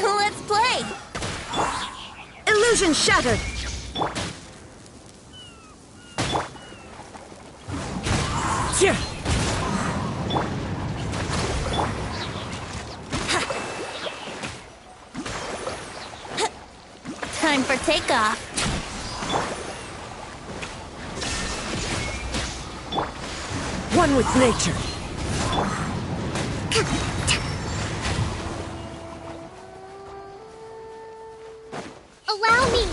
Let's play! Illusion shattered! Yeah. Time for takeoff. One with nature. Allow me!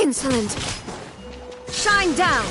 Insolent. Shine down.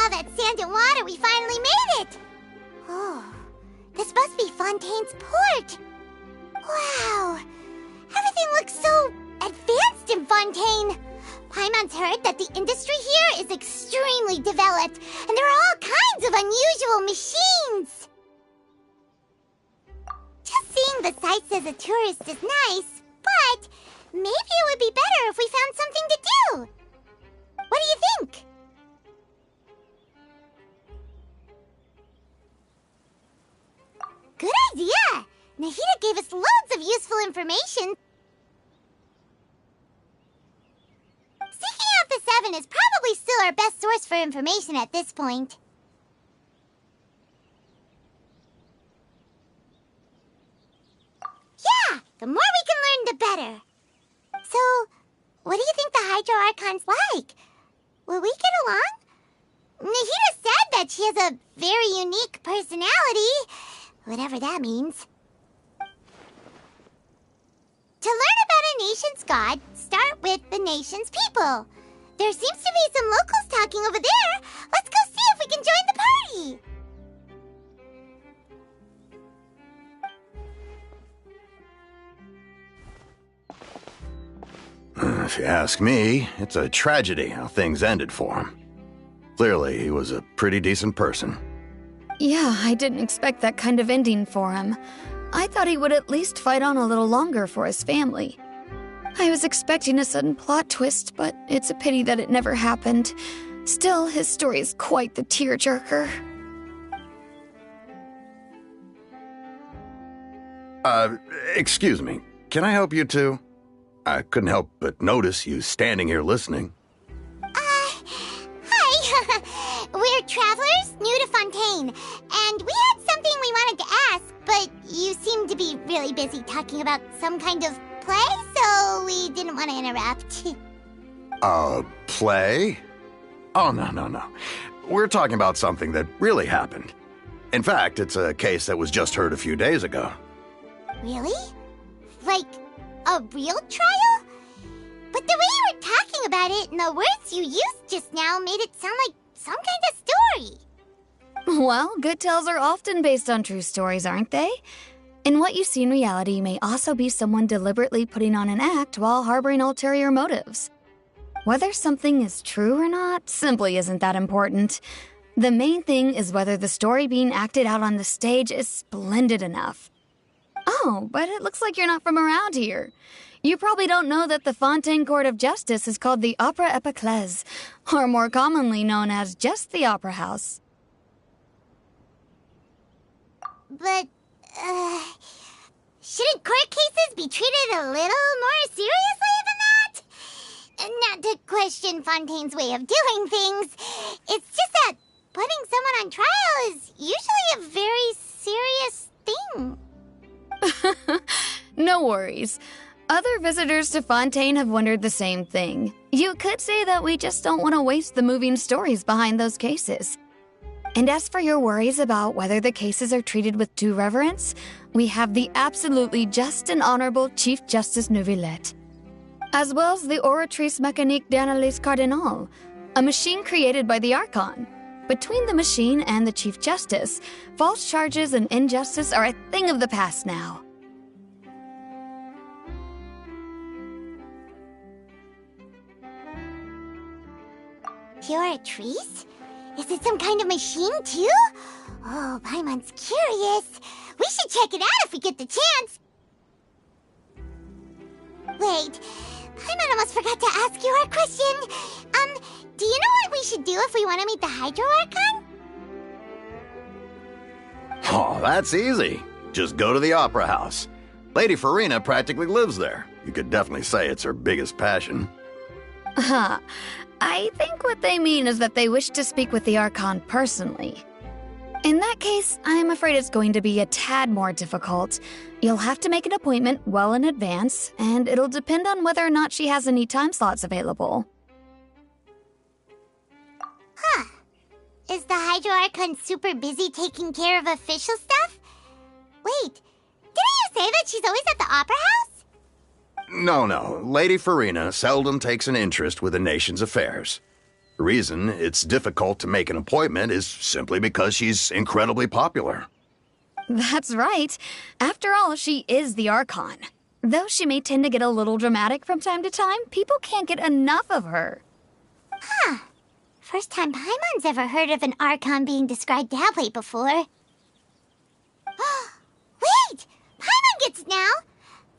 All that sand and water, we finally made it! Oh, this must be Fontaine's port! Wow! Everything looks so advanced in Fontaine! Paimon's heard that the industry here is extremely developed, and there are all kinds of unusual machines! Just seeing the sights as a tourist is nice, but maybe it would be better if we found something to do! What do you think? Good idea! Nahida gave us loads of useful information. Seeking out the Seven is probably still our best source for information at this point. Yeah! The more we can learn, the better. So, what do you think the Hydro Archon's like? Will we get along? Nahida said that she has a very unique personality, whatever that means. To learn about a nation's god, start with the nation's people. There seems to be some locals talking over there. Let's go see if we can join the party. If you ask me, it's a tragedy how things ended for him. Clearly, he was a pretty decent person. Yeah, I didn't expect that kind of ending for him. I thought he would at least fight on a little longer for his family. I was expecting a sudden plot twist, but it's a pity that it never happened. Still, his story is quite the tearjerker. Excuse me. Can I help you two? I couldn't help but notice you standing here listening. Hi. We're travelers new to Fontaine, and we had something we wanted to ask, but you seem to be really busy talking about some kind of play, so we didn't want to interrupt. Play? Oh, no. We're talking about something that really happened. In fact, it's a case that was just heard a few days ago. Really? Like, a real trial? But the way you were talking about it and the words you used just now made it sound like some kind of story. Well, good tales are often based on true stories, aren't they? And what you see in reality may also be someone deliberately putting on an act while harboring ulterior motives. Whether something is true or not simply isn't that important. The main thing is whether the story being acted out on the stage is splendid enough. Oh, but it looks like you're not from around here. You probably don't know that the Fontaine Court of Justice is called the Opera Epiclese, or more commonly known as just the Opera House. But, shouldn't court cases be treated a little more seriously than that? Not to question Fontaine's way of doing things. It's just that putting someone on trial is usually a very serious thing. No worries. Other visitors to Fontaine have wondered the same thing. You could say that we just don't want to waste the moving stories behind those cases. And as for your worries about whether the cases are treated with due reverence, we have the absolutely just and honorable Chief Justice Neuvillette, as well as the Oratrice Mécanique d'Analyse Cardinal, a machine created by the Archon. Between the machine and the Chief Justice, false charges and injustice are a thing of the past now. Oratrice? Is it some kind of machine, too? Oh, Paimon's curious. We should check it out if we get the chance. Wait, Paimon almost forgot to ask you our question. Do you know what we should do if we want to meet the Hydro Archon? Oh, that's easy. Just go to the Opera House. Lady Farina practically lives there. You could definitely say it's her biggest passion. I think what they mean is that they wish to speak with the Archon personally. In that case, I'm afraid it's going to be a tad more difficult. You'll have to make an appointment well in advance, and it'll depend on whether or not she has any time slots available. Huh. Is the Hydro Archon super busy taking care of official stuff? Wait, didn't you say that she's always at the Opera House? No. Lady Farina seldom takes an interest with the nation's affairs. The reason it's difficult to make an appointment is simply because she's incredibly popular. That's right. After all, she is the Archon. Though she may tend to get a little dramatic from time to time, people can't get enough of her. Huh. First time Paimon's ever heard of an Archon being described that way before. Wait! Paimon gets it now!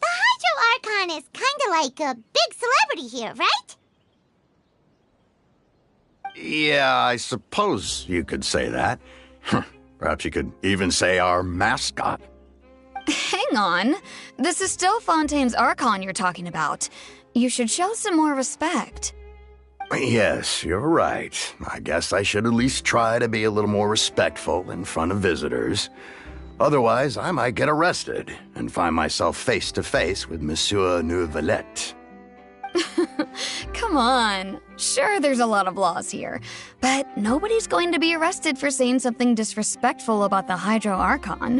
The Hydro Archon is kinda like a big celebrity here, right? Yeah, I suppose you could say that. Perhaps you could even say our mascot. Hang on. This is still Fontaine's Archon you're talking about. You should show some more respect. Yes, you're right. I guess I should at least try to be a little more respectful in front of visitors. Otherwise, I might get arrested and find myself face to face with Monsieur Neuvillette. Come Come on. Sure, there's a lot of laws here, but nobody's going to be arrested for saying something disrespectful about the Hydro Archon.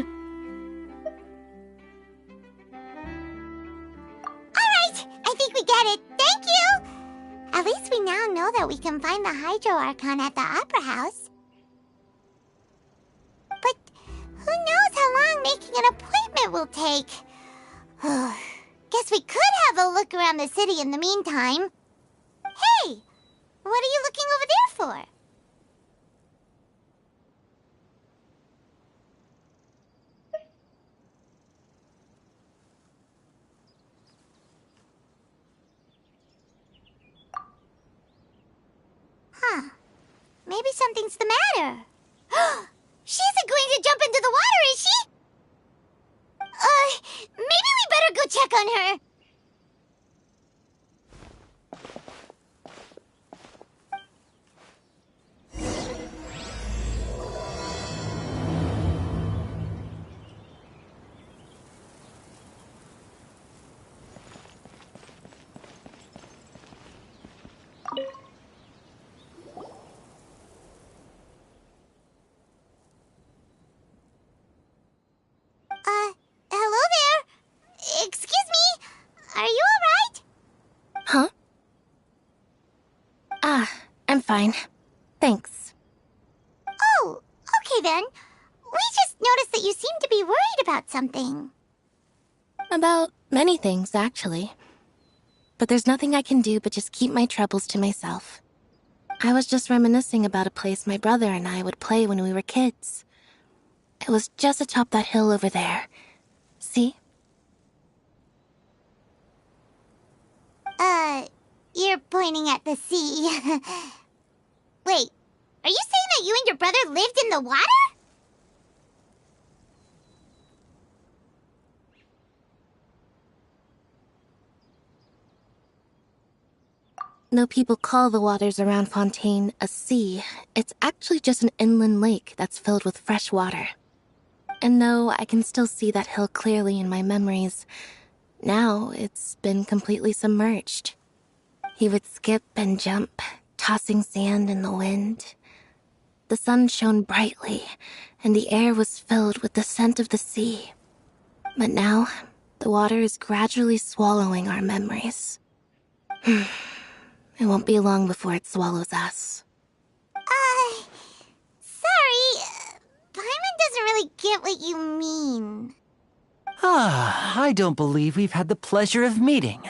Alright, I think we get it. Thank you! At least we now know that we can find the Hydro Archon at the Opera House. But who knows how long making an appointment will take? Guess we could have a look around the city in the meantime. Hey! What are you looking over there for? Huh. Maybe something's the matter. She isn't going to jump into the water, is she? Maybe we better go check on her. Hello there. Excuse me. Are you alright? Huh? I'm fine. Thanks. Oh, okay then. We just noticed that you seem to be worried about something. About many things, actually. But there's nothing I can do but just keep my troubles to myself. I was just reminiscing about a place my brother and I would play when we were kids. It was just atop that hill over there. See? You're pointing at the sea. Wait, are you saying that you and your brother lived in the water? Though people call the waters around Fontaine a sea, it's actually just an inland lake that's filled with fresh water. And though I can still see that hill clearly in my memories, now it's been completely submerged. He would skip and jump, tossing sand in the wind. The sun shone brightly, and the air was filled with the scent of the sea. But now, the water is gradually swallowing our memories. It won't be long before it swallows us. Sorry. Paimon doesn't really get what you mean. I don't believe we've had the pleasure of meeting.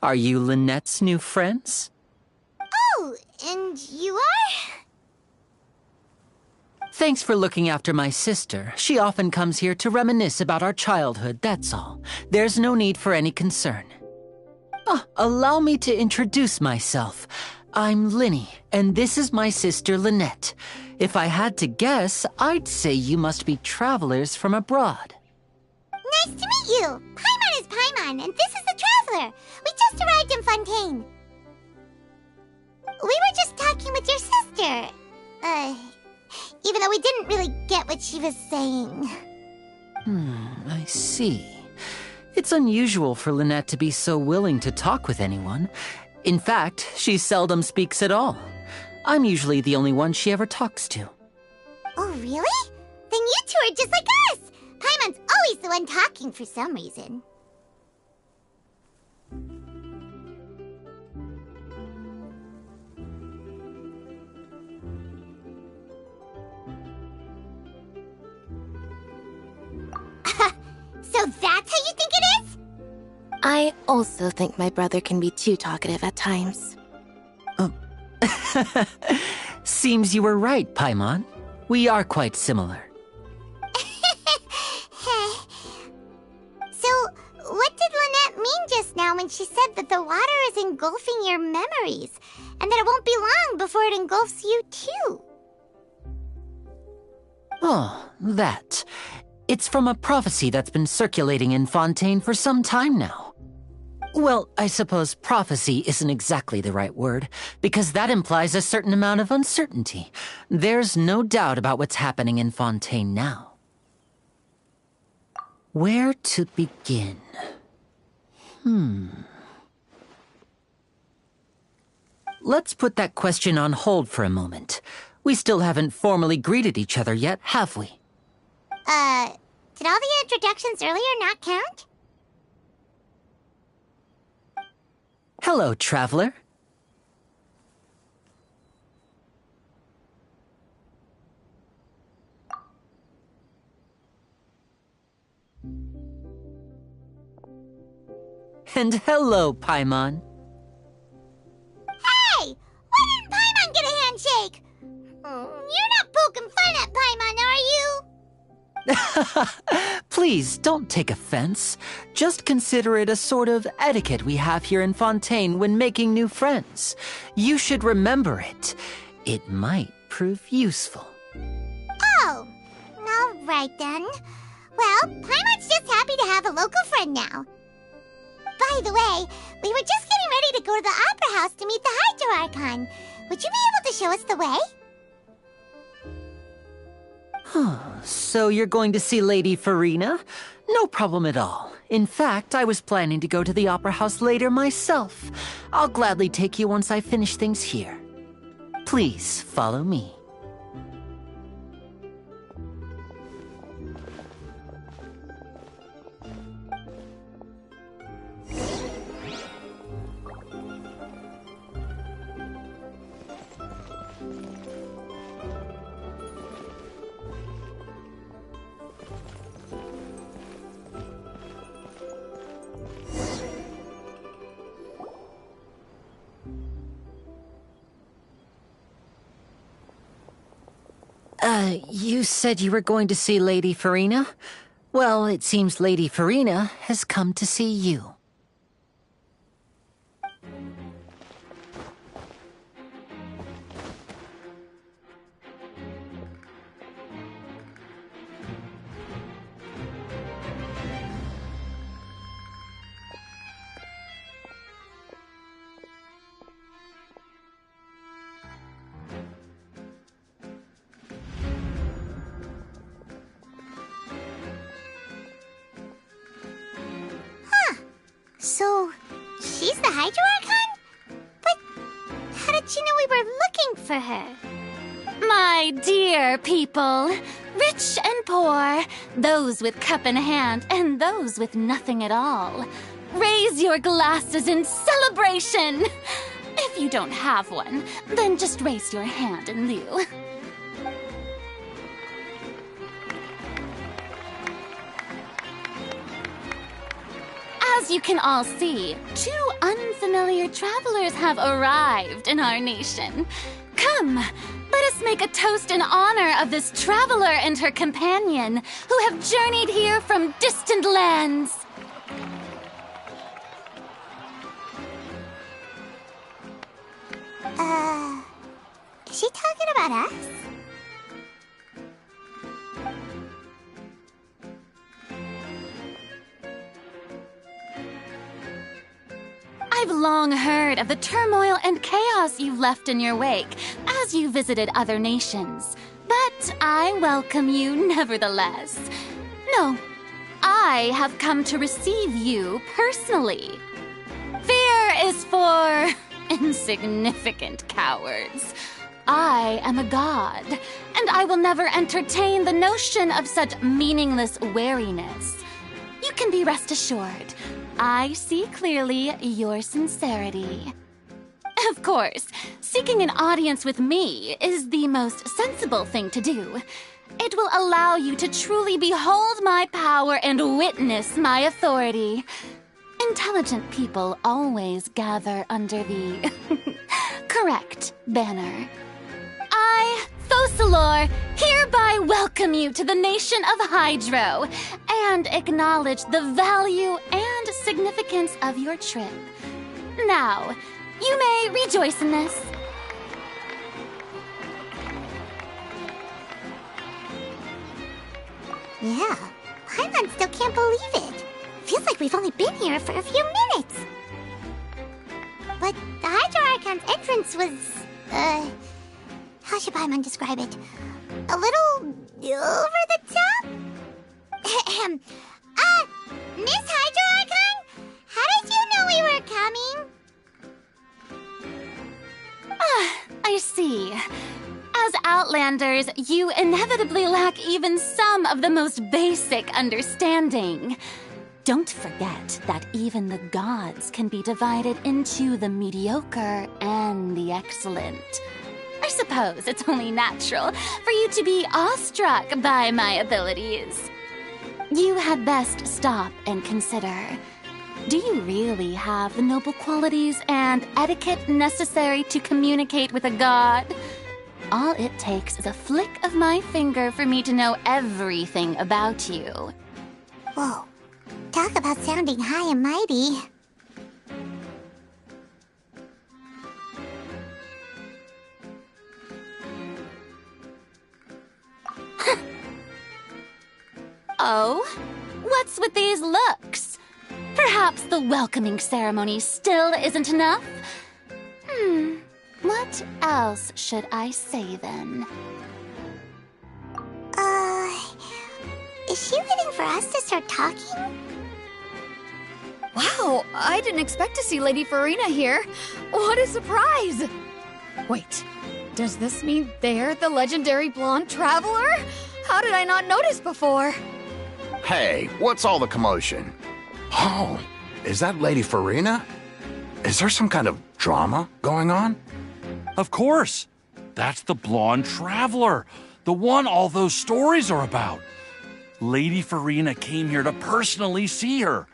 Are you Lynette's new friends? Oh, and you are? Thanks for looking after my sister. She often comes here to reminisce about our childhood, that's all. There's no need for any concern. Allow me to introduce myself. I'm Linny, and this is my sister Lynette. If I had to guess, I'd say you must be travelers from abroad. Nice to meet you. Paimon is Paimon, and this is the Traveler. We just arrived in Fontaine. We were just talking with your sister. Even though we didn't really get what she was saying. I see. It's unusual for Lynette to be so willing to talk with anyone. In fact, she seldom speaks at all. I'm usually the only one she ever talks to. Oh, really? Then you two are just like us. Paimon's always the one talking for some reason. So that's how you think it is? I also think my brother can be too talkative at times. Seems you were right, Paimon. We are quite similar. So, what did Lynette mean just now when she said that the water is engulfing your memories, and that it won't be long before it engulfs you too? Oh, that. It's from a prophecy that's been circulating in Fontaine for some time now. Well, I suppose prophecy isn't exactly the right word, because that implies a certain amount of uncertainty. There's no doubt about what's happening in Fontaine now. Where to begin? let's put that question on hold for a moment. We still haven't formally greeted each other yet, have we? Did all the introductions earlier not count? Hello, traveler. And hello, Paimon. Hey! Why didn't Paimon get a handshake? You're not poking fun at Paimon, are you? Please, don't take offense. Just consider it a sort of etiquette we have here in Fontaine when making new friends. You should remember it. It might prove useful. Oh, all right then. Well, Paimon's just happy to have a local friend now. By the way, we were just getting ready to go to the Opera House to meet the Hydro Archon. Would you be able to show us the way? So you're going to see Lady Farina? No problem at all. In fact, I was planning to go to the Opera House later myself. I'll gladly take you once I finish things here. Please follow me. You said you were going to see Lady Farina? Well, it seems Lady Farina has come to see you. So, she's the Hydro Archon? But how did she know we were looking for her? My dear people, rich and poor, those with cup in hand and those with nothing at all, raise your glasses in celebration! If you don't have one, then just raise your hand in lieu. As you can all see, two unfamiliar travelers have arrived in our nation. Come, let us make a toast in honor of this traveler and her companion who have journeyed here from distant lands. Is she talking about us? I've long heard of the turmoil and chaos you've left in your wake as you visited other nations. But I welcome you nevertheless. No, I have come to receive you personally. Fear is for insignificant cowards. I am a god, and I will never entertain the notion of such meaningless wariness. You can be rest assured. I see clearly your sincerity. Of course, seeking an audience with me is the most sensible thing to do. It will allow you to truly behold my power and witness my authority. Intelligent people always gather under the correct banner. I, Thosalor, hereby welcome you to the nation of Hydro and acknowledge the value and significance of your trip. Now, you may rejoice in this. Yeah, Paimon still can't believe it. Feels like we've only been here for a few minutes. But the Hydro Archon's entrance was, how should Paimon describe it? A little over the top? Miss Hydro Archon? How did you know we were coming? I see. As Outlanders, you inevitably lack even some of the most basic understanding. Don't forget that even the gods can be divided into the mediocre and the excellent. I suppose it's only natural for you to be awestruck by my abilities. You had best stop and consider. Do you really have the noble qualities and etiquette necessary to communicate with a god? All it takes is a flick of my finger for me to know everything about you. Whoa. Talk about sounding high and mighty. Oh? What's with these looks? Perhaps the welcoming ceremony still isn't enough? What else should I say then? Is she waiting for us to start talking? Wow, I didn't expect to see Lady Farina here. What a surprise! Wait, does this mean they're the legendary blonde traveler? How did I not notice before? Hey, what's all the commotion? Oh, is that Lady Farina? Is there some kind of drama going on? Of course. That's the blonde traveler, the one all those stories are about. Lady Farina came here to personally see her.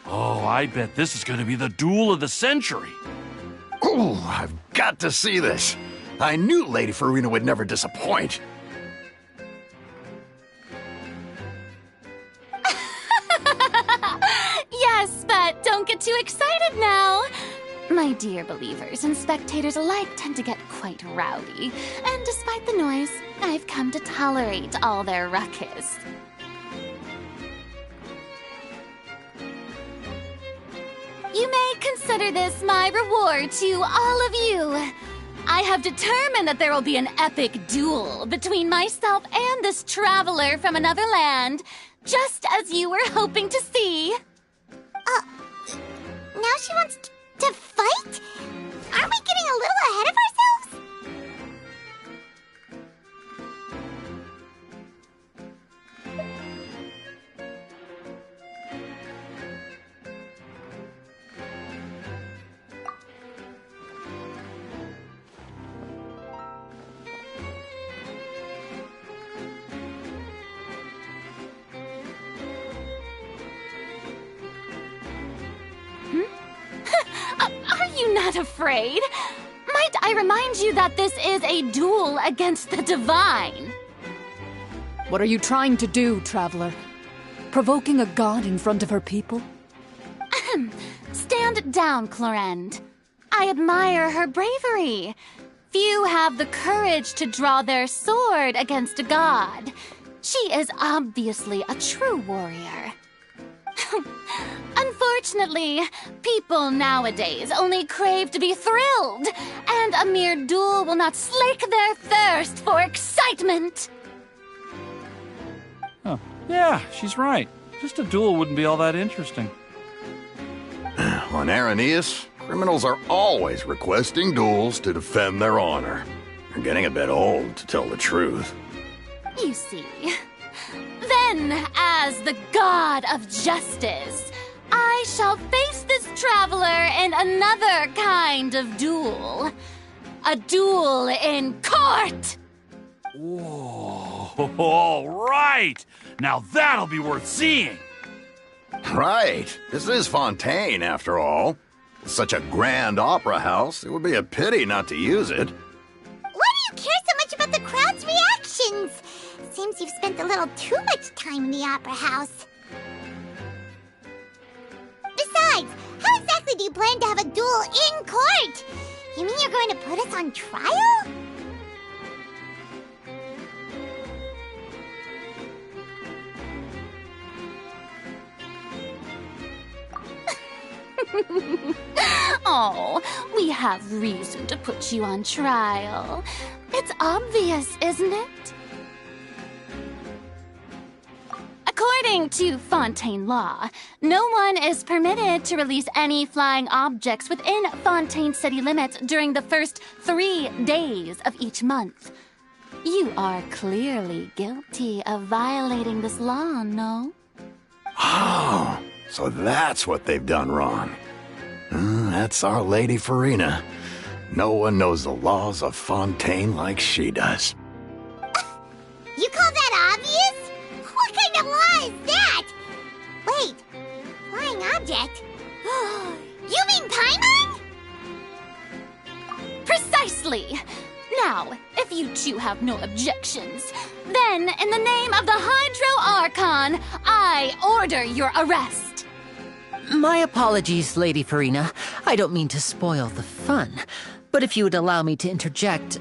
Oh, I bet this is going to be the duel of the century. Ooh, I've got to see this. I knew Lady Farina would never disappoint. Yes, but don't get too excited now. My dear believers and spectators alike tend to get quite rowdy, and despite the noise, I've come to tolerate all their ruckus. You may consider this my reward to all of you. I have determined that there will be an epic duel between myself and this traveler from another land, just as you were hoping to see. Now she wants to fight? Aren't we getting a little ahead of ourselves? Are you not afraid? Might I remind you that this is a duel against the divine? What are you trying to do, traveler? Provoking a god in front of her people? Stand down, Clorend. I admire her bravery. Few have the courage to draw their sword against a god. She is obviously a true warrior. Unfortunately, people nowadays only crave to be thrilled, and a mere duel will not slake their thirst for excitement. Oh, yeah, she's right. Just a duel wouldn't be all that interesting. On Araneus, criminals are always requesting duels to defend their honor. They're getting a bit old, to tell the truth. You see. Then, as the god of justice, I shall face this traveler in another kind of duel. A duel in court! Whoa, all right! Now that'll be worth seeing! Right. This is Fontaine, after all. It's such a grand opera house, it would be a pity not to use it. Why do you care so much about the crowd's reactions? Seems you've spent a little too much time in the opera house. Besides, how exactly do you plan to have a duel in court? You mean you're going to put us on trial? Oh, we have reason to put you on trial. It's obvious, isn't it? According to Fontaine law, no one is permitted to release any flying objects within Fontaine city limits during the first 3 days of each month. You are clearly guilty of violating this law, no? Oh, so that's what they've done wrong. That's our Lady Farina. No one knows the laws of Fontaine like she does. You call that obvious? What kind of law is that? Wait, flying object? You mean Paimon? Precisely! Now, if you two have no objections, then in the name of the Hydro Archon, I order your arrest. My apologies, Lady Farina. I don't mean to spoil the fun. But if you would allow me to interject,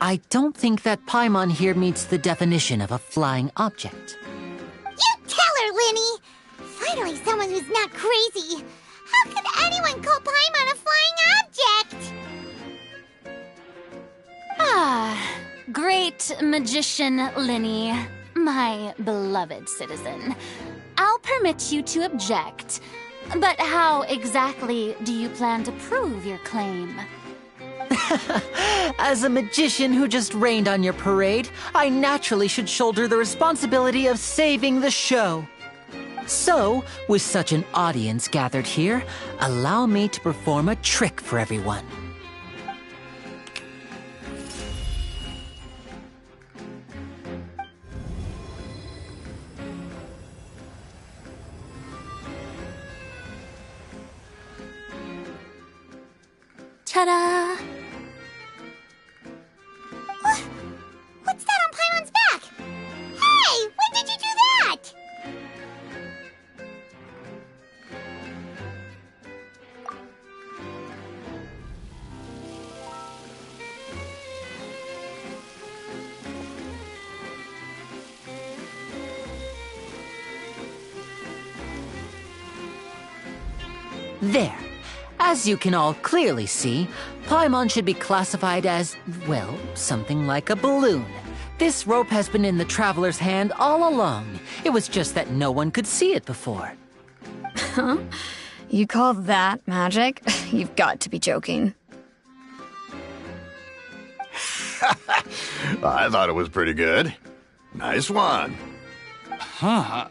I don't think that Paimon here meets the definition of a flying object. You tell her, Linny! Finally someone who's not crazy. How could anyone call Paimon a flying object? Great magician Linny, my beloved citizen. I'll permit you to object, but how exactly do you plan to prove your claim? As a magician who just rained on your parade, I naturally should shoulder the responsibility of saving the show. So, with such an audience gathered here, allow me to perform a trick for everyone. Ta-da! What's that on Paimon's back? Hey, when did you do that? There. As you can all clearly see, Paimon should be classified as, well, something like a balloon. This rope has been in the traveler's hand all along. It was just that no one could see it before. Huh? You call that magic? You've got to be joking. I thought it was pretty good. Nice one. Huh?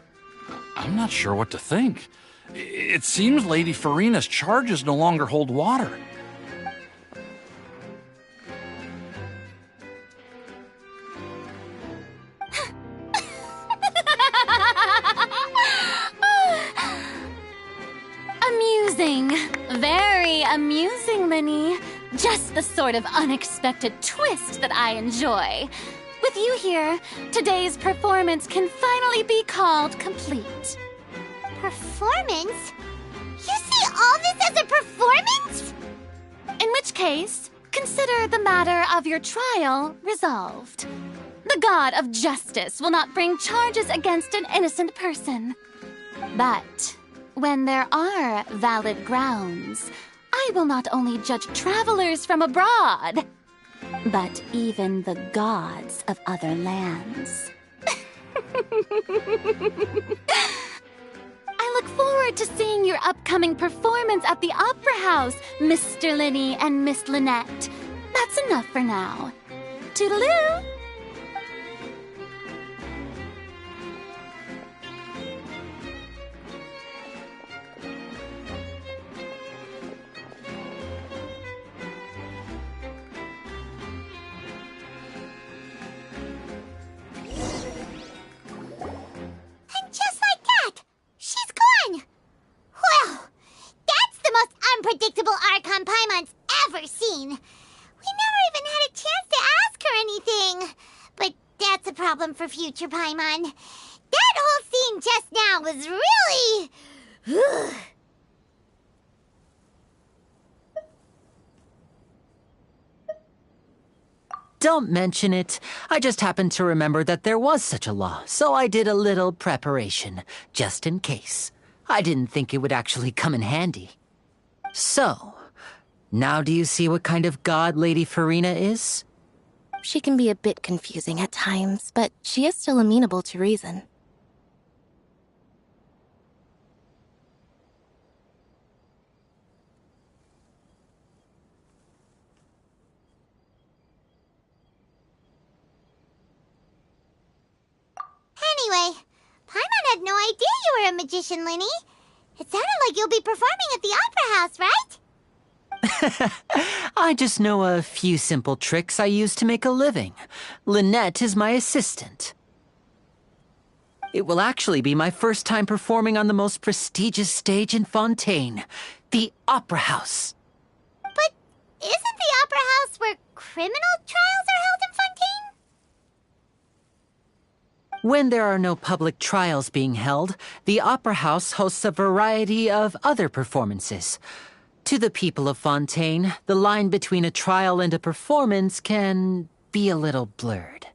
I'm not sure what to think. It seems Lady Farina's charges no longer hold water. Amusing. Very amusing, Linny. Just the sort of unexpected twist that I enjoy. With you here, today's performance can finally be called complete. Performance? You see all this as a performance? In which case, consider the matter of your trial resolved. The god of justice will not bring charges against an innocent person. But when there are valid grounds, I will not only judge travelers from abroad, but even the gods of other lands. I look forward to seeing your upcoming performance at the Opera House, Mr. Linny and Miss Lynette. That's enough for now. Toodaloo! And just like that, she's gone! Well, that's the most unpredictable Archon Paimon's ever seen. We never even had a chance to ask her anything. But that's a problem for future Paimon. That whole scene just now was really... Don't mention it. I just happened to remember that there was such a law, so I did a little preparation, just in case. I didn't think it would actually come in handy. So, now do you see what kind of god Lady Farina is? She can be a bit confusing at times, but she is still amenable to reason. had no idea you were a magician, Linny. It sounded like you'll be performing at the Opera House, right? I just know a few simple tricks I use to make a living. Lynette is my assistant. It will actually be my first time performing on the most prestigious stage in Fontaine, the Opera House. But isn't the Opera House where criminal trials are held in Fontaine? When there are no public trials being held, the Opera House hosts a variety of other performances. To the people of Fontaine, the line between a trial and a performance can be a little blurred.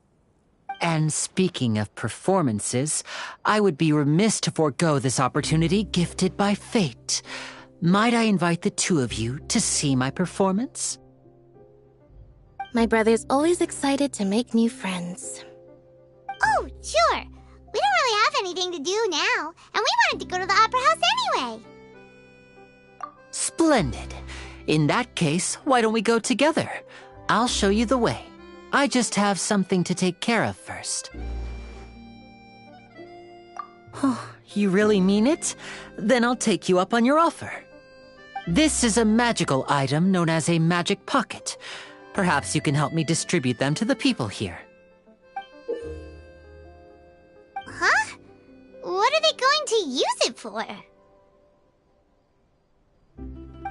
And speaking of performances, I would be remiss to forego this opportunity gifted by fate. Might I invite the two of you to see my performance? My brother's always excited to make new friends. Oh, sure. We don't really have anything to do now, and we wanted to go to the Opera House anyway. Splendid. In that case, why don't we go together? I'll show you the way. I just have something to take care of first. Oh, you really mean it? Then I'll take you up on your offer. This is a magical item known as a magic pocket. Perhaps you can help me distribute them to the people here. Huh? What are they going to use it for?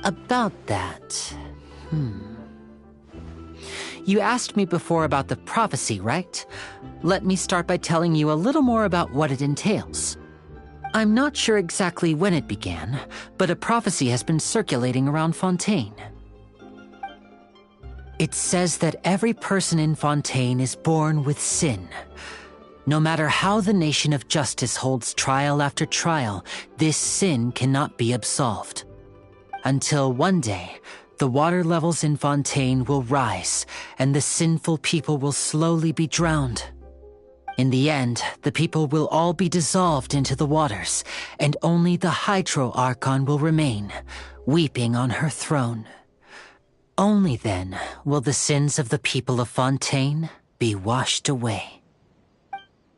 About that... You asked me before about the prophecy, right? Let me start by telling you a little more about what it entails. I'm not sure exactly when it began, but a prophecy has been circulating around Fontaine. It says that every person in Fontaine is born with sin. No matter how the nation of justice holds trial after trial, this sin cannot be absolved. Until one day, the water levels in Fontaine will rise, and the sinful people will slowly be drowned. In the end, the people will all be dissolved into the waters, and only the Hydro Archon will remain, weeping on her throne. Only then will the sins of the people of Fontaine be washed away.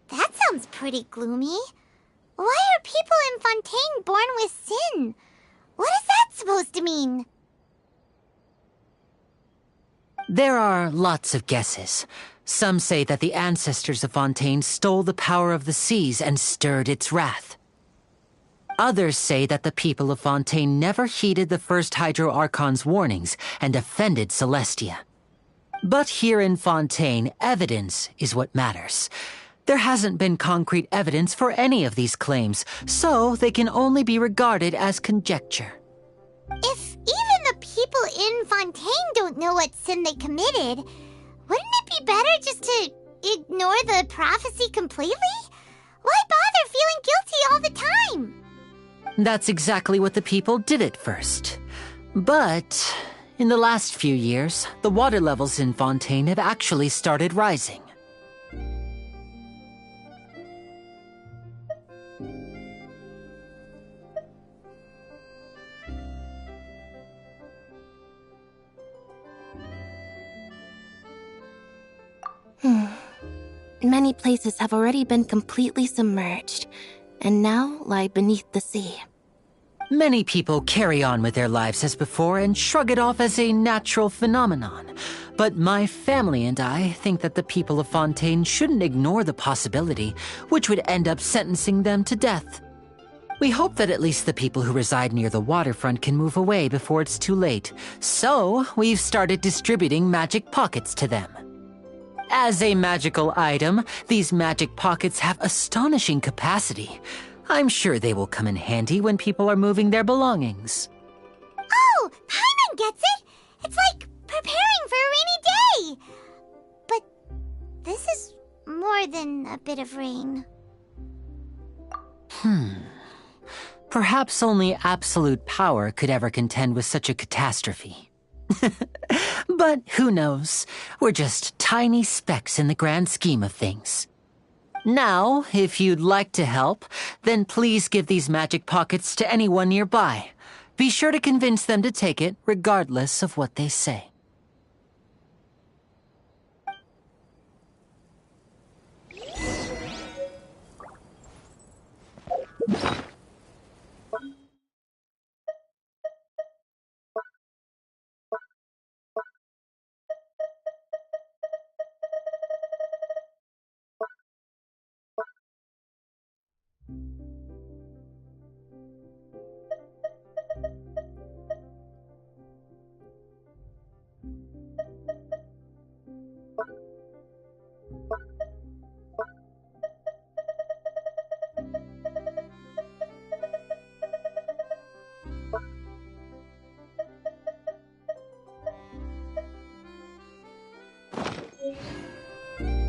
That sounds pretty gloomy. Why are people in Fontaine born with sin? What is that supposed to mean? There are lots of guesses. Some say that the ancestors of Fontaine stole the power of the seas and stirred its wrath. Others say that the people of Fontaine never heeded the first Hydro Archon's warnings and offended Celestia. But here in Fontaine, evidence is what matters. There hasn't been concrete evidence for any of these claims, so they can only be regarded as conjecture. If even the people in Fontaine don't know what sin they committed, wouldn't it be better just to ignore the prophecy completely? Why bother feeling guilty all the time? That's exactly what the people did at first. But in the last few years, the water levels in Fontaine have actually started rising. Many places have already been completely submerged, and now lie beneath the sea. Many people carry on with their lives as before and shrug it off as a natural phenomenon. But my family and I think that the people of Fontaine shouldn't ignore the possibility, which would end up sentencing them to death. We hope that at least the people who reside near the waterfront can move away before it's too late. So, we've started distributing magic pockets to them. As a magical item, these magic pockets have astonishing capacity. I'm sure they will come in handy when people are moving their belongings. Oh, Paimon gets it! It's like preparing for a rainy day! But this is more than a bit of rain. Perhaps only absolute power could ever contend with such a catastrophe. But who knows? We're just tiny specks in the grand scheme of things. Now, if you'd like to help, then please give these magic pockets to anyone nearby. Be sure to convince them to take it, regardless of what they say.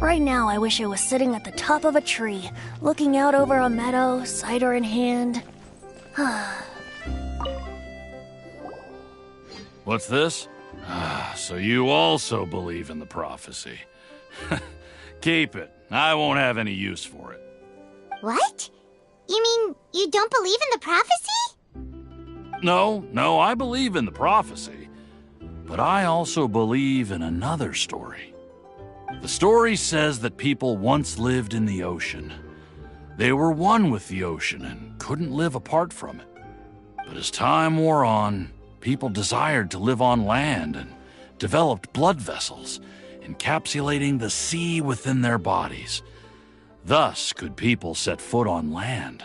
Right now, I wish I was sitting at the top of a tree, looking out over a meadow, cider in hand. What's this? So you also believe in the prophecy. Keep it. I won't have any use for it. What? You mean you don't believe in the prophecy? No, I believe in the prophecy. But I also believe in another story. The story says that people once lived in the ocean. They were one with the ocean and couldn't live apart from it. But as time wore on, people desired to live on land and developed blood vessels, encapsulating the sea within their bodies. Thus could people set foot on land.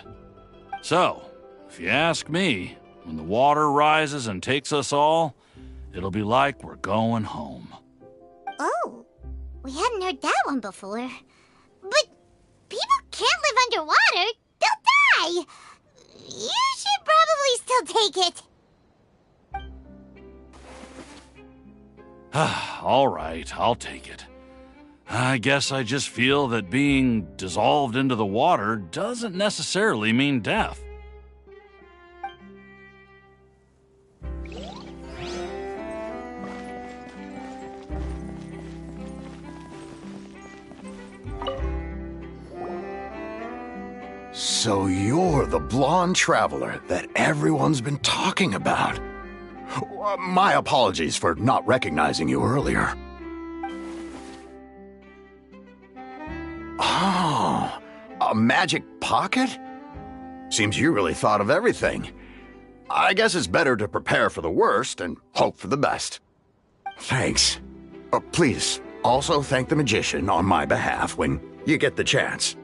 So, if you ask me, when the water rises and takes us all, it'll be like we're going home. Oh, we hadn't heard that one before. But people can't live underwater. They'll die. You should probably still take it. All right, I'll take it. I guess I just feel that being dissolved into the water doesn't necessarily mean death. So you're the blonde traveler that everyone's been talking about. My apologies for not recognizing you earlier. Oh, a magic pocket? Seems you really thought of everything. I guess it's better to prepare for the worst and hope for the best. Thanks. Please, also thank the magician on my behalf when you get the chance.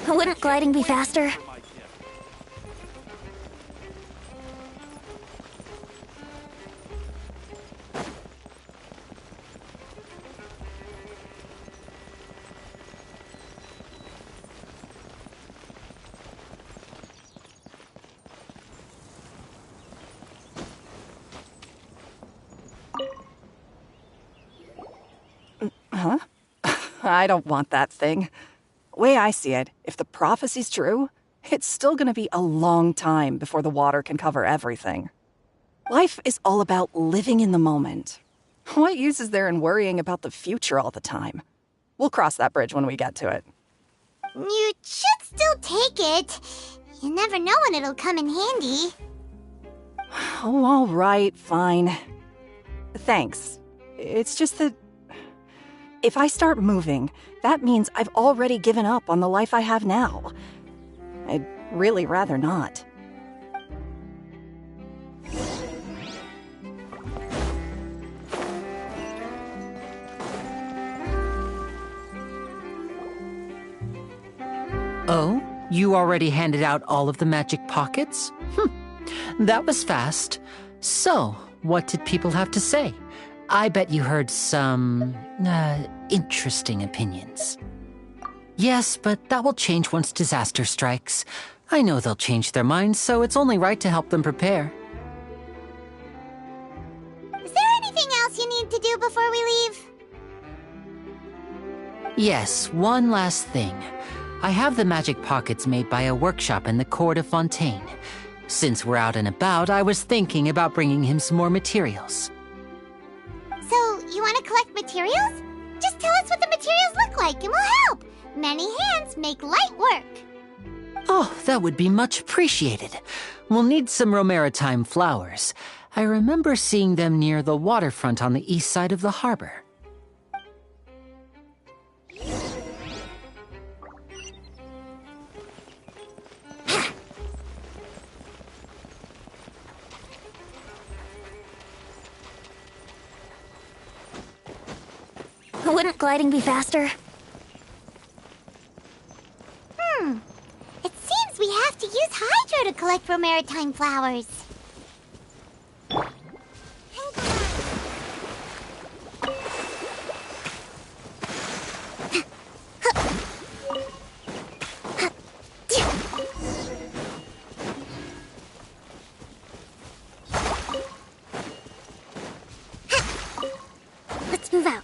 Wouldn't gliding be faster? Huh? I don't want that thing. Way I see it, if the prophecy's true, it's still gonna be a long time before the water can cover everything. Life is all about living in the moment. What use is there in worrying about the future all the time? We'll cross that bridge when we get to it. You should still take it. You never know when it'll come in handy. Oh, all right, fine. Thanks. It's just that if I start moving, that means I've already given up on the life I have now. I'd really rather not. Oh, you already handed out all of the magic pockets? That was fast. So, what did people have to say? I bet you heard some, interesting opinions. Yes, but that will change once disaster strikes. I know they'll change their minds, so it's only right to help them prepare. Is there anything else you need to do before we leave? Yes, one last thing. I have the magic pockets made by a workshop in the court of Fontaine. Since we're out and about, I was thinking about bringing him some more materials. So, you want to collect materials? Just tell us what the materials look like and we'll help. Many hands make light work. Oh, that would be much appreciated. We'll need some Romaritime flowers. I remember seeing them near the waterfront on the east side of the harbor. Wouldn't gliding be faster? It seems we have to use Hydro to collect Romaritime flowers. Let's move out.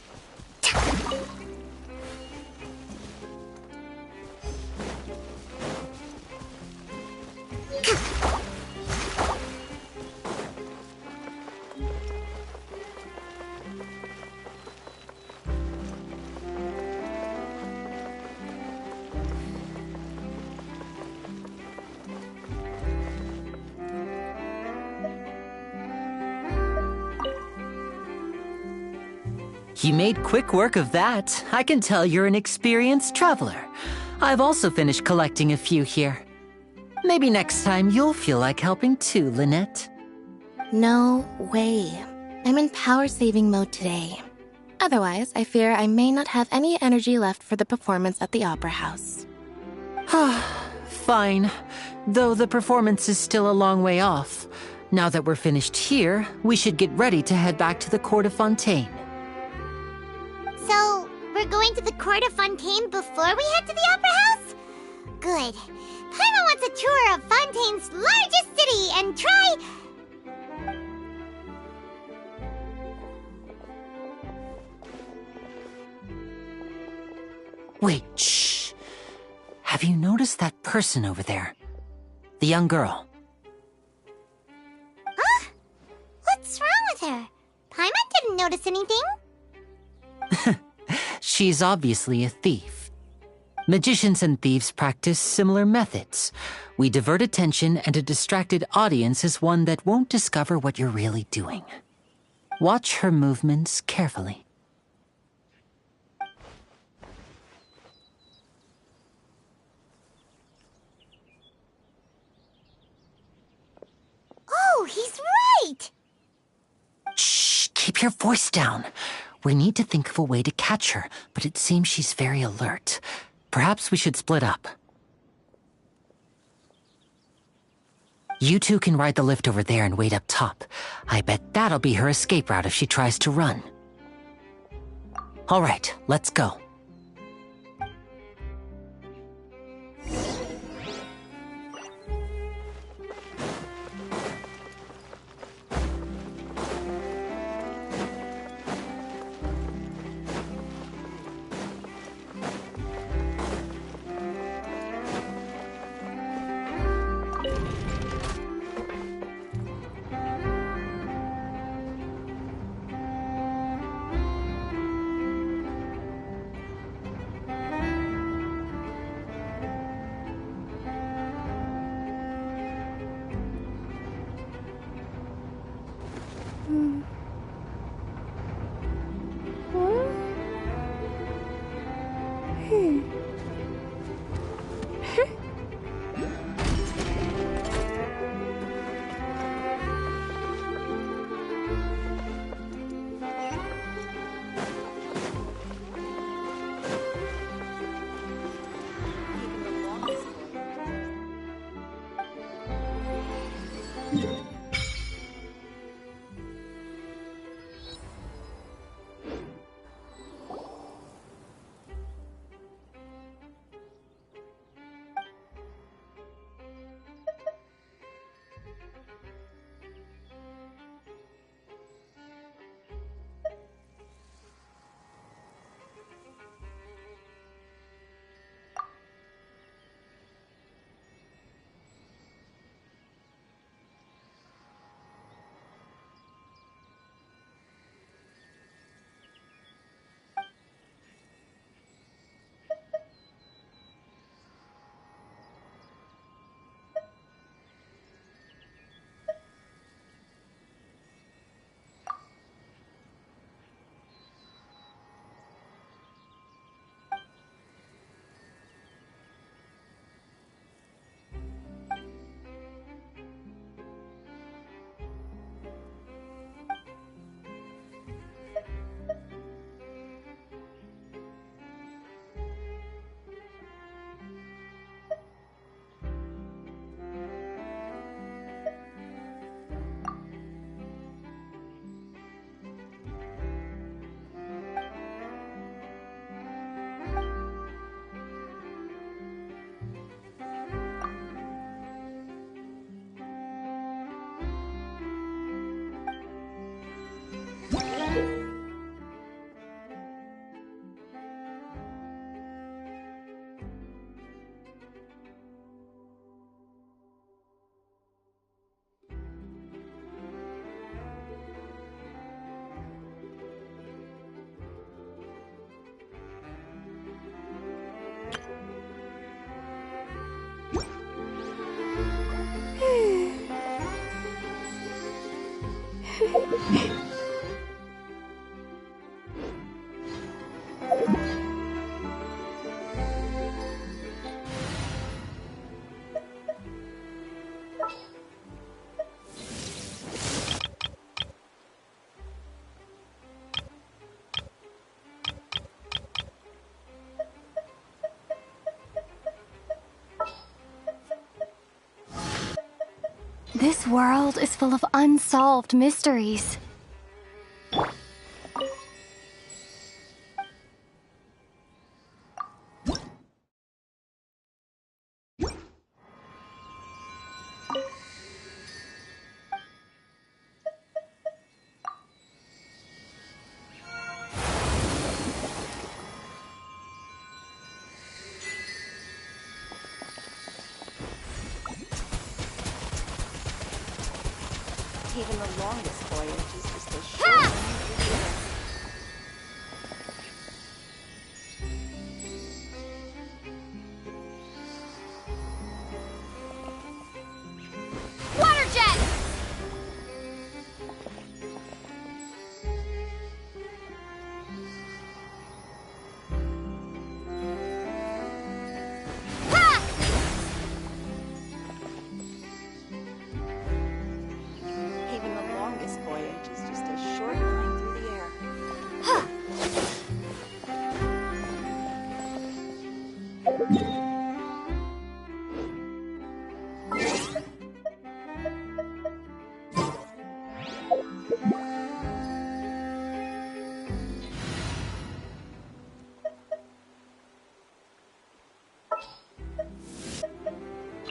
You made quick work of that. I can tell you're an experienced traveler. I've also finished collecting a few here. Maybe next time you'll feel like helping too, Lynette. No way. I'm in power-saving mode today. Otherwise, I fear I may not have any energy left for the performance at the Opera House. Fine. Though the performance is still a long way off. Now that we're finished here, we should get ready to head back to the Court of Fontaine. So, we're going to the Court of Fontaine before we head to the Opera House? Good. Paimon wants a tour of Fontaine's largest city and try... Wait, shh. Have you noticed that person over there? The young girl. Huh? What's wrong with her? Paimon didn't notice anything. She's obviously a thief. Magicians and thieves practice similar methods. We divert attention, and a distracted audience is one that won't discover what you're really doing. Watch her movements carefully. Oh, he's right! Shh, keep your voice down. We need to think of a way to catch her, but it seems she's very alert. Perhaps we should split up. You two can ride the lift over there and wait up top. I bet that'll be her escape route if she tries to run. All right, let's go. This world is full of unsolved mysteries. Even the longest voyage is just a short one through the air. Water jet! Even the longest voyage is just a short line through the air.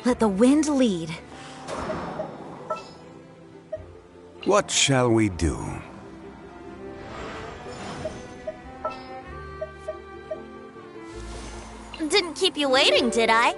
Let the wind lead. What shall we do? Didn't keep you waiting, did I?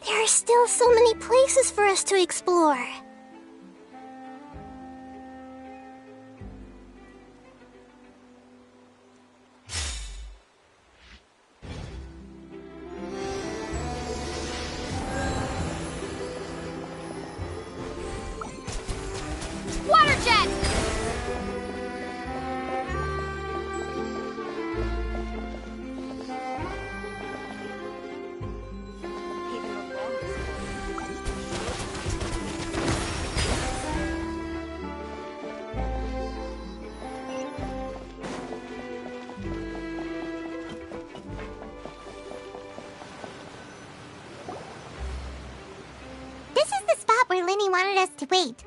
There are still so many places for us to explore. Water jet! This is the spot where Linny wanted us to wait.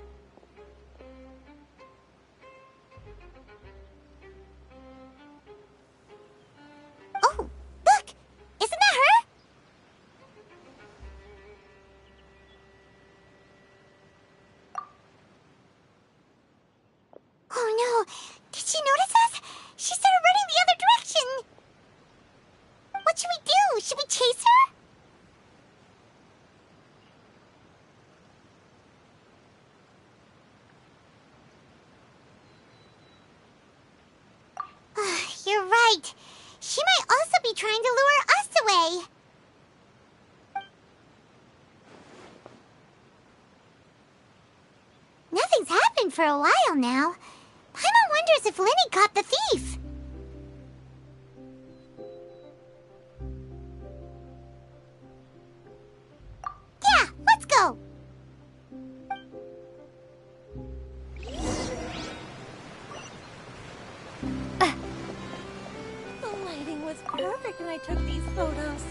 Oh, look! Isn't that her? Oh no! Did she notice us? She started running the other direction! What should we do? Should we chase her? You're right. She might also be trying to lure us away. Nothing's happened for a while now. Paimon wonders if Lenny caught the thief. Yeah, let's go. The lighting was perfect when I took these photos.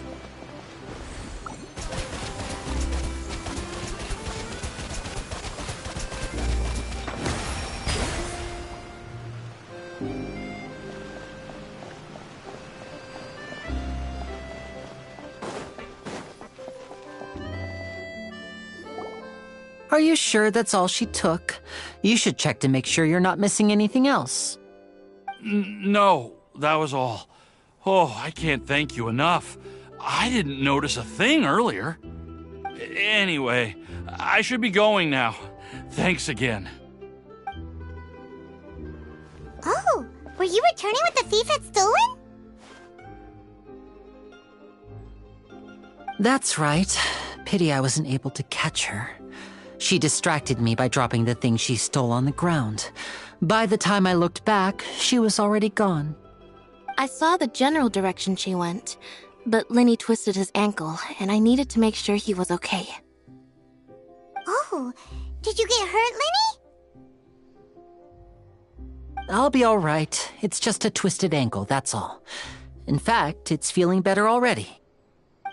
Are you sure that's all she took? You should check to make sure you're not missing anything else. No, that was all. Oh, I can't thank you enough. I didn't notice a thing earlier. Anyway, I should be going now. Thanks again. Oh, were you returning what the thief had stolen? That's right. Pity I wasn't able to catch her. She distracted me by dropping the thing she stole on the ground. By the time I looked back, she was already gone. I saw the general direction she went, but Lenny twisted his ankle, and I needed to make sure he was okay. Oh, did you get hurt, Lenny? I'll be all right. It's just a twisted ankle, that's all. In fact, it's feeling better already.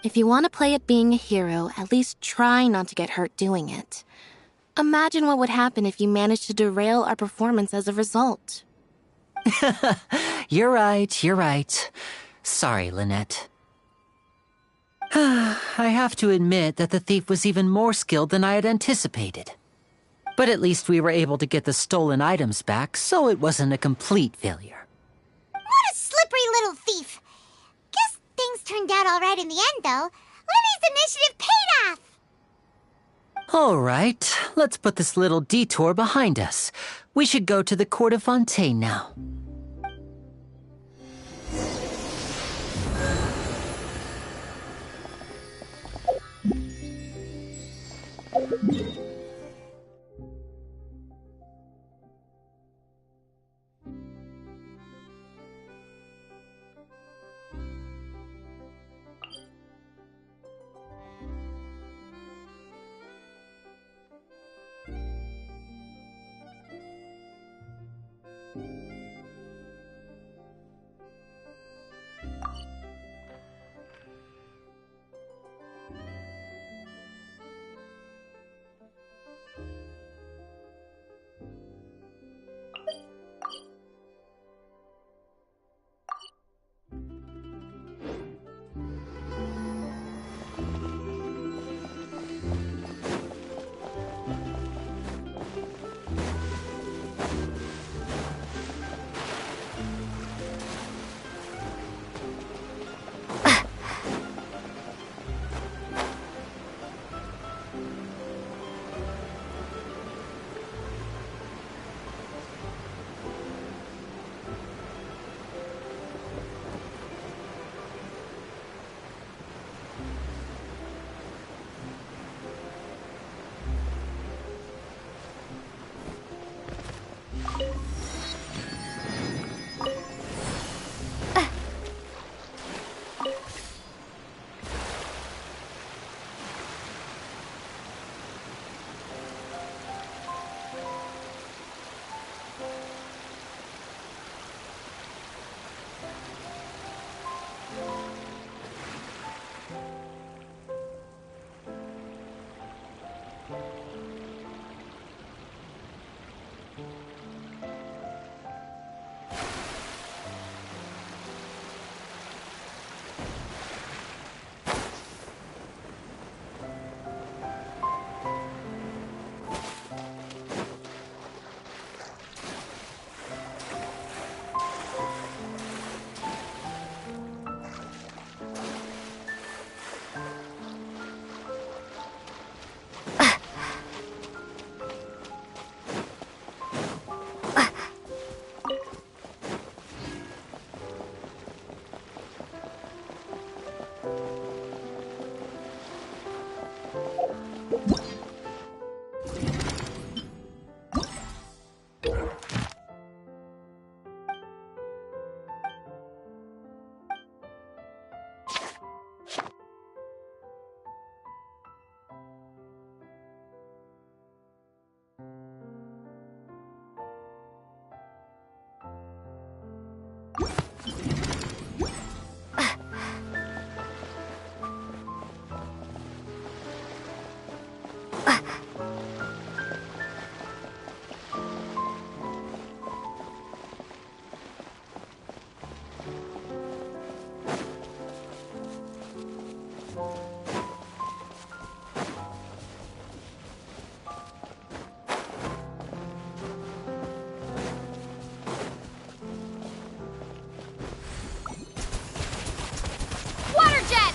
If you want to play at being a hero, at least try not to get hurt doing it. Imagine what would happen if you managed to derail our performance as a result. You're right. Sorry, Lynette. I have to admit that the thief was even more skilled than I had anticipated. But at least we were able to get the stolen items back, so it wasn't a complete failure. What a slippery little thief! Guess things turned out all right in the end, though. Lenny's initiative paid off! All right, let's put this little detour behind us. We should go to the Court of Fontaine now. Water jet!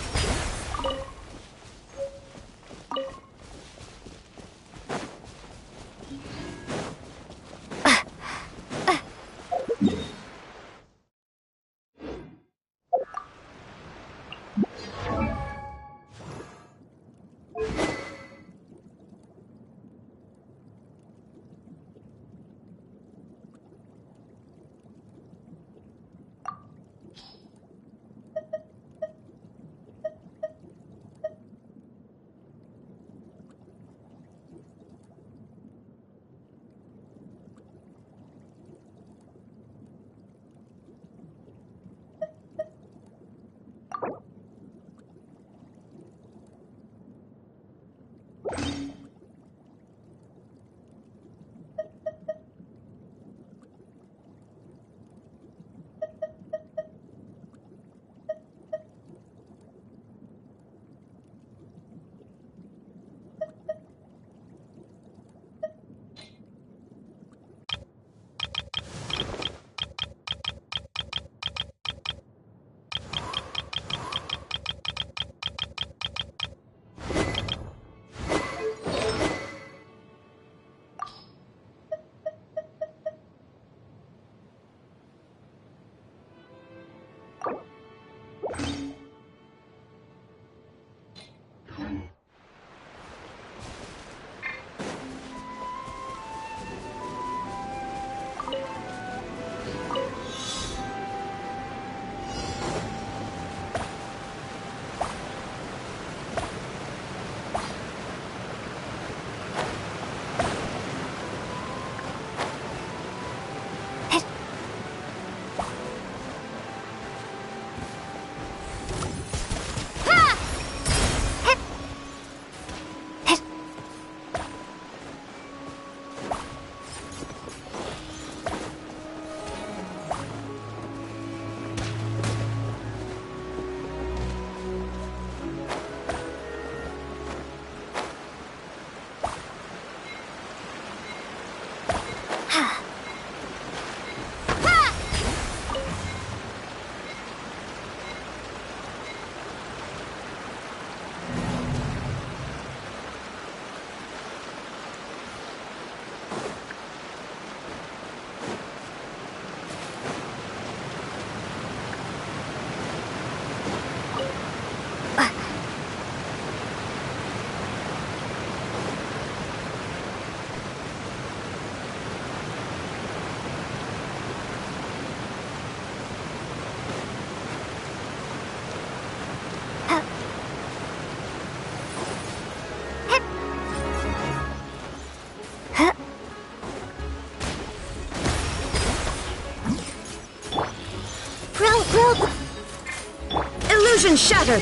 Illusion shattered!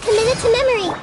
Committed to memory.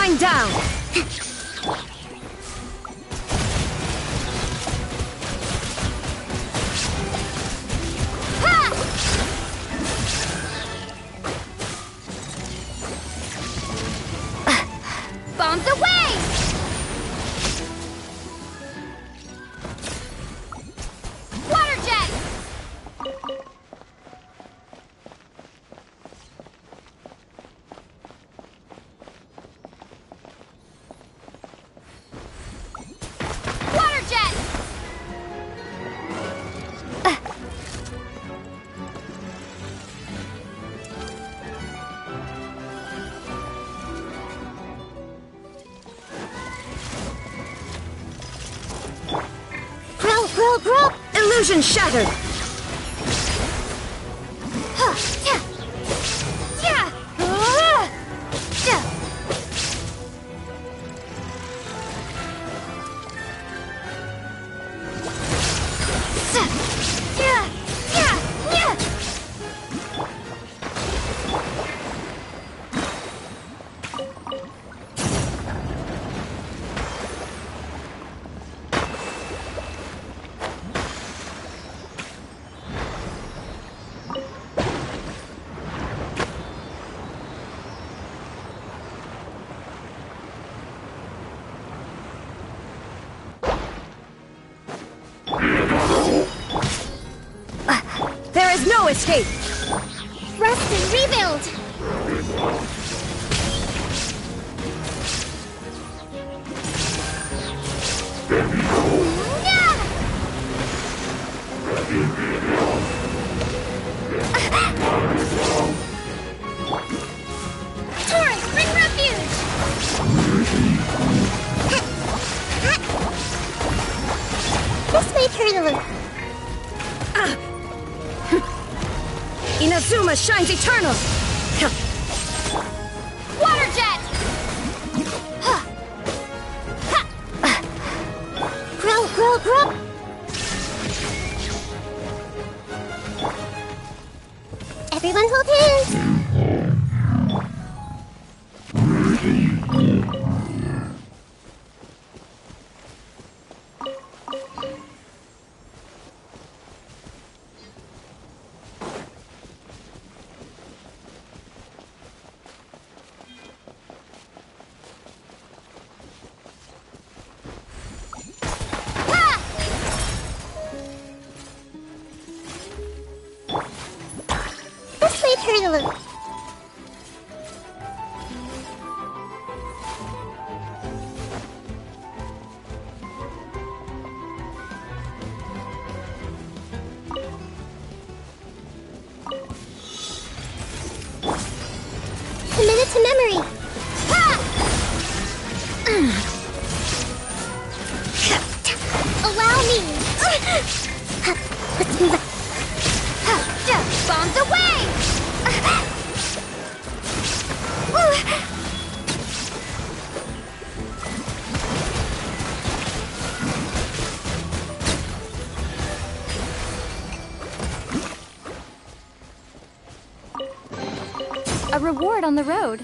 Going down! Bombs away! Water jet! Water jet! Grill! Illusion shattered! There is no escape! Rest and rebuild! Torrent, bring refuge! This may turn a little. Inazuma shines eternal! Water jet! Grill! Everyone hold hands! This may turn a little. Commit it to memory. Allow me. Let's move. Bombs away! A reward on the road.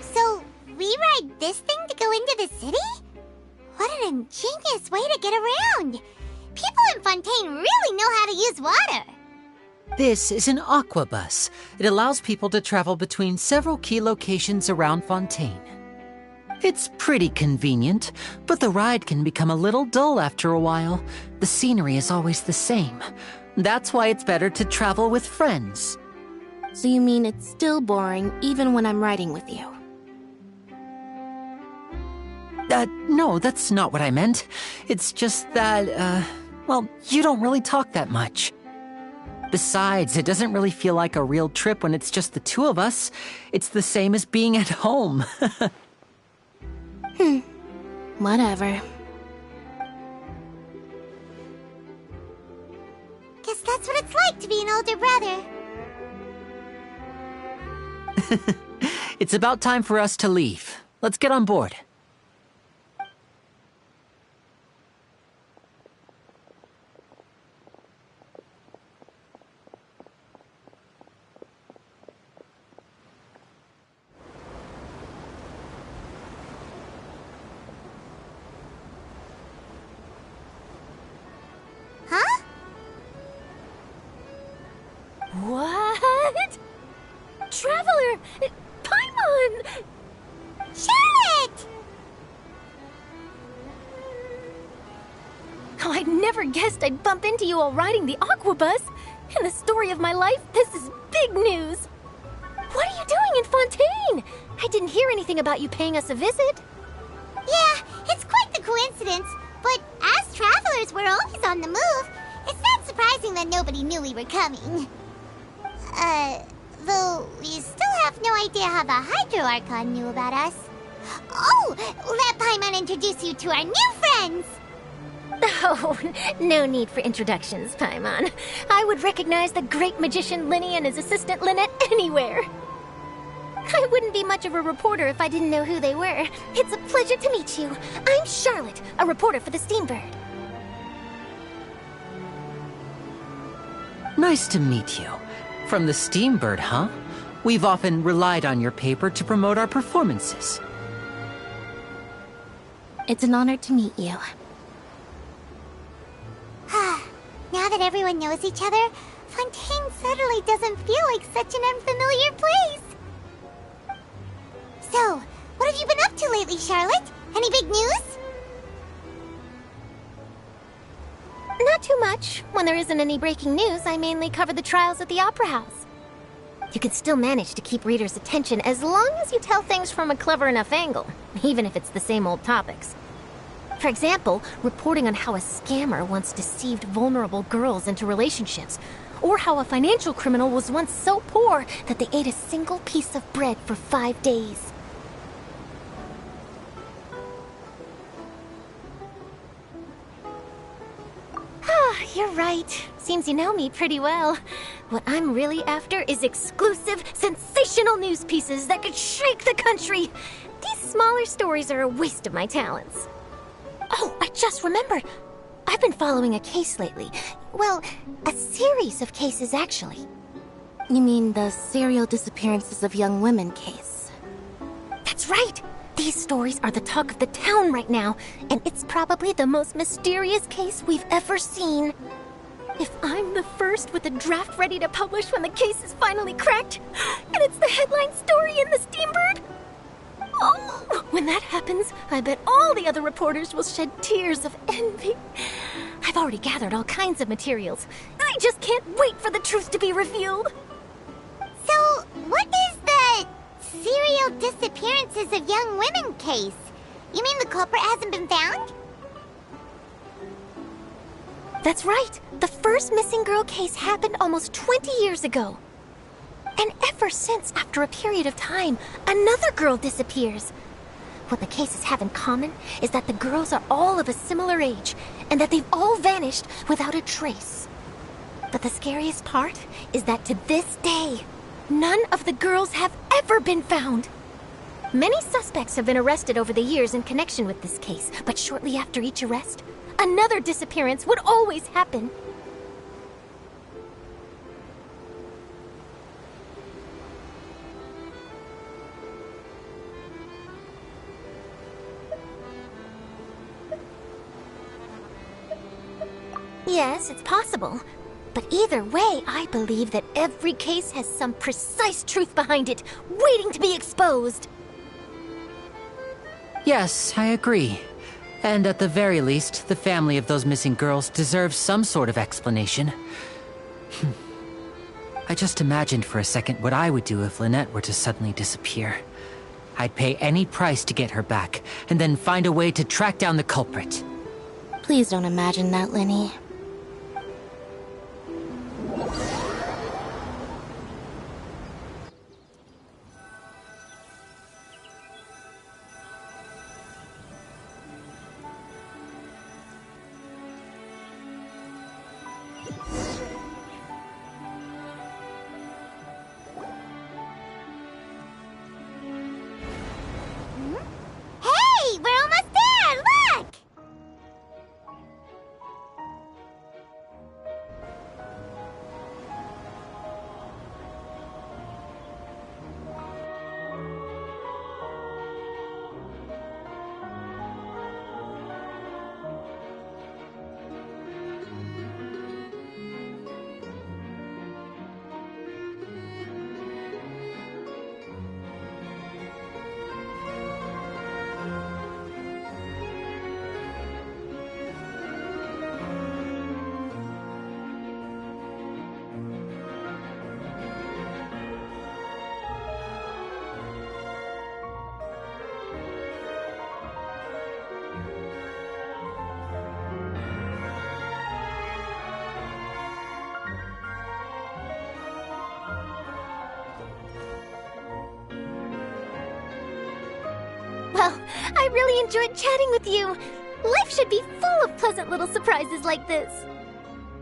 So, we ride this thing to go into the city? What an ingenious way to get around! People in Fontaine really know how to use water! This is an aquabus. It allows people to travel between several key locations around Fontaine. It's pretty convenient, but the ride can become a little dull after a while. The scenery is always the same. That's why it's better to travel with friends. So you mean it's still boring even when I'm riding with you? No, that's not what I meant. It's just that, well, you don't really talk that much. Besides, it doesn't really feel like a real trip when it's just the two of us. It's the same as being at home. Whatever. Guess that's what it's like to be an older brother. It's about time for us to leave. Let's get on board. Huh? What? Traveler! Paimon! Charlotte! Oh, I never guessed I'd bump into you while riding the aquabus. In the story of my life, this is big news. What are you doing in Fontaine? I didn't hear anything about you paying us a visit. Yeah, it's quite the coincidence, but as travelers, we're always on the move. It's not surprising that nobody knew we were coming. Though we still have no idea how the Hydro Archon knew about us. Oh, let Paimon introduce you to our new friends! Oh, no need for introductions, Paimon. I would recognize the great magician Linny and his assistant Lynette anywhere. I wouldn't be much of a reporter if I didn't know who they were. It's a pleasure to meet you. I'm Charlotte, a reporter for the Steambird. Nice to meet you. From the Steambird, huh? We've often relied on your paper to promote our performances. It's an honor to meet you. Now that everyone knows each other, Fontaine suddenly doesn't feel like such an unfamiliar place. So, what have you been up to lately, Charlotte? Any big news? Not too much. When there isn't any breaking news, I mainly cover the trials at the Opera House. You can still manage to keep readers' attention as long as you tell things from a clever enough angle, even if it's the same old topics. For example, reporting on how a scammer once deceived vulnerable girls into relationships, or how a financial criminal was once so poor that they ate a single piece of bread for 5 days. You're right. Seems you know me pretty well. What I'm really after is exclusive, sensational news pieces that could shake the country. These smaller stories are a waste of my talents. Oh, I just remembered. I've been following a case lately. Well, a series of cases, actually. You mean the serial disappearances of young women case? That's right. These stories are the talk of the town right now, and it's probably the most mysterious case we've ever seen. If I'm the first with a draft ready to publish when the case is finally cracked, and it's the headline story in the Steambird, oh, when that happens, I bet all the other reporters will shed tears of envy. I've already gathered all kinds of materials. I just can't wait for the truth to be revealed. So, what is the serial disappearances of young women case? You mean the culprit hasn't been found? That's right. The first missing girl case happened almost 20 years ago. And ever since, after a period of time, another girl disappears. What the cases have in common is that the girls are all of a similar age, and that they've all vanished without a trace. But the scariest part is that to this day, none of the girls have ever been found. Many suspects have been arrested over the years in connection with this case, but shortly after each arrest, another disappearance would always happen. Yes, it's possible. But either way, I believe that every case has some precise truth behind it, waiting to be exposed. Yes, I agree. And at the very least, the family of those missing girls deserves some sort of explanation. I just imagined for a second what I would do if Lynette were to suddenly disappear. I'd pay any price to get her back, and then find a way to track down the culprit. Please don't imagine that, Lenny. Hey, we're almost there! Look! Well, I really enjoyed chatting with you. Life should be full of pleasant little surprises like this.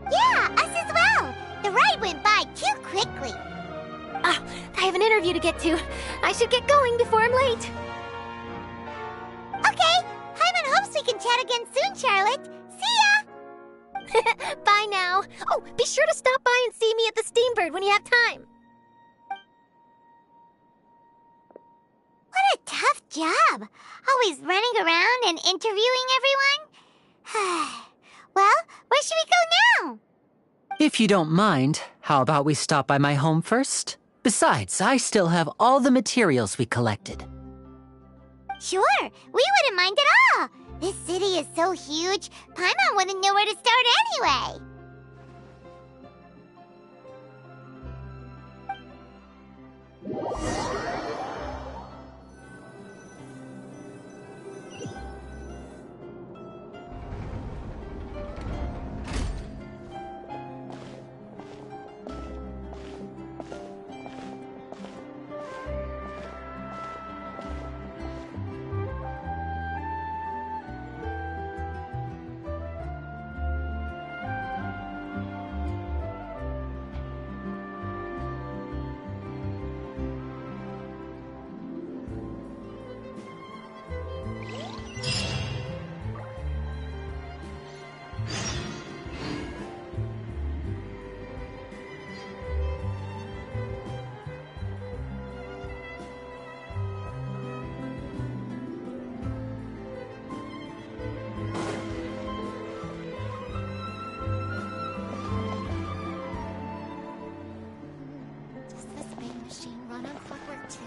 Yeah, us as well. The ride went by too quickly. Ah, I have an interview to get to. I should get going before I'm late. Okay, Hyman hopes we can chat again soon, Charlotte. See ya! Bye now. Oh, be sure to stop by and see me at the Steambird when you have time. What a tough job. Always running around and interviewing everyone. Well, where should we go now? If you don't mind, how about we stop by my home first? Besides, I still have all the materials we collected. Sure, we wouldn't mind at all. This city is so huge, Paimon wouldn't know where to start anyway. Does this big machine run on clockwork too?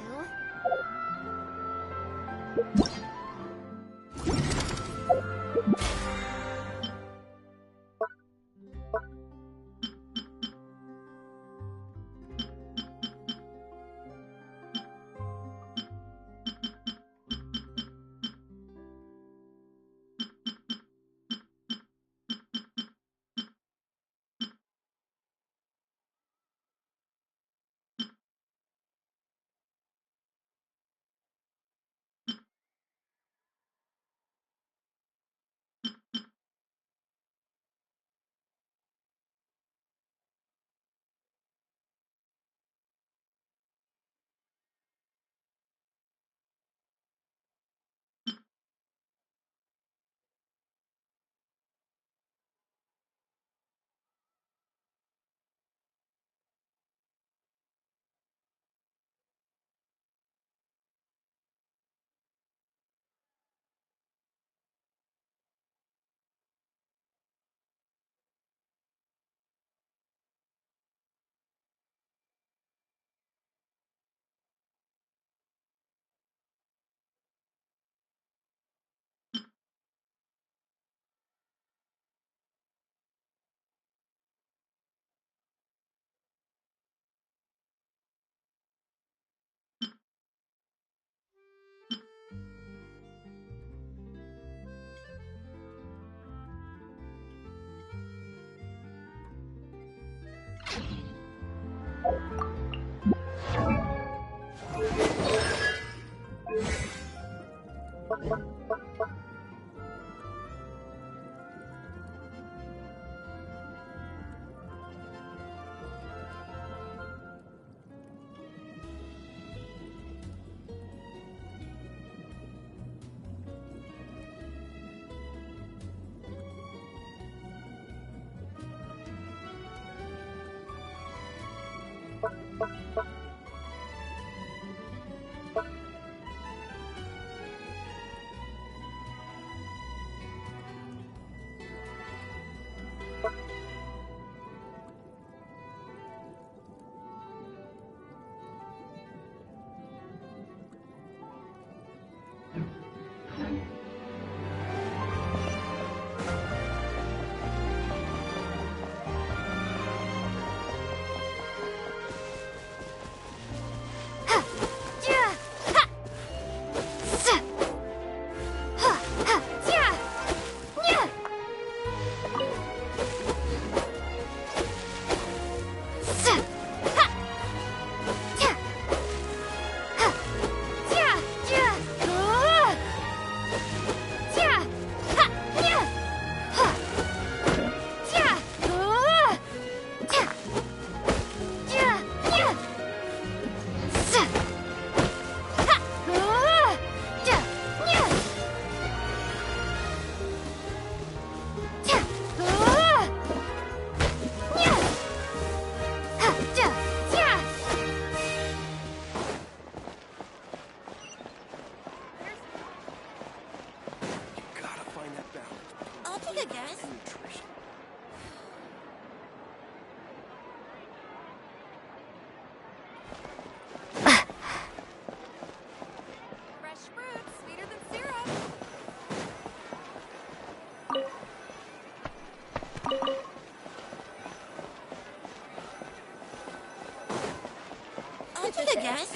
Take a guess.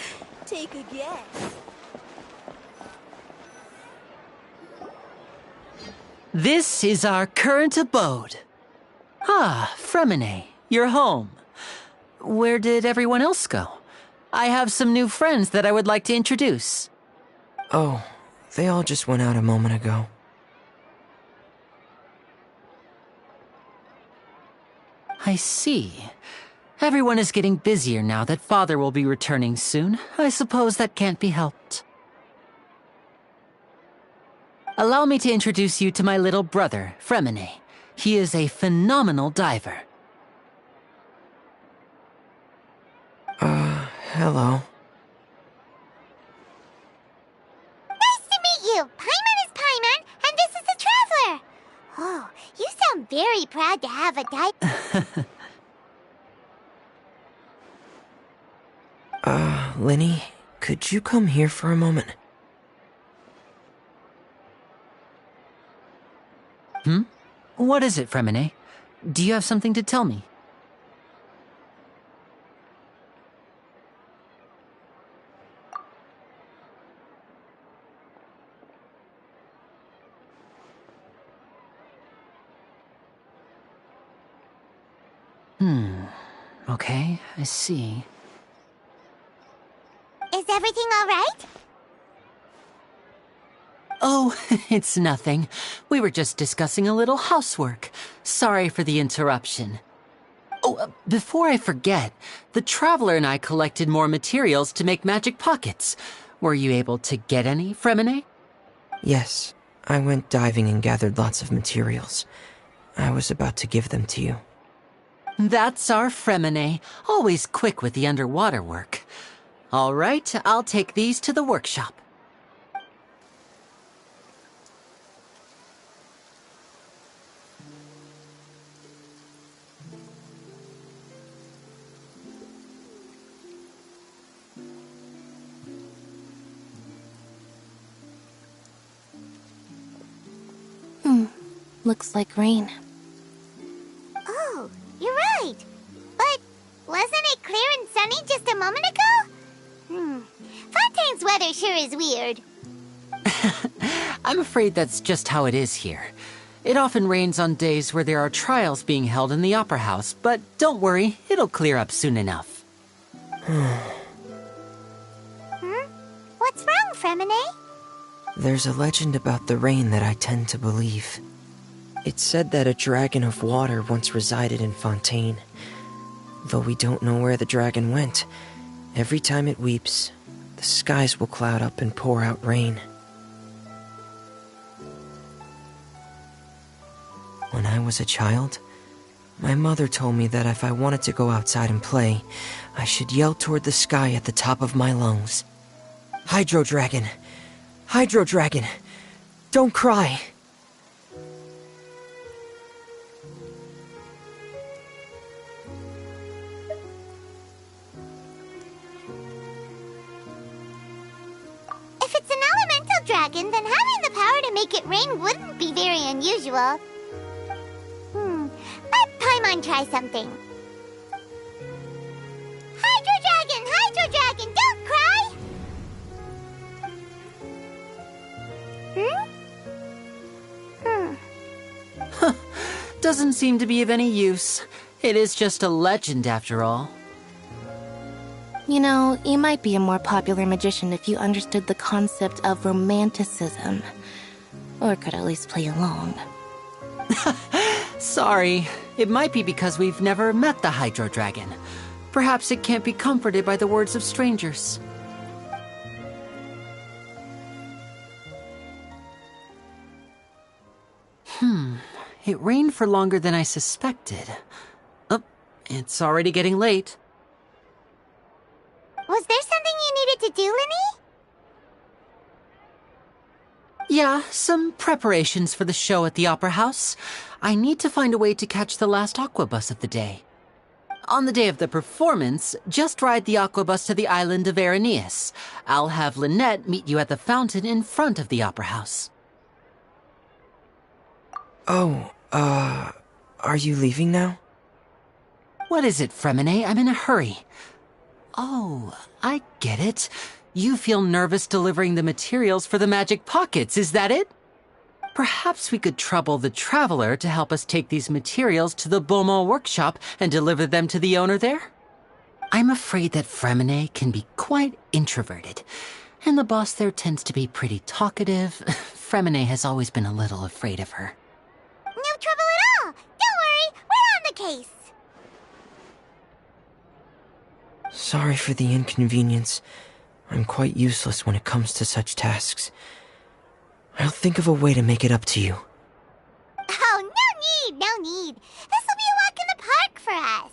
Take a guess. This is our current abode. Ah, Fremine, you're home. Where did everyone else go? I have some new friends that I would like to introduce. Oh, they all just went out a moment ago. I see. Everyone is getting busier now that Father will be returning soon. I suppose that can't be helped. Allow me to introduce you to my little brother, Fremine. He is a phenomenal diver. Hello. Nice to meet you! Paimon is Paimon, and this is the Traveler! Oh, you sound very proud to have a diver. Linny, could you come here for a moment? What is it, Fremine? Do you have something to tell me? Okay, I see. Is everything all right? Oh, it's nothing. We were just discussing a little housework. Sorry for the interruption. Oh, before I forget, the Traveler and I collected more materials to make magic pockets. Were you able to get any, Fremine? Yes, I went diving and gathered lots of materials. I was about to give them to you. That's our Fremine, always quick with the underwater work. All right, I'll take these to the workshop. Looks like rain. Oh, you're right. But wasn't it clear and sunny just a moment ago? Fontaine's weather sure is weird. I'm afraid that's just how it is here. It often rains on days where there are trials being held in the Opera House, but don't worry, it'll clear up soon enough. What's wrong, Fremine? There's a legend about the rain that I tend to believe. It's said that a dragon of water once resided in Fontaine. Though we don't know where the dragon went, every time it weeps, the skies will cloud up and pour out rain. When I was a child, my mother told me that if I wanted to go outside and play, I should yell toward the sky at the top of my lungs. Hydro Dragon! Hydro Dragon! Don't cry! If it's an elemental dragon, then having the power to make it rain wouldn't be very unusual. Let Paimon try something. Hydro Dragon, don't cry! Doesn't seem to be of any use. It is just a legend after all. You know, you might be a more popular magician if you understood the concept of romanticism. Or could at least play along. Sorry. It might be because we've never met the Hydro Dragon. Perhaps it can't be comforted by the words of strangers. It rained for longer than I suspected. Oh, it's already getting late. Was there something you needed to do, Linny? Yeah, some preparations for the show at the Opera House. I need to find a way to catch the last aqua bus of the day. On the day of the performance, just ride the aqua bus to the island of Aeneas. I'll have Lynette meet you at the fountain in front of the Opera House. Oh, are you leaving now? What is it, Fremine? I'm in a hurry. Oh, I get it. You feel nervous delivering the materials for the magic pockets, is that it? Perhaps we could trouble the Traveler to help us take these materials to the Beaumont workshop and deliver them to the owner there? I'm afraid that Fremine can be quite introverted, and the boss there tends to be pretty talkative. Fremine has always been a little afraid of her. No trouble at all! Don't worry, we're on the case! Sorry for the inconvenience. I'm quite useless when it comes to such tasks. I'll think of a way to make it up to you. Oh, no need! This will be a walk in the park for us!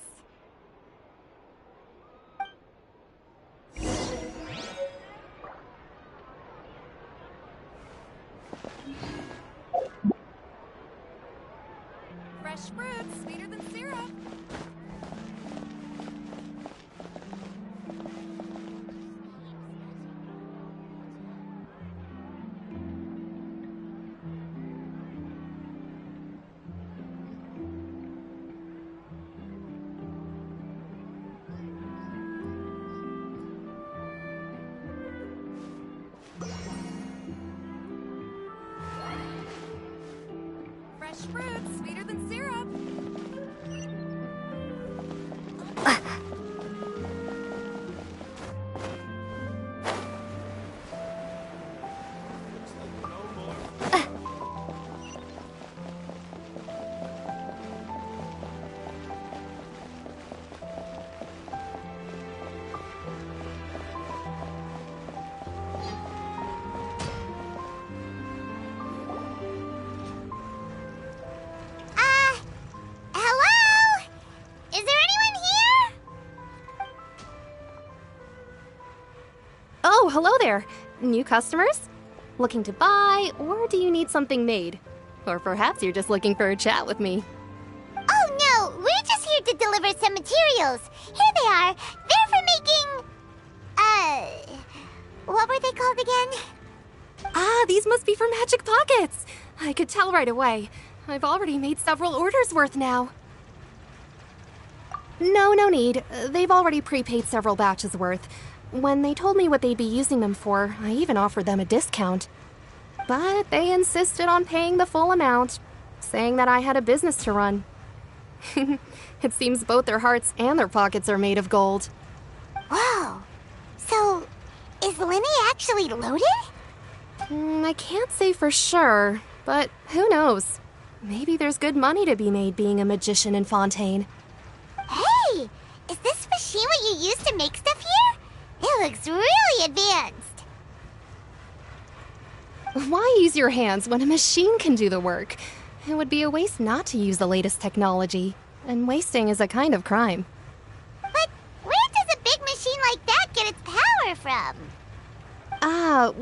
Fresh fruits, sweeter than syrup. Fresh fruits, sweeter than syrup. Hello? Is there anyone here? Oh, hello there. New customers? Looking to buy, or do you need something made? Or perhaps you're just looking for a chat with me. Oh no, we're just here to deliver some materials. Here they are. They're for making... what were they called again? Ah, these must be for magic pockets. I could tell right away. I've already made several orders worth now. No need. They've already prepaid several batches worth. When they told me what they'd be using them for, I even offered them a discount. But they insisted on paying the full amount, saying that I had a business to run. It seems both their hearts and their pockets are made of gold. Wow, actually loaded? I can't say for sure, but who knows? Maybe there's good money to be made being a magician in Fontaine. Hey! Is this machine what you use to make stuff here? It looks really advanced. Why use your hands when a machine can do the work? It would be a waste not to use the latest technology, and wasting is a kind of crime. But where does a big machine like that get its power from?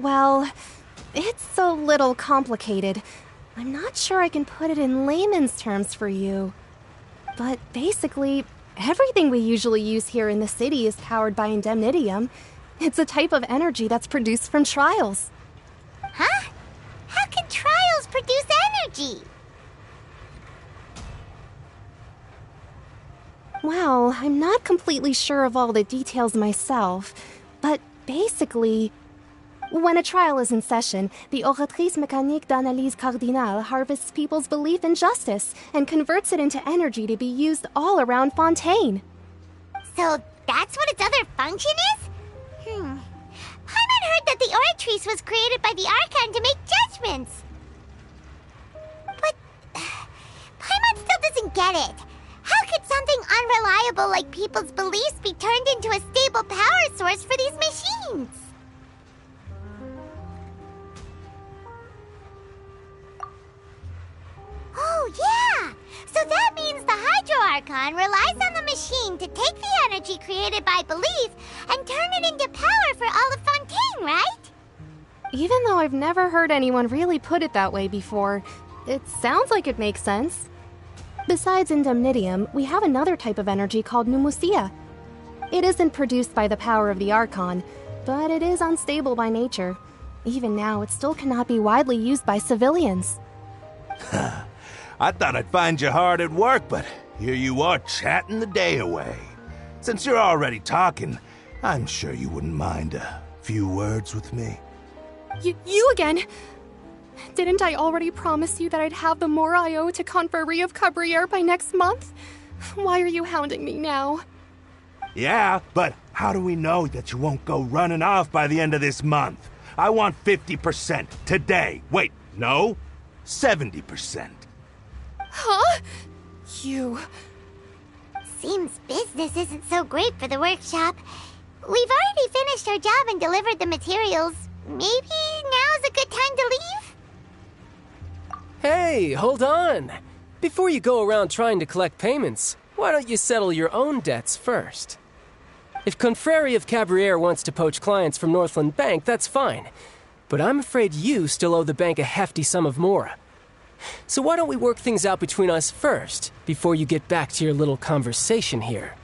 Well, it's a little complicated. I'm not sure I can put it in layman's terms for you. But basically, everything we usually use here in the city is powered by indemnitium. It's a type of energy that's produced from trials. Huh? How can trials produce energy? Well, I'm not completely sure of all the details myself, but basically, when a trial is in session, the Oratrice Mécanique d'Analyse Cardinale harvests people's belief in justice and converts it into energy to be used all around Fontaine. So that's what its other function is? Paimon heard that the Oratrice was created by the Archon to make judgments. But Paimon still doesn't get it. How could something unreliable like people's beliefs be turned into a stable power source for these machines? Oh, yeah! So that means the Hydro Archon relies on the machine to take the energy created by belief and turn it into power for all of Fontaine, right? Even though I've never heard anyone really put it that way before, it sounds like it makes sense. Besides indemnitium, we have another type of energy called pneumosia. It isn't produced by the power of the Archon, but it is unstable by nature. Even now, it still cannot be widely used by civilians. I thought I'd find you hard at work, but here you are chatting the day away. Since you're already talking, I'm sure you wouldn't mind a few words with me. You again? Didn't I already promise you that I'd have the more I owe to Confrérie of Cabriere by next month? Why are you hounding me now? Yeah, but how do we know that you won't go running off by the end of this month? I want 50% today. Wait, no, 70%. Huh? You... Seems business isn't so great for the workshop. We've already finished our job and delivered the materials. Maybe now's a good time to leave? Hey, hold on. Before you go around trying to collect payments, why don't you settle your own debts first? If Confrérie of Cabriere wants to poach clients from Northland Bank, that's fine. But I'm afraid you still owe the bank a hefty sum of mora. So why don't we work things out between us first, before you get back to your little conversation here?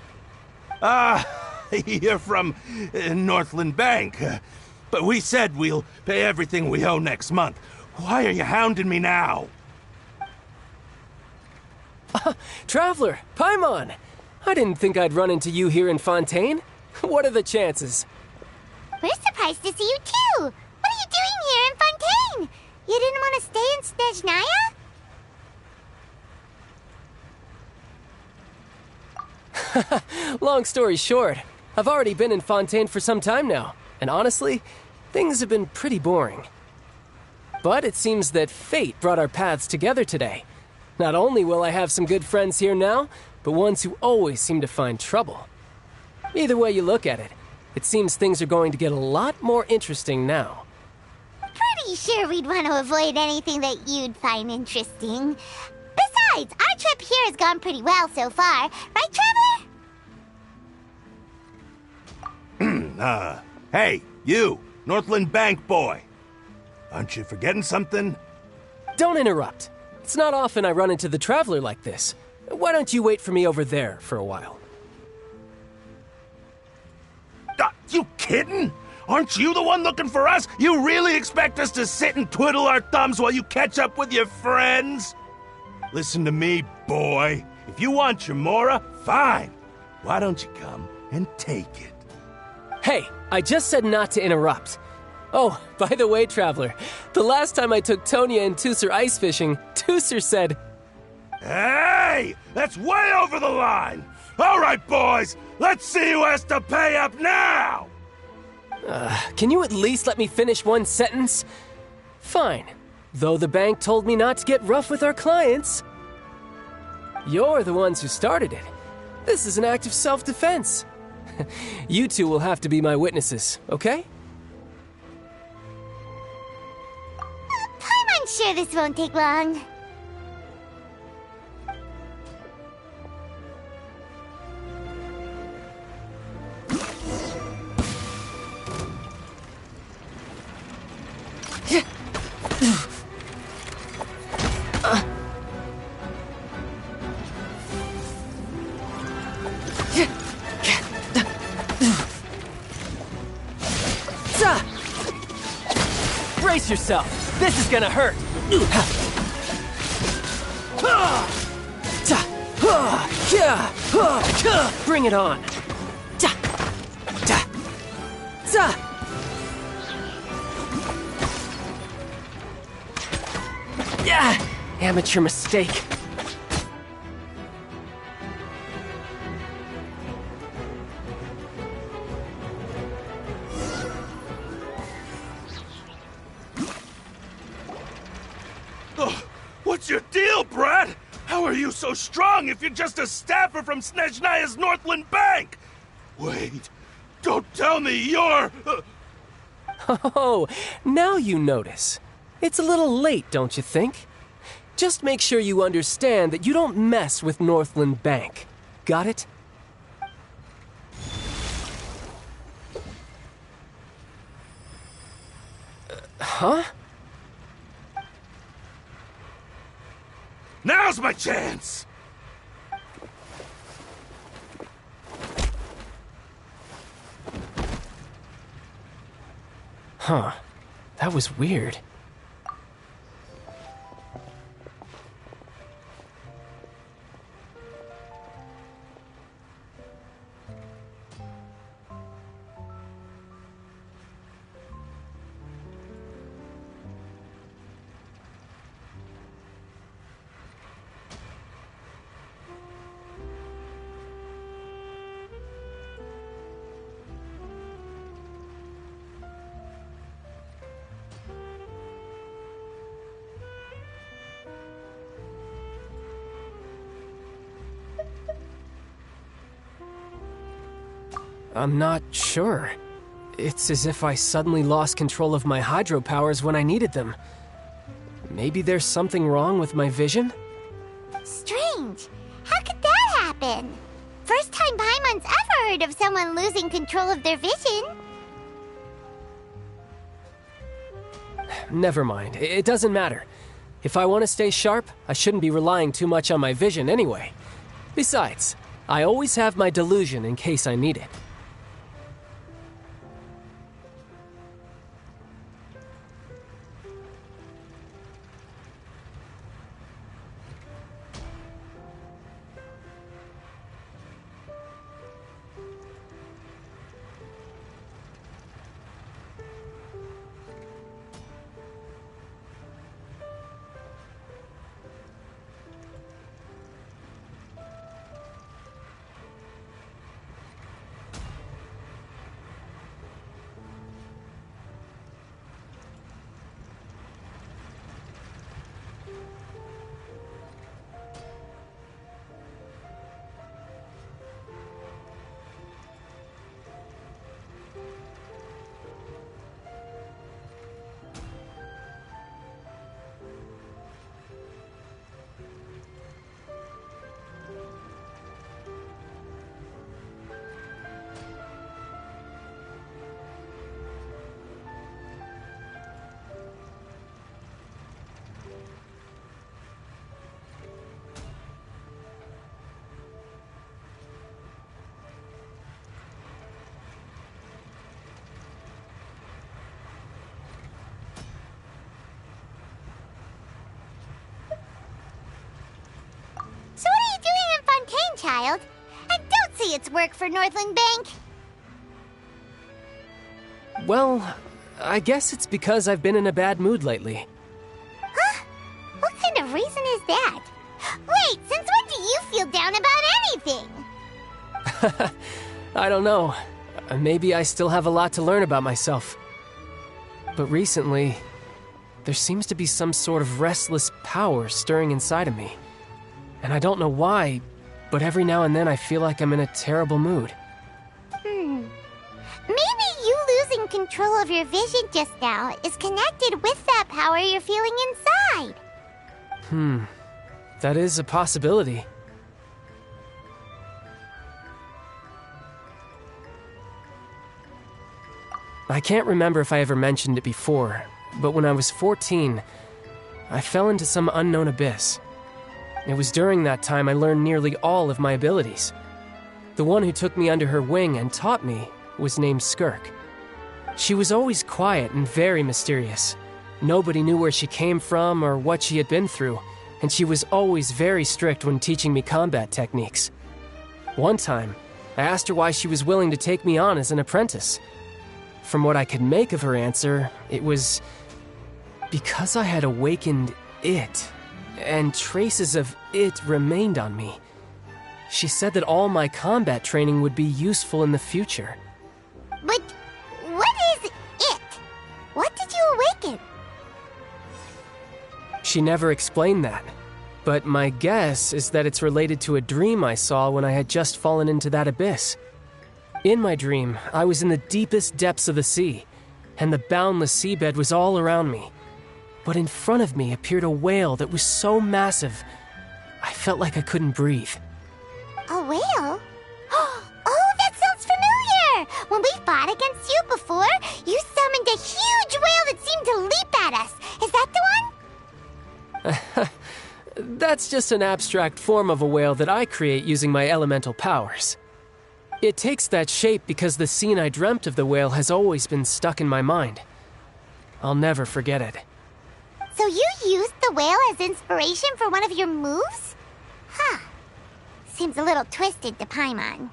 You're from Northland Bank. But we said we'll pay everything we owe next month. Why are you hounding me now? Traveler, Paimon! I didn't think I'd run into you here in Fontaine. What are the chances? We're surprised to see you too! What are you doing here in Fontaine? You didn't want to stay in Snezhnaya? Long story short, I've already been in Fontaine for some time now, and honestly, things have been pretty boring. But it seems that fate brought our paths together today. Not only will I have some good friends here now, but ones who always seem to find trouble. Either way you look at it, it seems things are going to get a lot more interesting now. Pretty sure we'd want to avoid anything that you'd find interesting. Besides, our trip here has gone pretty well so far, right, Traveler? Hey, you, Northland Bank boy. Aren't you forgetting something? Don't interrupt. It's not often I run into the Traveler like this. Why don't you wait for me over there for a while? You kidding? Aren't you the one looking for us? You really expect us to sit and twiddle our thumbs while you catch up with your friends? Listen to me, boy. If you want your mora, fine. Why don't you come and take it? Hey, I just said not to interrupt. Oh, by the way, Traveler, the last time I took Tonya and Tusser ice fishing, Tusser said... Hey! That's way over the line! All right, boys, let's see who has to pay up now! Can you at least let me finish one sentence? Fine. Though the bank told me not to get rough with our clients. You're the ones who started it. This is an act of self-defense. You two will have to be my witnesses, okay? I'm sure this won't take long. Brace yourself. This is gonna hurt. Bring it on. Amateur mistake. What's your deal, Brad? How are you so strong if you're just a staffer from Snezhnaya's Northland Bank? Wait, don't tell me you're... Oh, now you notice. It's a little late, don't you think? Just make sure you understand that you don't mess with Northland Bank. Got it? Huh? Now's my chance! Huh. That was weird. I'm not sure. It's as if I suddenly lost control of my hydro powers when I needed them. Maybe there's something wrong with my vision? Strange. How could that happen? First time Paimon's ever heard of someone losing control of their vision. Never mind. It doesn't matter. If I want to stay sharp, I shouldn't be relying too much on my vision anyway. Besides, I always have my delusion in case I need it. So what are you doing in Fontaine, child? I don't see its work for Northland Bank. Well, I guess it's because I've been in a bad mood lately. Huh? What kind of reason is that? Wait, since when do you feel down about anything? I don't know. Maybe I still have a lot to learn about myself. But recently, there seems to be some sort of restless power stirring inside of me. And I don't know why, but every now and then I feel like I'm in a terrible mood. Maybe you losing control of your vision just now is connected with that power you're feeling inside. That is a possibility. I can't remember if I ever mentioned it before, but when I was 14, I fell into some unknown abyss. It was during that time I learned nearly all of my abilities. The one who took me under her wing and taught me was named Skirk. She was always quiet and very mysterious. Nobody knew where she came from or what she had been through, and she was always very strict when teaching me combat techniques. One time, I asked her why she was willing to take me on as an apprentice. From what I could make of her answer, it was because I had awakened it, and traces of it remained on me. She said that all my combat training would be useful in the future. But what is it? What did you awaken? She never explained that, but my guess is that it's related to a dream I saw when I had just fallen into that abyss. In my dream, I was in the deepest depths of the sea, and the boundless seabed was all around me. But in front of me appeared a whale that was so massive, I felt like I couldn't breathe. A whale? Oh, that sounds familiar! When we fought against you before, you summoned a huge whale that seemed to leap at us. Is that the one? That's just an abstract form of a whale that I create using my elemental powers. It takes that shape because the scene I dreamt of the whale has always been stuck in my mind. I'll never forget it. So you used the whale as inspiration for one of your moves? Huh. Seems a little twisted to Paimon.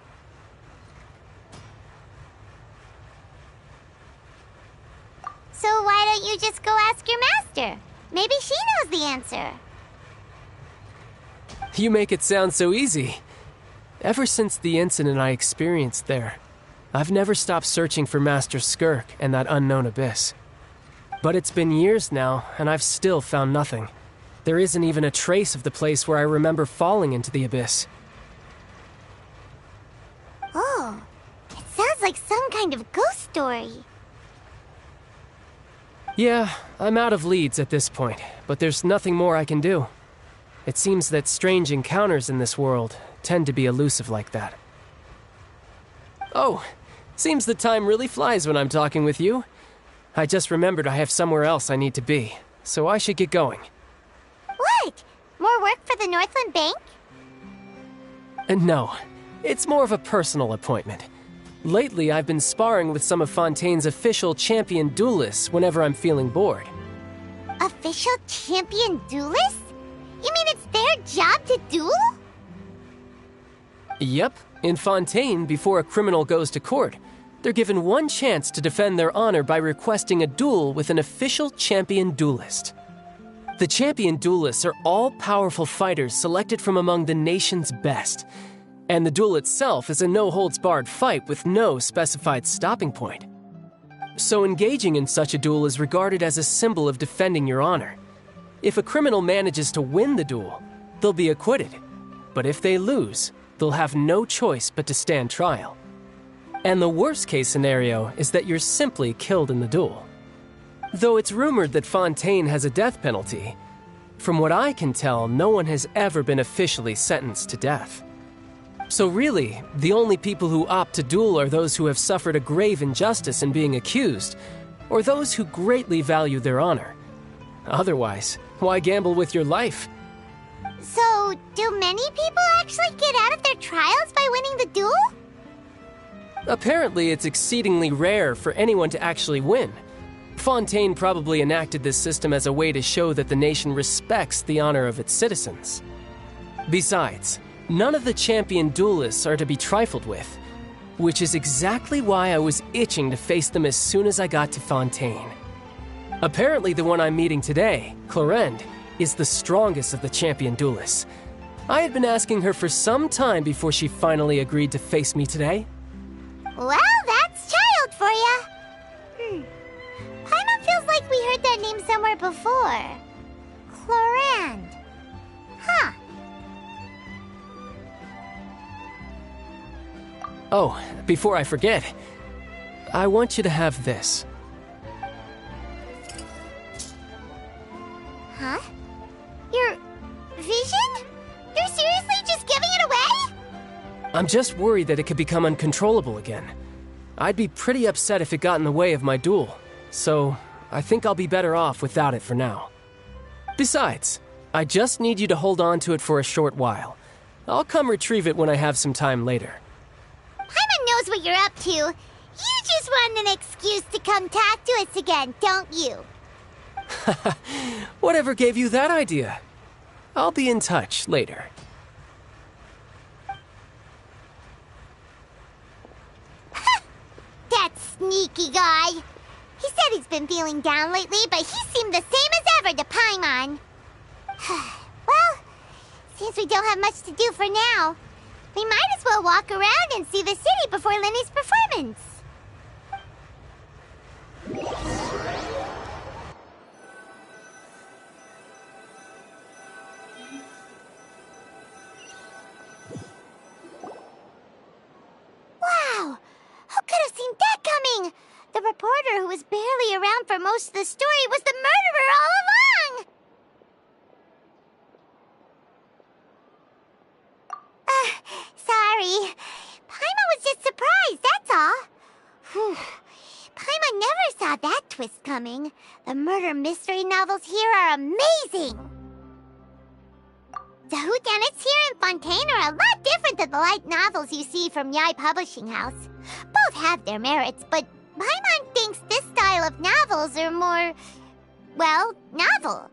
So why don't you just go ask your master? Maybe she knows the answer. You make it sound so easy. Ever since the incident I experienced there, I've never stopped searching for Master Skirk and that unknown abyss. But it's been years now, and I've still found nothing. There isn't even a trace of the place where I remember falling into the abyss. Oh, it sounds like some kind of ghost story. Yeah, I'm out of leads at this point, but there's nothing more I can do. It seems that strange encounters in this world tend to be elusive like that. Oh, seems the time really flies when I'm talking with you. I just remembered I have somewhere else I need to be, so I should get going. What? More work for the Northland Bank? No, it's more of a personal appointment. Lately, I've been sparring with some of Fontaine's official champion duelists whenever I'm feeling bored. Official champion duelists? You mean it's their job to duel? Yep, in Fontaine, before a criminal goes to court, they're given one chance to defend their honor by requesting a duel with an official champion duelist. The champion duelists are all-powerful fighters selected from among the nation's best, and the duel itself is a no-holds-barred fight with no specified stopping point. So engaging in such a duel is regarded as a symbol of defending your honor. If a criminal manages to win the duel, they'll be acquitted, but if they lose, they'll have no choice but to stand trial. And the worst-case scenario is that you're simply killed in the duel. Though it's rumored that Fontaine has a death penalty, from what I can tell, no one has ever been officially sentenced to death. So really, the only people who opt to duel are those who have suffered a grave injustice in being accused, or those who greatly value their honor. Otherwise, why gamble with your life? So, do many people actually get out of their trials by winning the duel? Apparently, it's exceedingly rare for anyone to actually win. Fontaine probably enacted this system as a way to show that the nation respects the honor of its citizens. Besides, none of the champion duelists are to be trifled with, which is exactly why I was itching to face them as soon as I got to Fontaine. Apparently, the one I'm meeting today, Clorinde, is the strongest of the champion duelists. I had been asking her for some time before she finally agreed to face me today. Well, that somewhere before. Chlorand. Huh. Oh, before I forget, I want you to have this. Huh? Your vision? You're seriously just giving it away? I'm just worried that it could become uncontrollable again. I'd be pretty upset if it got in the way of my duel, so I think I'll be better off without it for now. Besides, I just need you to hold on to it for a short while. I'll come retrieve it when I have some time later. Paimon knows what you're up to. You just want an excuse to come talk to us again, don't you? Whatever gave you that idea? I'll be in touch later. That sneaky guy. He said he's been feeling down lately, but he seemed the same as ever to Paimon. Well, since we don't have much to do for now, we might as well walk around and see the city before Lenny's performance. Wow! Who could have seen that coming? The reporter who was barely around for most of the story was the murderer all along! Sorry. Paimon was just surprised, that's all. Whew. Paimon never saw that twist coming. The murder mystery novels here are amazing! The whodunits here in Fontaine are a lot different than the light novels you see from Yai Publishing House. Both have their merits, but Paimon thinks this style of novels are more, well, novel.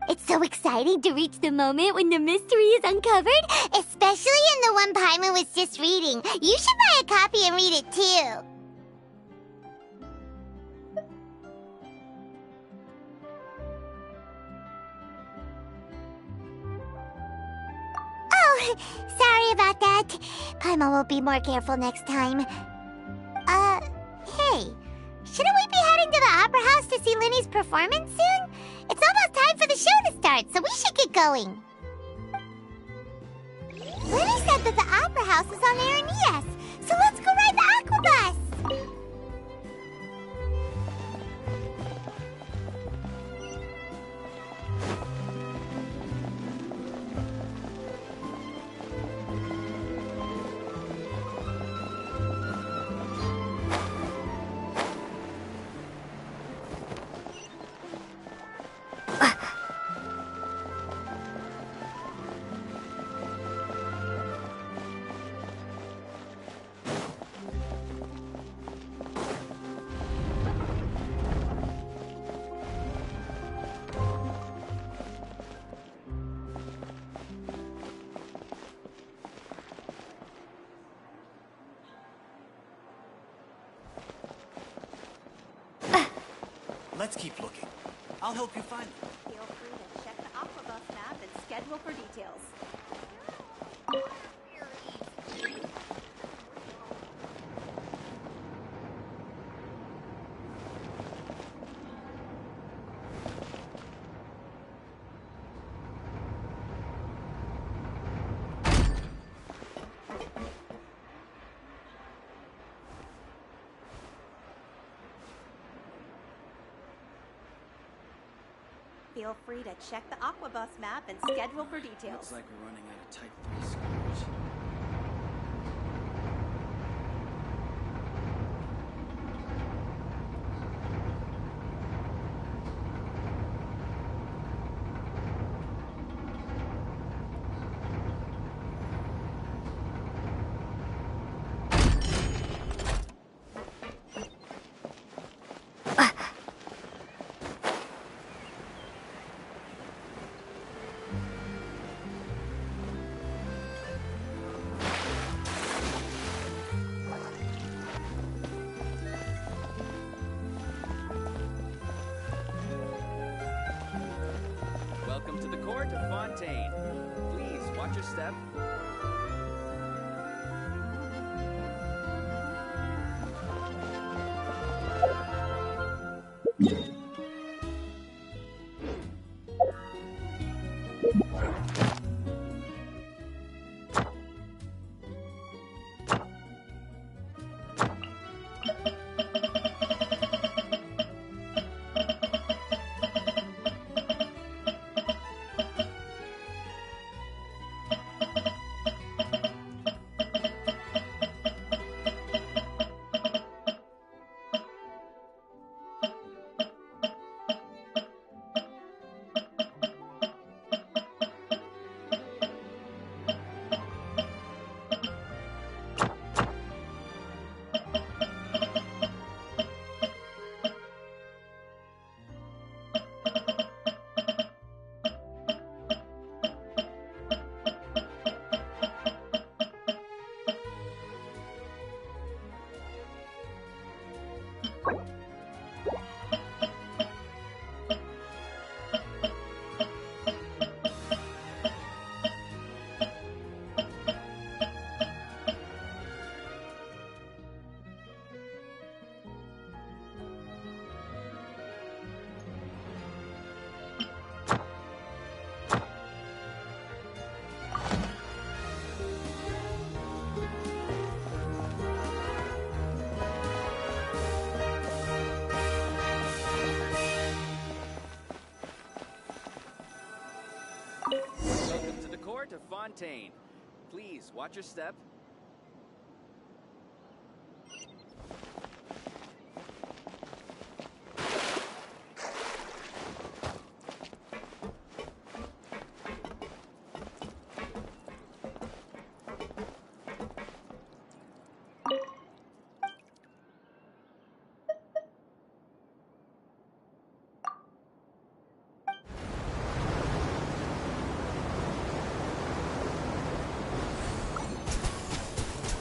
It's so exciting to reach the moment when the mystery is uncovered, especially in the one Paimon was just reading. You should buy a copy and read it too. Oh, sorry about that. Paimon will be more careful next time. Hey, shouldn't we be heading to the Opera House to see Lenny's performance soon? It's almost time for the show to start, so we should get going. Lenny said that the Opera House is on air in ES, so let's go ride the Aquabus! Let's keep looking. I'll help you find them. Feel free to check the Aquabus map and schedule for details. Feel free to check the Aquabus map and schedule for details. Looks like we're running out of Type 3 scooters. Welcome to the court of Fontaine. Please watch your step. Welcome to the court of Fontaine. Please watch your step.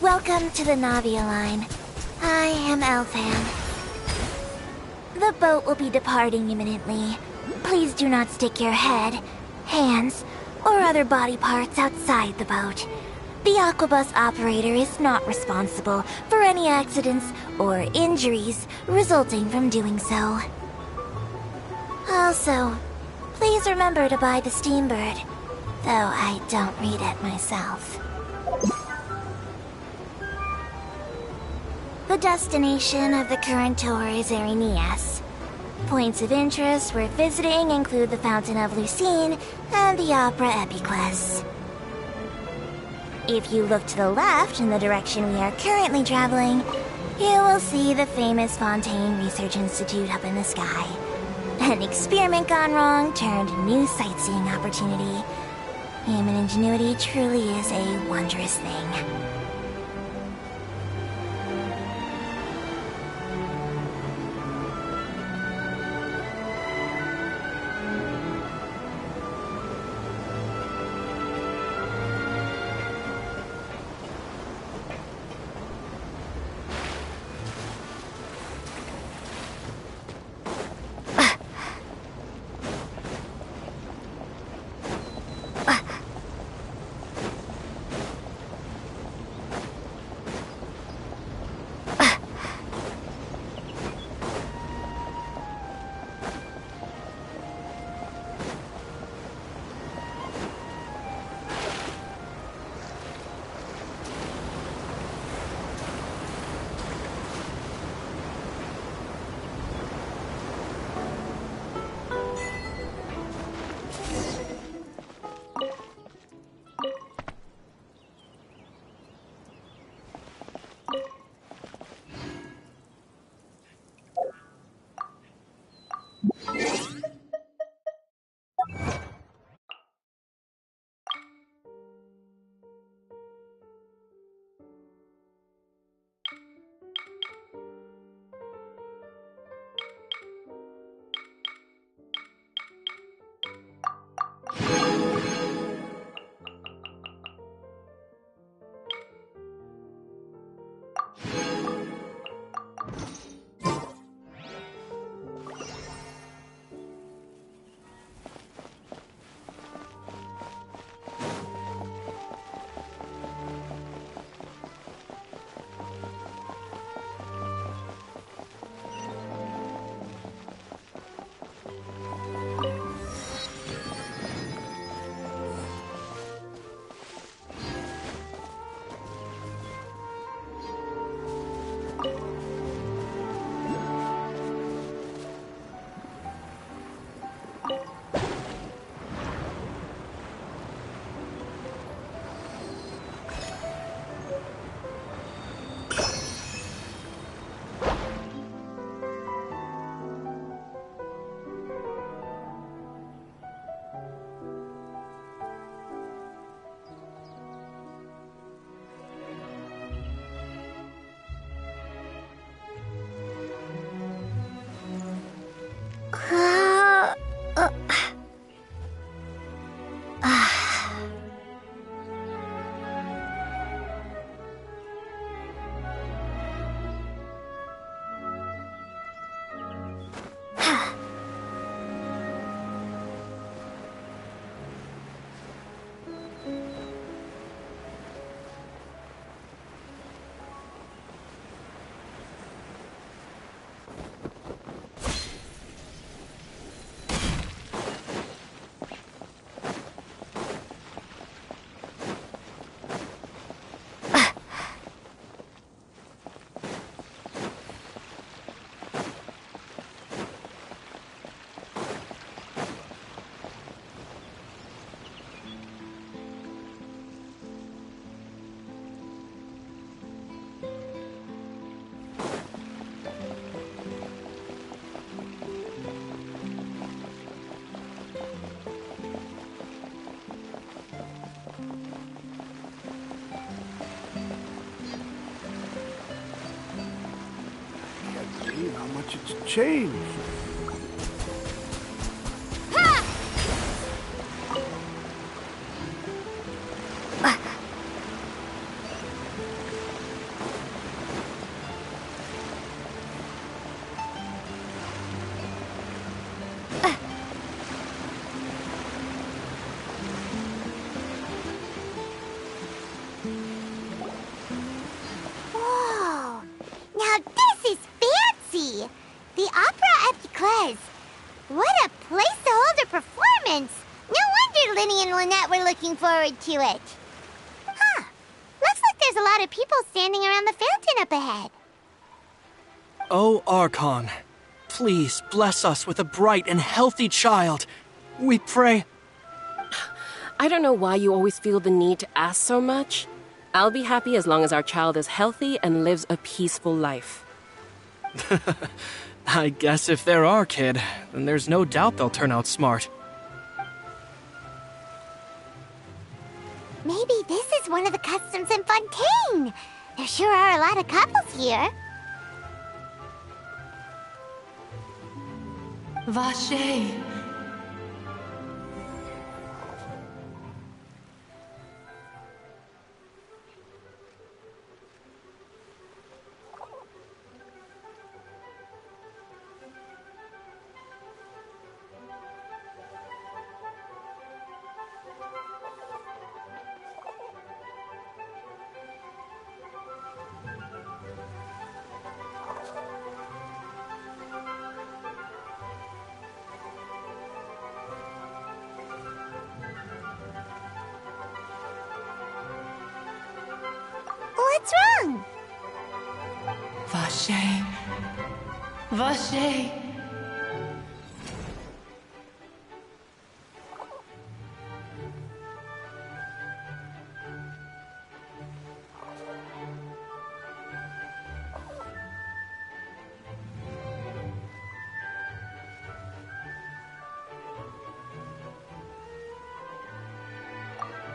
Welcome to the Navia line. I am Elfan. The boat will be departing imminently. Please do not stick your head, hands, or other body parts outside the boat. The Aquabus operator is not responsible for any accidents or injuries resulting from doing so. Also, please remember to buy the Steambird, though I don't read it myself. The destination of the current tour is Erinias. Points of interest worth visiting include the Fountain of Lucine and the Opera Epiclese. If you look to the left in the direction we are currently traveling, you will see the famous Fontaine Research Institute up in the sky. An experiment gone wrong turned new sightseeing opportunity. Human ingenuity truly is a wondrous thing. How much it's changed. Whoa! Now this is fancy! The Opera at Eclairs. What a place to hold a performance! No wonder Linny and Lynette were looking forward to it. Huh. Looks like there's a lot of people standing around the fountain up ahead. O Archon, please bless us with a bright and healthy child. We pray. I don't know why you always feel the need to ask so much. I'll be happy as long as our child is healthy and lives a peaceful life. I guess if they're our kid, then there's no doubt they'll turn out smart. Maybe this is one of the customs in Fontaine. There sure are a lot of couples here. Vache. What's wrong? Vache. Vache.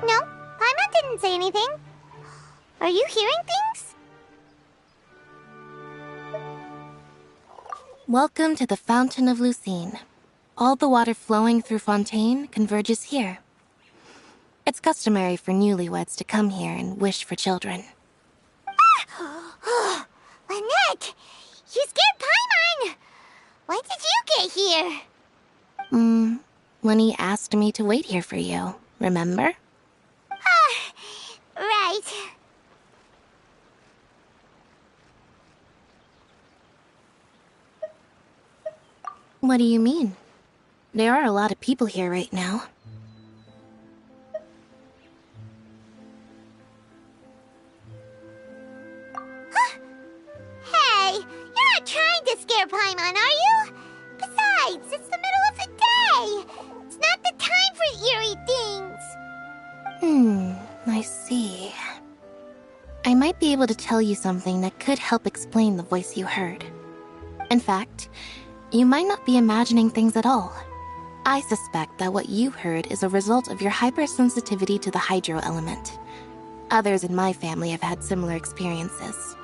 No, Paimon didn't say anything. Are you hearing things? Welcome to the Fountain of Lucine. All the water flowing through Fontaine converges here. It's customary for newlyweds to come here and wish for children. Ah! Lynette! You scared Paimon! When did you get here? Lenny asked me to wait here for you, remember? Right. What do you mean? There are a lot of people here right now. Hey, you're not trying to scare Paimon, are you? Besides, it's the middle of the day. It's not the time for eerie things. I see. I might be able to tell you something that could help explain the voice you heard. In fact, you might not be imagining things at all. I suspect that what you heard is a result of your hypersensitivity to the hydro element. Others in my family have had similar experiences.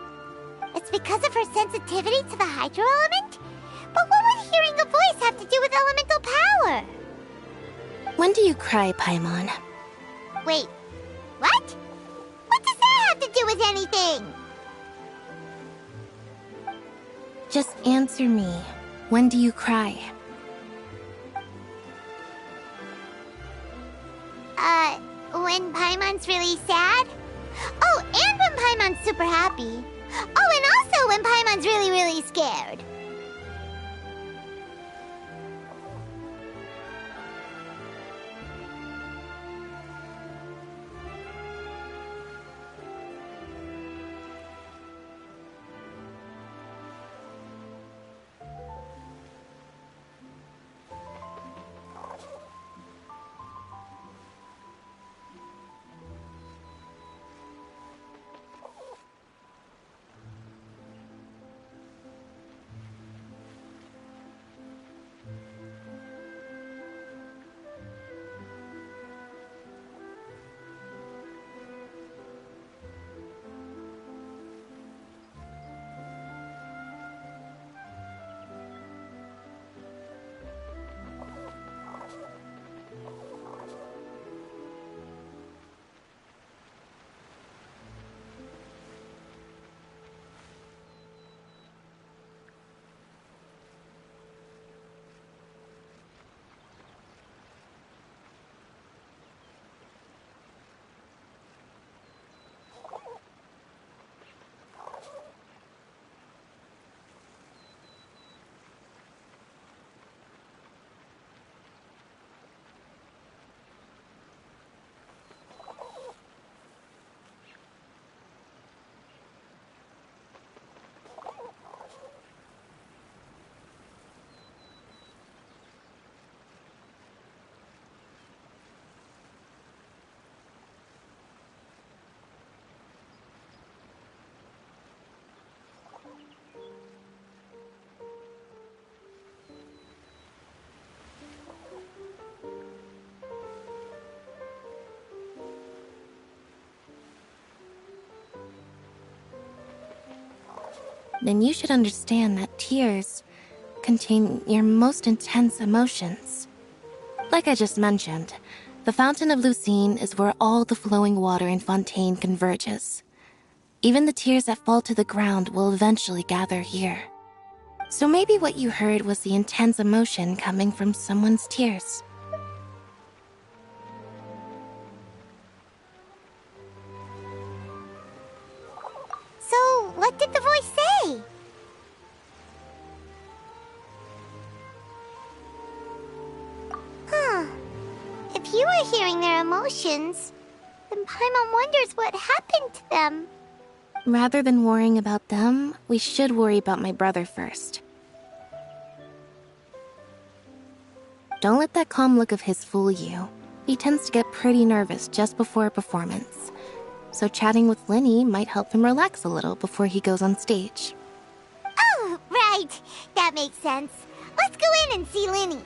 It's because of her sensitivity to the hydro element? But what would hearing a voice have to do with elemental power? When do you cry, Paimon? Wait, what? What does that have to do with anything? Just answer me. When do you cry? When Paimon's really sad? Oh, and when Paimon's super happy. Oh, and also when Paimon's really, really scared. Then you should understand that tears contain your most intense emotions. Like I just mentioned, the Fountain of Lucine is where all the flowing water in Fontaine converges. Even the tears that fall to the ground will eventually gather here. So maybe what you heard was the intense emotion coming from someone's tears. So, what did the voice say? Huh. If you were hearing their emotions, then Paimon wonders what happened to them. Rather than worrying about them, we should worry about my brother first. Don't let that calm look of his fool you. He tends to get pretty nervous just before a performance. So chatting with Linny might help him relax a little before he goes on stage. Oh, right. That makes sense. Let's go in and see Linny.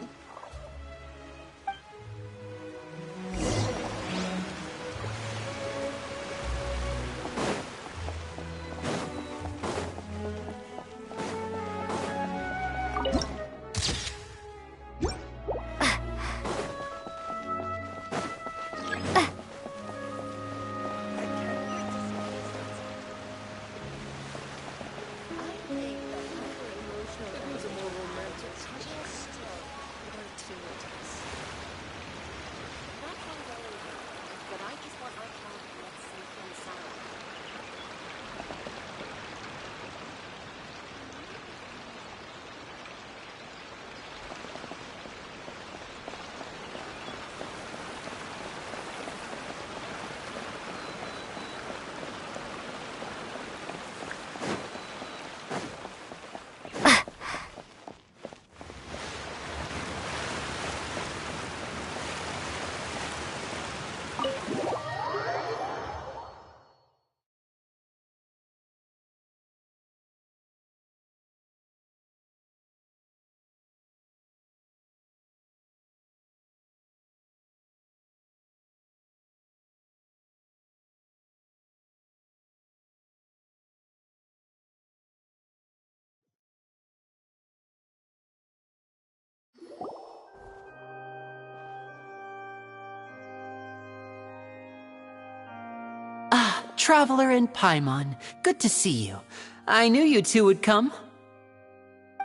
Traveler and Paimon. Good to see you. I knew you two would come.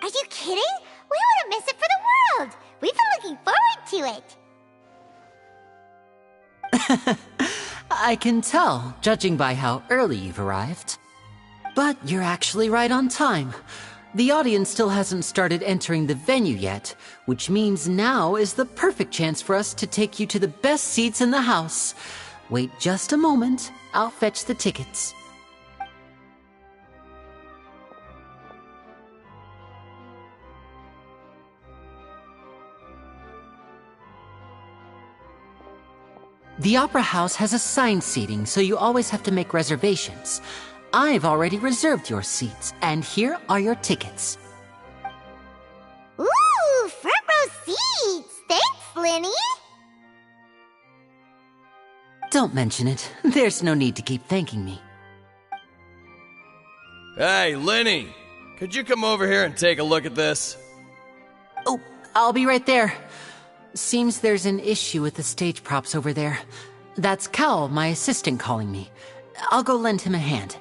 Are you kidding? We wouldn't miss it for the world. We've been looking forward to it. I can tell, judging by how early you've arrived. But you're actually right on time. The audience still hasn't started entering the venue yet, which means now is the perfect chance for us to take you to the best seats in the house. Wait just a moment. I'll fetch the tickets. The Opera House has assigned seating, so you always have to make reservations. I've already reserved your seats, and here are your tickets. Ooh, front row seats! Thanks, Lenny! Don't mention it. There's no need to keep thanking me. Hey, Lenny! Could you come over here and take a look at this? Oh, I'll be right there. Seems there's an issue with the stage props over there. That's Cal, my assistant, calling me. I'll go lend him a hand.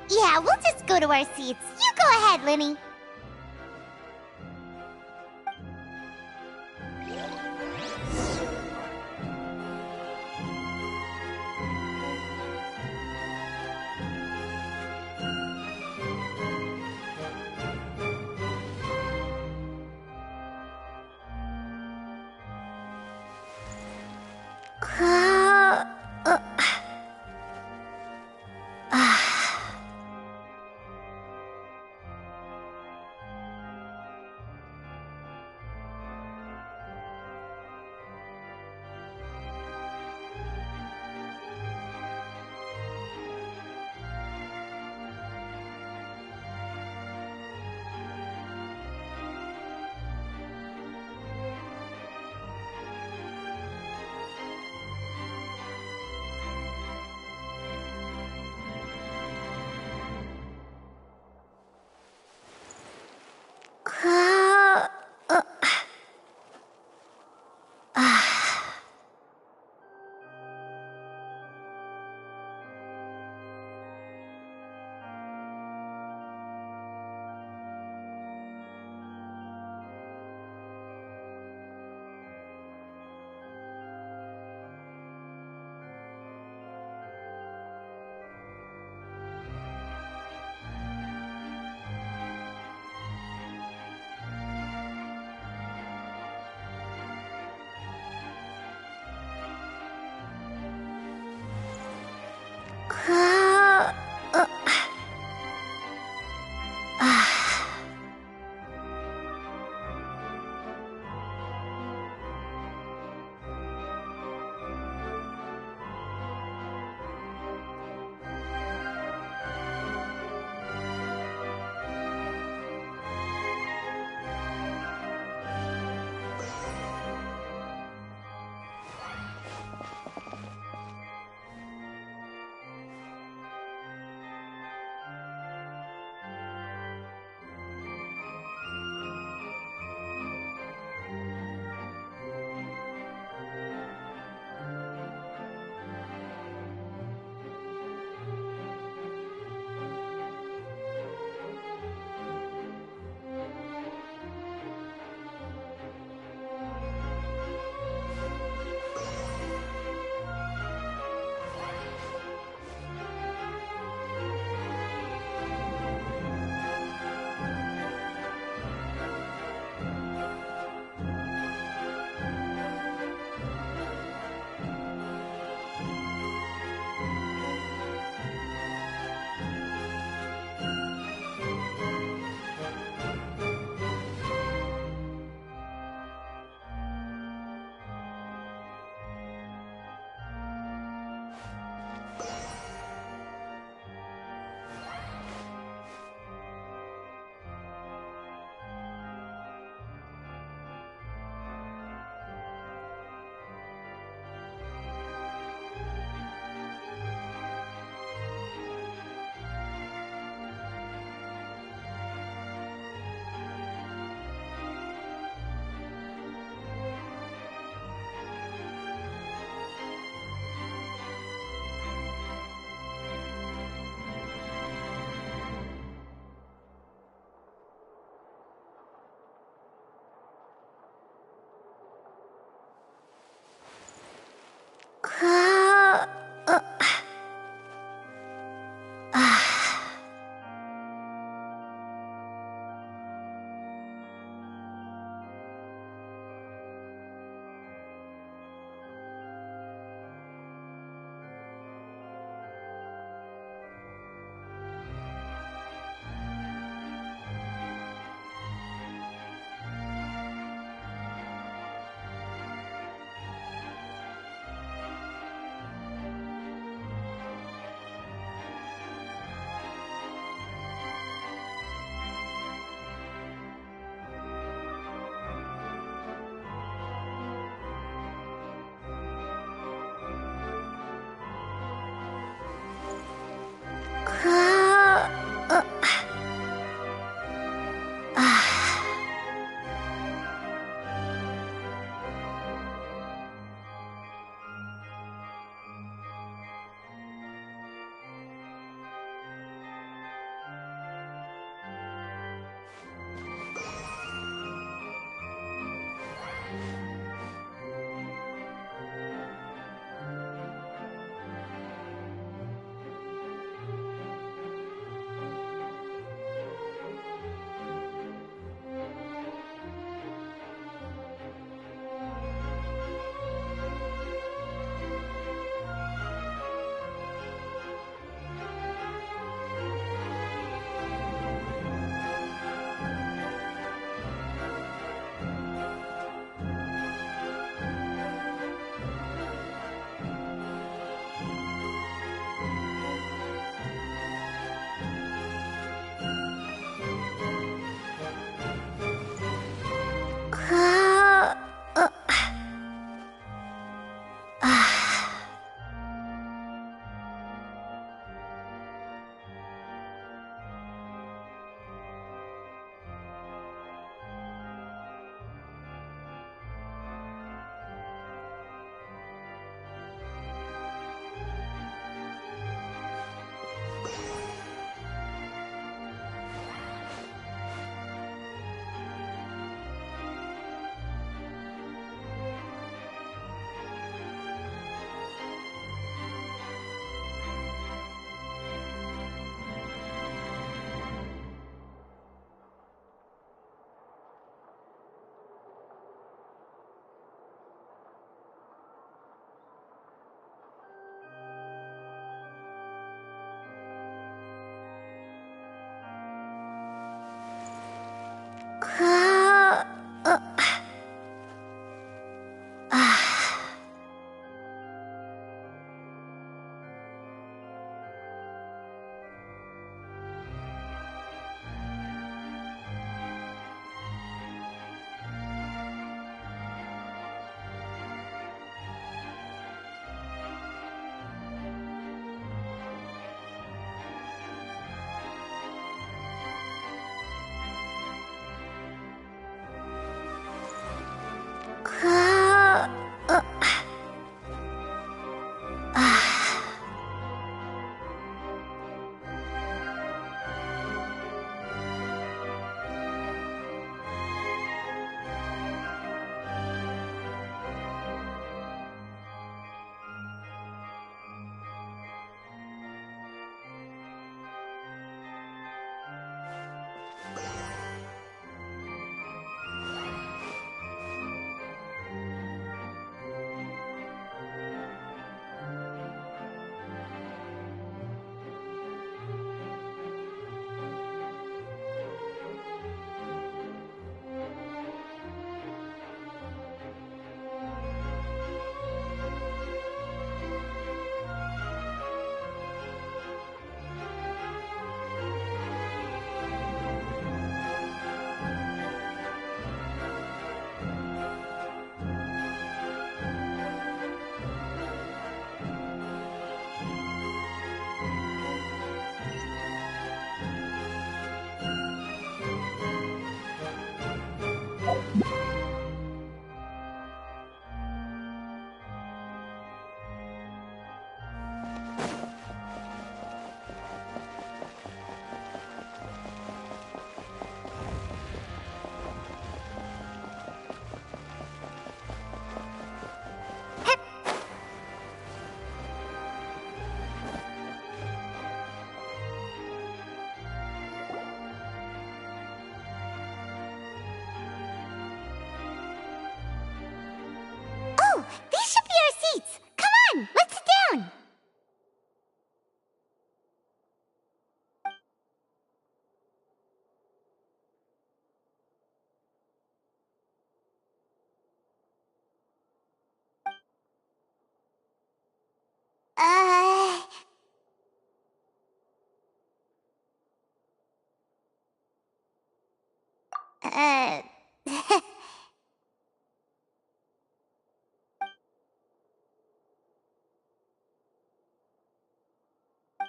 Yeah, we'll just go to our seats. You go ahead, Lenny.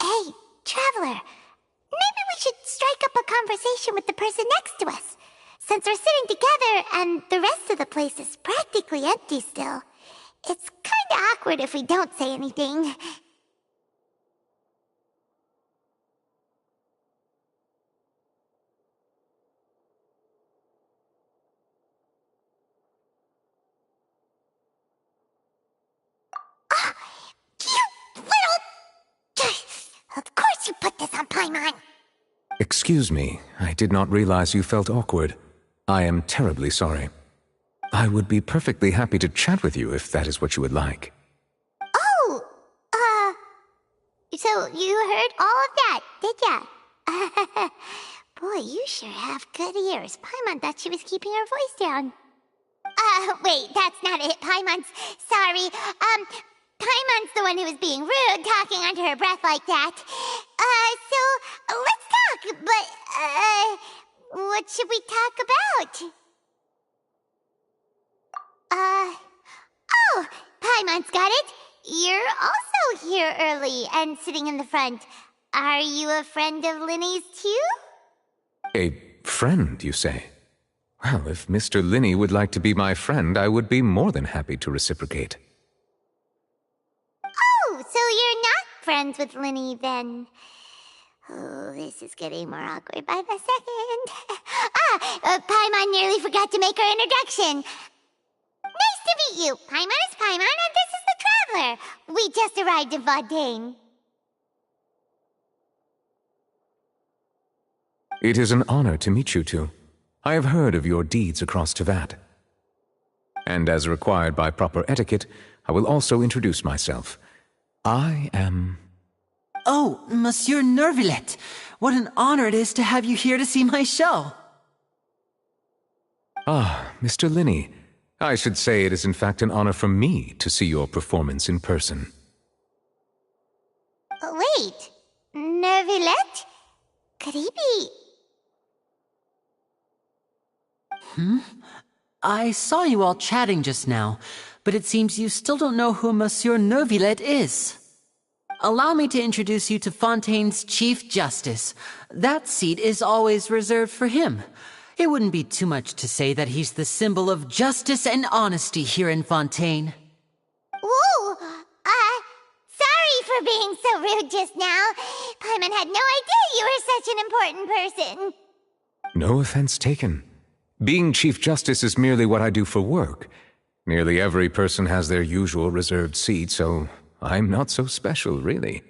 Hey, Traveler. Maybe we should strike up a conversation with the person next to us. Since we're sitting together and the rest of the place is practically empty still, it's kinda awkward if we don't say anything. Of course you put this on Paimon! Excuse me, I did not realize you felt awkward. I am terribly sorry. I would be perfectly happy to chat with you if that is what you would like. Oh! So you heard all of that, did ya? Boy, you sure have good ears. Paimon thought she was keeping her voice down. Wait, that's not it, Paimon's... Sorry, Paimon's the one who was being rude, talking under her breath like that. So, let's talk, but, what should we talk about? Oh, Paimon's got it. You're also here early and sitting in the front. Are you a friend of Linny's too? A friend, you say? Well, if Mr. Linney would like to be my friend, I would be more than happy to reciprocate. Oh, so you're not friends with Linny then? Oh, this is getting more awkward by the second. Paimon nearly forgot to make her introduction. Nice to meet you. Paimon is Paimon, and this is the Traveler. We just arrived in Fontaine. It is an honor to meet you two. I have heard of your deeds across Tevat. And as required by proper etiquette, I will also introduce myself. I am... Oh, Monsieur Nervillet, what an honor it is to have you here to see my show. Ah, Mr. Linney. I should say it is in fact an honor for me to see your performance in person. Wait, Nervillet? Could he be... I saw you all chatting just now, but it seems you still don't know who Monsieur Nervillet is. Allow me to introduce you to Fontaine's Chief Justice. That seat is always reserved for him. It wouldn't be too much to say that he's the symbol of justice and honesty here in Fontaine. Whoa! Sorry for being so rude just now. Paimon had no idea you were such an important person. No offense taken. Being Chief Justice is merely what I do for work. Nearly every person has their usual reserved seat, so I'm not so special, really.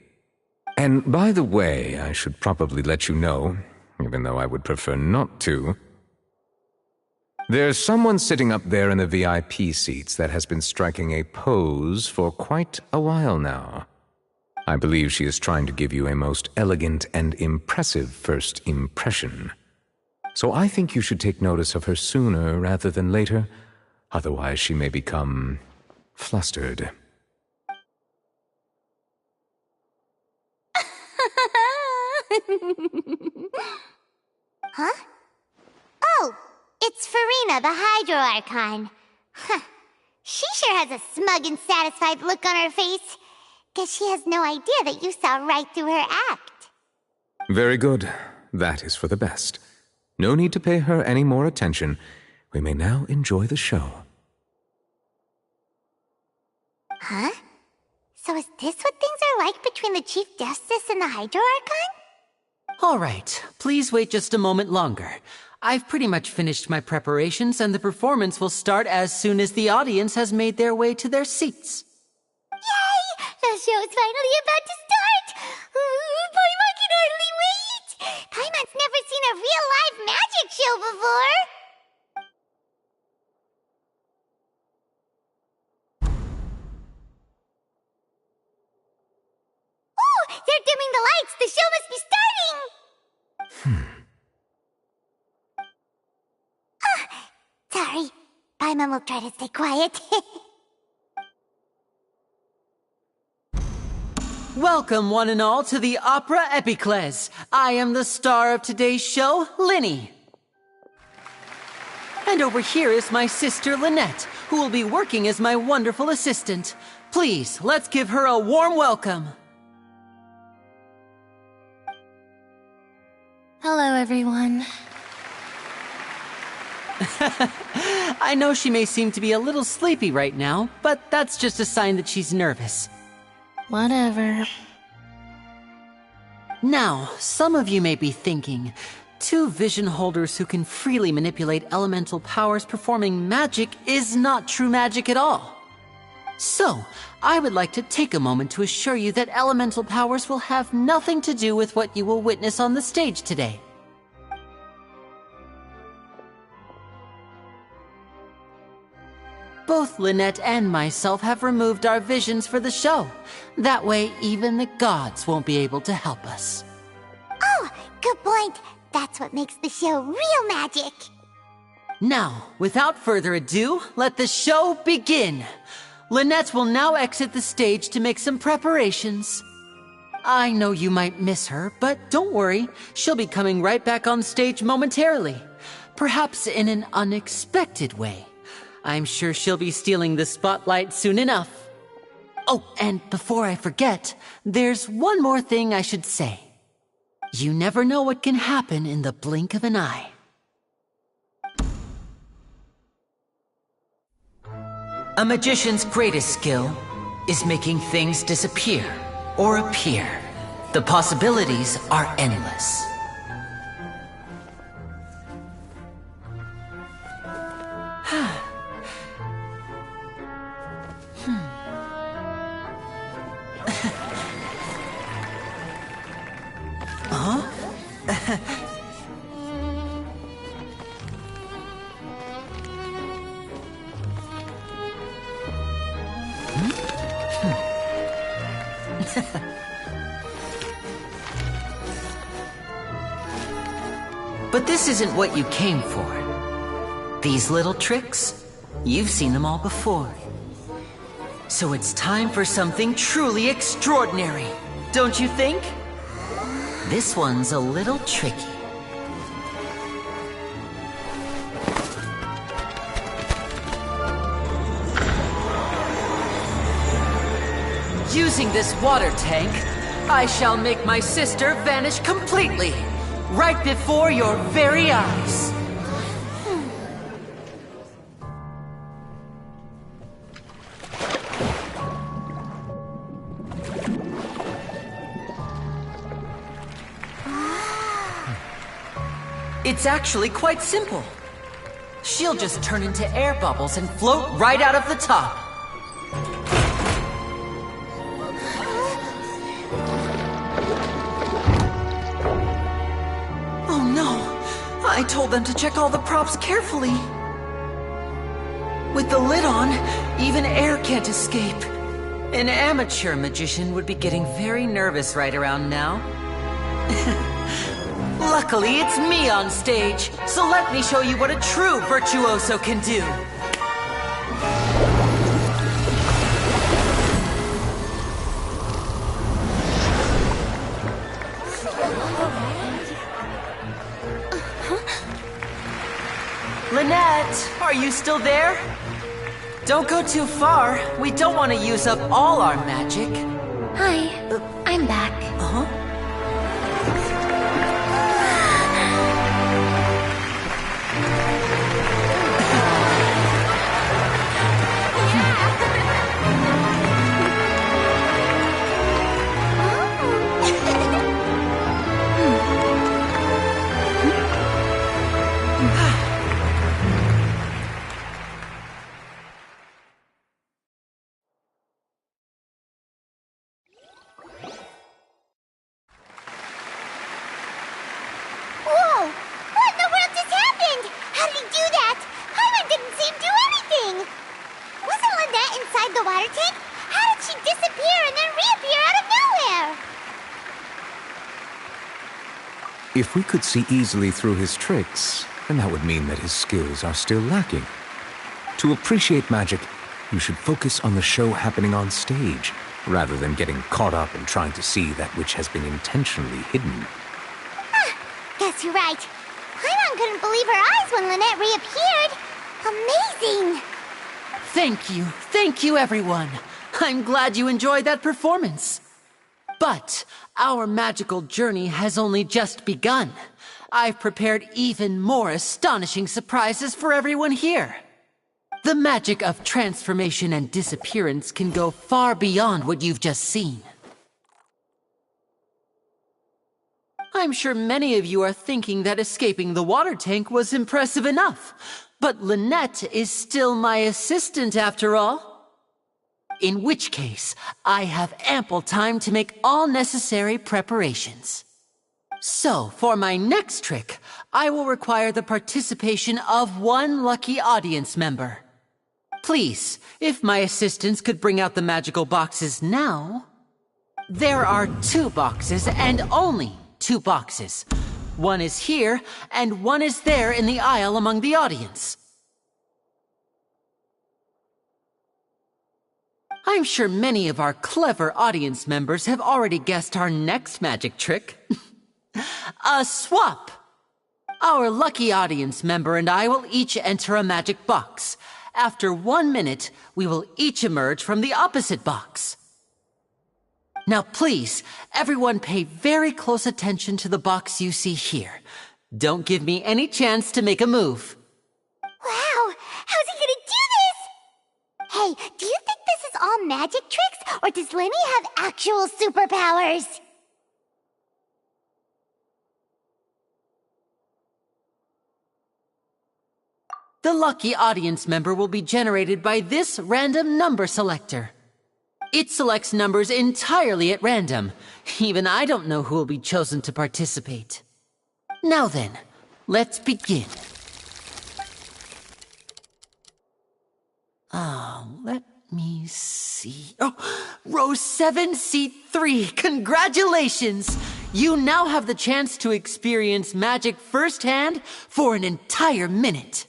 And by the way, I should probably let you know, even though I would prefer not to. There's someone sitting up there in the VIP seats that has been striking a pose for quite a while now. I believe she is trying to give you a most elegant and impressive first impression. So I think you should take notice of her sooner rather than later, otherwise she may become flustered. Huh? Oh, it's Farina, the Hydro Archon. Huh. She sure has a smug and satisfied look on her face. Guess she has no idea that you saw right through her act. Very good. That is for the best. No need to pay her any more attention. We may now enjoy the show. Huh? So is this what things are like between the Chief Justice and the Hydro Archon? All right, please wait just a moment longer. I've pretty much finished my preparations, and the performance will start as soon as the audience has made their way to their seats. Yay! The show's finally about to start! Paimon can hardly wait! Paimon's never seen a real live magic show before! Oh! They're dimming the lights! The show must be starting! Sorry. Paimon will try to stay quiet. Welcome, one and all, to the Opera Epiclese. I am the star of today's show, Linny. And over here is my sister, Lynette, who will be working as my wonderful assistant. Please, let's give her a warm welcome. Hello, everyone. I know she may seem to be a little sleepy right now, but that's just a sign that she's nervous. Whatever. Now, some of you may be thinking, two vision holders who can freely manipulate elemental powers performing magic is not true magic at all. So, I would like to take a moment to assure you that elemental powers will have nothing to do with what you will witness on the stage today. Both Lynette and myself have removed our visions for the show. That way, even the gods won't be able to help us. Oh, good point. That's what makes the show real magic. Now, without further ado, let the show begin. Lynette will now exit the stage to make some preparations. I know you might miss her, but don't worry. She'll be coming right back on stage momentarily. Perhaps in an unexpected way. I'm sure she'll be stealing the spotlight soon enough. Oh, and before I forget, there's one more thing I should say. You never know what can happen in the blink of an eye. A magician's greatest skill is making things disappear or appear. The possibilities are endless. But this isn't what you came for. These little tricks, you've seen them all before. So it's time for something truly extraordinary, don't you think? This one's a little tricky. Using this water tank, I shall make my sister vanish completely, right before your very eyes. It's actually quite simple. She'll just turn into air bubbles and float right out of the top. Oh no! I told them to check all the props carefully. With the lid on, even air can't escape. An amateur magician would be getting very nervous right around now. Luckily, it's me on stage, so let me show you what a true virtuoso can do. Lynette, are you still there? Don't go too far. We don't want to use up all our magic. Hi, I'm back. Uh-huh. Whoa! What in the world just happened? How did he do that? Paimon didn't see him do anything! Wasn't Lynette inside the water tank? How did she disappear and then reappear out of nowhere? If we could see easily through his tricks, then that would mean that his skills are still lacking. To appreciate magic, you should focus on the show happening on stage, rather than getting caught up in trying to see that which has been intentionally hidden. Guess you're right. Paimon couldn't believe her eyes when Lynette reappeared. Amazing! Thank you everyone. I'm glad you enjoyed that performance. But our magical journey has only just begun. I've prepared even more astonishing surprises for everyone here. The magic of transformation and disappearance can go far beyond what you've just seen. I'm sure many of you are thinking that escaping the water tank was impressive enough, but Lynette is still my assistant after all. In which case, I have ample time to make all necessary preparations. So, for my next trick, I will require the participation of one lucky audience member. Please, if my assistants could bring out the magical boxes now. There are 2 boxes and only 2 boxes. One is here, and one is there in the aisle among the audience. I'm sure many of our clever audience members have already guessed our next magic trick. A swap! Our lucky audience member and I will each enter a magic box, After 1 minute, we will each emerge from the opposite box. Now please, everyone pay very close attention to the box you see here. Don't give me any chance to make a move. Wow! How's he gonna do this? Hey, do you think this is all magic tricks, or does Lenny have actual superpowers? The lucky audience member will be generated by this random number selector. It selects numbers entirely at random. Even I don't know who will be chosen to participate. Now then, let's begin. Let me see. Oh, row 7, seat 3. Congratulations! You now have the chance to experience magic firsthand for an entire minute.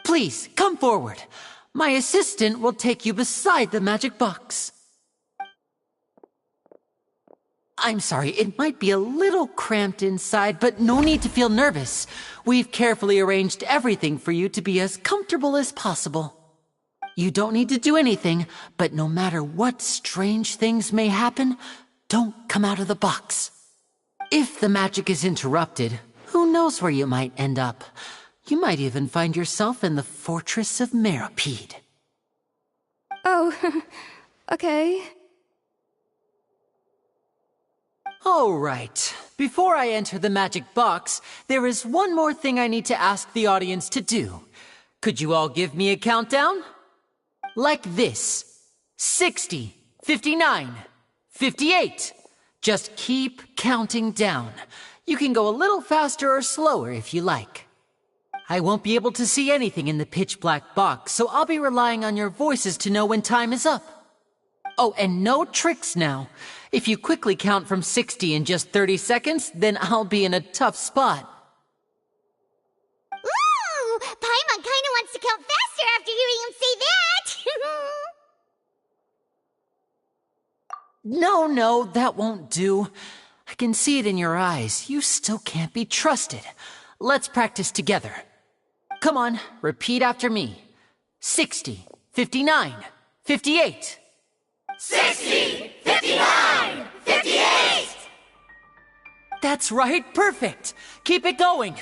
Please, come forward. My assistant will take you beside the magic box. I'm sorry, it might be a little cramped inside, but no need to feel nervous. We've carefully arranged everything for you to be as comfortable as possible. You don't need to do anything, but no matter what strange things may happen, don't come out of the box. If the magic is interrupted, who knows where you might end up? You might even find yourself in the Fortress of Meropide. Oh, okay. All right. Before I enter the magic box, there is one more thing I need to ask the audience to do. Could you all give me a countdown? Like this. 60, 59, 58. Just keep counting down. You can go a little faster or slower if you like. I won't be able to see anything in the pitch black box, so I'll be relying on your voices to know when time is up. Oh, and no tricks now. If you quickly count from 60 in just 30 seconds, then I'll be in a tough spot. Ooh! Paimon kinda wants to count faster after hearing him say that! No, that won't do. I can see it in your eyes. You still can't be trusted. Let's practice together. Come on, repeat after me. 60, 59, 58. 60, 59, 58! That's right, perfect. Keep it going.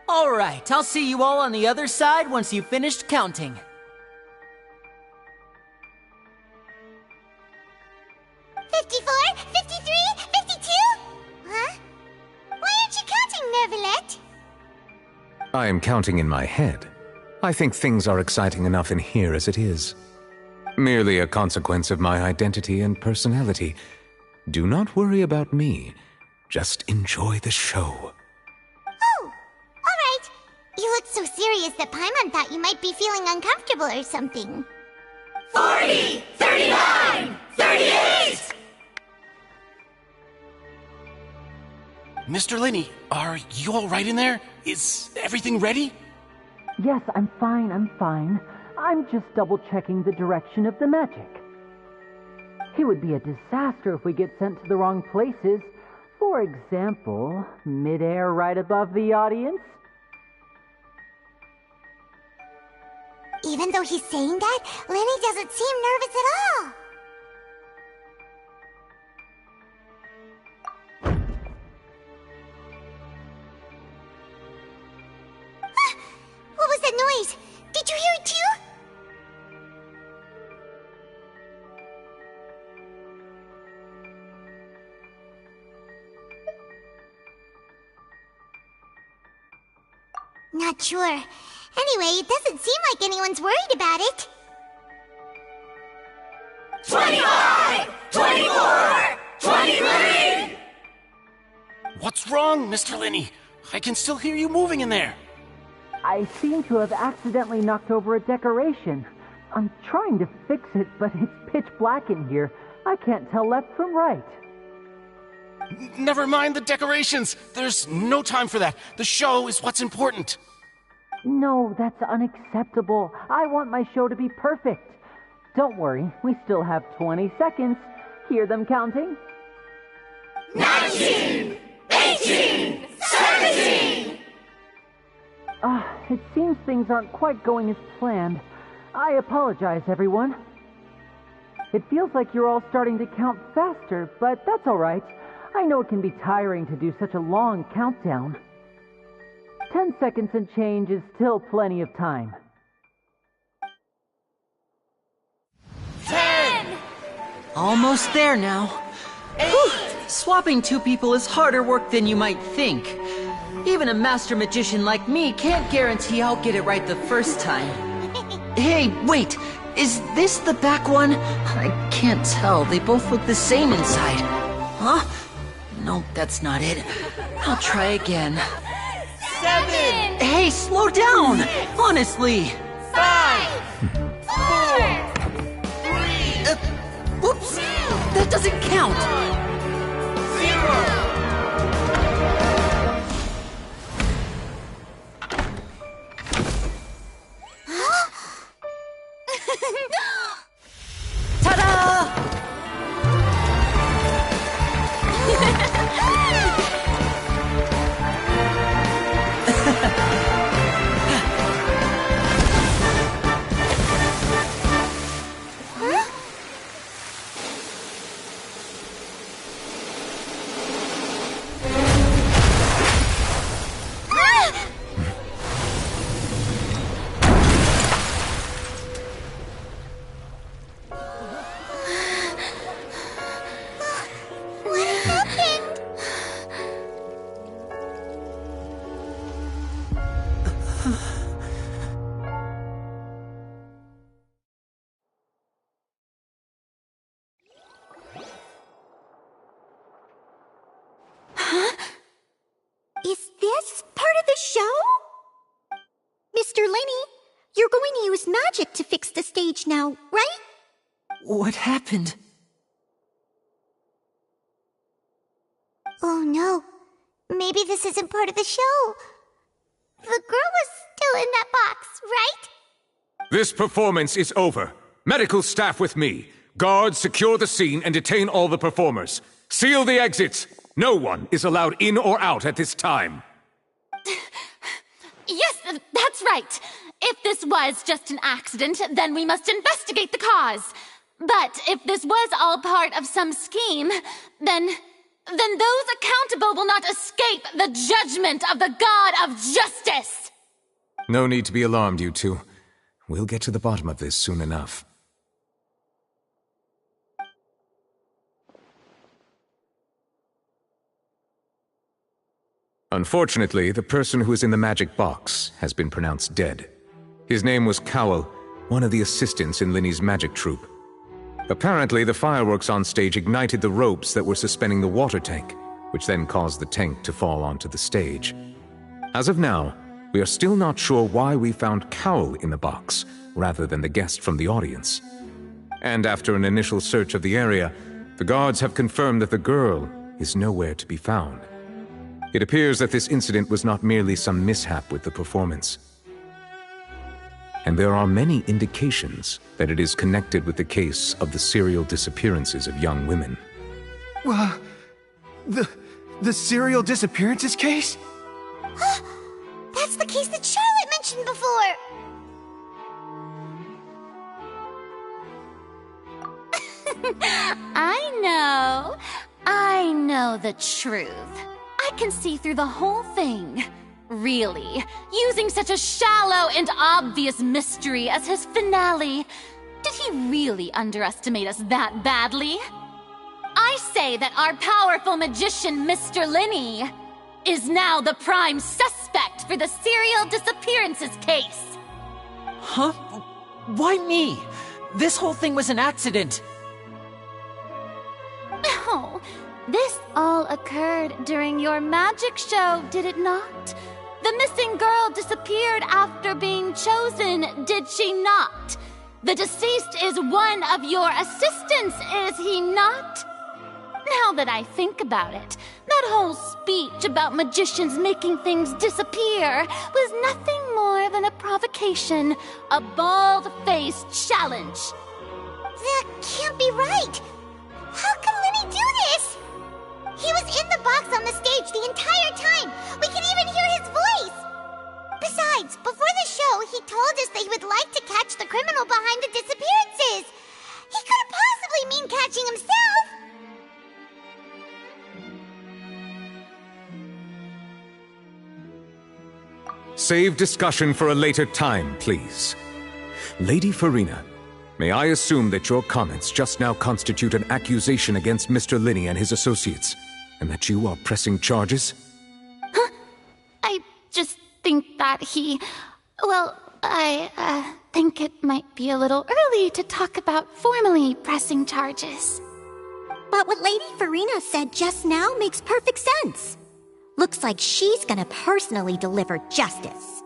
All right, I'll see you all on the other side once you've finished counting. 54, 53, 52? Huh? Why aren't you counting, Nervalet? I am counting in my head. I think things are exciting enough in here as it is. Merely a consequence of my identity and personality. Do not worry about me. Just enjoy the show. Oh, all right. You look so serious that Paimon thought you might be feeling uncomfortable or something. 40, 39, 38! Mr. Linney, are you all right in there? Is everything ready? Yes, I'm fine. I'm just double-checking the direction of the magic. It would be a disaster if we get sent to the wrong places. For example, midair right above the audience. Even though he's saying that, Lenny doesn't seem nervous at all. What was that noise? Did you hear it too? Not sure. Anyway, it doesn't seem like anyone's worried about it. 25, 24, 23! What's wrong, Mr. Linney? I can still hear you moving in there. I seem to have accidentally knocked over a decoration. I'm trying to fix it, but it's pitch black in here. I can't tell left from right. Never mind the decorations. There's no time for that. The show is what's important. No, that's unacceptable. I want my show to be perfect. Don't worry, we still have 20 seconds. Hear them counting? 19, 18, 17! It seems things aren't quite going as planned. I apologize, everyone. It feels like you're all starting to count faster, but that's all right. I know it can be tiring to do such a long countdown. 10 seconds and change is still plenty of time. 10! Almost there now. 8! Whew. Swapping two people is harder work than you might think. Even a master magician like me can't guarantee I'll get it right the first time. Hey, wait! Is this the back one? I can't tell. They both look the same inside. Huh? No, that's not it. I'll try again. 7! Hey, slow down! Honestly! 5! 4! 3! Whoops! That doesn't count! 0! Ta-da! Is this part of the show? Mr. Lenny, you're going to use magic to fix the stage now, right? What happened? Oh no. Maybe this isn't part of the show. The girl was still in that box, right? This performance is over. Medical staff with me. Guards, secure the scene and detain all the performers. Seal the exits. No one is allowed in or out at this time. Yes, that's right. If this was just an accident, then we must investigate the cause. But if this was all part of some scheme, then those accountable will not escape the judgment of the God of Justice. No need to be alarmed, you two. We'll get to the bottom of this soon enough. Unfortunately, the person who is in the magic box has been pronounced dead. His name was Cowell, one of the assistants in Linny's magic troupe. Apparently, the fireworks on stage ignited the ropes that were suspending the water tank, which then caused the tank to fall onto the stage. As of now, we are still not sure why we found Cowell in the box, rather than the guest from the audience. And after an initial search of the area, the guards have confirmed that the girl is nowhere to be found. It appears that this incident was not merely some mishap with the performance. And there are many indications that it is connected with the case of the serial disappearances of young women. The serial disappearances case? That's the case that Charlotte mentioned before! I know the truth. I can see through the whole thing. Really, using such a shallow and obvious mystery as his finale. Did he really underestimate us that badly? I say that our powerful magician, Mr. Linny, is now the prime suspect for the serial disappearances case. Huh? Why me? This whole thing was an accident. Oh, this all occurred during your magic show, did it not? The missing girl disappeared after being chosen, did she not? The deceased is one of your assistants, is he not? Now that I think about it, that whole speech about magicians making things disappear was nothing more than a provocation, a bald-faced challenge. That can't be right! How can Linny do this? He was in the box on the stage the entire time! We can even hear his voice! Besides, before the show, he told us that he would like to catch the criminal behind the disappearances. He couldn't possibly mean catching himself. Save discussion for a later time, please. Lady Farina, may I assume that your comments just now constitute an accusation against Mr. Linney and his associates, and that you are pressing charges? Huh? I just think that he... Well, I think it might be a little early to talk about formally pressing charges. But what Lady Farina said just now makes perfect sense. Looks like she's gonna personally deliver justice.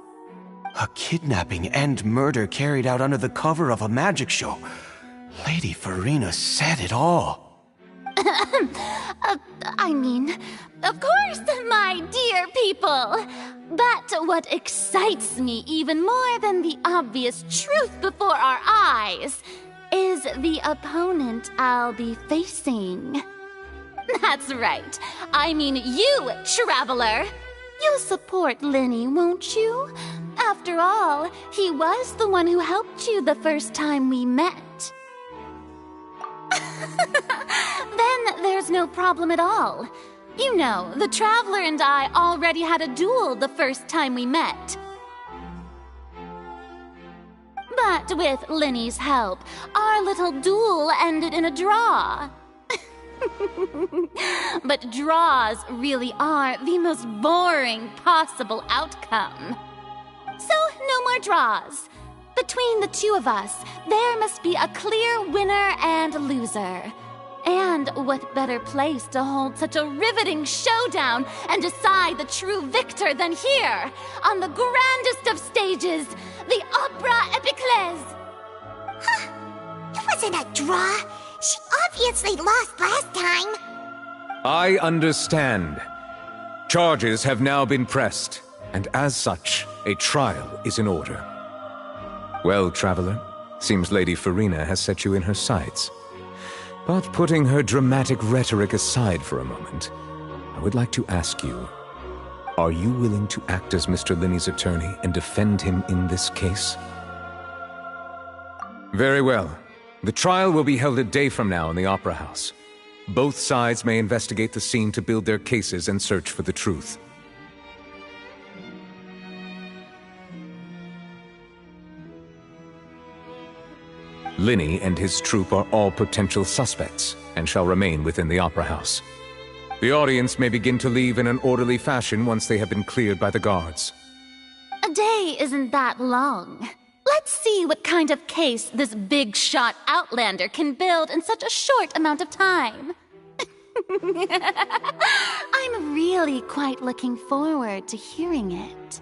A kidnapping and murder carried out under the cover of a magic show. Lady Farina said it all. I mean, of course, my dear people. But what excites me even more than the obvious truth before our eyes is the opponent I'll be facing. That's right. I mean you, Traveler. You'll support Linney, won't you? After all, he was the one who helped you the first time we met. Then there's no problem at all. You know, the Traveler and I already had a duel the first time we met. But with Linney's help, our little duel ended in a draw. But draws really are the most boring possible outcome. So, no more draws. Between the two of us, there must be a clear winner and loser. And what better place to hold such a riveting showdown and decide the true victor than here, on the grandest of stages, the Opera Epiclese. Huh. It wasn't a draw. She obviously lost last time. I understand. Charges have now been pressed, and as such, a trial is in order. Well, Traveler, seems Lady Farina has set you in her sights. But putting her dramatic rhetoric aside for a moment, I would like to ask you, are you willing to act as Mr. Linney's attorney and defend him in this case? Very well. The trial will be held a day from now in the Opera House. Both sides may investigate the scene to build their cases and search for the truth. Linney and his troupe are all potential suspects and shall remain within the Opera House. The audience may begin to leave in an orderly fashion once they have been cleared by the guards. A day isn't that long. Let's see what kind of case this big-shot Outlander can build in such a short amount of time. I'm really quite looking forward to hearing it.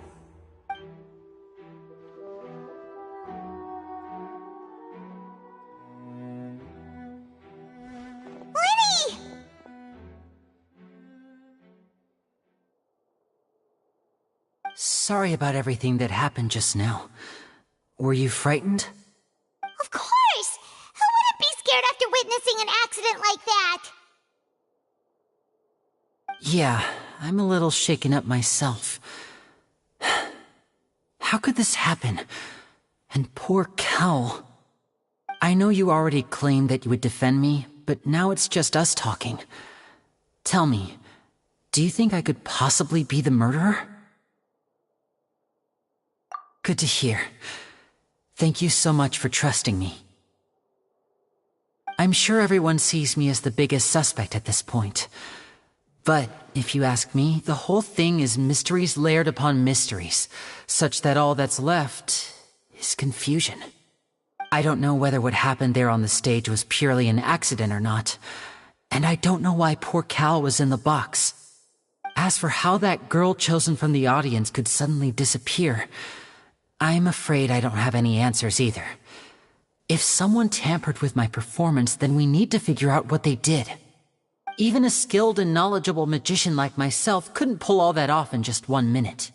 Linney! Sorry about everything that happened just now. Were you frightened? Of course! Who wouldn't be scared after witnessing an accident like that? Yeah, I'm a little shaken up myself. How could this happen? And poor Cal. I know you already claimed that you would defend me, but now it's just us talking. Tell me, do you think I could possibly be the murderer? Good to hear. Thank you so much for trusting me. I'm sure everyone sees me as the biggest suspect at this point. But, if you ask me, the whole thing is mysteries layered upon mysteries, such that all that's left is confusion. I don't know whether what happened there on the stage was purely an accident or not, and I don't know why poor Cal was in the box. As for how that girl chosen from the audience could suddenly disappear, I'm afraid I don't have any answers either. If someone tampered with my performance, then we need to figure out what they did. Even a skilled and knowledgeable magician like myself couldn't pull all that off in just 1 minute.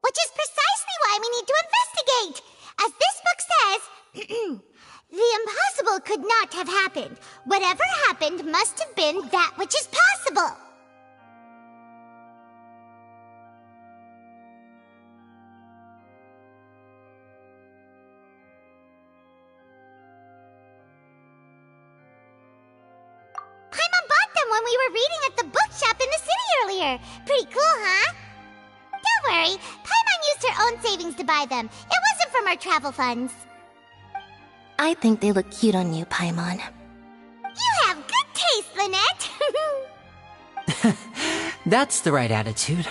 Which is precisely why we need to investigate! As this book says, the impossible could not have happened. Whatever happened must have been that which is possible. when we were reading at the bookshop in the city earlier. Pretty cool, huh? Don't worry, Paimon used her own savings to buy them. It wasn't from our travel funds. I think they look cute on you, Paimon. You have good taste, Lynette. That's the right attitude.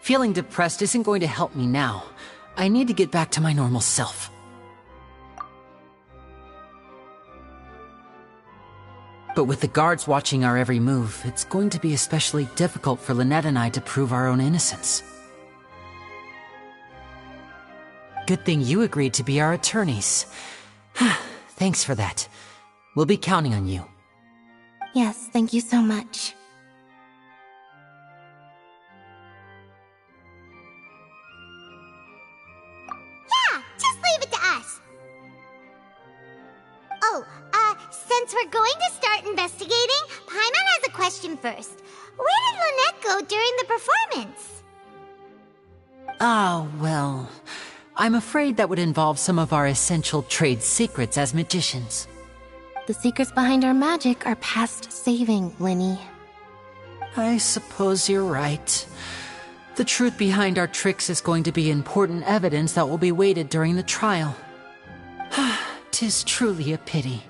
Feeling depressed isn't going to help me now. I need to get back to my normal self. But with the guards watching our every move, it's going to be especially difficult for Lynette and I to prove our own innocence. Good thing you agreed to be our attorneys. Thanks for that. We'll be counting on you. Yes, thank you so much. Yeah, just leave it to us. Oh, since we're going to start investigating, Paimon has a question first. Where did Lynette go during the performance? Ah, well, I'm afraid that would involve some of our essential trade secrets as magicians. The secrets behind our magic are past saving, Linny. I suppose you're right. The truth behind our tricks is going to be important evidence that will be weighted during the trial. 'Tis truly a pity.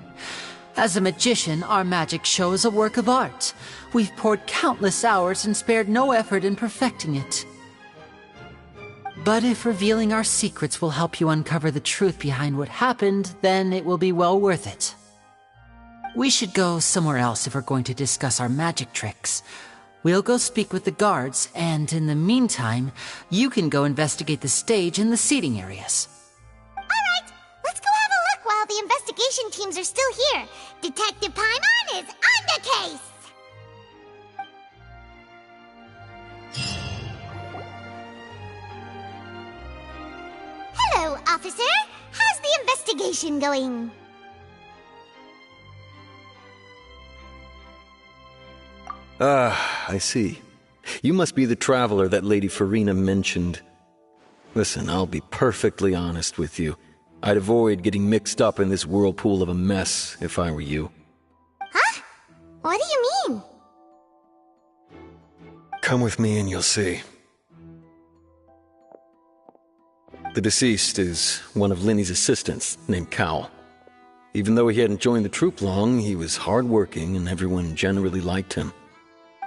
As a magician, our magic show is a work of art. We've poured countless hours and spared no effort in perfecting it. But if revealing our secrets will help you uncover the truth behind what happened, then it will be well worth it. We should go somewhere else if we're going to discuss our magic tricks. We'll go speak with the guards, and in the meantime, you can go investigate the stage and the seating areas. Alright, let's go have a look while the investigation teams are still here. Detective Paimon is on the case! Hello, officer. How's the investigation going? I see. You must be the traveler that Lady Farina mentioned. Listen, I'll be perfectly honest with you. I'd avoid getting mixed up in this whirlpool of a mess if I were you. Huh? What do you mean? Come with me and you'll see. The deceased is one of Linny's assistants, named Cal. Even though he hadn't joined the troupe long, he was hardworking and everyone generally liked him.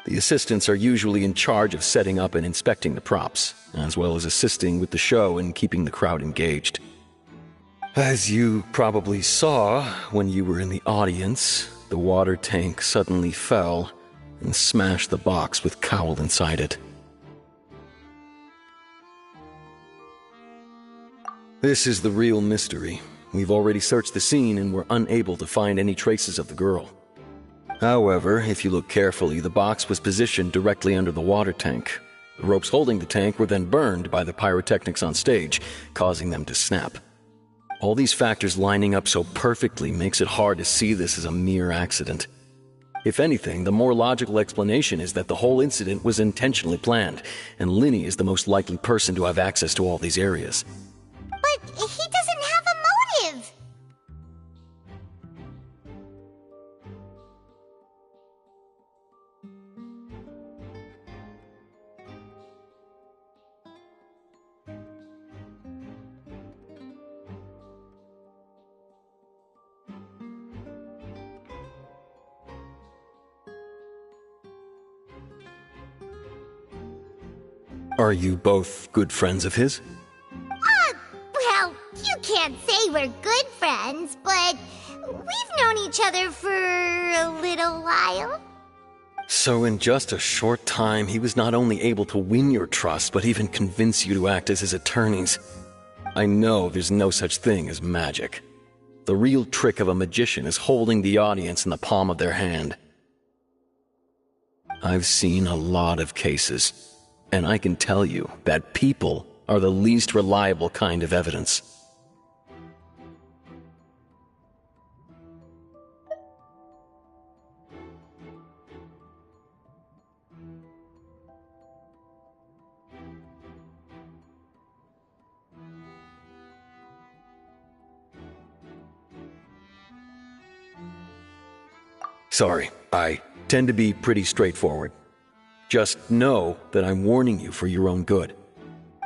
The assistants are usually in charge of setting up and inspecting the props, as well as assisting with the show and keeping the crowd engaged. As you probably saw when you were in the audience, the water tank suddenly fell and smashed the box with Cowl inside it. This is the real mystery. We've already searched the scene and were unable to find any traces of the girl. However, if you look carefully, the box was positioned directly under the water tank. The ropes holding the tank were then burned by the pyrotechnics on stage, causing them to snap. All these factors lining up so perfectly makes it hard to see this as a mere accident. If anything, the more logical explanation is that the whole incident was intentionally planned, and Linny is the most likely person to have access to all these areas. But he doesn't have a motive! Are you both good friends of his? Well, you can't say we're good friends, but we've known each other for a little while. So in just a short time, he was not only able to win your trust, but even convince you to act as his attorneys. I know there's no such thing as magic. The real trick of a magician is holding the audience in the palm of their hand. I've seen a lot of cases, and I can tell you that people are the least reliable kind of evidence. Sorry, I tend to be pretty straightforward. Just know that I'm warning you for your own good.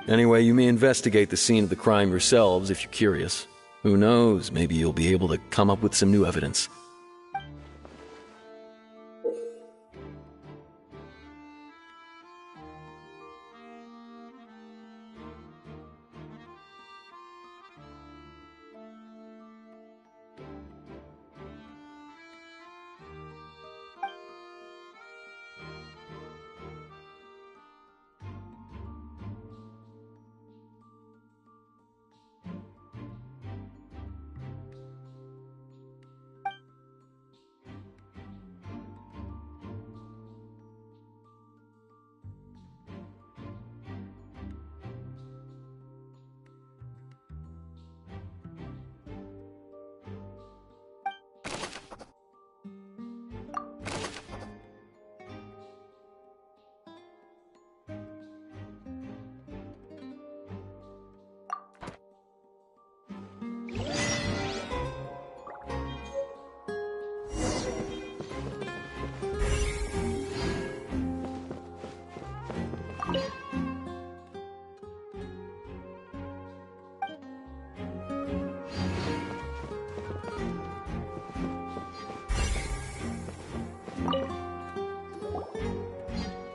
Anyway, you may investigate the scene of the crime yourselves if you're curious. Who knows, maybe you'll be able to come up with some new evidence.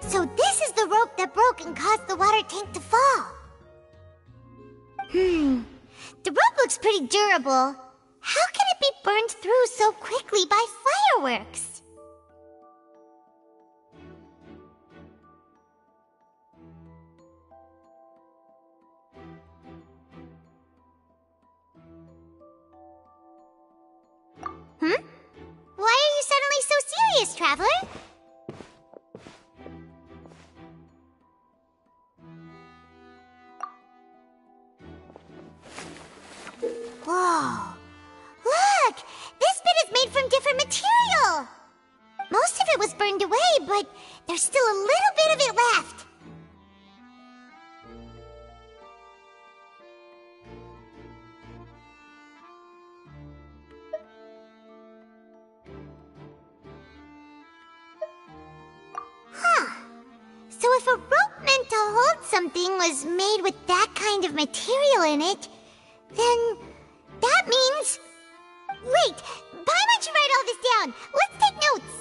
So this is the rope that broke and caused the water tank to fall. The rope looks pretty durable. How can it be burned through so quickly by fireworks? Why are you suddenly so serious, Traveler? Whoa! Look! This bit is made from different material! Most of it was burned away, but there's still a little bit of it left. So if a rope meant to hold something was made with that kind of material in it, then that means... Wait, why don't you write all this down? Let's take notes.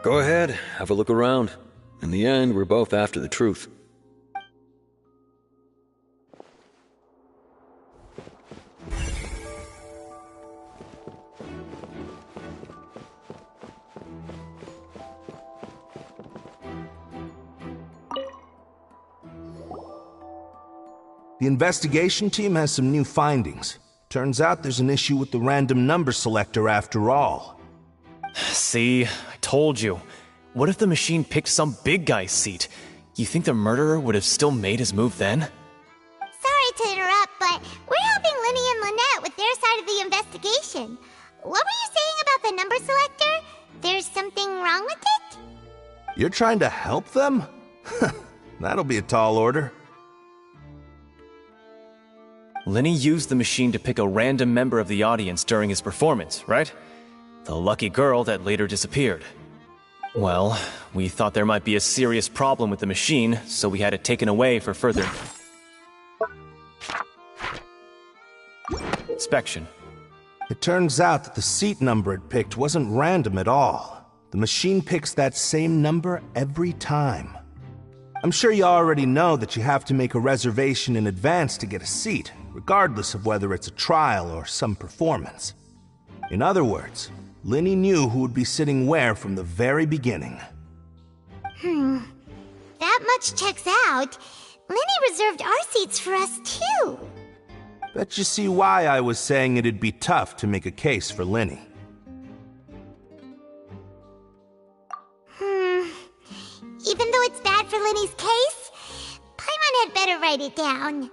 Go ahead, have a look around. In the end, we're both after the truth. The investigation team has some new findings. Turns out there's an issue with the random number selector after all. See, I told you. What if the machine picked some big guy's seat? You think the murderer would have still made his move then? Sorry to interrupt, but we're helping Linny and Lynette with their side of the investigation. What were you saying about the number selector? There's something wrong with it? You're trying to help them? That'll be a tall order. Linny used the machine to pick a random member of the audience during his performance, right? The lucky girl that later disappeared. Well, we thought there might be a serious problem with the machine, so we had it taken away for further inspection. It turns out that the seat number it picked wasn't random at all. The machine picks that same number every time. I'm sure you already know that you have to make a reservation in advance to get a seat, regardless of whether it's a trial or some performance. In other words, Linny knew who would be sitting where from the very beginning. That much checks out. Linny reserved our seats for us, too. Bet you see why I was saying it'd be tough to make a case for Linny. Even though it's bad for Linny's case, Paimon had better write it down.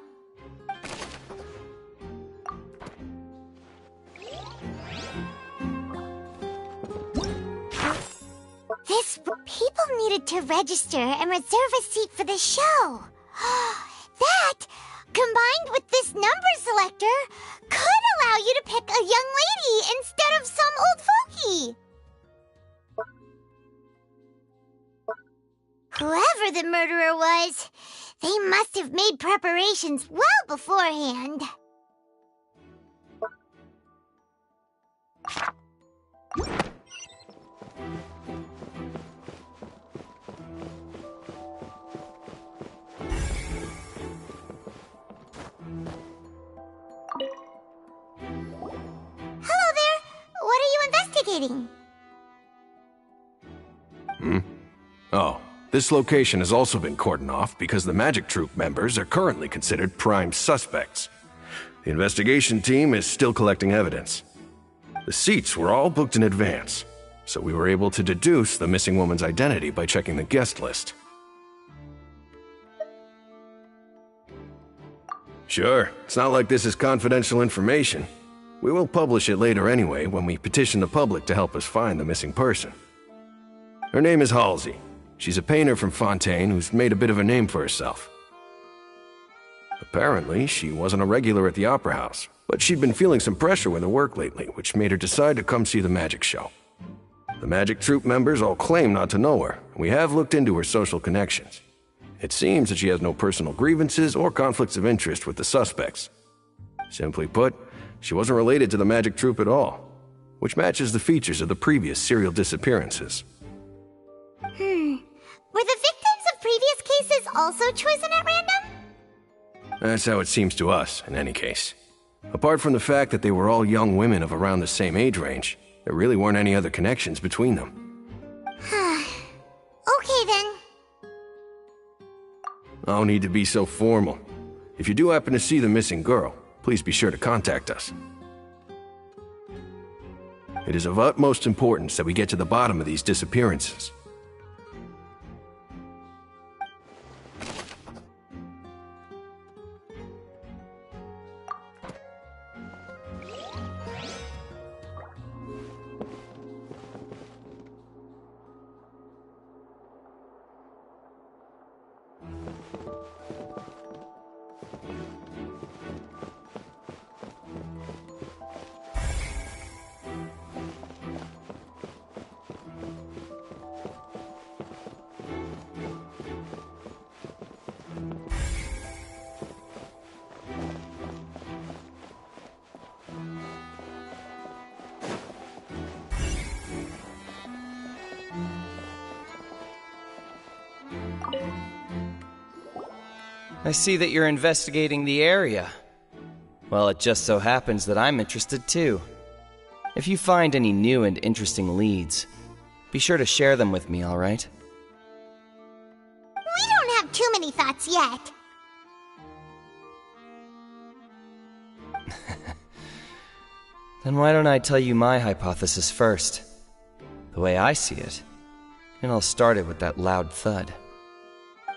People needed to register and reserve a seat for the show. That, combined with this number selector, could allow you to pick a young lady instead of some old fogey. Whoever the murderer was, they must have made preparations well beforehand. Hello there! What are you investigating? Oh, this location has also been cordoned off because the Magic Troupe members are currently considered prime suspects. The investigation team is still collecting evidence. The seats were all booked in advance, so we were able to deduce the missing woman's identity by checking the guest list. Sure, it's not like this is confidential information. We will publish it later anyway when we petition the public to help us find the missing person. Her name is Halsey. She's a painter from Fontaine who's made a bit of a name for herself. Apparently, she wasn't a regular at the Opera House, but she'd been feeling some pressure with her work lately, which made her decide to come see the magic show. The Magic Troupe members all claim not to know her, and we have looked into her social connections. It seems that she has no personal grievances or conflicts of interest with the suspects. Simply put, she wasn't related to the Magic Troupe at all, which matches the features of the previous serial disappearances. Were the victims of previous cases also chosen at random? That's how it seems to us, in any case. Apart from the fact that they were all young women of around the same age range, there really weren't any other connections between them. Okay then. No need to be so formal. If you do happen to see the missing girl, please be sure to contact us. It is of utmost importance that we get to the bottom of these disappearances. I see that you're investigating the area. Well, it just so happens that I'm interested too. If you find any new and interesting leads, be sure to share them with me, alright? We don't have too many thoughts yet. Then why don't I tell you my hypothesis first? The way I see it, it all started with that loud thud.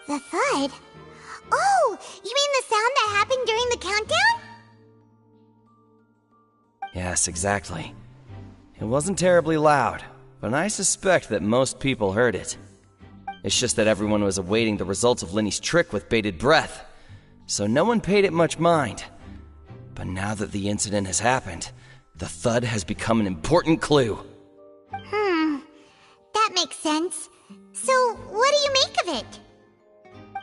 The thud? Oh, you mean the sound that happened during the countdown? Yes, exactly. It wasn't terribly loud, but I suspect that most people heard it. It's just that everyone was awaiting the results of Linny's trick with bated breath, so no one paid it much mind. But now that the incident has happened, the thud has become an important clue. That makes sense. So, what do you make of it?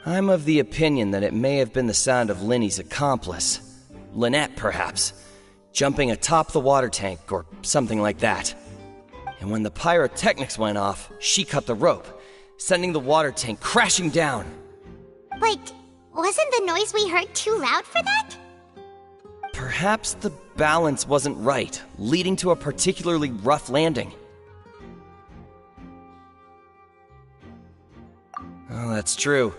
I'm of the opinion that it may have been the sound of Linny's accomplice. Lynette, perhaps. jumping atop the water tank or something like that. And when the pyrotechnics went off, she cut the rope, sending the water tank crashing down. But wasn't the noise we heard too loud for that? Perhaps the balance wasn't right, leading to a particularly rough landing. Oh, that's true.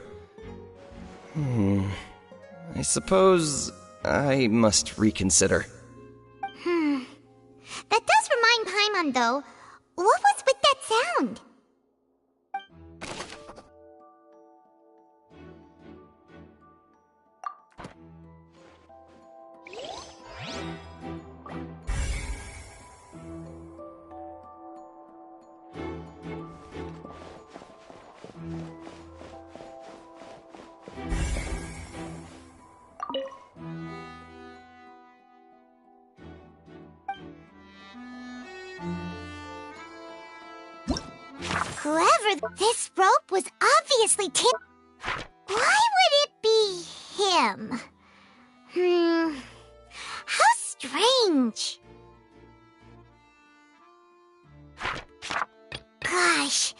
I suppose I must reconsider. That does remind Paimon, though. What was with that sound? This rope was obviously Tim. Why would it be him? How strange. Gosh,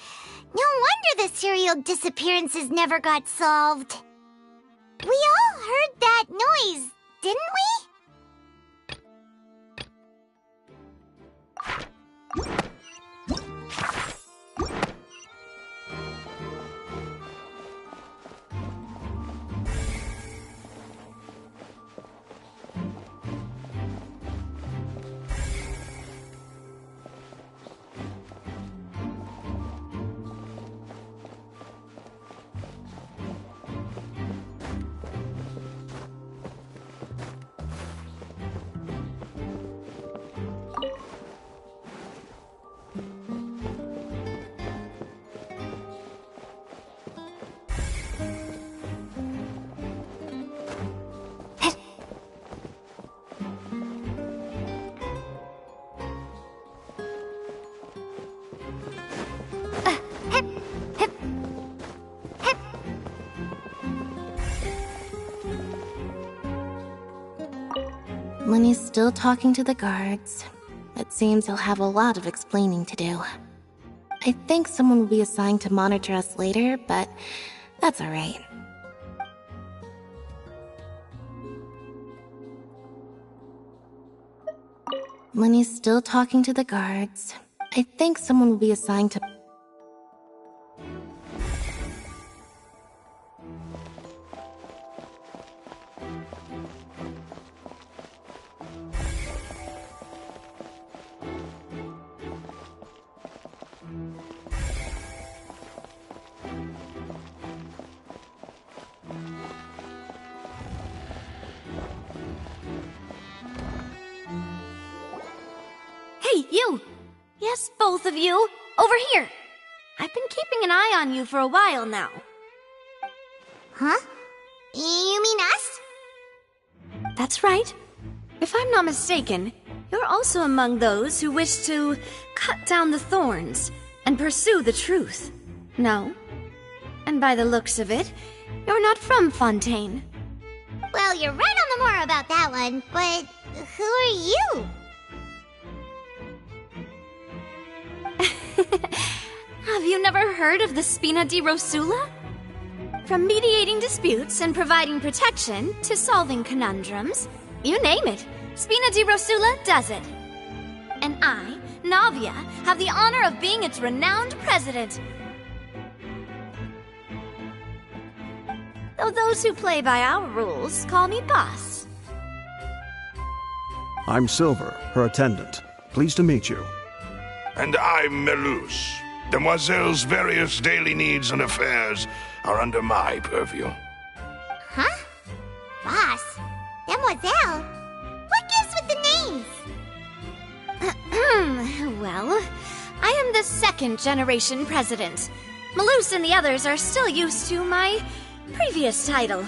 no wonder the serial disappearances never got solved. We all heard that noise, didn't we? Lenny's still talking to the guards. It seems he'll have a lot of explaining to do. I think someone will be assigned to monitor us later, but that's alright. Lenny's still talking to the guards. I think someone will be assigned to... Hey, you! Yes, both of you! Over here! I've been keeping an eye on you for a while now. Huh? You mean us? That's right. If I'm not mistaken, you're also among those who wish to cut down the thorns and pursue the truth. No? And by the looks of it, you're not from Fontaine. Well, you're right on the more about that one, but who are you? Have you never heard of the Spina di Rosula? From mediating disputes and providing protection to solving conundrums, you name it, Spina di Rosula does it. And I, Navia, have the honor of being its renowned president. Though those who play by our rules call me boss. I'm Silver, her attendant. Pleased to meet you. And I'm Melus. Demoiselle's various daily needs and affairs are under my purview. Huh? Boss? Demoiselle? What gives with the names? Well, I am the second generation president. Melus and the others are still used to my previous title.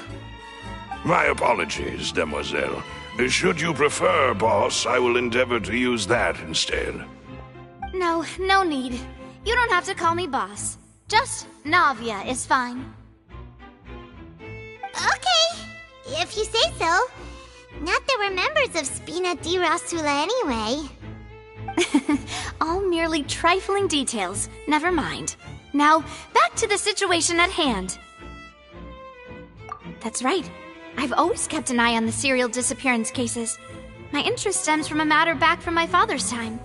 My apologies, Demoiselle. Should you prefer, boss, I will endeavor to use that instead. No, no need. You don't have to call me boss. Just Navia is fine. Okay, if you say so. Not that we're members of Spina di Rasula anyway. All merely trifling details. Never mind. Now, back to the situation at hand. That's right. I've always kept an eye on the serial disappearance cases. My interest stems from a matter back from my father's time.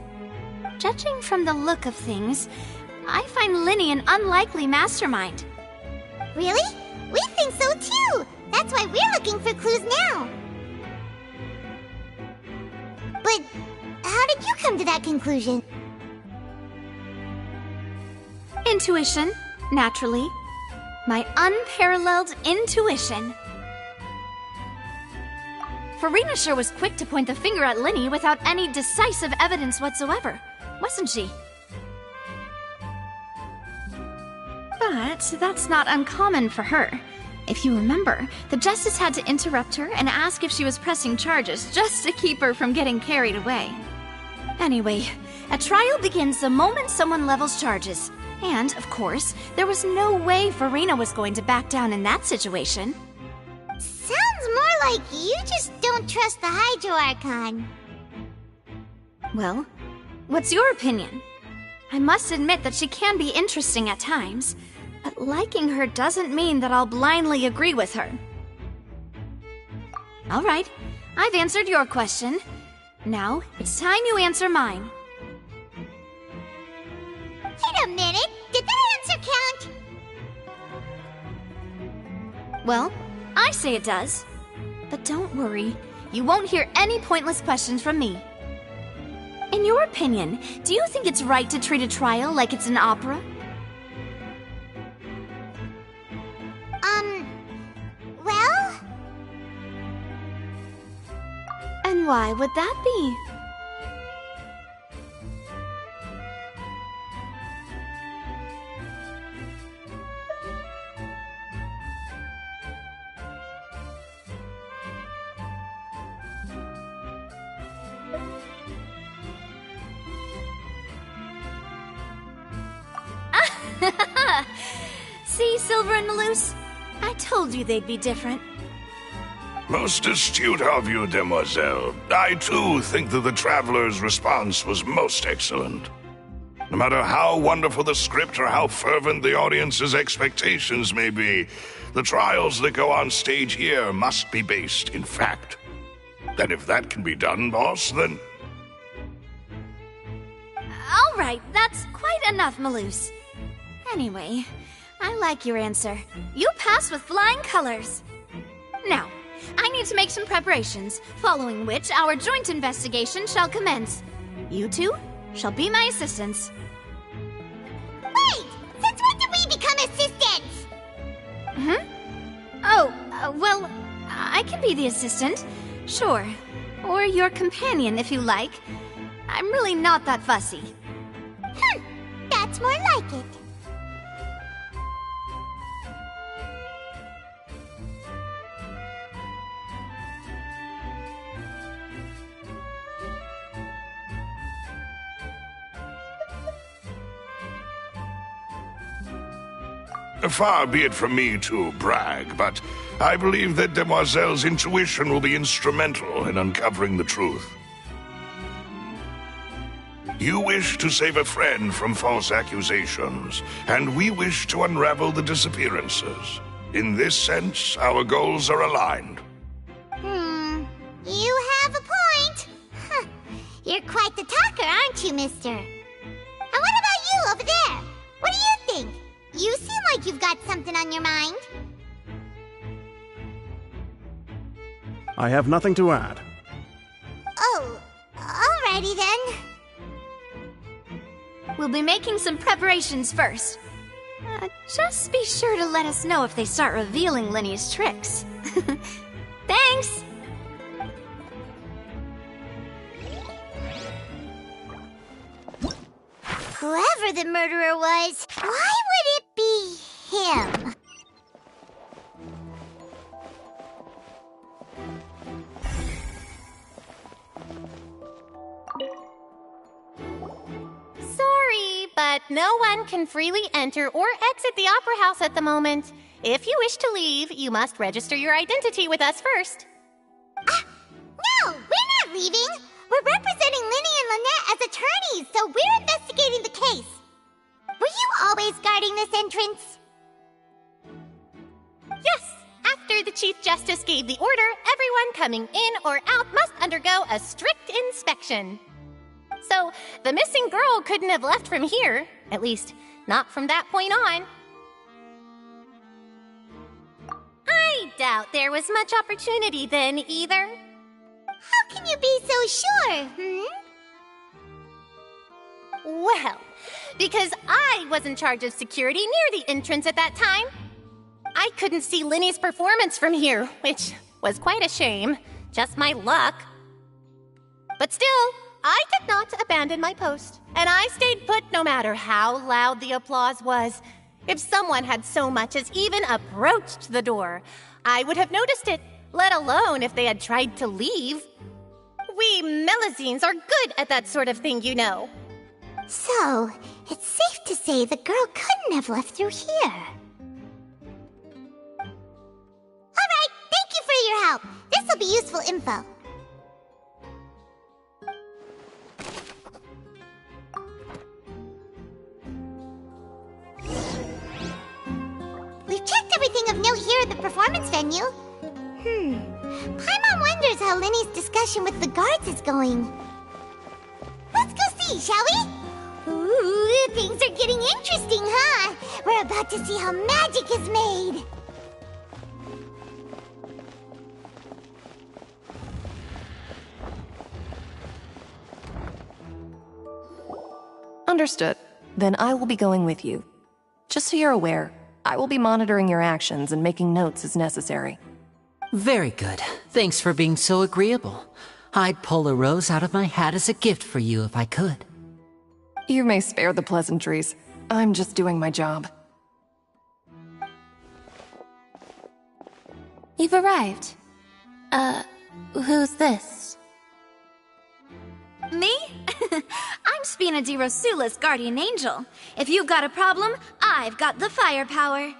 Judging from the look of things, I find Linny an unlikely mastermind. Really? We think so too! That's why we're looking for clues now. But how did you come to that conclusion? Intuition, naturally. My unparalleled intuition. Farina sure was quick to point the finger at Linny without any decisive evidence whatsoever, wasn't she? But that's not uncommon for her. If you remember, the Justice had to interrupt her and ask if she was pressing charges just to keep her from getting carried away. Anyway, a trial begins the moment someone levels charges. And, of course, there was no way Farina was going to back down in that situation. Sounds more like you just don't trust the Hydro Archon. Well, what's your opinion? I must admit that she can be interesting at times, but liking her doesn't mean that I'll blindly agree with her. All right, I've answered your question. Now, it's time you answer mine. Wait a minute! Did that answer count? Well, I say it does. But don't worry, you won't hear any pointless questions from me. In your opinion, do you think it's right to treat a trial like it's an opera? Well? And why would that be? See, Silver and Malus? I told you they'd be different. Most astute of you, demoiselle. I too think that the Traveler's response was most excellent. No matter how wonderful the script or how fervent the audience's expectations may be, the trials that go on stage here must be based in fact. And if that can be done, boss, then... All right, that's quite enough, Malus. Anyway, I like your answer. You pass with flying colors. Now, I need to make some preparations, following which our joint investigation shall commence. You two shall be my assistants. Wait! Since when did we become assistants? Well, I can be the assistant, sure. Or your companion, if you like. I'm really not that fussy. That's more like it. Far be it from me to brag, but I believe that Demoiselle's intuition will be instrumental in uncovering the truth. You wish to save a friend from false accusations, and we wish to unravel the disappearances. In this sense, our goals are aligned. You have a point. You're quite the talker, aren't you, mister? And what about you over there? What do you think? You seem like you've got something on your mind. I have nothing to add. Oh, alrighty then. We'll be making some preparations first. Just be sure to let us know if they start revealing Linny's tricks. Thanks! Whoever the murderer was, why would it be him? Sorry, but no one can freely enter or exit the Opera House at the moment. If you wish to leave, you must register your identity with us first. leaving. We're representing Linny and Lynette as attorneys, so we're investigating the case. Were you always guarding this entrance? Yes! After the Chief Justice gave the order, everyone coming in or out must undergo a strict inspection. So, the missing girl couldn't have left from here. At least, not from that point on. I doubt there was much opportunity then, either. How can you be so sure, Well, because I was in charge of security near the entrance at that time. I couldn't see Linny's performance from here, which was quite a shame. Just my luck. But still, I did not abandon my post, and I stayed put no matter how loud the applause was. If someone had so much as even approached the door, I would have noticed it, let alone if they had tried to leave. We Melusines are good at that sort of thing, you know. So, it's safe to say the girl couldn't have left through here. Alright, thank you for your help. This'll be useful info. We've checked everything of note here at the performance venue. Paimon wonders how Linny's discussion with the guards is going. Let's go see, shall we? Ooh, things are getting interesting, huh? We're about to see how magic is made. Understood. Then I will be going with you. Just so you're aware, I will be monitoring your actions and making notes as necessary. Very good. Thanks for being so agreeable. I'd pull a rose out of my hat as a gift for you if I could. You may spare the pleasantries. I'm just doing my job. You've arrived. Who's this? Me? I'm Spina di Rosula's guardian angel. If you've got a problem, I've got the firepower.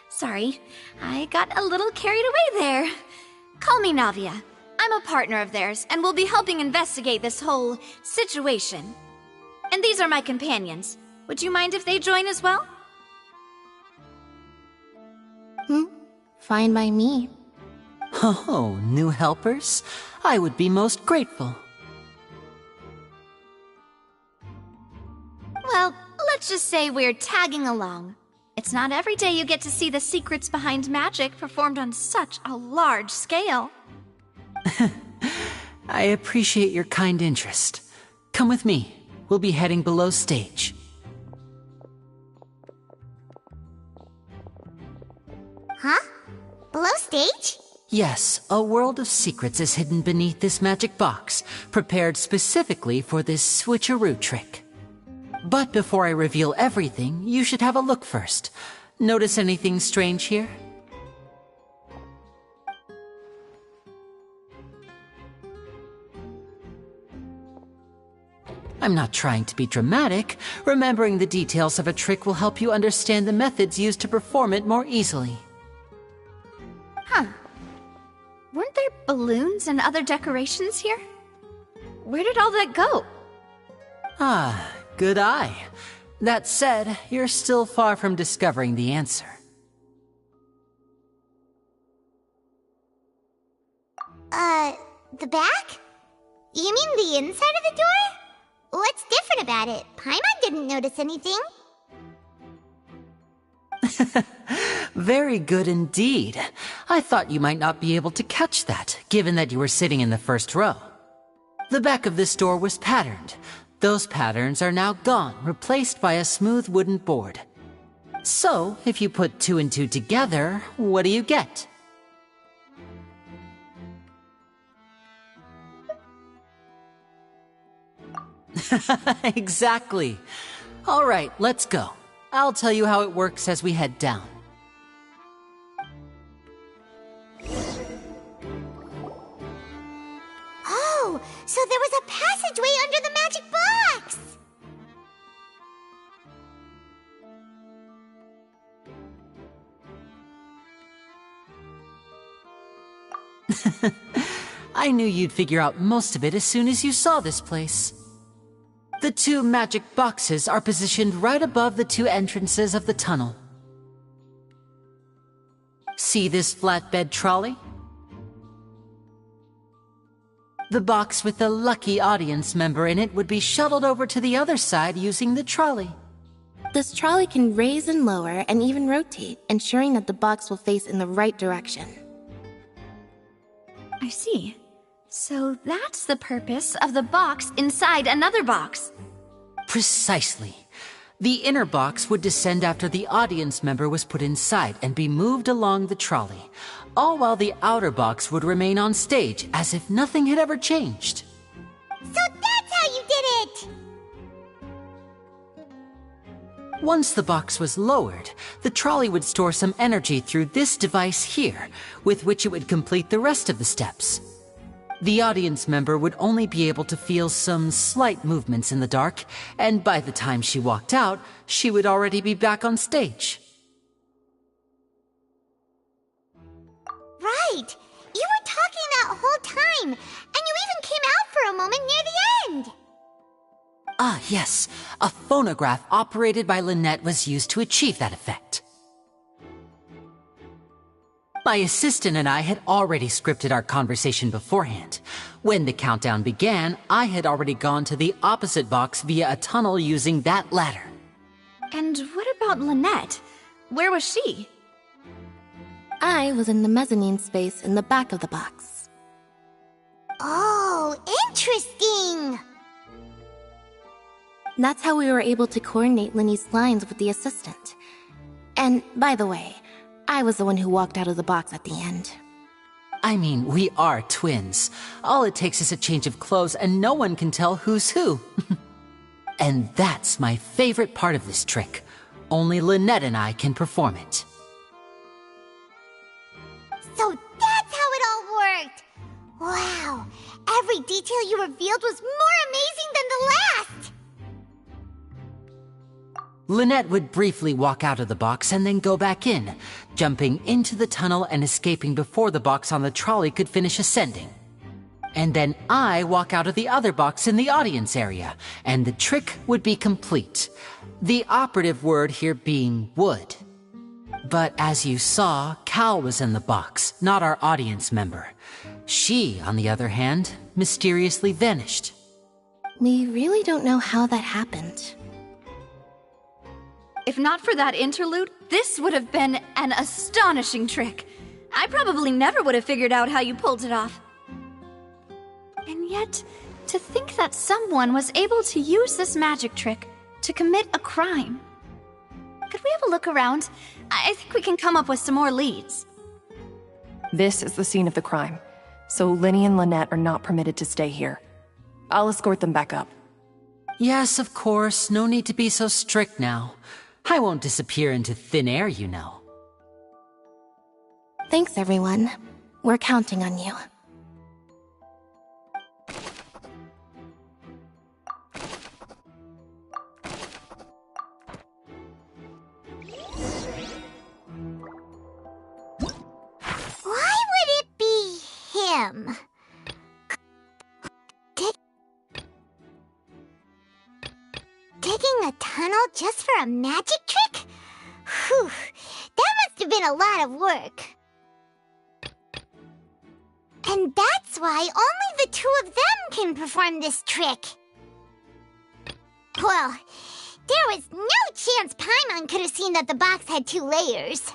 Sorry, I got a little carried away there. Call me Navia. I'm a partner of theirs, and we'll be helping investigate this whole situation. And these are my companions. Would you mind if they join as well? Fine by me. Oh, new helpers? I would be most grateful. Well, let's just say we're tagging along. It's not every day you get to see the secrets behind magic performed on such a large scale. I appreciate your kind interest. Come with me. We'll be heading below stage. Huh? Below stage? Yes, a world of secrets is hidden beneath this magic box, prepared specifically for this switcheroo trick. But before I reveal everything, you should have a look first. Notice anything strange here? I'm not trying to be dramatic. Remembering the details of a trick will help you understand the methods used to perform it more easily. Huh. Weren't there balloons and other decorations here? Where did all that go? Ah, good eye. That said, you're still far from discovering the answer. The back? You mean the inside of the door? What's different about it? Paimon didn't notice anything. Very good indeed. I thought you might not be able to catch that, given that you were sitting in the first row. The back of this door was patterned. Those patterns are now gone, replaced by a smooth wooden board. So, if you put 2 and 2 together, what do you get? Exactly. All right, let's go. I'll tell you how it works as we head down. Oh, so there was a passageway under the magic box! I knew you'd figure out most of it as soon as you saw this place. The 2 magic boxes are positioned right above the 2 entrances of the tunnel. See this flatbed trolley? The box with the lucky audience member in it would be shuttled over to the other side using the trolley. This trolley can raise and lower and even rotate, ensuring that the box will face in the right direction. I see. So that's the purpose of the box inside another box. Precisely. The inner box would descend after the audience member was put inside and be moved along the trolley, all while the outer box would remain on stage as if nothing had ever changed. So that's how you did it! Once the box was lowered, the trolley would store some energy through this device here, with which it would complete the rest of the steps. The audience member would only be able to feel some slight movements in the dark, and by the time she walked out, she would already be back on stage. Right! You were talking that whole time, and you even came out for a moment near the end! Ah, yes. A phonograph operated by Lynette was used to achieve that effect. My assistant and I had already scripted our conversation beforehand. When the countdown began, I had already gone to the opposite box via a tunnel using that ladder. And what about Lynette? Where was she? I was in the mezzanine space in the back of the box. Oh, interesting! That's how we were able to coordinate Linny's lines with the assistant. And, by the way, I was the one who walked out of the box at the end. I mean, we are twins. All it takes is a change of clothes and no one can tell who's who. And that's my favorite part of this trick. Only Lynette and I can perform it. So that's how it all worked! Wow! Every detail you revealed was more amazing than the last! Lynette would briefly walk out of the box and then go back in, jumping into the tunnel and escaping before the box on the trolley could finish ascending. And then I walk out of the other box in the audience area, and the trick would be complete. The operative word here being would. But as you saw, Cal was in the box, not our audience member. She, on the other hand, mysteriously vanished. We really don't know how that happened. If not for that interlude, this would have been an astonishing trick. I probably never would have figured out how you pulled it off. And yet, to think that someone was able to use this magic trick to commit a crime. Could we have a look around? I think we can come up with some more leads. This is the scene of the crime, so Linny and Lynette are not permitted to stay here. I'll escort them back up. Yes, of course. No need to be so strict now. I won't disappear into thin air, you know. Thanks, everyone. We're counting on you. Why would it be him? Digging a tunnel just for a magic trick? Whew, that must have been a lot of work. And that's why only the 2 of them can perform this trick. Well, there was no chance Paimon could have seen that the box had 2 layers.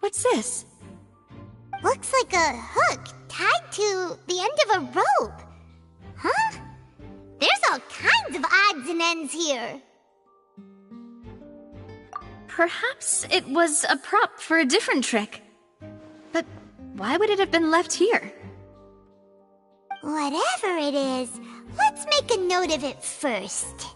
What's this? Looks like a hook tied to the end of a rope. Huh? There's all kinds of odds and ends here. Perhaps it was a prop for a different trick. But why would it have been left here? Whatever it is, let's make a note of it first.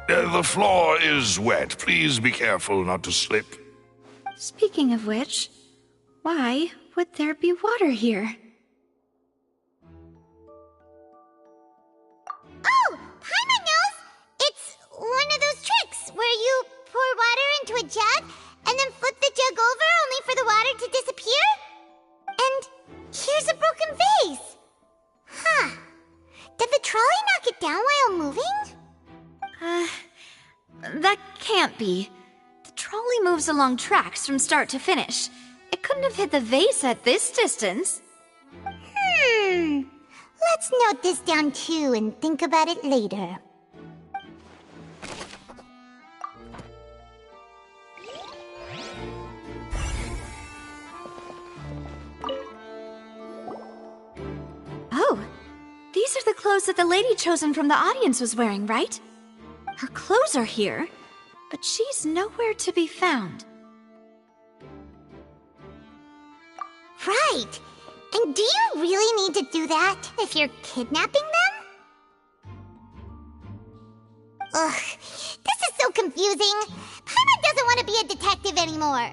The floor is wet. Please be careful not to slip. Speaking of which, why would there be water here? Oh, Paimon knows! It's one of those tricks where you pour water into a jug and then flip the jug over only for the water to disappear? And here's a broken vase. Huh. Did the trolley knock it down while moving? That can't be. The trolley moves along tracks from start to finish. It couldn't have hit the vase at this distance. Let's note this down too and think about it later. Oh, these are the clothes that the lady chosen from the audience was wearing, right? Her clothes are here, but she's nowhere to be found. Right. And do you really need to do that if you're kidnapping them? Ugh, this is so confusing. Paimon doesn't want to be a detective anymore.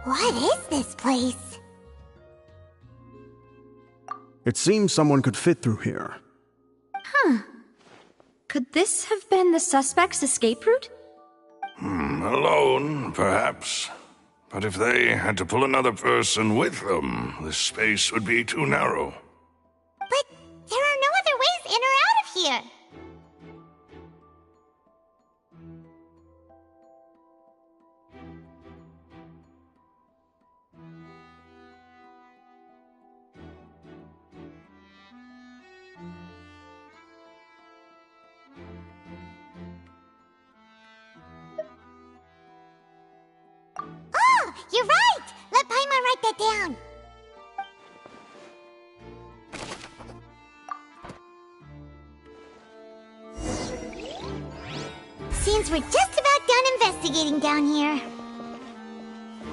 What is this place? It seems someone could fit through here. Could this have been the suspect's escape route? Alone, perhaps. But if they had to pull another person with them, the space would be too narrow. But there are no other ways in or out of here. Oh, you're right! Let Paimon write that down. Seems we're just about done investigating down here.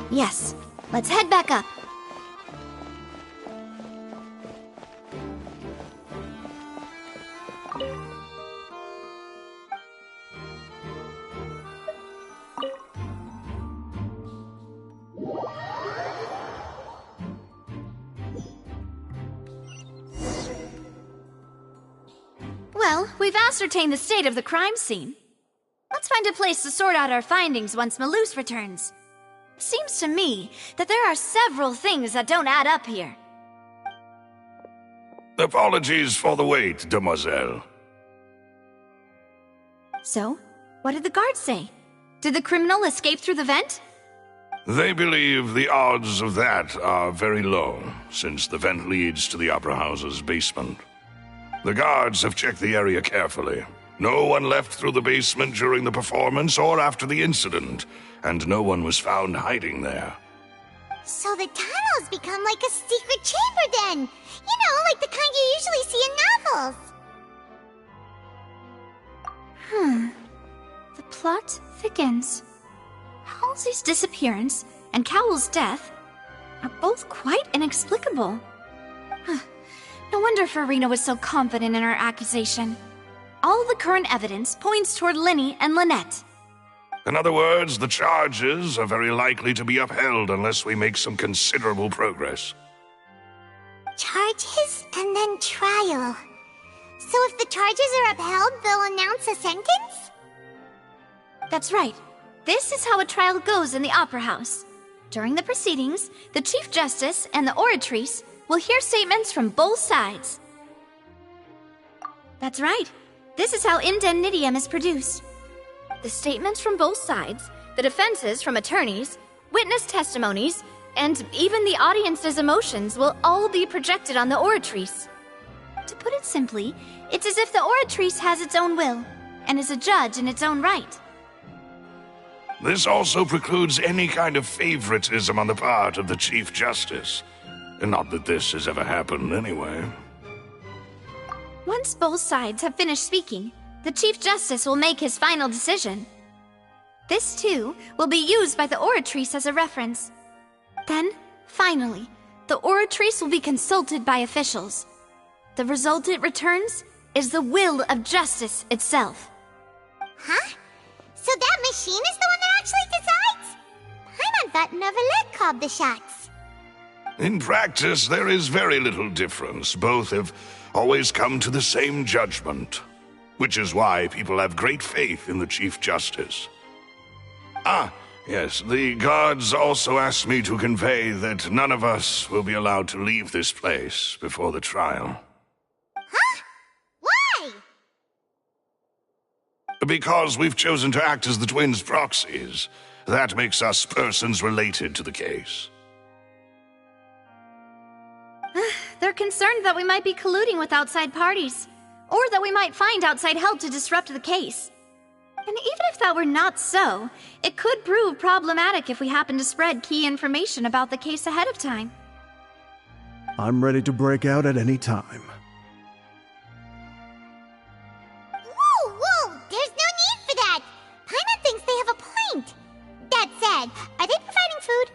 Yes, let's head back up. Well, we've ascertained the state of the crime scene. Let's find a place to sort out our findings once Malus returns. Seems to me that there are several things that don't add up here. Apologies for the wait, demoiselle. So, what did the guards say? Did the criminal escape through the vent? They believe the odds of that are very low, since the vent leads to the Opera House's basement. The guards have checked the area carefully. No one left through the basement during the performance or after the incident, and no one was found hiding there. So the tunnels become like a secret chamber then! You know, like the kind you usually see in novels. The plot thickens. Halsey's disappearance and Cowell's death are both quite inexplicable. No wonder Farina was so confident in her accusation. All the current evidence points toward Linny and Lynette. In other words, the charges are very likely to be upheld unless we make some considerable progress. Charges and then trial. So if the charges are upheld, they'll announce a sentence? That's right. This is how a trial goes in the Opera House. During the proceedings, the Chief Justice and the Oratrice will hear statements from both sides. That's right. This is how indemnitium is produced. The statements from both sides, the defenses from attorneys, witness testimonies, and even the audience's emotions will all be projected on the Oratrice. To put it simply, it's as if the Oratrice has its own will, and is a judge in its own right. This also precludes any kind of favoritism on the part of the Chief Justice. Not that this has ever happened anyway. Once both sides have finished speaking, the Chief Justice will make his final decision. This, too, will be used by the Oratrice as a reference. Then, finally, the Oratrice will be consulted by officials. The result it returns is the will of justice itself. Huh? So that machine is the one that actually decides? Paimon thought Novelet called the shots. In practice, there is very little difference. Both have always come to the same judgment, which is why people have great faith in the Chief Justice. Ah, yes, the guards also asked me to convey that none of us will be allowed to leave this place before the trial. Huh? Why? Because we've chosen to act as the twins' proxies. That makes us persons related to the case. They're concerned that we might be colluding with outside parties, or that we might find outside help to disrupt the case. And even if that were not so, it could prove problematic if we happen to spread key information about the case ahead of time. I'm ready to break out at any time. Whoa, whoa! There's no need for that! Paimon thinks they have a point. That said, are they providing food?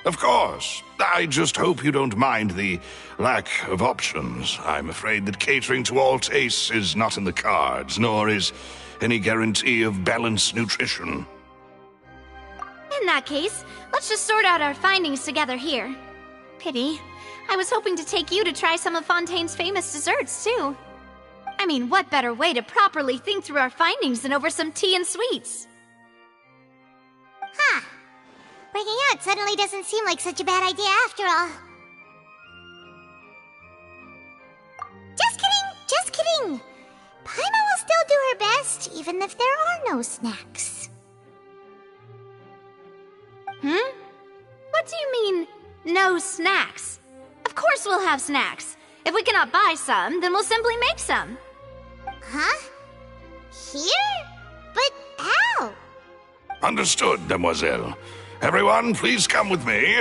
Of course. I just hope you don't mind the lack of options. I'm afraid that catering to all tastes is not in the cards, nor is any guarantee of balanced nutrition. In that case, let's just sort out our findings together here. Pity. I was hoping to take you to try some of Fontaine's famous desserts, too. I mean, what better way to properly think through our findings than over some tea and sweets? Huh. Breaking out suddenly doesn't seem like such a bad idea after all. Just kidding, just kidding. Paimon will still do her best, even if there are no snacks. What do you mean, no snacks? Of course we'll have snacks. If we cannot buy some, then we'll simply make some. Huh? Here? But how? Understood, Demoiselle. Everyone, please come with me.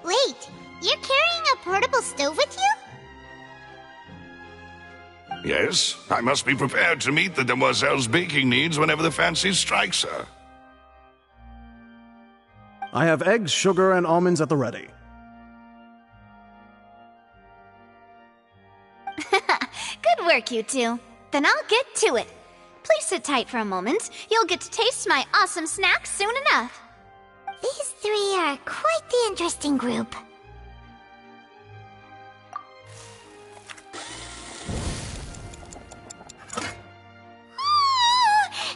Wait, you're carrying a portable stove with you? Yes, I must be prepared to meet the Demoiselle's baking needs whenever the fancy strikes her. I have eggs, sugar, and almonds at the ready. Good work, you two. Then I'll get to it. Please sit tight for a moment. You'll get to taste my awesome snacks soon enough. These three are quite the interesting group.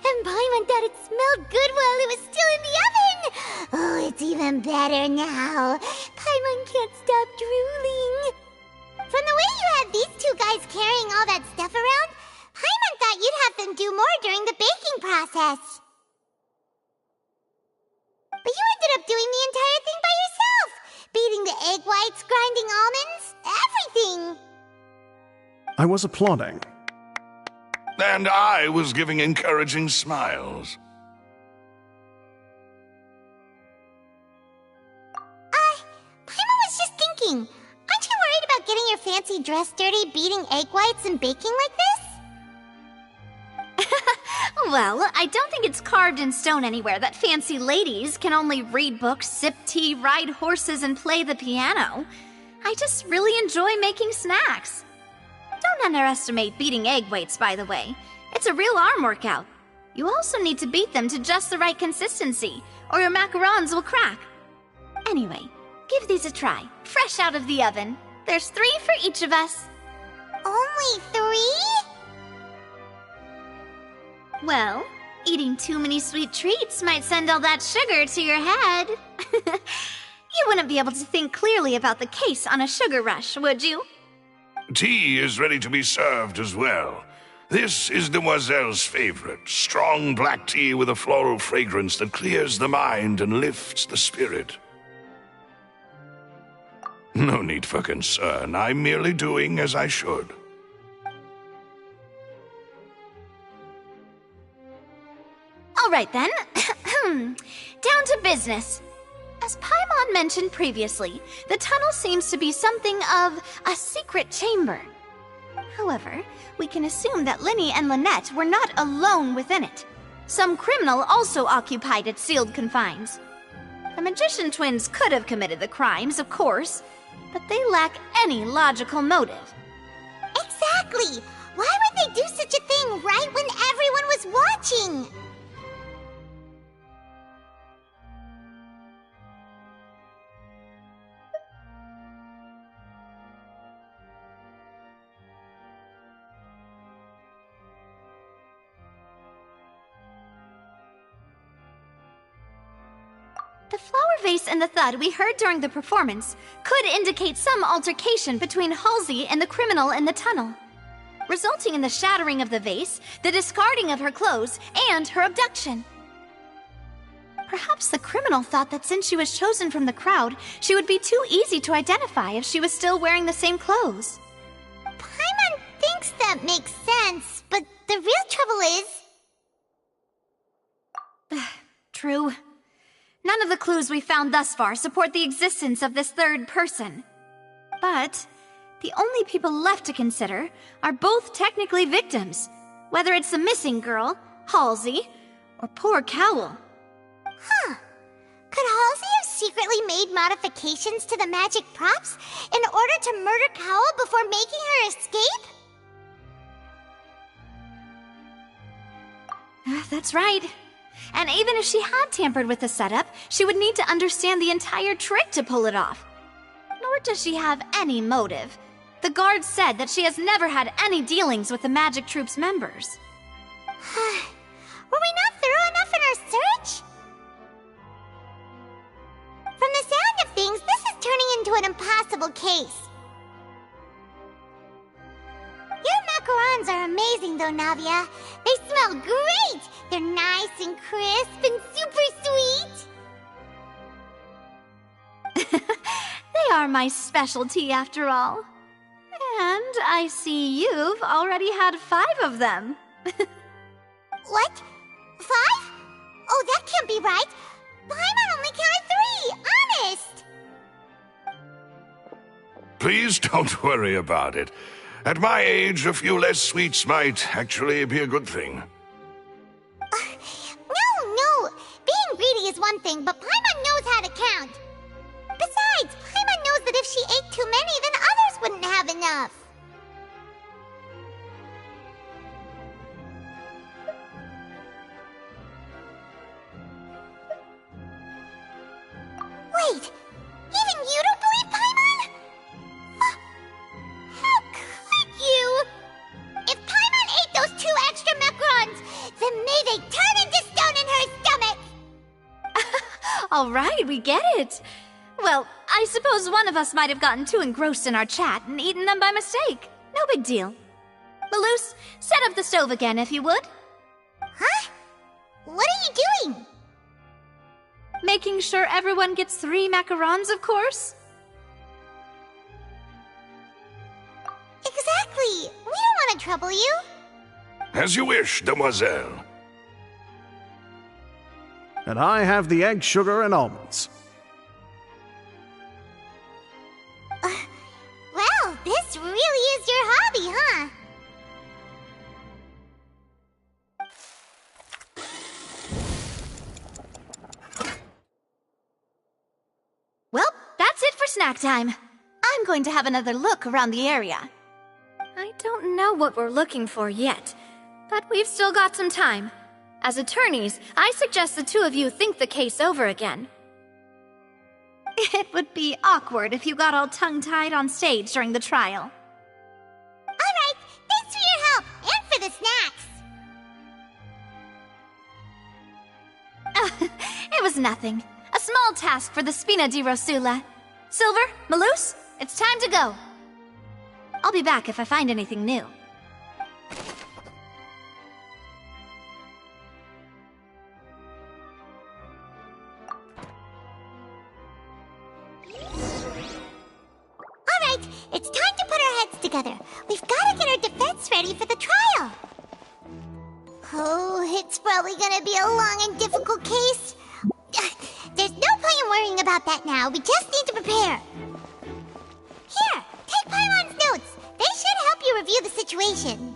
And Paimon thought it smelled good while it was still in the oven! Oh, it's even better now. Paimon can't stop drooling. From the way you had these two guys carrying all that stuff around, Paimon thought you'd have them do more during the baking process. But you ended up doing the entire thing by yourself! Beating the egg whites, grinding almonds, everything! I was applauding. And I was giving encouraging smiles. Paimon was just thinking, aren't you worried about getting your fancy dress dirty, beating egg whites and baking like this? Well, I don't think it's carved in stone anywhere that fancy ladies can only read books, sip tea, ride horses, and play the piano. I just really enjoy making snacks. Don't underestimate beating egg weights, by the way. It's a real arm workout. You also need to beat them to just the right consistency, or your macarons will crack. Anyway, give these a try, fresh out of the oven. There's 3 for each of us. Only 3? Well, eating too many sweet treats might send all that sugar to your head. You wouldn't be able to think clearly about the case on a sugar rush, would you? Tea is ready to be served as well. This is Demoiselle's favorite, strong black tea with a floral fragrance that clears the mind and lifts the spirit. No need for concern. I'm merely doing as I should. All right then. Down to business. As Paimon mentioned previously, the tunnel seems to be something of a secret chamber. However, we can assume that Linny and Lynette were not alone within it. Some criminal also occupied its sealed confines. The magician twins could have committed the crimes, of course, but they lack any logical motive. Exactly! Why would they do such a thing right when everyone was watching? The flower vase and the thud we heard during the performance could indicate some altercation between Halsey and the criminal in the tunnel, resulting in the shattering of the vase, the discarding of her clothes, and her abduction. Perhaps the criminal thought that since she was chosen from the crowd, she would be too easy to identify if she was still wearing the same clothes. Paimon thinks that makes sense, but the real trouble is... True. None of the clues we found thus far support the existence of this third person. But the only people left to consider are both technically victims, whether it's the missing girl, Halsey, or poor Cowl. Huh. Could Halsey have secretly made modifications to the magic props in order to murder Cowl before making her escape? That's right. And even if she had tampered with the setup, she would need to understand the entire trick to pull it off. Nor does she have any motive. The guard said that she has never had any dealings with the Magic Troop's members. Were we not thorough enough in our search? From the sound of things, this is turning into an impossible case. Your macarons are amazing though, Navia. They smell great! They're nice and crisp and super sweet! They are my specialty after all. And I see you've already had 5 of them. What? 5? Oh, that can't be right! Paimon only counted 3! Honest! Please don't worry about it. At my age, a few less sweets might actually be a good thing. No! Being greedy is one thing, but Paimon knows how to count. Besides, Paimon knows that if she ate too many, then others wouldn't have enough. Wait! Even you don't believe Paimon? How could you? If Paimon ate those 2 extra macarons, then may they turn into stone in her stomach! All right, we get it. Well, I suppose one of us might have gotten too engrossed in our chat and eaten them by mistake. No big deal. Maloose, set up the stove again if you would. Huh? What are you doing? Making sure everyone gets 3 macarons, of course. Exactly. We don't want to trouble you. As you wish, demoiselle. And I have the egg, sugar, and almonds. Well, this really is your hobby, huh? snack time. I'm going to have another look around the area. I don't know what we're looking for yet, but we've still got some time. As attorneys, I suggest the two of you think the case over again. It would be awkward if you got all tongue-tied on stage during the trial. Alright, thanks for your help, and for the snacks. It was nothing. A small task for the Spina di Rosula. Silver, Malus, it's time to go. I'll be back if I find anything new. Alright, it's time to put our heads together. We've got to get our defense ready for the trial. Oh, it's probably gonna be a long and difficult case. There's no point in worrying about that now. We just need to prepare. Here, take Paimon's notes. They should help you review the situation.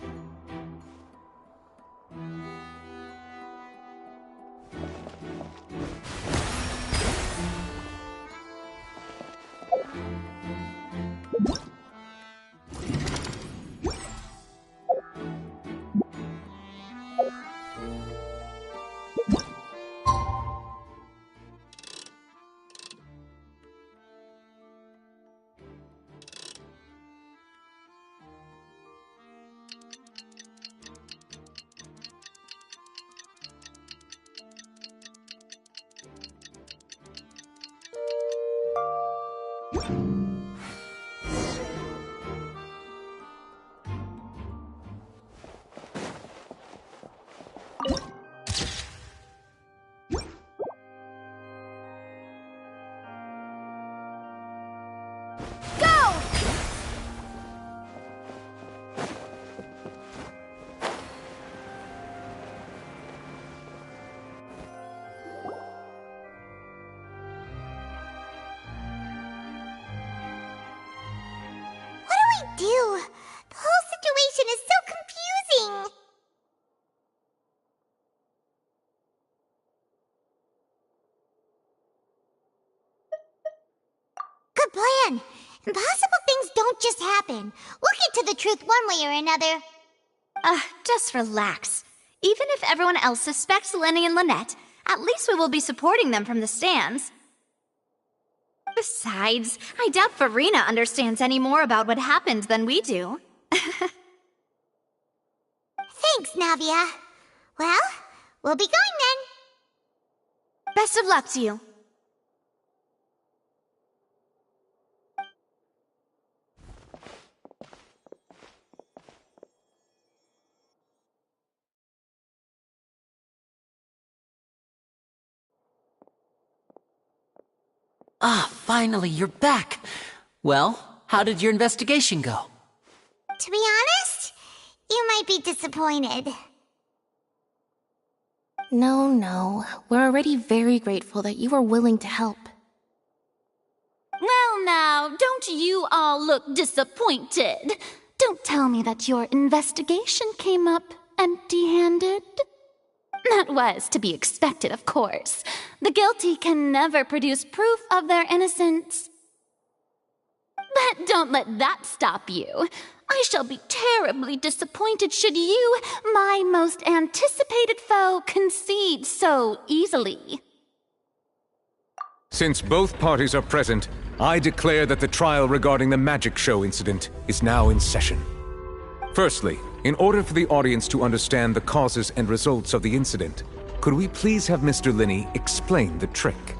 Do? The whole situation is so confusing. Good plan. Impossible things don't just happen. We'll get to the truth one way or another. Just relax. Even if everyone else suspects Lenny and Lynette, at least we will be supporting them from the stands. Besides, I doubt Farina understands any more about what happened than we do. Thanks, Navia. Well, we'll be going then. Best of luck to you. Ah, finally, you're back. Well, how did your investigation go? To be honest, you might be disappointed. No. We're already very grateful that you were willing to help. Well now, don't you all look disappointed. Don't tell me that your investigation came up empty-handed. That was to be expected, of course. The guilty can never produce proof of their innocence. But don't let that stop you. I shall be terribly disappointed should you, my most anticipated foe, concede so easily. Since both parties are present, I declare that the trial regarding the magic show incident is now in session. Firstly, in order for the audience to understand the causes and results of the incident, could we please have Mr. Linney explain the trick?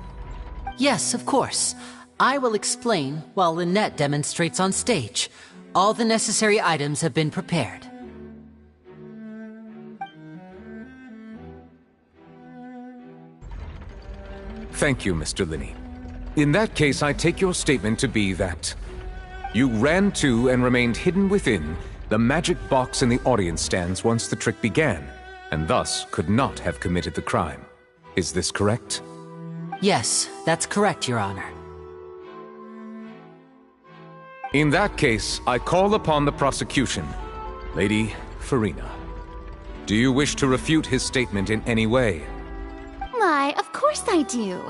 Yes, of course. I will explain while Lynette demonstrates on stage. All the necessary items have been prepared. Thank you, Mr. Linney. In that case, I take your statement to be that you ran to and remained hidden within the magic box in the audience stands once the trick began, and thus could not have committed the crime. Is this correct? Yes, that's correct, Your Honor. In that case, I call upon the prosecution. Lady Farina, do you wish to refute his statement in any way? Why, of course I do.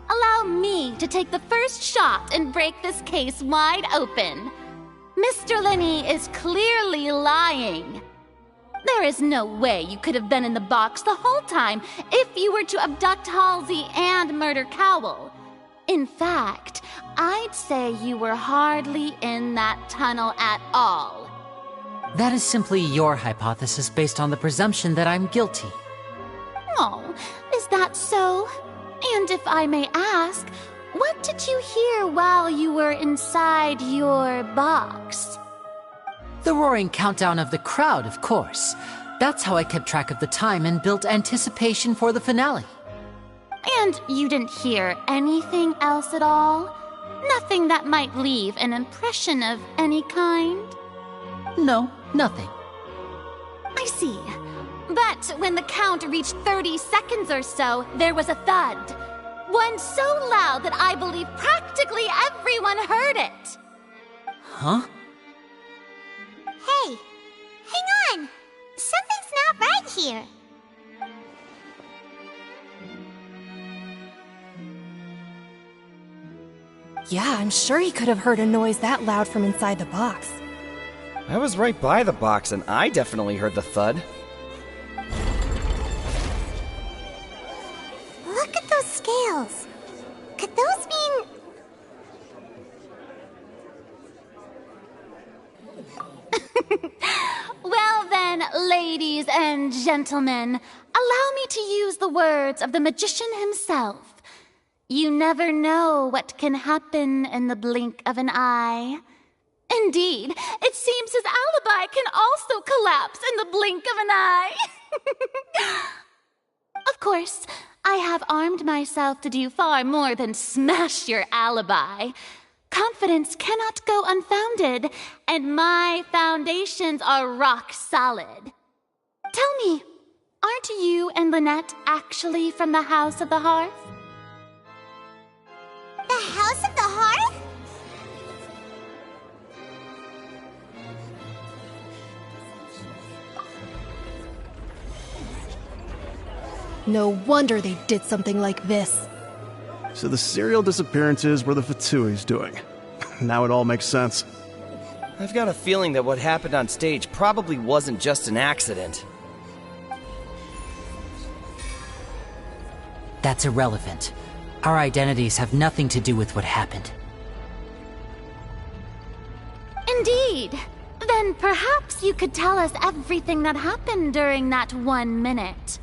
Allow me to take the first shot and break this case wide open. Mr. Lenny is clearly lying. There is no way you could have been in the box the whole time if you were to abduct Halsey and murder Cowell. In fact, I'd say you were hardly in that tunnel at all. That is simply your hypothesis based on the presumption that I'm guilty. Oh, is that so? And if I may ask, what did you hear while you were inside your box? The roaring countdown of the crowd, of course. That's how I kept track of the time and built anticipation for the finale. And you didn't hear anything else at all? Nothing that might leave an impression of any kind? No, nothing. I see. But when the count reached 30 seconds or so, there was a thud. One so loud that I believe practically everyone heard it. Huh? Hey, hang on! Something's not right here. Yeah, I'm sure he could have heard a noise that loud from inside the box. I was right by the box, and I definitely heard the thud. Look at those scales. Could those mean... Well then, ladies and gentlemen, allow me to use the words of the magician himself. You never know what can happen in the blink of an eye. Indeed, it seems his alibi can also collapse in the blink of an eye. Of course, I have armed myself to do far more than smash your alibi. Confidence cannot go unfounded, and my foundations are rock solid. Tell me, aren't you and Lynette actually from the House of the Hearth? The House of the Hearth? No wonder they did something like this. So the serial disappearances were the Fatsui's doing. Now it all makes sense. I've got a feeling that what happened on stage probably wasn't just an accident. That's irrelevant. Our identities have nothing to do with what happened. Indeed. Then perhaps you could tell us everything that happened during that 1 minute.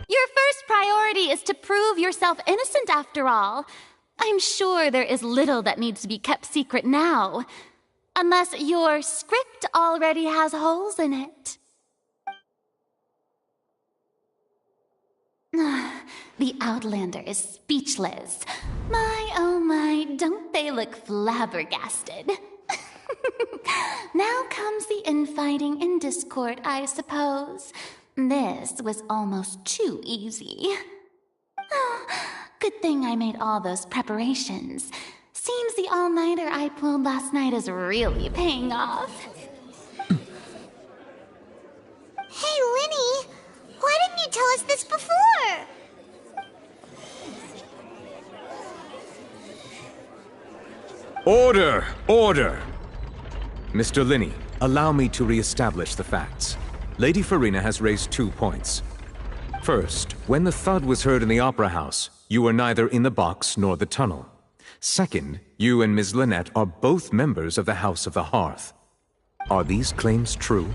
Your first priority is to prove yourself innocent, after all. I'm sure there is little that needs to be kept secret now. Unless your script already has holes in it. The Outlander is speechless. My, oh my, don't they look flabbergasted? Now comes the infighting and discord, I suppose. This was almost too easy. Oh, good thing I made all those preparations. Seems the all-nighter I pulled last night is really paying off. Hey, Linny! Why didn't you tell us this before? Order! Order! Mr. Linney, allow me to re-establish the facts. Lady Farina has raised 2 points. First, when the thud was heard in the Opera House, you were neither in the box nor the tunnel. Second, you and Ms. Lynette are both members of the House of the Hearth. Are these claims true?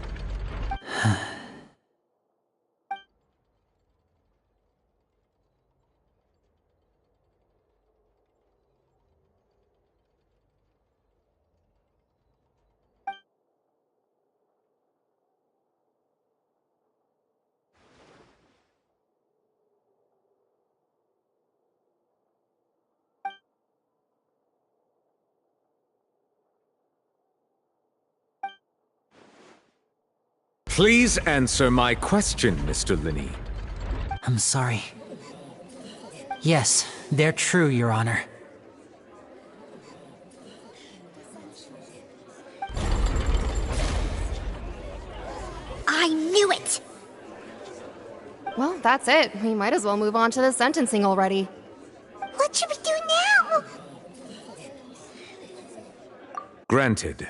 Please answer my question, Mr. Linney. I'm sorry. Yes, they're true, Your Honor. I knew it! Well, that's it. We might as well move on to the sentencing already. What should we do now? Granted.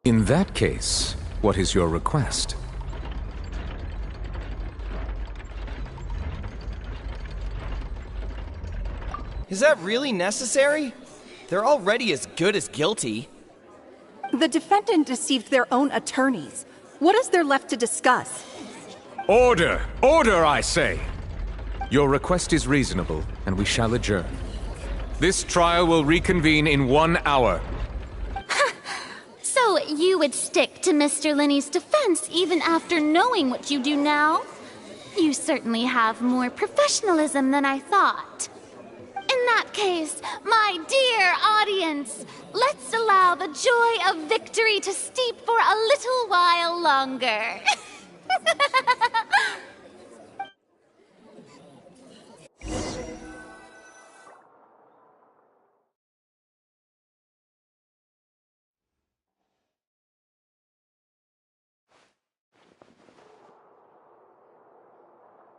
In that case, what is your request? Is that really necessary? They're already as good as guilty. The defendant deceived their own attorneys. What is there left to discuss? Order! Order, I say! Your request is reasonable, and we shall adjourn. This trial will reconvene in 1 hour. So you would stick to Mr. Linney's defense even after knowing what you do now? You certainly have more professionalism than I thought. In that case, my dear audience, let's allow the joy of victory to steep for a little while longer.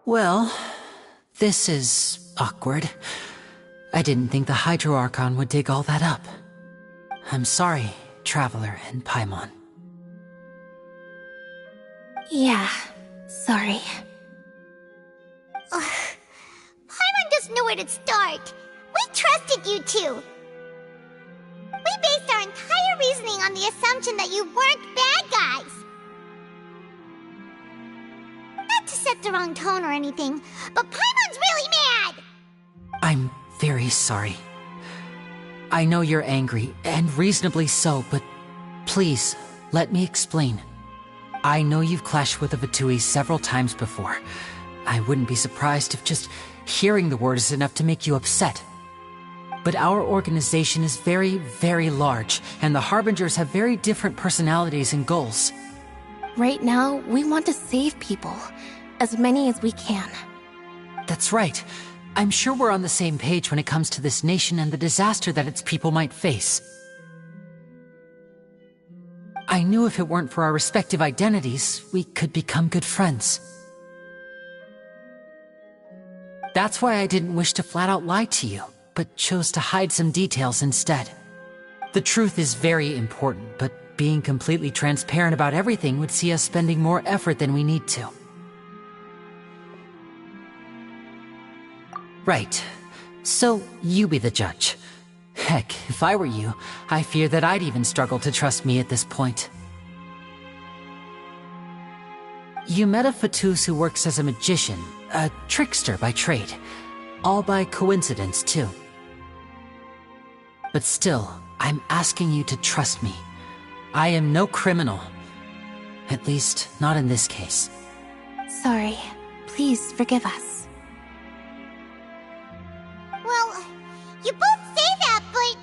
Well, this is awkward. I didn't think the Hydro Archon would dig all that up. I'm sorry, Traveler and Paimon. Yeah, sorry. Paimon doesn't know where to start. We trusted you two. We based our entire reasoning on the assumption that you weren't bad guys. Not to set the wrong tone or anything, but Paimon's really mad! I'm very sorry. I know you're angry, and reasonably so, but please, let me explain. I know you've clashed with the Fatui several times before. I wouldn't be surprised if just hearing the word is enough to make you upset. But our organization is very, very large, and the Harbingers have very different personalities and goals. Right now, we want to save people. As many as we can. That's right. I'm sure we're on the same page when it comes to this nation and the disaster that its people might face. I knew if it weren't for our respective identities, we could become good friends. That's why I didn't wish to flat out lie to you, but chose to hide some details instead. The truth is very important, but being completely transparent about everything would see us spending more effort than we need to. Right. So, you be the judge. Heck, if I were you, I fear that I'd even struggle to trust me at this point. You met a Fatus who works as a magician, a trickster by trade. All by coincidence, too. But still, I'm asking you to trust me. I am no criminal. At least, not in this case. Sorry. Please forgive us. Well, you both say that, but...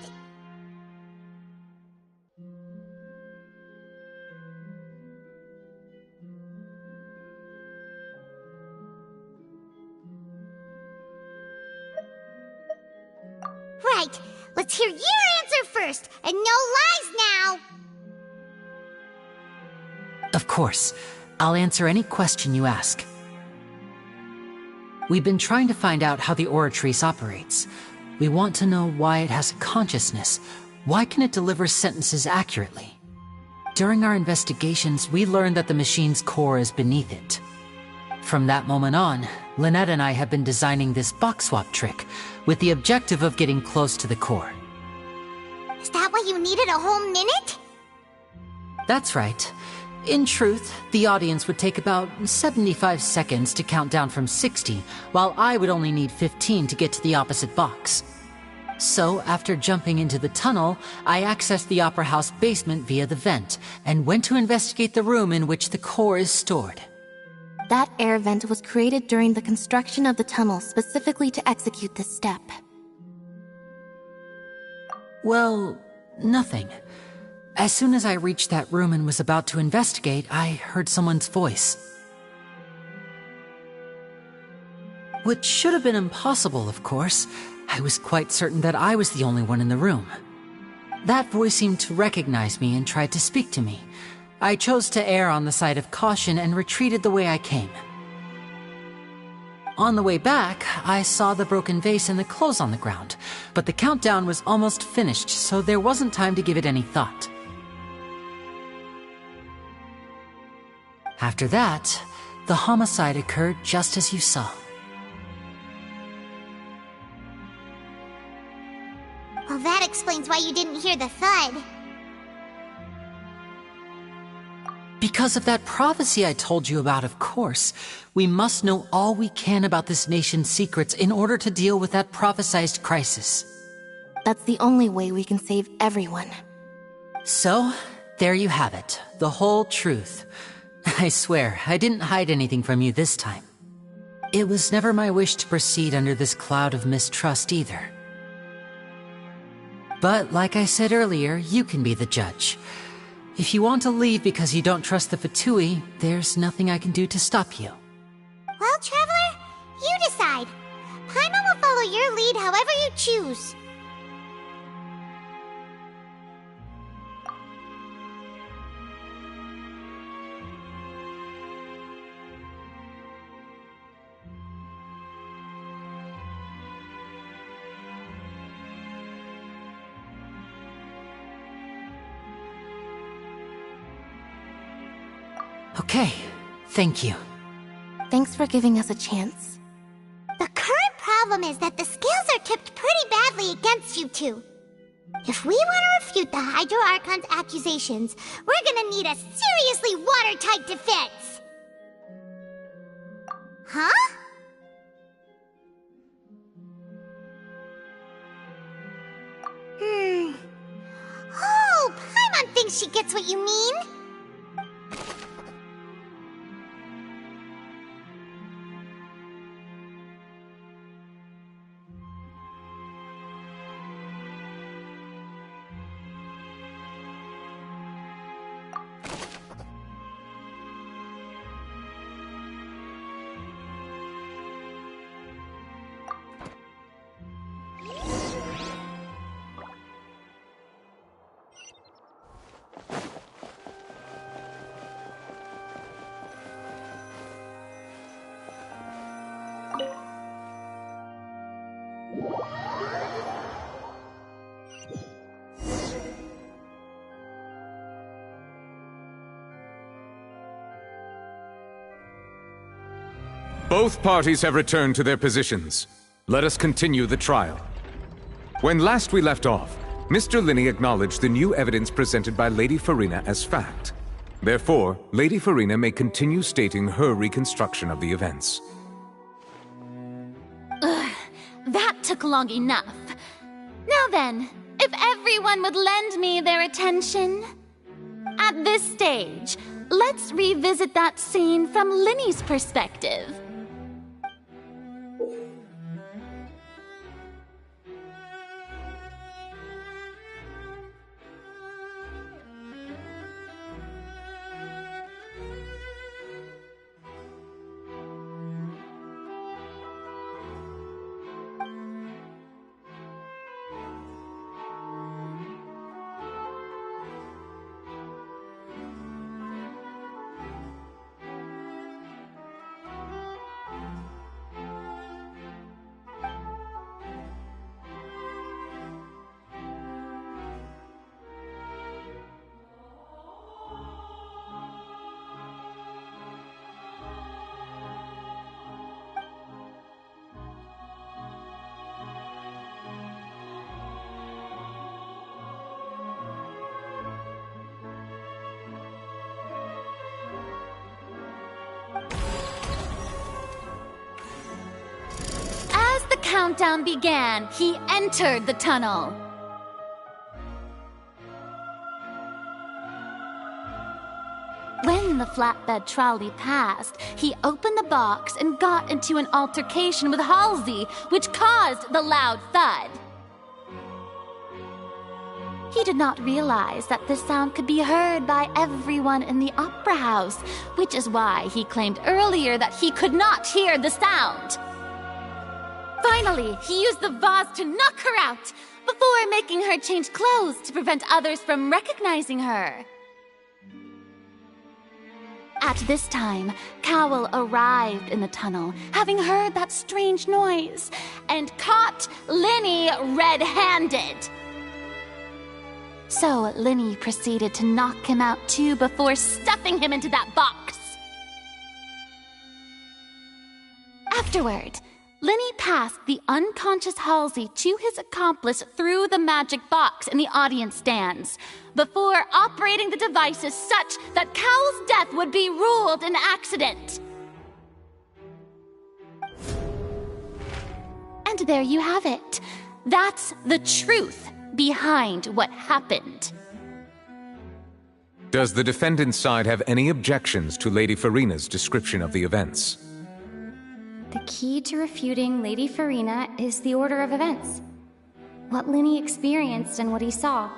Right, let's hear your answer first, and no lies now! Of course. I'll answer any question you ask. We've been trying to find out how the Oratrice operates. We want to know why it has a consciousness. Why can it deliver sentences accurately? During our investigations, we learned that the machine's core is beneath it. From that moment on, Lynette and I have been designing this box swap trick, with the objective of getting close to the core. Is that why you needed a whole minute? That's right. In truth, the audience would take about 75 seconds to count down from 60, while I would only need 15 to get to the opposite box. So, after jumping into the tunnel, I accessed the Opera House basement via the vent, and went to investigate the room in which the core is stored. That air vent was created during the construction of the tunnel specifically to execute this step. Well, nothing. As soon as I reached that room and was about to investigate, I heard someone's voice. Which should have been impossible, of course. I was quite certain that I was the only one in the room. That voice seemed to recognize me and tried to speak to me. I chose to err on the side of caution and retreated the way I came. On the way back, I saw the broken vase and the clothes on the ground, but the countdown was almost finished, so there wasn't time to give it any thought. After that, the homicide occurred just as you saw. Well, that explains why you didn't hear the thud. Because of that prophecy I told you about, of course. We must know all we can about this nation's secrets in order to deal with that prophesized crisis. That's the only way we can save everyone. So, there you have it. The whole truth. I swear, I didn't hide anything from you this time. It was never my wish to proceed under this cloud of mistrust either. But, like I said earlier, you can be the judge. If you want to leave because you don't trust the Fatui, there's nothing I can do to stop you. Well, Traveler, you decide. Paimon will follow your lead however you choose. Okay, thank you. Thanks for giving us a chance. The current problem is that the scales are tipped pretty badly against you two. If we want to refute the Hydro Archon's accusations, we're gonna need a seriously watertight defense. Huh? Oh, Paimon thinks she gets what you mean. Both parties have returned to their positions. Let us continue the trial. When last we left off, Mr. Linney acknowledged the new evidence presented by Lady Farina as fact. Therefore, Lady Farina may continue stating her reconstruction of the events. That took long enough. Now then, if everyone would lend me their attention. At this stage, let's revisit that scene from Linney's perspective. Countdown began, he entered the tunnel. When the flatbed trolley passed, he opened the box and got into an altercation with Halsey, which caused the loud thud. He did not realize that this sound could be heard by everyone in the opera house, which is why he claimed earlier that he could not hear the sound. Finally, he used the vase to knock her out, before making her change clothes to prevent others from recognizing her. At this time, Cowell arrived in the tunnel, having heard that strange noise, and caught Linny red-handed. So Linny proceeded to knock him out too before stuffing him into that box. Afterward, Linny passed the unconscious Halsey to his accomplice through the magic box in the audience stands, before operating the devices such that Cowell's death would be ruled an accident. And there you have it. That's the truth behind what happened. Does the defendant's side have any objections to Lady Farina's description of the events? The key to refuting Lady Farina is the order of events. What Linny experienced and what he saw.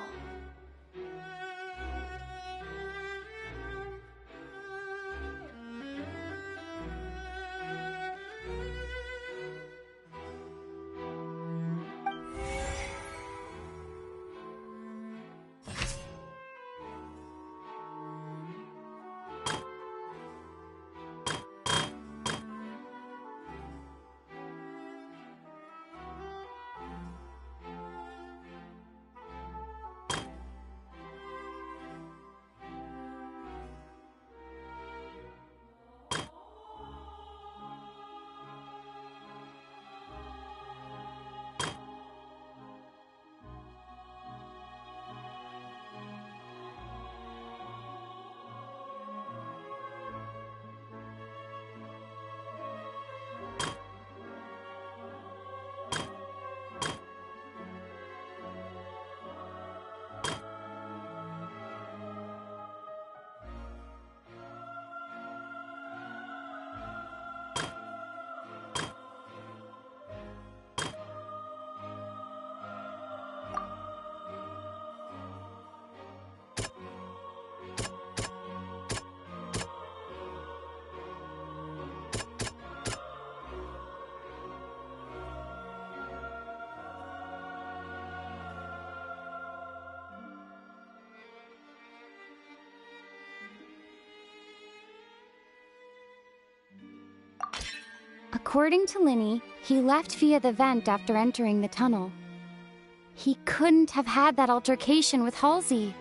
According to Linny, he left via the vent after entering the tunnel. He couldn't have had that altercation with Halsey.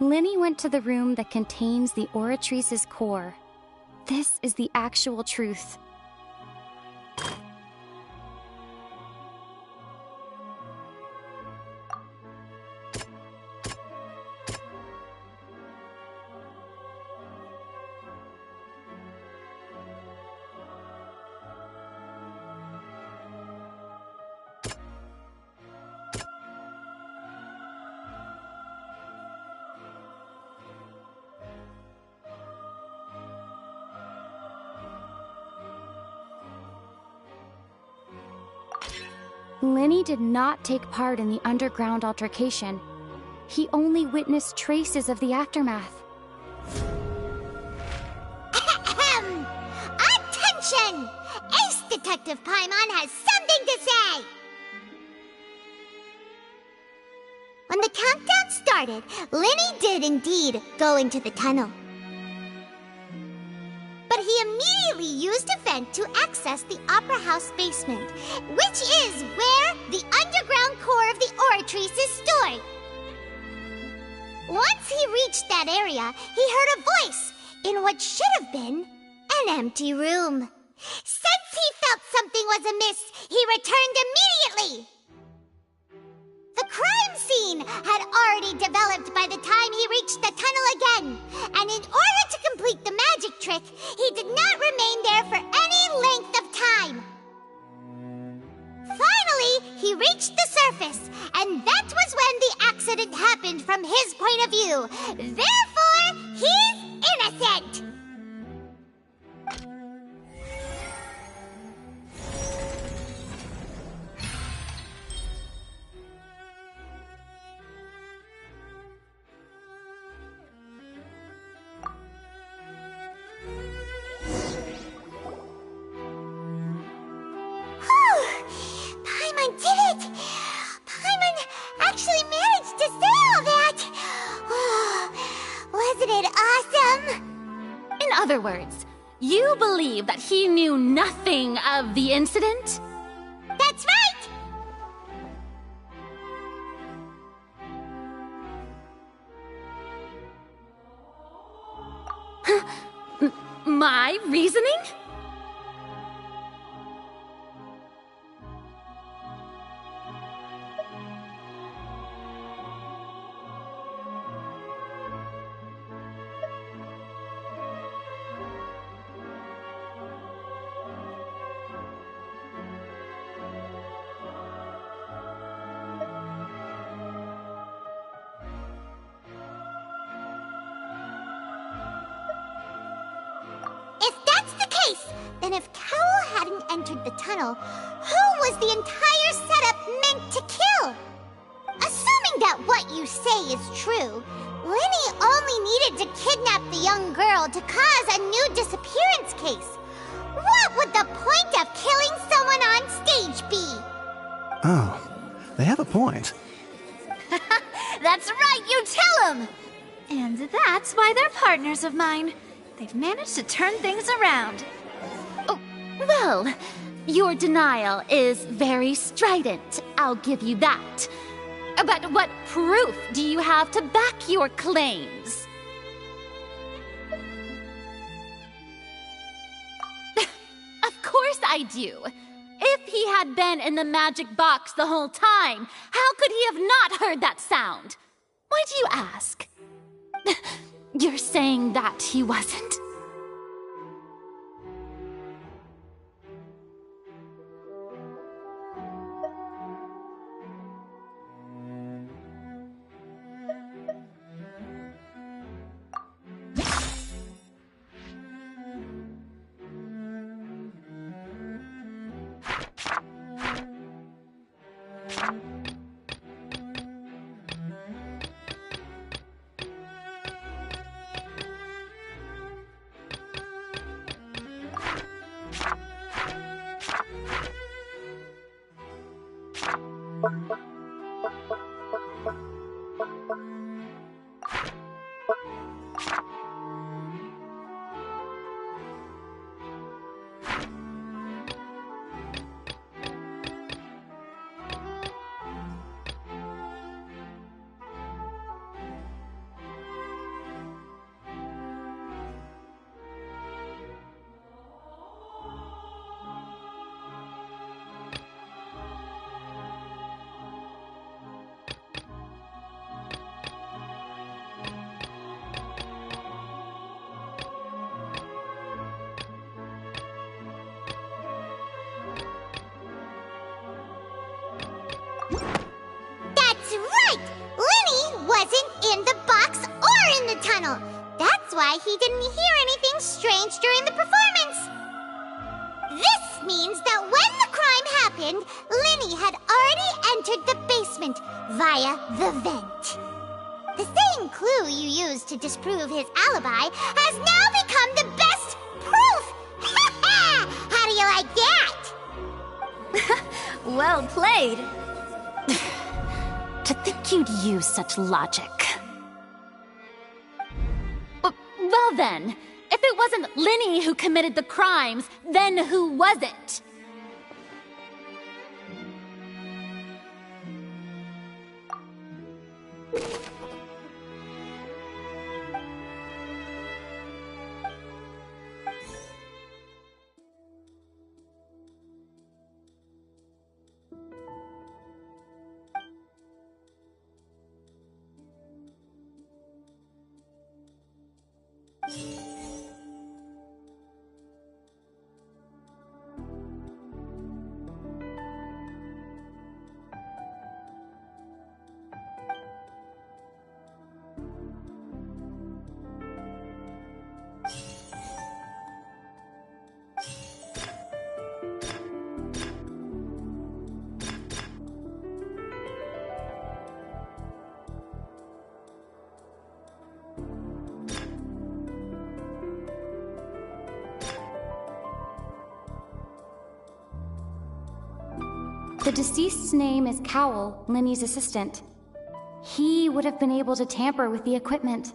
Linny went to the room that contains the Oratrice's core. This is the actual truth. Linny did not take part in the underground altercation. He only witnessed traces of the aftermath. Attention! Ace Detective Paimon has something to say! When the countdown started, Linny did indeed go into the tunnel. But he immediately used a vent to access the Opera House basement, which is where the underground core of the Oratrice is stored. Once he reached that area, he heard a voice in what should have been an empty room. Since he felt something was amiss, he returned immediately. The crime scene had already developed by the time he reached the tunnel again, and in order to complete the magic trick, he did not remain there for any length of time. Finally, he reached the surface, and that was when the accident happened from his point of view. Therefore, he's innocent! Paimon did it! Paimon actually managed to say all that! Oh, wasn't it awesome? In other words, you believe that he knew nothing of the incident? That's right! My reasoning? Then if Cowell hadn't entered the tunnel, who was the entire setup meant to kill? Assuming that what you say is true, Linny only needed to kidnap the young girl to cause a new disappearance case. What would the point of killing someone on stage be? Oh, they have a point. That's right, you tell them! And that's why they're partners of mine. They've managed to turn things around. Well, your denial is very strident, I'll give you that. But what proof do you have to back your claims? Of course I do. If he had been in the magic box the whole time, how could he have not heard that sound? Why do you ask? You're saying that he wasn't? That's right! Linny wasn't in the box or in the tunnel. That's why he didn't hear anything strange during the performance. This means that when the crime happened, Linny had already entered the basement via the vent. The same clue you used to disprove his alibi has now become the best proof! How do you like that? Well played. To think you'd use such logic. Well then, if it wasn't Linny who committed the crimes, then who was it? The deceased's name is Cowell, Linny's assistant. He would have been able to tamper with the equipment.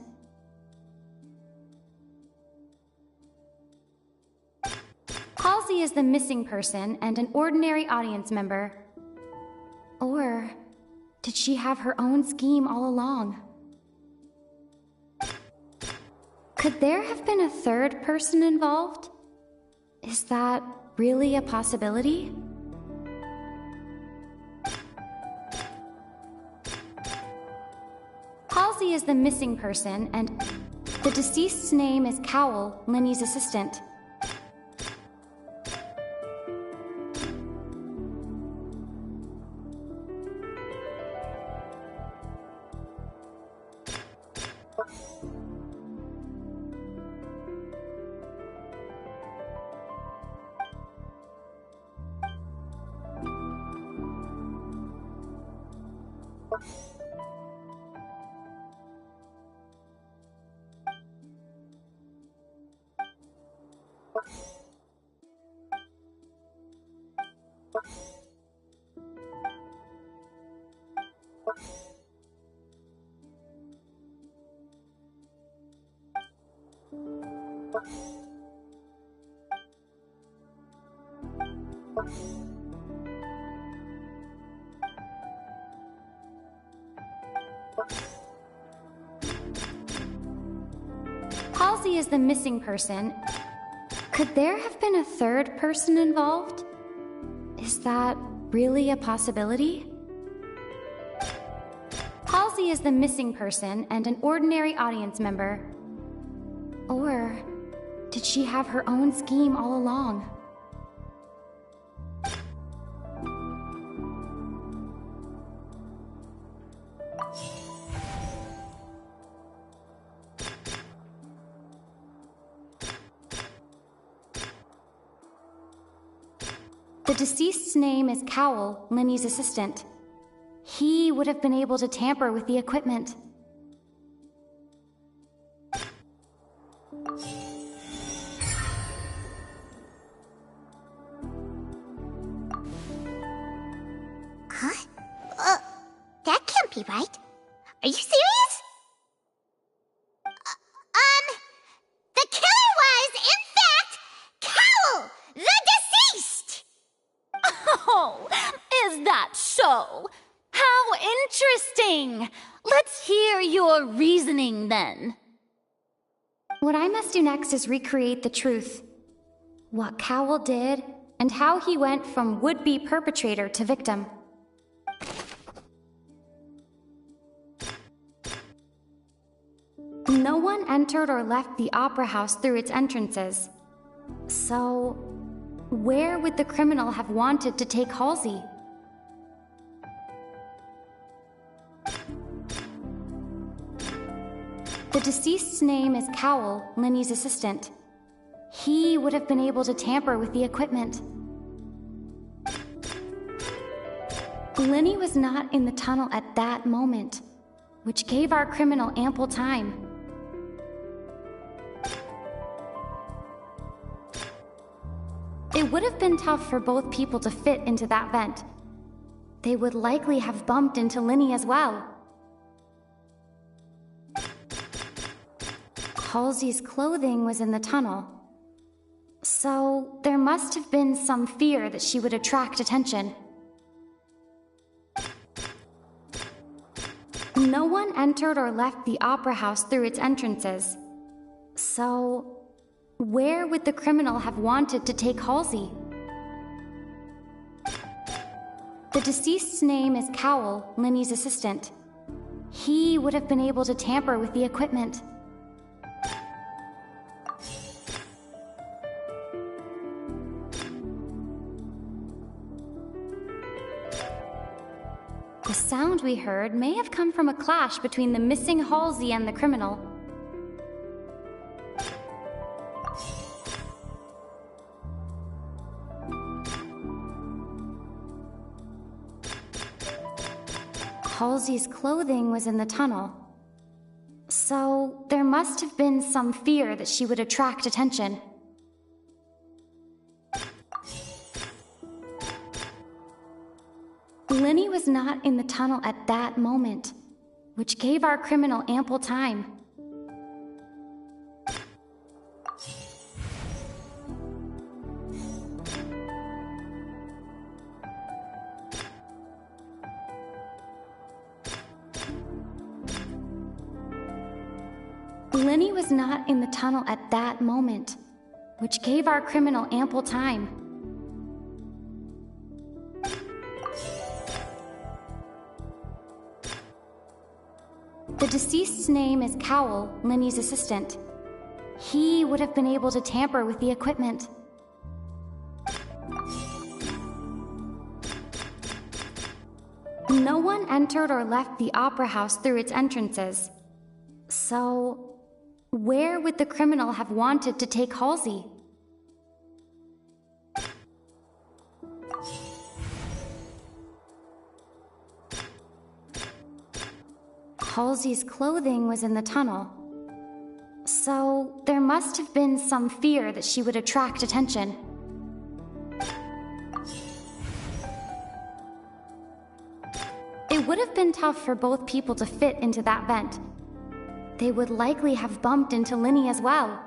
Halsey is the missing person and an ordinary audience member. Or did she have her own scheme all along? Could there have been a third person involved? Is that really a possibility? Halsey is the missing person, and the deceased's name is Cowell, Linny's assistant. Halsey is the missing person. Could there have been a third person involved? Is that really a possibility? Halsey is the missing person and an ordinary audience member. Or did she have her own scheme all along? The deceased's name is Cowell, Linny's assistant. He would have been able to tamper with the equipment. Huh? That can't be right. Are you serious? The killer was, in fact, Cowell, the deceased! Oh, is that so? How interesting! Let's hear your reasoning then. What I must do next is recreate the truth. What Cowell did, and how he went from would-be perpetrator to victim. No one entered or left the Opera House through its entrances. So, where would the criminal have wanted to take Halsey? The deceased's name is Cowell, Linny's assistant. He would have been able to tamper with the equipment. Linny was not in the tunnel at that moment. which gave our criminal ample time. It would have been tough for both people to fit into that vent. They would likely have bumped into Linny as well. Halsey's clothing was in the tunnel, so there must have been some fear that she would attract attention. No one entered or left the opera house through its entrances, so where would the criminal have wanted to take Halsey? The deceased's name is Cowell, Linny's assistant. He would have been able to tamper with the equipment. The sound we heard may have come from a clash between the missing Halsey and the criminal. Halsey's clothing was in the tunnel, so there must have been some fear that she would attract attention. Linny was not in the tunnel at that moment, which gave our criminal ample time. Linny was not in the tunnel at that moment, which gave our criminal ample time. The deceased's name is Cowell, Linny's assistant. He would have been able to tamper with the equipment. No one entered or left the opera house through its entrances, so where would the criminal have wanted to take Halsey? Halsey's clothing was in the tunnel, so there must have been some fear that she would attract attention. It would have been tough for both people to fit into that vent. They would likely have bumped into Linny as well.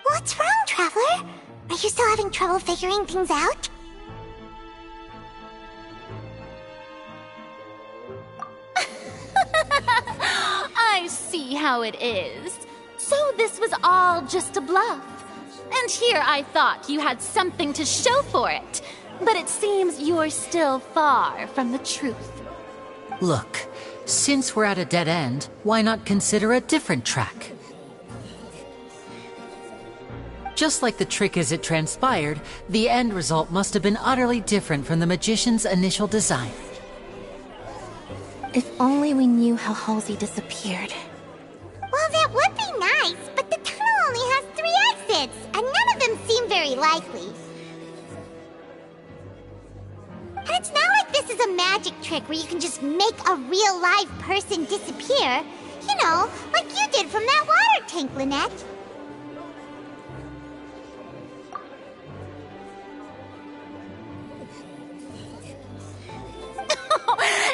What's wrong, Traveler? Are you still having trouble figuring things out? I see how it is. So this was all just a bluff. And here I thought you had something to show for it. But it seems you're still far from the truth. Look, since we're at a dead end, why not consider a different track? Just like the trick as it transpired, the end result must have been utterly different from the magician's initial design. If only we knew how Halsey disappeared. Well, that would be nice, but the tunnel only has 3 exits, and none of them seem very likely. And it's not like this is a magic trick where you can just make a real live person disappear. You know, like you did from that water tank, Lynette.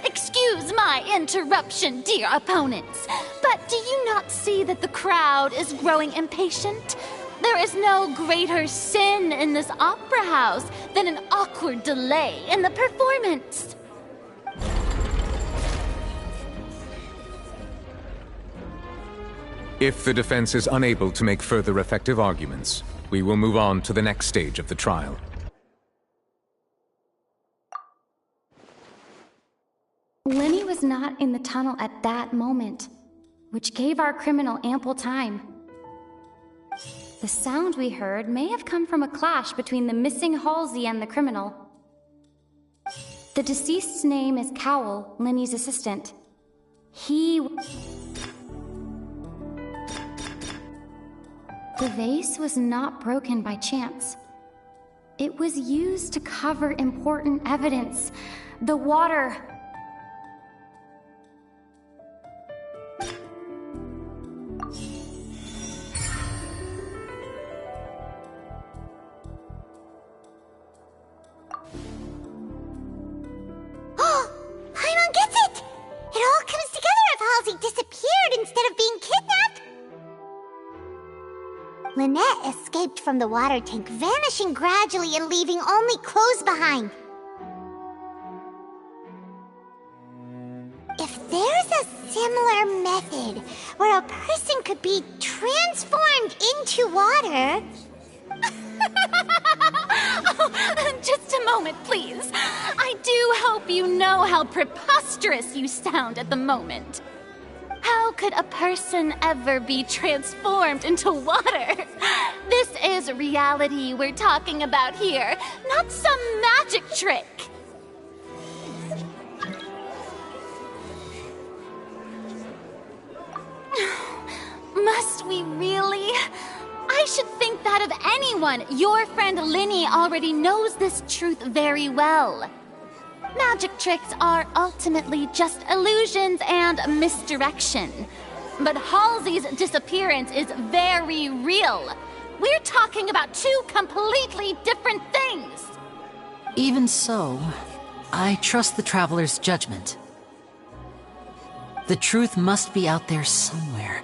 Excuse my interruption, dear opponents, but do you not see that the crowd is growing impatient? There is no greater sin in this opera house than an awkward delay in the performance. If the defense is unable to make further effective arguments, we will move on to the next stage of the trial. Lenny was not in the tunnel at that moment, which gave our criminal ample time. The sound we heard may have come from a clash between the missing Halsey and the criminal. The deceased's name is Cowell, Lenny's assistant. The vase was not broken by chance. It was used to cover important evidence. The water. Paimon gets it! It all comes together if Halsey disappeared instead of being kidnapped. Lynette escaped from the water tank, vanishing gradually and leaving only clothes behind. If there's a similar method where a person could be transformed into water... Oh, just a moment, please. I do hope you know how preposterous you sound at the moment. How could a person ever be transformed into water? This is reality we're talking about here, not some magic trick. Must we really? I should think that of anyone. Your friend Linny already knows this truth very well. Magic tricks are ultimately just illusions and misdirection. But Halsey's disappearance is very real. We're talking about two completely different things. Even so, I trust the Traveler's judgment. The truth must be out there somewhere.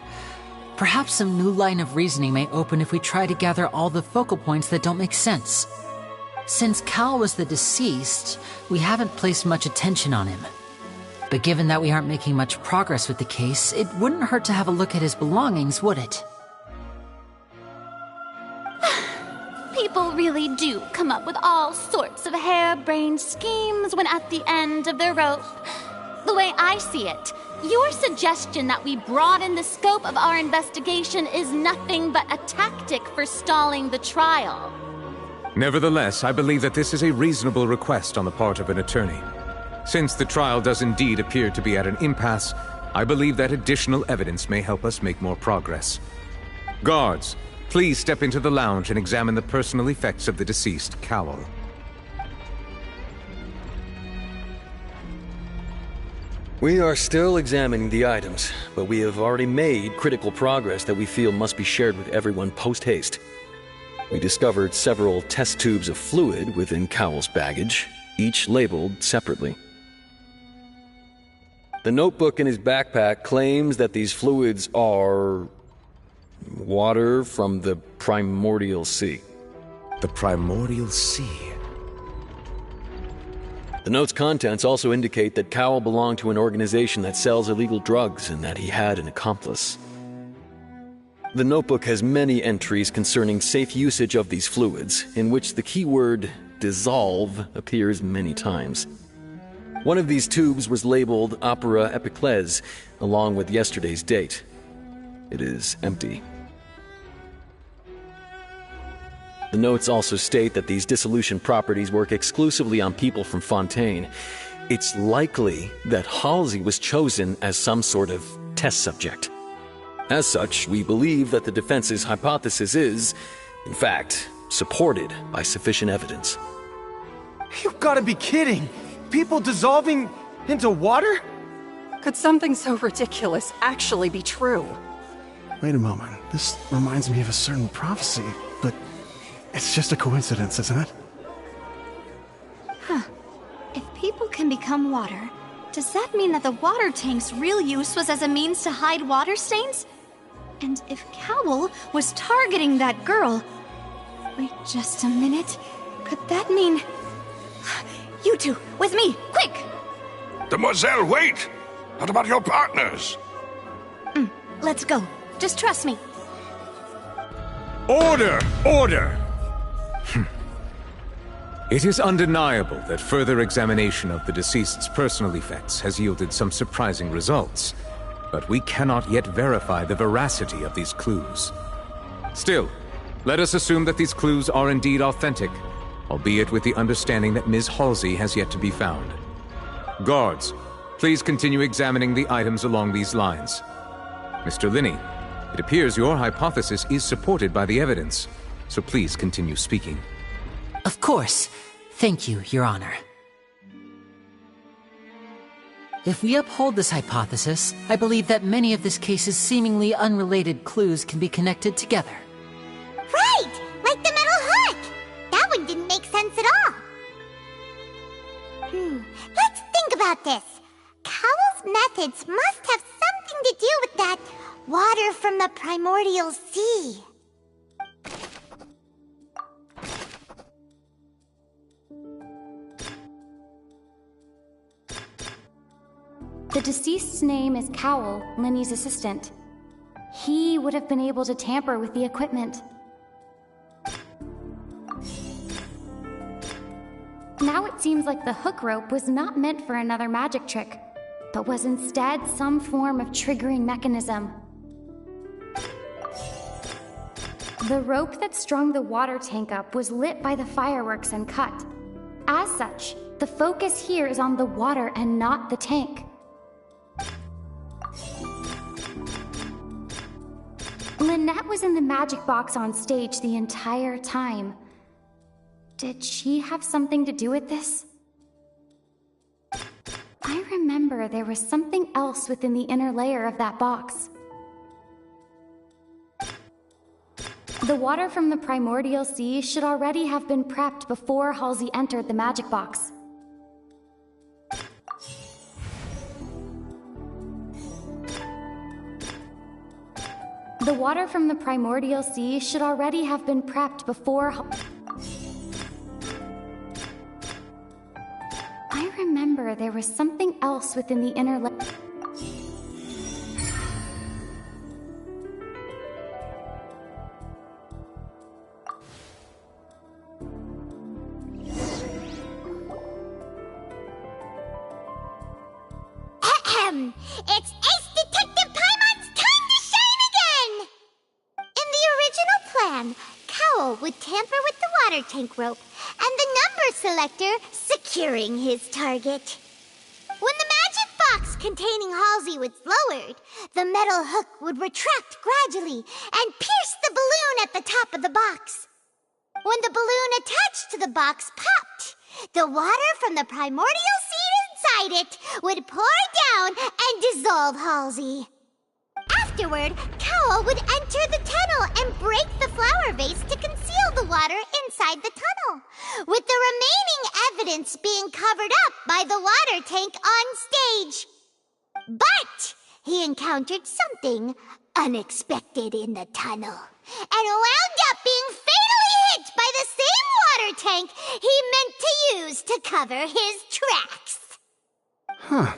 Perhaps some new line of reasoning may open if we try to gather all the focal points that don't make sense. Since Cal was the deceased, we haven't placed much attention on him. But given that we aren't making much progress with the case, it wouldn't hurt to have a look at his belongings, would it? People really do come up with all sorts of harebrained schemes when at the end of their rope. The way I see it, your suggestion that we broaden the scope of our investigation is nothing but a tactic for stalling the trial. Nevertheless, I believe that this is a reasonable request on the part of an attorney. Since the trial does indeed appear to be at an impasse, I believe that additional evidence may help us make more progress. Guards, please step into the lounge and examine the personal effects of the deceased, Cowell. We are still examining the items, but we have already made critical progress that we feel must be shared with everyone post-haste. We discovered several test tubes of fluid within Cowell's baggage, each labeled separately. The notebook in his backpack claims that these fluids are... water from the primordial sea. The primordial sea? The note's contents also indicate that Cowell belonged to an organization that sells illegal drugs and that he had an accomplice. The notebook has many entries concerning safe usage of these fluids, in which the keyword dissolve appears many times. One of these tubes was labeled Opera Epiclese, along with yesterday's date. It is empty. The notes also state that these dissolution properties work exclusively on people from Fontaine. It's likely that Halsey was chosen as some sort of test subject. As such, we believe that the defense's hypothesis is, in fact, supported by sufficient evidence. You've got to be kidding! People dissolving into water? Could something so ridiculous actually be true? Wait a moment. This reminds me of a certain prophecy, but it's just a coincidence, isn't it? Huh. If people can become water, does that mean that the water tank's real use was as a means to hide water stains? And if Cowell was targeting that girl... Wait just a minute. Could that mean... You two, with me, quick! Demoiselle, wait! What about your partners? Let's go. Just trust me. Order! Order! It is undeniable that further examination of the deceased's personal effects has yielded some surprising results, but we cannot yet verify the veracity of these clues. Still, let us assume that these clues are indeed authentic, albeit with the understanding that Ms. Halsey has yet to be found. Guards, please continue examining the items along these lines. Mr. Linney, it appears your hypothesis is supported by the evidence, so please continue speaking. Of course. Thank you, Your Honor. If we uphold this hypothesis, I believe that many of this case's seemingly unrelated clues can be connected together. Right! Like the metal hook! That one didn't make sense at all. Let's think about this. Cowell's methods must have something to do with that water from the primordial sea. The deceased's name is Cowell, Linny's assistant. He would have been able to tamper with the equipment. Now it seems like the hook rope was not meant for another magic trick, but was instead some form of triggering mechanism. The rope that strung the water tank up was lit by the fireworks and cut. As such, the focus here is on the water and not the tank. Lynette was in the magic box on stage the entire time. Did she have something to do with this? I remember there was something else within the inner layer of that box. The water from the primordial sea should already have been prepped before Halsey entered the magic box. The water from the primordial sea should already have been prepped before... I remember there was something else within the inner layer. It's Ace Detective Paimon's time to shine again! In the original plan, Cowell would tamper with the water tank rope and the number selector securing his target. When the magic box containing Halsey was lowered, the metal hook would retract gradually and pierce the balloon at the top of the box. When the balloon attached to the box popped, the water from the primordial seed inside it would pour down and dissolve Halsey. Afterward, Cowell would enter the tunnel and break the flower vase to conceal the water inside the tunnel, with the remaining evidence being covered up by the water tank on stage. But he encountered something unexpected in the tunnel and wound up being fatally hit by the same water tank he meant to use to cover his tracks. Huh.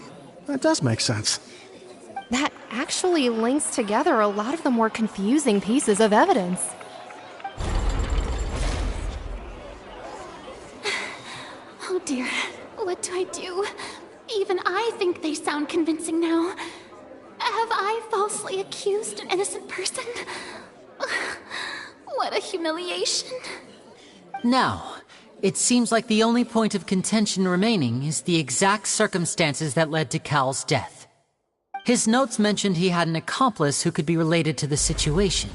That does make sense. That actually links together a lot of the more confusing pieces of evidence. Oh dear, what do I do? Even I think they sound convincing now. Have I falsely accused an innocent person? What a humiliation. Now, it seems like the only point of contention remaining is the exact circumstances that led to Cal's death. His notes mentioned he had an accomplice who could be related to the situation.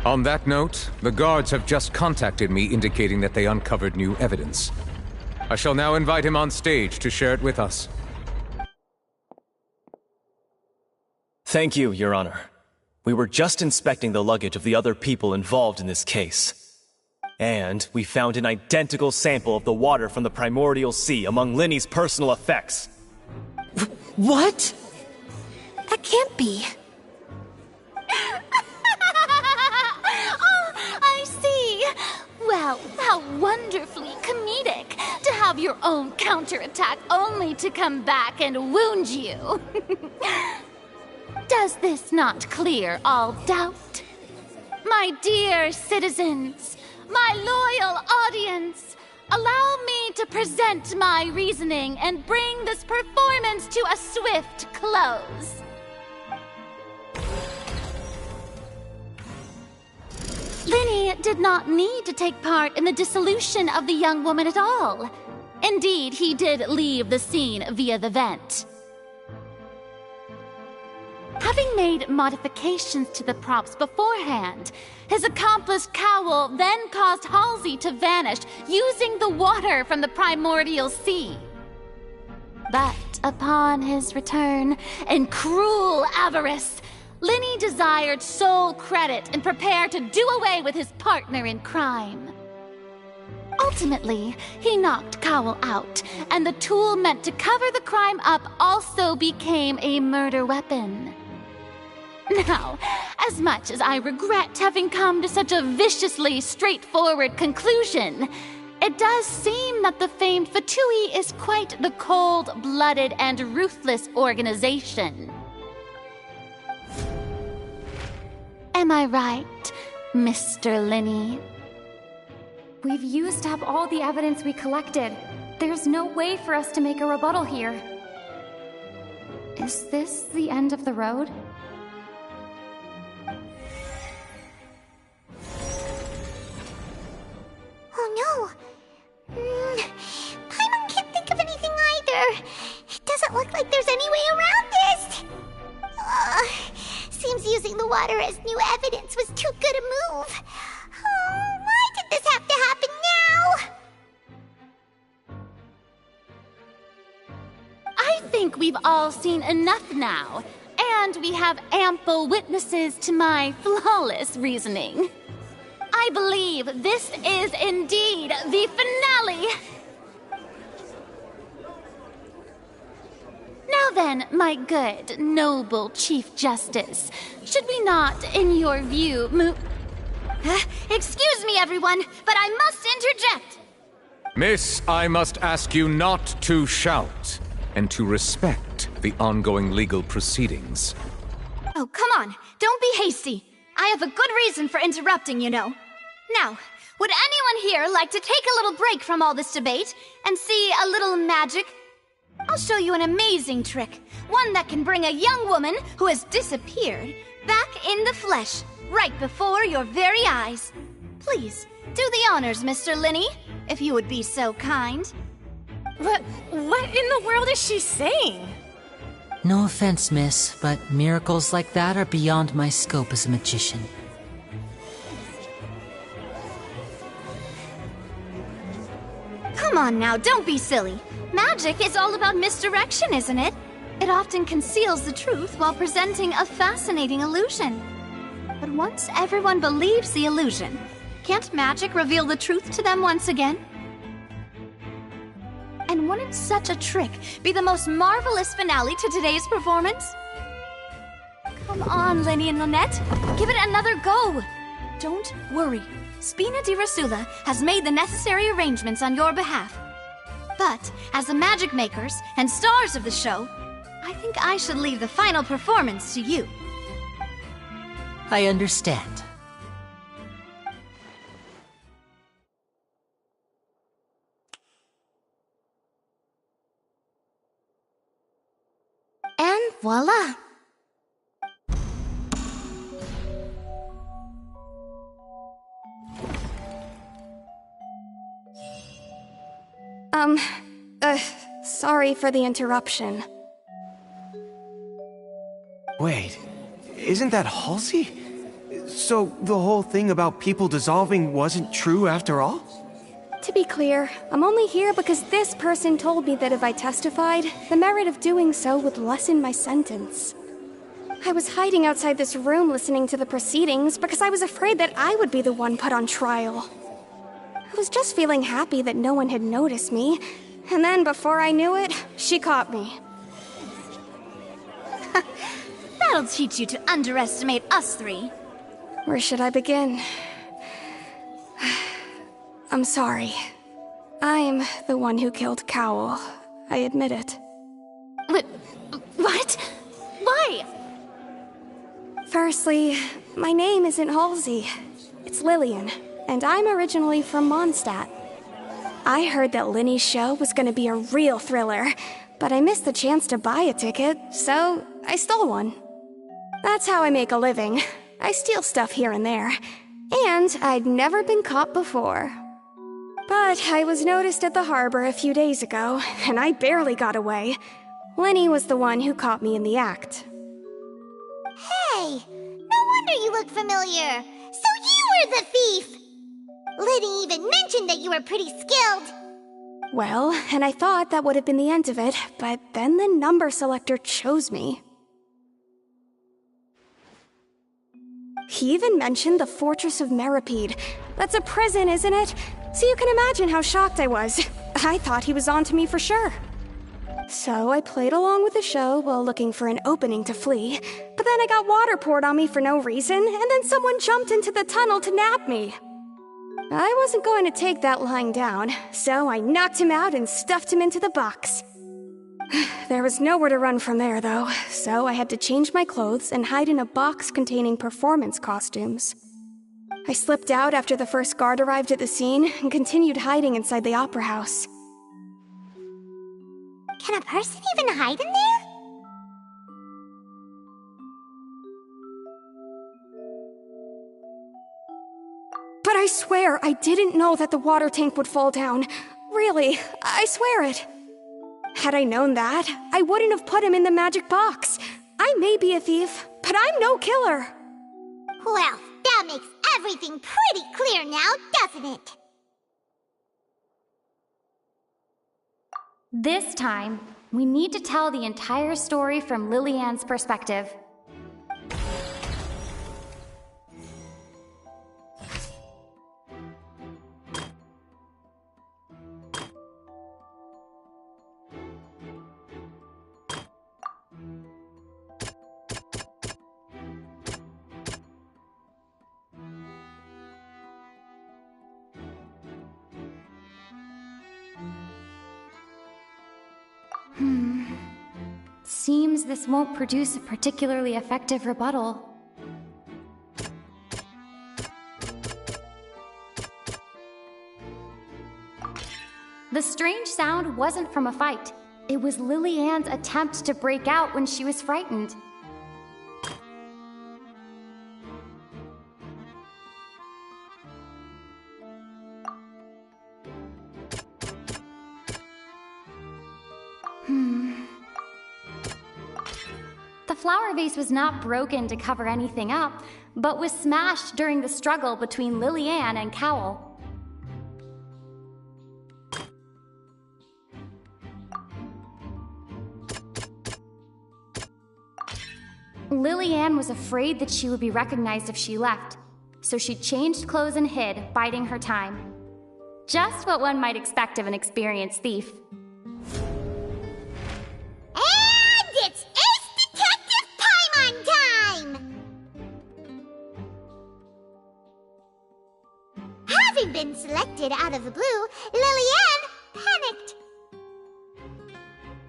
On that note, the guards have just contacted me indicating that they uncovered new evidence. I shall now invite him on stage to share it with us. Thank you, Your Honor. We were just inspecting the luggage of the other people involved in this case. And we found an identical sample of the water from the primordial sea among Linny's personal effects. What? That can't be. Oh, I see. Well, how wonderfully comedic to have your own counterattack only to come back and wound you. Does this not clear all doubt? My dear citizens, my loyal audience, allow me to present my reasoning and bring this performance to a swift close. Linny did not need to take part in the dissolution of the young woman at all. Indeed, he did leave the scene via the vent. Having made modifications to the props beforehand, his accomplice Cowl then caused Halsey to vanish using the water from the primordial sea. But upon his return, in cruel avarice, Linny desired sole credit and prepared to do away with his partner in crime. Ultimately, he knocked Cowl out, and the tool meant to cover the crime up also became a murder weapon. Now, as much as I regret having come to such a viciously straightforward conclusion, it does seem that the famed Fatui is quite the cold-blooded and ruthless organization. Am I right, Mr. Linny? We've used up all the evidence we collected. There's no way for us to make a rebuttal here. Is this the end of the road? Oh no! Paimon can't think of anything either. It doesn't look like there's any way around this. Seems using the water as new evidence was too good a move. Oh, why did this have to happen now? I think we've all seen enough now, and we have ample witnesses to my flawless reasoning. I believe this is indeed the finale. Now then, my good, noble Chief Justice, should we not, in your view, move... Excuse me, everyone, but I must interject. Miss, I must ask you not to shout, and to respect the ongoing legal proceedings. Oh, come on. Don't be hasty. I have a good reason for interrupting, you know. Now, would anyone here like to take a little break from all this debate and see a little magic? I'll show you an amazing trick. One that can bring a young woman who has disappeared back in the flesh, right before your very eyes. Please, do the honors, Mr. Linny, if you would be so kind. What in the world is she saying? No offense, miss, but miracles like that are beyond my scope as a magician. Come on now, don't be silly. Magic is all about misdirection, isn't it? It often conceals the truth while presenting a fascinating illusion. But once everyone believes the illusion, can't magic reveal the truth to them once again? And wouldn't such a trick be the most marvelous finale to today's performance? Come on, Linny and Lynette. Give it another go. Don't worry. Spina di Rasula has made the necessary arrangements on your behalf. But, as the magic makers and stars of the show, I think I should leave the final performance to you. I understand. And voila! Sorry for the interruption. Wait, isn't that Halsey? So the whole thing about people dissolving wasn't true after all? To be clear, I'm only here because this person told me that if I testified, the merit of doing so would lessen my sentence. I was hiding outside this room listening to the proceedings because I was afraid that I would be the one put on trial. I was just feeling happy that no one had noticed me, and then before I knew it, she caught me. That'll teach you to underestimate us three. Where should I begin? I'm sorry. I'm the one who killed Cowl. I admit it. What? Why? Firstly, my name isn't Halsey. It's Lillian, and I'm originally from Mondstadt. I heard that Linny's show was gonna be a real thriller, but I missed the chance to buy a ticket, so I stole one. That's how I make a living. I steal stuff here and there, and I'd never been caught before. But I was noticed at the harbor a few days ago, and I barely got away. Linny was the one who caught me in the act. Hey, no wonder you look familiar. So you were the thief! Liddy even mentioned that you were pretty skilled. Well, and I thought that would have been the end of it, but then the number selector chose me. He even mentioned the Fortress of Meripede. That's a prison, isn't it? So you can imagine how shocked I was. I thought he was onto me for sure. So I played along with the show while looking for an opening to flee, but then I got water poured on me for no reason, and then someone jumped into the tunnel to nab me. I wasn't going to take that lying down, so I knocked him out and stuffed him into the box. There was nowhere to run from there, though, so I had to change my clothes and hide in a box containing performance costumes. I slipped out after the first guard arrived at the scene and continued hiding inside the opera house. Can a person even hide in there? But I swear I didn't know that the water tank would fall down. Really, I swear it. Had I known that, I wouldn't have put him in the magic box. I may be a thief, but I'm no killer. Well, that makes everything pretty clear now, doesn't it? This time, we need to tell the entire story from Lillian's perspective. Seems this won't produce a particularly effective rebuttal. The strange sound wasn't from a fight. It was Lillian's attempt to break out when she was frightened. The flower vase was not broken to cover anything up, but was smashed during the struggle between Lillian and Cowell. Lillian was afraid that she would be recognized if she left, so she changed clothes and hid, biding her time. Just what one might expect of an experienced thief. Been selected out of the blue, Lillian panicked.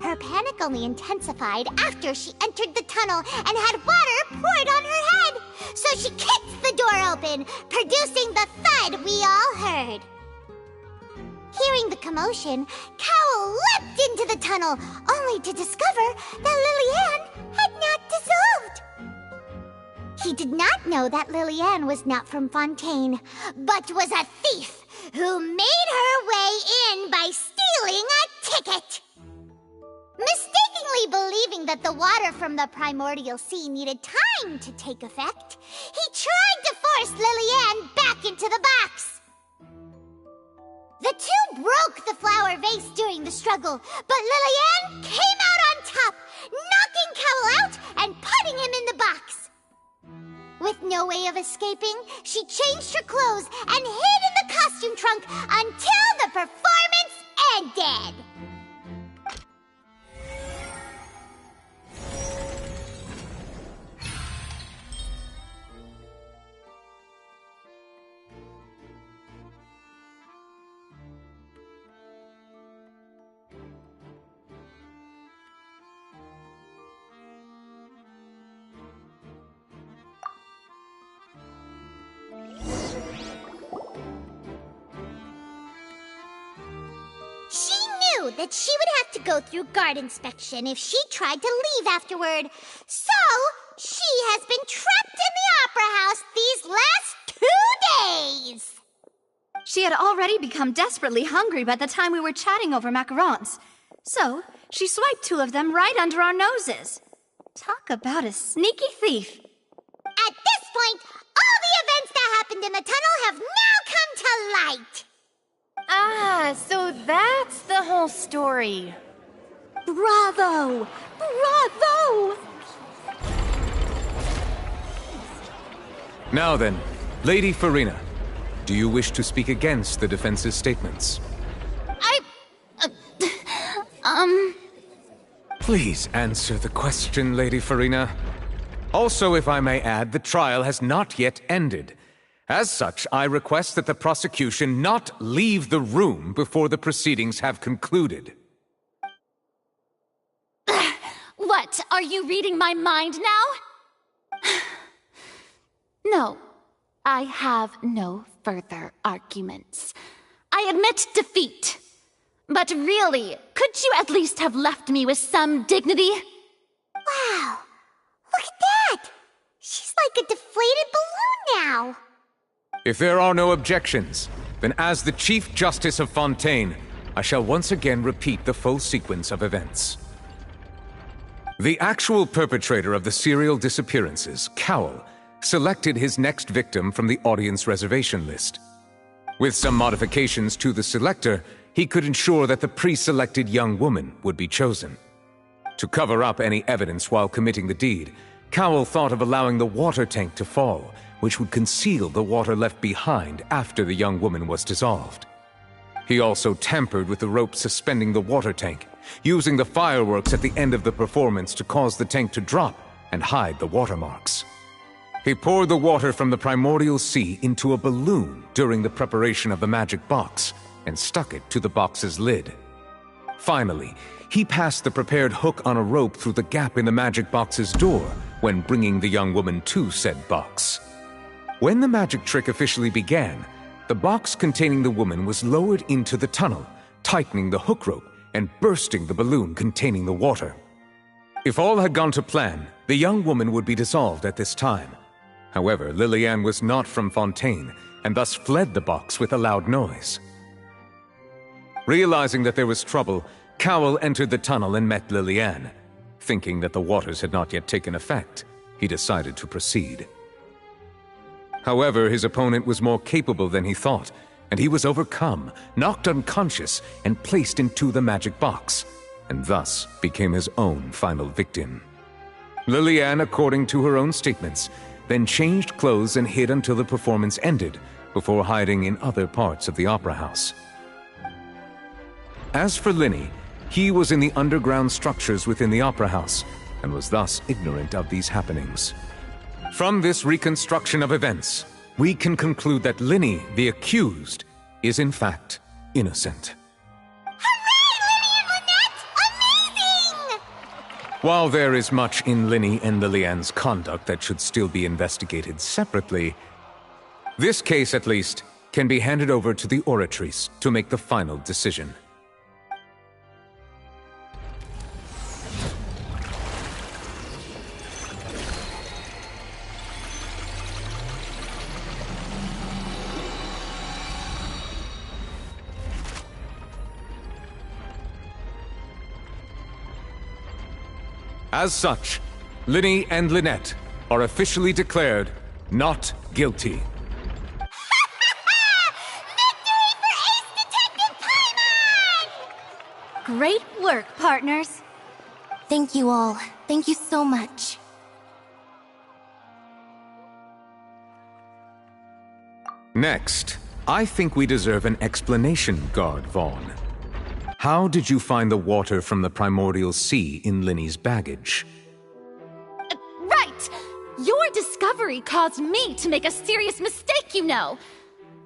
Her panic only intensified after she entered the tunnel and had water poured on her head. So she kicked the door open, producing the thud we all heard. Hearing the commotion, Cowell leapt into the tunnel, only to discover that Lillian had not dissolved. He did not know that Lillian was not from Fontaine, but was a thief who made her way in by stealing a ticket. Mistakenly believing that the water from the primordial sea needed time to take effect, he tried to force Lillian back into the box. The two broke the flower vase during the struggle, but Lillian came out on top, knocking Cowell out and putting him in the box. With no way of escaping, she changed her clothes and hid in the costume trunk until the performance ended. knew that she would have to go through guard inspection if she tried to leave afterward. So, she has been trapped in the Opera House these last 2 days. She had already become desperately hungry by the time we were chatting over macarons. So, she swiped 2 of them right under our noses. Talk about a sneaky thief. At this point, all the events that happened in the tunnel have now come to light. Ah, so that's the whole story. Bravo! Bravo! Now then, Lady Farina, do you wish to speak against the defense's statements? Please answer the question, Lady Farina. Also, if I may add, the trial has not yet ended. As such, I request that the prosecution not leave the room before the proceedings have concluded. What, are you reading my mind now? No, I have no further arguments. I admit defeat. But really, could you at least have left me with some dignity? Wow, look at that! She's like a deflated balloon now. If there are no objections, then as the Chief Justice of Fontaine, I shall once again repeat the full sequence of events. The actual perpetrator of the serial disappearances, Cowell, selected his next victim from the audience reservation list. With some modifications to the selector, he could ensure that the pre-selected young woman would be chosen. To cover up any evidence while committing the deed, Cowell thought of allowing the water tank to fall, which would conceal the water left behind after the young woman was dissolved. He also tampered with the rope suspending the water tank, using the fireworks at the end of the performance to cause the tank to drop and hide the watermarks. He poured the water from the primordial sea into a balloon during the preparation of the magic box and stuck it to the box's lid. Finally, he passed the prepared hook on a rope through the gap in the magic box's door when bringing the young woman to said box. When the magic trick officially began, the box containing the woman was lowered into the tunnel, tightening the hook rope and bursting the balloon containing the water. If all had gone to plan, the young woman would be dissolved at this time. However, Lillian was not from Fontaine and thus fled the box with a loud noise. Realizing that there was trouble, Cowell entered the tunnel and met Lillian. Thinking that the waters had not yet taken effect, he decided to proceed. However, his opponent was more capable than he thought, and he was overcome, knocked unconscious, and placed into the magic box, and thus became his own final victim. Lillian, according to her own statements, then changed clothes and hid until the performance ended, before hiding in other parts of the opera house. As for Linny, he was in the underground structures within the opera house, and was thus ignorant of these happenings. From this reconstruction of events, we can conclude that Linny, the accused, is in fact innocent. While there is much in Linny and Lillian's conduct that should still be investigated separately, this case, at least, can be handed over to the Oratrice to make the final decision. As such, Linny and Lynette are officially declared not guilty. Great work, partners. Thank you all. Thank you so much. Next, I think we deserve an explanation, Guard Vaughn. How did you find the water from the primordial sea in Linny's baggage? Right! Your discovery caused me to make a serious mistake, you know.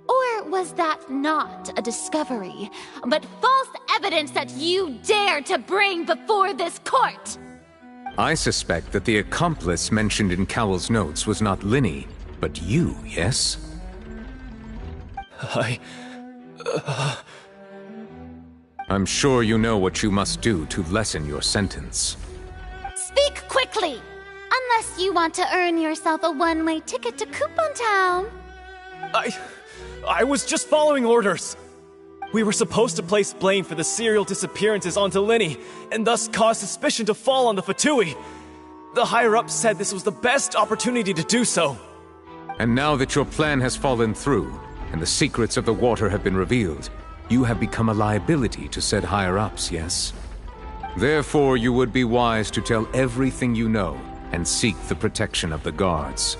Or was that not a discovery, but false evidence that you dare to bring before this court? I suspect that the accomplice mentioned in Cowell's notes was not Linny, but you, yes? I'm sure you know what you must do to lessen your sentence. Speak quickly! Unless you want to earn yourself a one-way ticket to Coupon Town. I was just following orders. We were supposed to place blame for the serial disappearances onto Linny, and thus cause suspicion to fall on the Fatui. The higher-ups said this was the best opportunity to do so. And now that your plan has fallen through, and the secrets of the water have been revealed, you have become a liability to said higher-ups, yes? Therefore, you would be wise to tell everything you know, and seek the protection of the guards.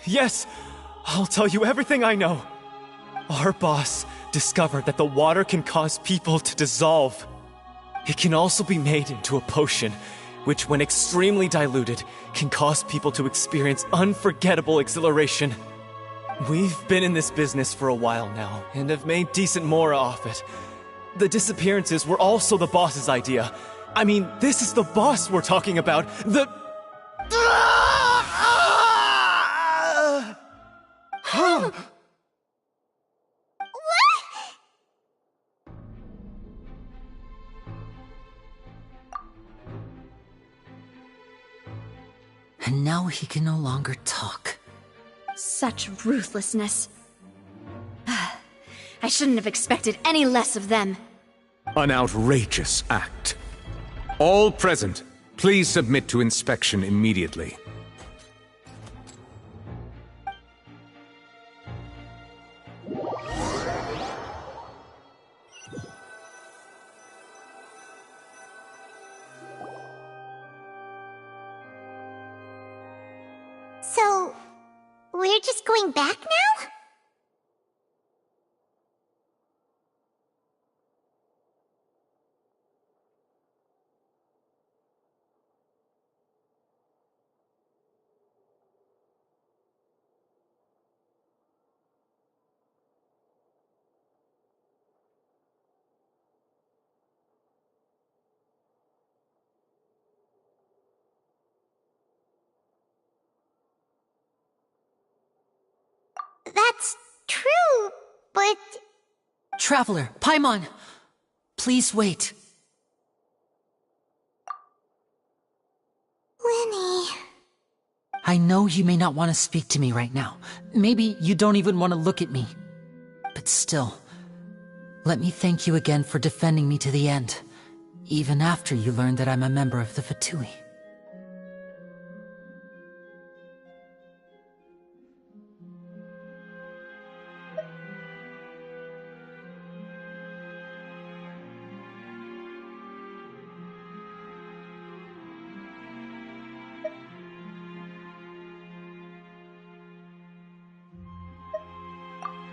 Yes, I'll tell you everything I know. Our boss discovered that the water can cause people to dissolve. It can also be made into a potion, which when extremely diluted, can cause people to experience unforgettable exhilaration. We've been in this business for a while now, and have made decent more off it. The disappearances were also the boss's idea. I mean, this is the boss we're talking about. And now he can no longer talk. Such ruthlessness. I shouldn't have expected any less of them. An outrageous act. All present, please submit to inspection immediately. So, we're just going back now? That's true, but... Traveler, Paimon! Please wait. Lenny... I know you may not want to speak to me right now. Maybe you don't even want to look at me. But still, let me thank you again for defending me to the end, even after you learned that I'm a member of the Fatui.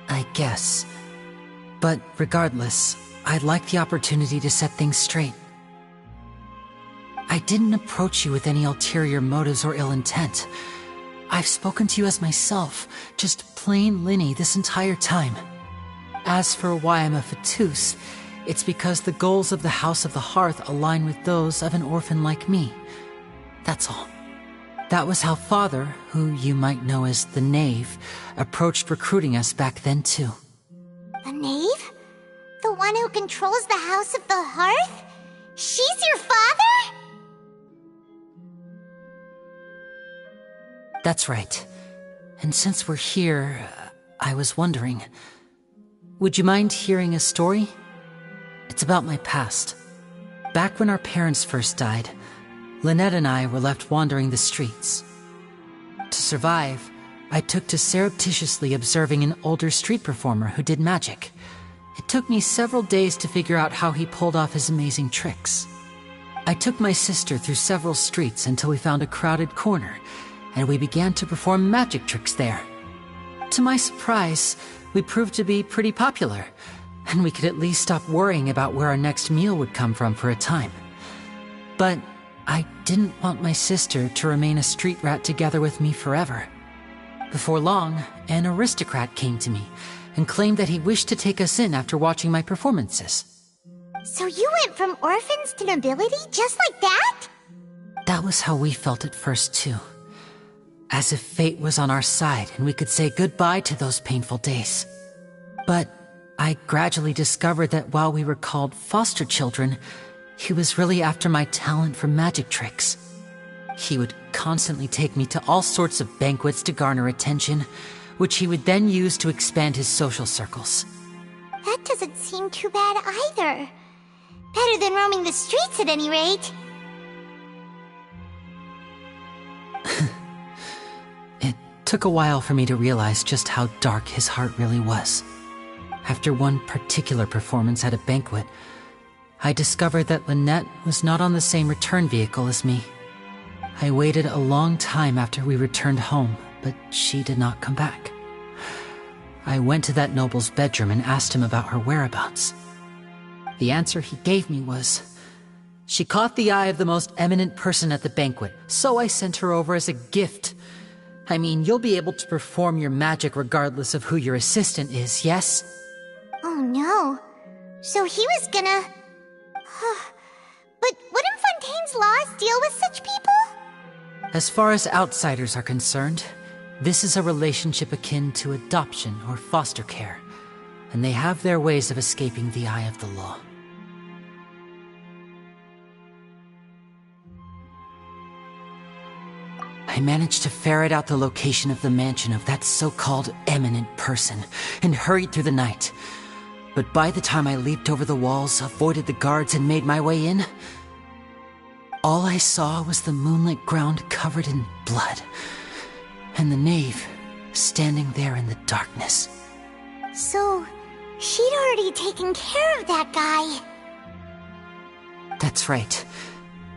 I guess. But regardless, I'd like the opportunity to set things straight. I didn't approach you with any ulterior motives or ill intent. I've spoken to you as myself, just plain Linny this entire time. As for why I'm a Fatus, it's because the goals of the House of the Hearth align with those of an orphan like me. That's all. That was how Father, who you might know as the Knave, approached recruiting us back then too. The Knave? The one who controls the House of the Hearth? She's your father? That's right. And since we're here, I was wondering, would you mind hearing a story? It's about my past. Back when our parents first died, Lynette and I were left wandering the streets. To survive, I took to surreptitiously observing an older street performer who did magic. It took me several days to figure out how he pulled off his amazing tricks. I took my sister through several streets until we found a crowded corner, and we began to perform magic tricks there. To my surprise, we proved to be pretty popular, and we could at least stop worrying about where our next meal would come from for a time. But I didn't want my sister to remain a street rat together with me forever. Before long, an aristocrat came to me and claimed that he wished to take us in after watching my performances. So you went from orphans to nobility just like that? That was how we felt at first too. As if fate was on our side and we could say goodbye to those painful days. But I gradually discovered that while we were called foster children, he was really after my talent for magic tricks. He would constantly take me to all sorts of banquets to garner attention, which he would then use to expand his social circles. That doesn't seem too bad either. Better than roaming the streets at any rate. It took a while for me to realize just how dark his heart really was. After one particular performance at a banquet, I discovered that Lynette was not on the same return vehicle as me. I waited a long time after we returned home, but she did not come back. I went to that noble's bedroom and asked him about her whereabouts. The answer he gave me was, she caught the eye of the most eminent person at the banquet, so I sent her over as a gift. I mean, you'll be able to perform your magic regardless of who your assistant is, yes? Oh no. So he was gonna... But wouldn't Fontaine's laws deal with such people? As far as outsiders are concerned, this is a relationship akin to adoption or foster care, and they have their ways of escaping the eye of the law. I managed to ferret out the location of the mansion of that so-called eminent person, and hurried through the night. But by the time I leaped over the walls, avoided the guards, and made my way in, all I saw was the moonlit ground covered in blood, and the knave standing there in the darkness. So, she'd already taken care of that guy. That's right.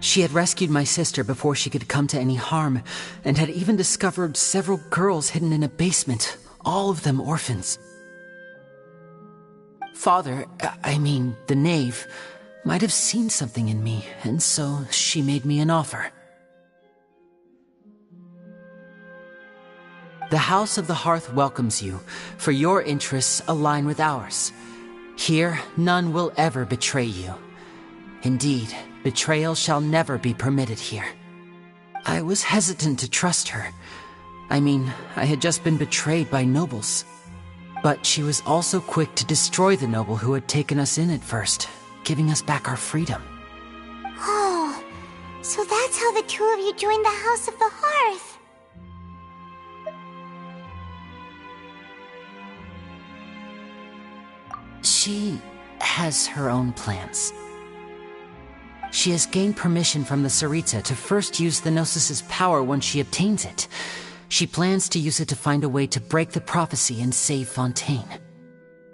She had rescued my sister before she could come to any harm, and had even discovered several girls hidden in a basement, all of them orphans. Father, the knave, might have seen something in me, and so she made me an offer. The House of the Hearth welcomes you, for your interests align with ours. Here, none will ever betray you. Indeed, betrayal shall never be permitted here. I was hesitant to trust her. I had just been betrayed by nobles. But she was also quick to destroy the noble who had taken us in at first, giving us back our freedom. Oh, so that's how the two of you joined the House of the Hearth. She has her own plans. She has gained permission from the Tsaritsa to first use the Gnosis's power once she obtains it. She plans to use it to find a way to break the prophecy and save Fontaine.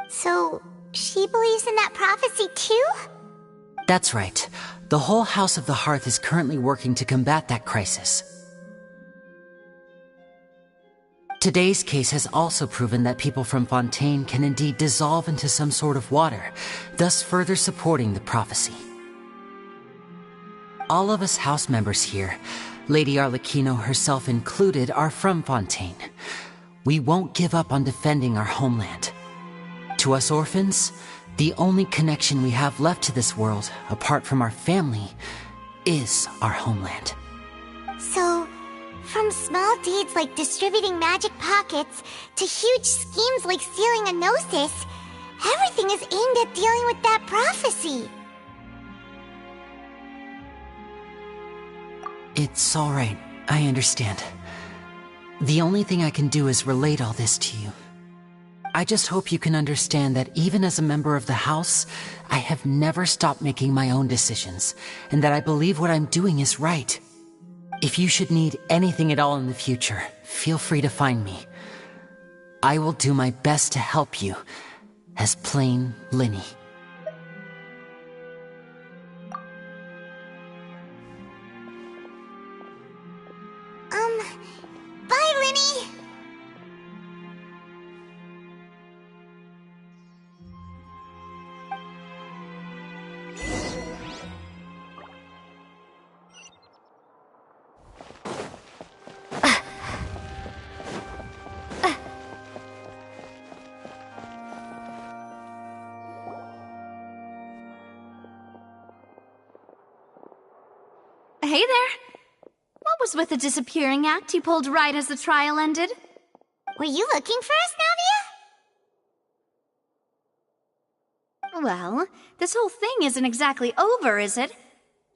So, she believes in that prophecy too? That's right. The whole House of the Hearth is currently working to combat that crisis. Today's case has also proven that people from Fontaine can indeed dissolve into some sort of water, thus further supporting the prophecy. All of us house members here, Lady Arlecchino herself included, are from Fontaine. We won't give up on defending our homeland. To us orphans, the only connection we have left to this world, apart from our family, is our homeland. So, from small deeds like distributing magic pockets to huge schemes like stealing a Gnosis, everything is aimed at dealing with that prophecy. It's all right. I understand. The only thing I can do is relate all this to you. I just hope you can understand that even as a member of the House, I have never stopped making my own decisions, and that I believe what I'm doing is right. If you should need anything at all in the future, feel free to find me. I will do my best to help you, as plain Linny. Bye, Linny! Hey there! What was with the disappearing act you pulled right as the trial ended? Were you looking for us, Navia? Well, this whole thing isn't exactly over, is it?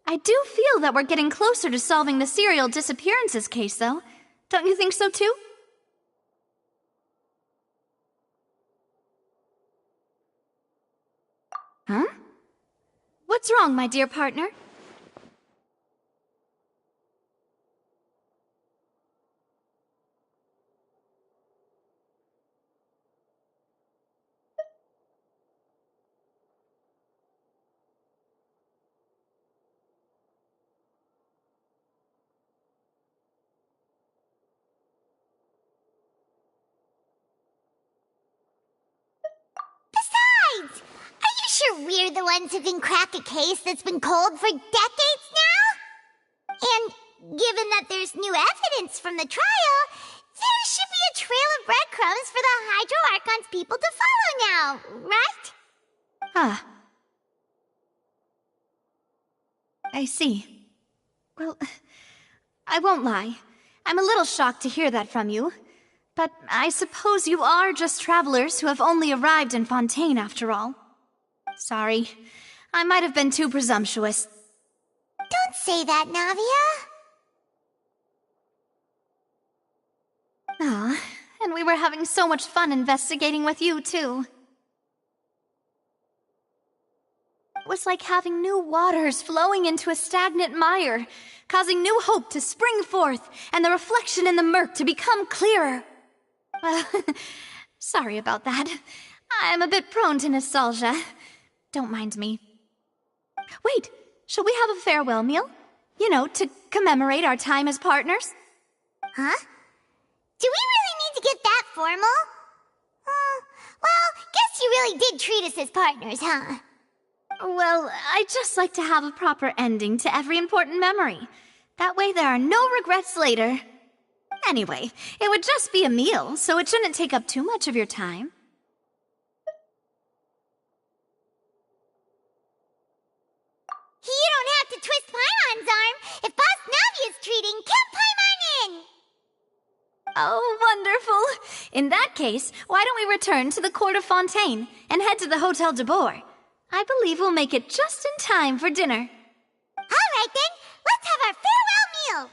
I do feel that we're getting closer to solving the serial disappearances case, though. Don't you think so, too? Huh? What's wrong, my dear partner? Besides, are you sure we're the ones who can crack a case that's been cold for decades now? And given that there's new evidence from the trial, there should be a trail of breadcrumbs for the Hydro Archon's people to follow now, right? Huh. I see. Well, I won't lie. I'm a little shocked to hear that from you. But I suppose you are just travelers who have only arrived in Fontaine after all. Sorry. I might have been too presumptuous. Don't say that, Navia. Ah, and we were having so much fun investigating with you, too. It was like having new waters flowing into a stagnant mire, causing new hope to spring forth, and the reflection in the murk to become clearer. Well, sorry about that. I'm a bit prone to nostalgia. Don't mind me. Wait, shall we have a farewell meal? You know, to commemorate our time as partners? Huh? Do we really need to get that formal? Well, guess you really did treat us as partners, huh? Well, I'd just like to have a proper ending to every important memory. That way there are no regrets later. Anyway, it would just be a meal, so it shouldn't take up too much of your time. You don't have to twist Paimon's arm. If Boss Navia's treating, count Paimon in! Oh, wonderful! In that case, why don't we return to the Court of Fontaine and head to the Hotel de Boer? I believe we'll make it just in time for dinner. All right then, let's have our farewell meal!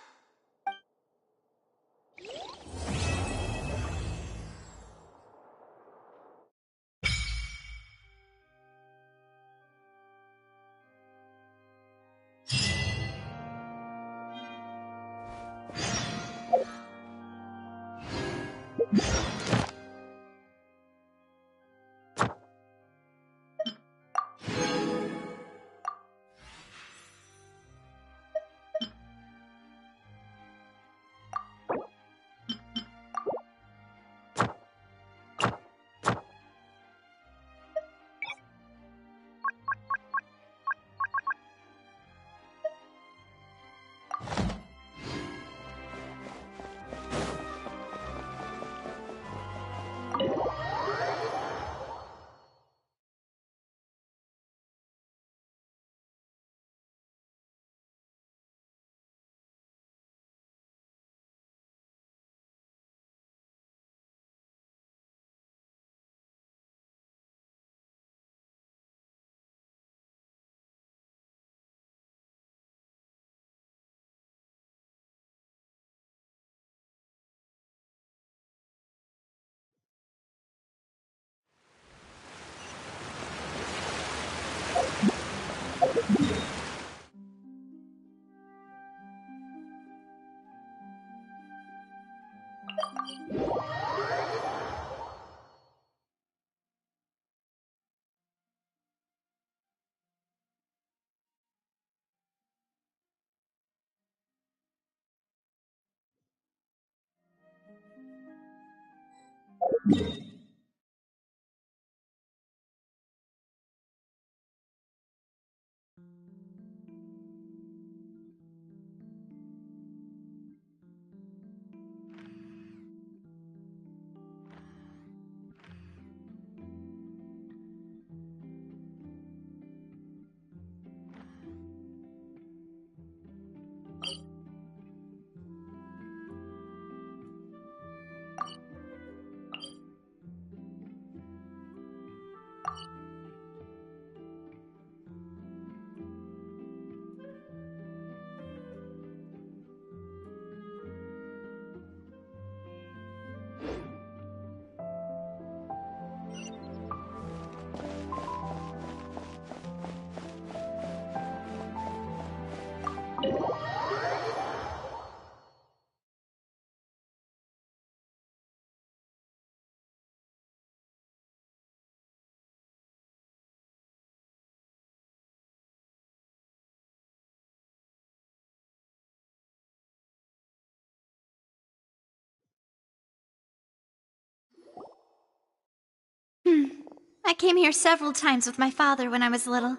I came here several times with my father when I was little,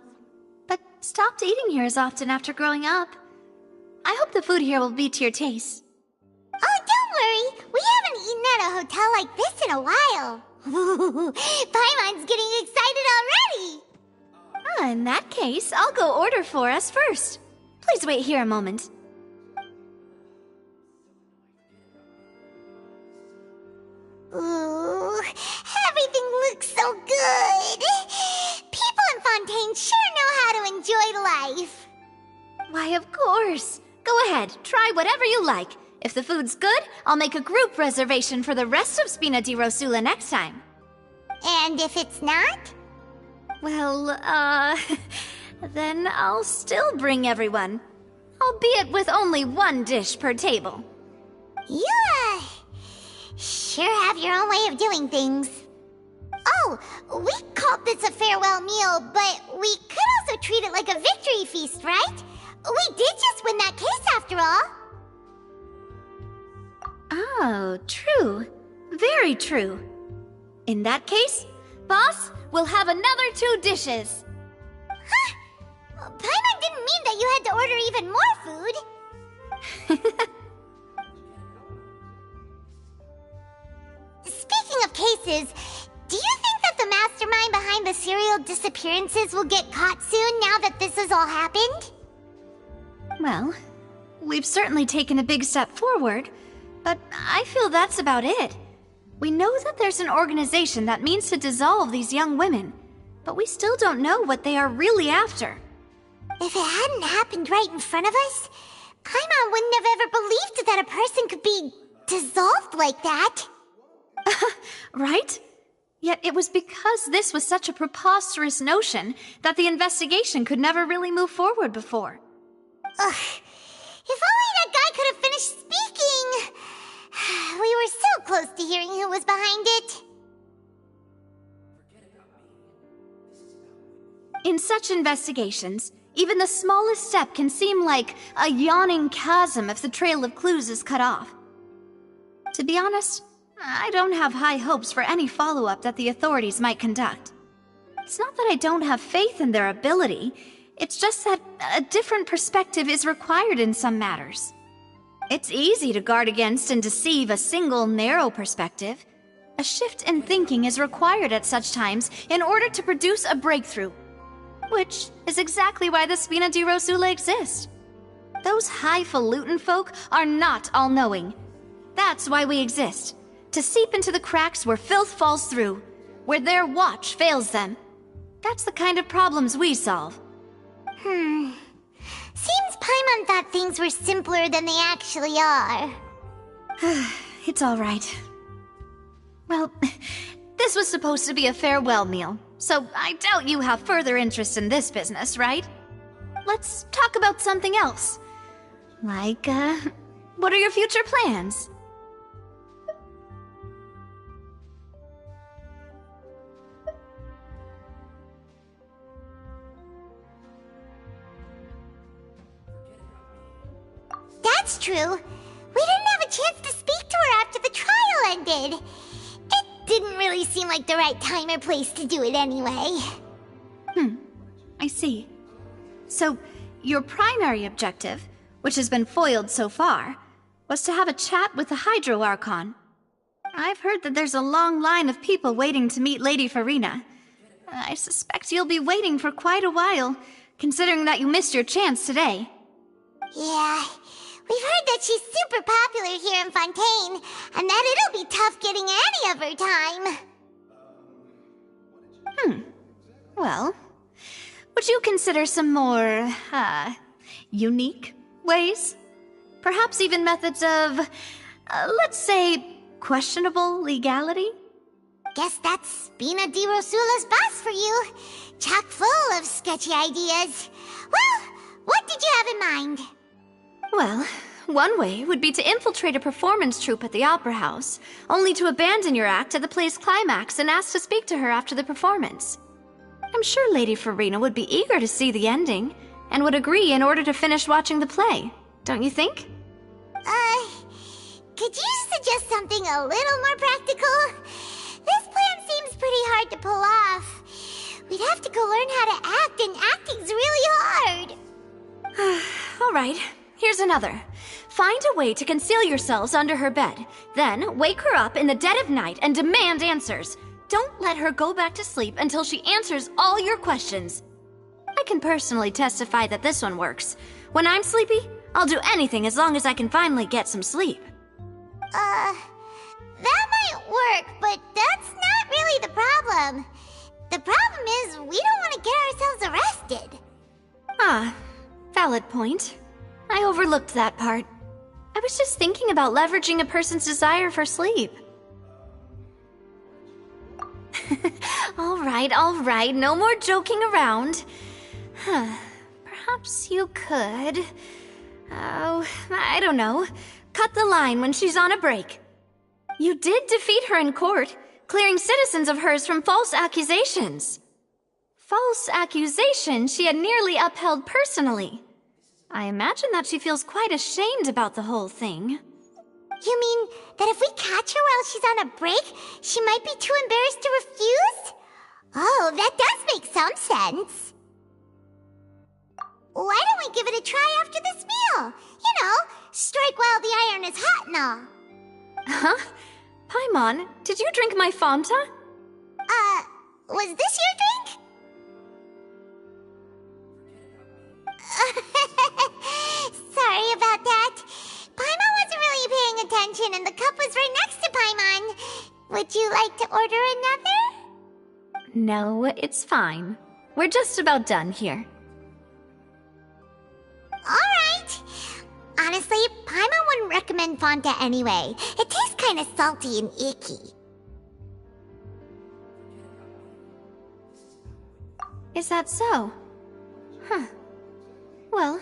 but stopped eating here as often after growing up. I hope the food here will be to your taste. Oh, don't worry. We haven't eaten at a hotel like this in a while. Paimon's getting excited already. In that case, I'll go order for us first. Please wait here a moment. Ooh, everything looks so good. People in Fontaine sure know how to enjoy life. Why, of course. Go ahead, try whatever you like. If the food's good, I'll make a group reservation for the rest of Spina di Rosula next time. And if it's not? Well, then I'll still bring everyone. Albeit with only one dish per table. You, sure have your own way of doing things. Oh, we called this a farewell meal, but we could also treat it like a victory feast, right? We did just win that case after all. Oh, true. Very true. In that case, boss, we'll have another 2 dishes. Huh? Paimon didn't mean that you had to order even more food. Speaking of cases, do you think that the mastermind behind the serial disappearances will get caught soon now that this has all happened? Well, we've certainly taken a big step forward, but I feel that's about it. We know that there's an organization that means to dissolve these young women, but we still don't know what they are really after. If it hadn't happened right in front of us, Paimon wouldn't have ever believed that a person could be dissolved like that. Right? Yet it was because this was such a preposterous notion that the investigation could never really move forward before. Ugh. If only that guy could have finished speaking! We were so close to hearing who was behind it. In such investigations, even the smallest step can seem like a yawning chasm if the trail of clues is cut off. To be honest, I don't have high hopes for any follow-up that the authorities might conduct. It's not that I don't have faith in their ability, it's just that a different perspective is required in some matters. It's easy to guard against and deceive a single narrow perspective. A shift in thinking is required at such times in order to produce a breakthrough. Which is exactly why the Spina di Rosula exists. Those highfalutin folk are not all-knowing. That's why we exist. To seep into the cracks where filth falls through, where their watch fails them. That's the kind of problems we solve. Seems Paimon thought things were simpler than they actually are. It's all right. Well, this was supposed to be a farewell meal, so I doubt you have further interest in this business, right? Let's talk about something else. Like, what are your future plans? That's true. We didn't have a chance to speak to her after the trial ended. It didn't really seem like the right time or place to do it anyway. I see. So, your primary objective, which has been foiled so far, was to have a chat with the Hydro Archon. I've heard that there's a long line of people waiting to meet Lady Farina. I suspect you'll be waiting for quite a while, considering that you missed your chance today. Yeah, we've heard that she's super popular here in Fontaine, and that it'll be tough getting any of her time. Well, would you consider some more, unique ways? Perhaps even methods of, let's say, questionable legality? Guess that's Spina di Rosula's boss for you. Chock full of sketchy ideas. Well, what did you have in mind? Well, one way would be to infiltrate a performance troupe at the Opera House, only to abandon your act at the play's climax and ask to speak to her after the performance. I'm sure Lady Farina would be eager to see the ending, and would agree in order to finish watching the play, don't you think? Could you suggest something a little more practical? This plan seems pretty hard to pull off. We'd have to go learn how to act, and acting's really hard. All right, here's another. Find a way to conceal yourselves under her bed. Then wake her up in the dead of night and demand answers. Don't let her go back to sleep until she answers all your questions. I can personally testify that this one works. When I'm sleepy, I'll do anything as long as I can finally get some sleep. That might work, but that's not really the problem. The problem is we don't want to get ourselves arrested. Ah, valid point. I overlooked that part. I was just thinking about leveraging a person's desire for sleep. All right, no more joking around. Perhaps you could... Oh, I don't know. Cut the line when she's on a break. You did defeat her in court, clearing citizens of hers from false accusations. False accusations she had nearly upheld personally. I imagine that she feels quite ashamed about the whole thing. You mean that if we catch her while she's on a break, she might be too embarrassed to refuse? Oh, that does make some sense. Why don't we give it a try after this meal? You know, strike while the iron is hot and all. Huh? Paimon, did you drink my Fanta? Was this your drink? Sorry about that. Paimon wasn't really paying attention and the cup was right next to Paimon. Would you like to order another? No, it's fine. We're just about done here. Alright. Honestly, Paimon wouldn't recommend Fanta anyway. It tastes kind of salty and icky. Is that so? Huh. Well,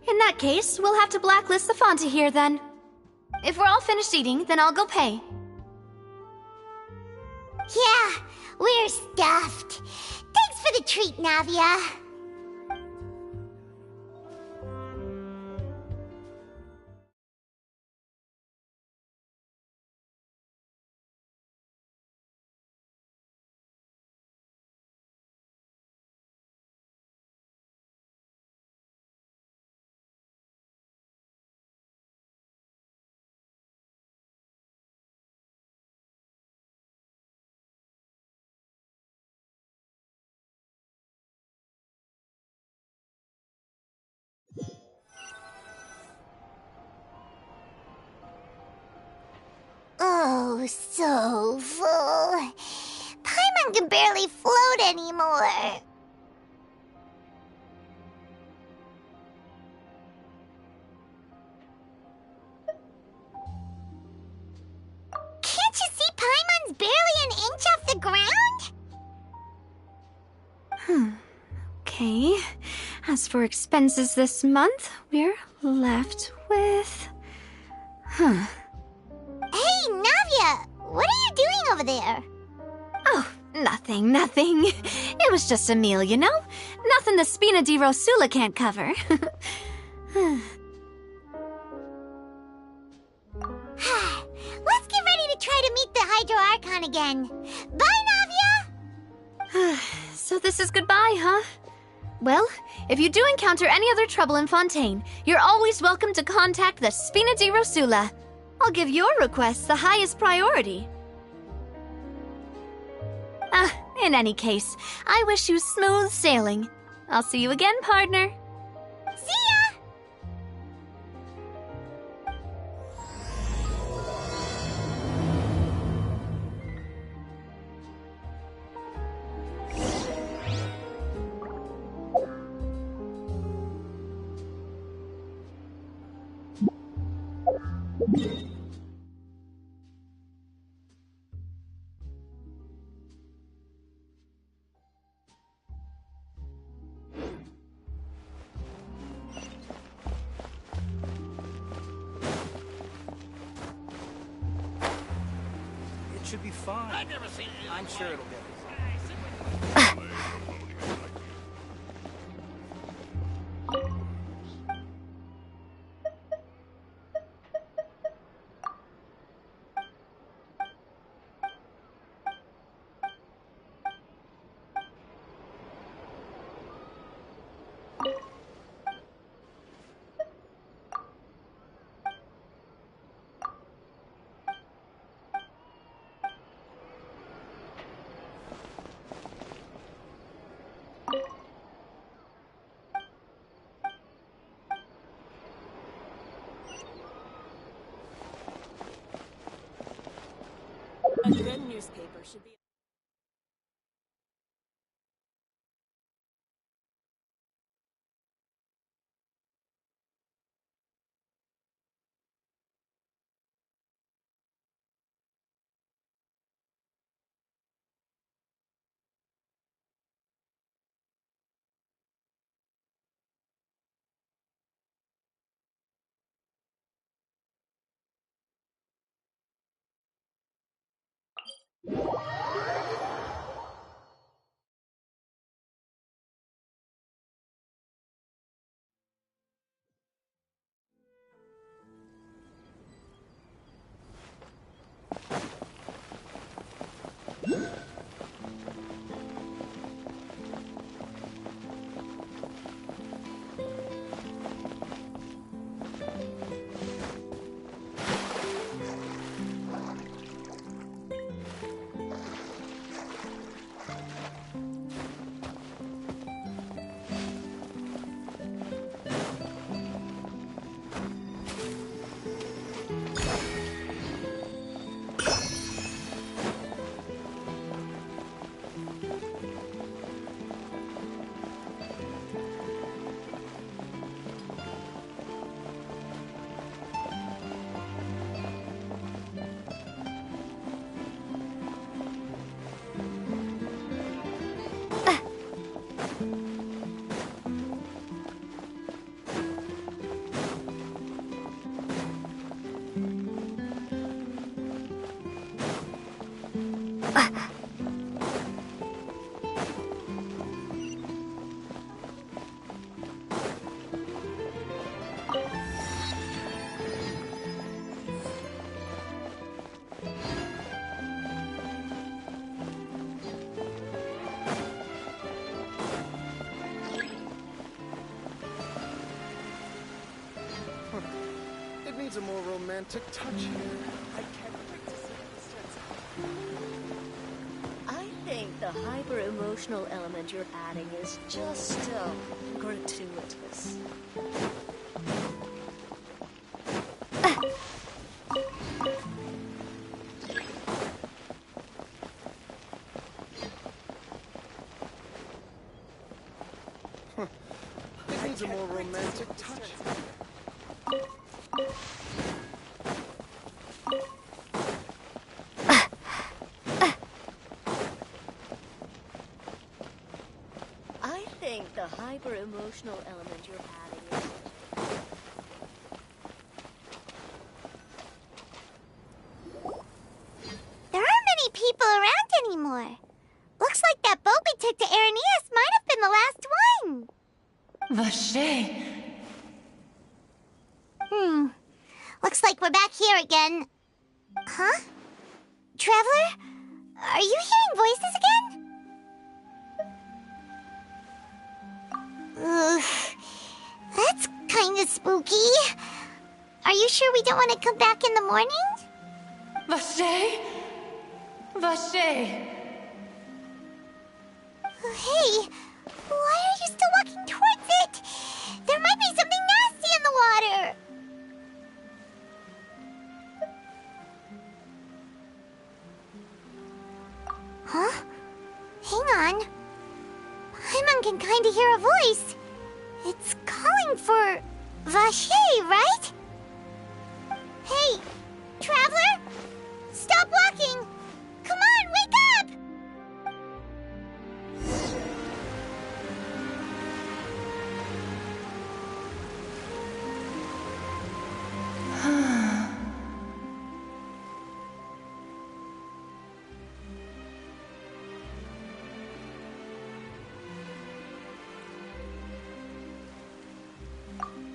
in that case, we'll have to blacklist the Fanta here then. If we're all finished eating, then I'll go pay. Yeah, we're stuffed. Thanks for the treat, Navia. Oh, so full. Paimon can barely float anymore. Can't you see Paimon's barely an inch off the ground? Okay. As for expenses this month, we're left with... Hey, Navia! What are you doing over there? Oh, nothing. It was just a meal, you know? Nothing the Spina di Rosula can't cover. Let's get ready to try to meet the Hydro Archon again. Bye, Navia! So this is goodbye, huh? Well, if you do encounter any other trouble in Fontaine, you're always welcome to contact the Spina di Rosula. I'll give your requests the highest priority. In any case, I wish you smooth sailing. I'll see you again, partner. See ya! It should be fine. I've never seen it. I'm sure it'll get newspaper should be... It needs a more romantic touch here. I can't wait to see the I think the hyper-emotional element you're adding is just, gratuitous. It needs a more romantic touch. I think the hyper-emotional element you're adding is... There aren't many people around anymore. Looks like that boat we took to Araneus might have been the last one. Vache! Looks like we're back here again. Huh? Traveler? Are you hearing voices again? Ugh. That's kinda spooky. Are you sure we don't want to come back in the morning? Vache! Vache! Hey, why are you still walking towards it? There might be something nasty in the water. Huh? Hang on. Paimon can kinda hear a voice. It's calling for Vache, right? Hey, Traveler? Stop walking! Come on, wake up!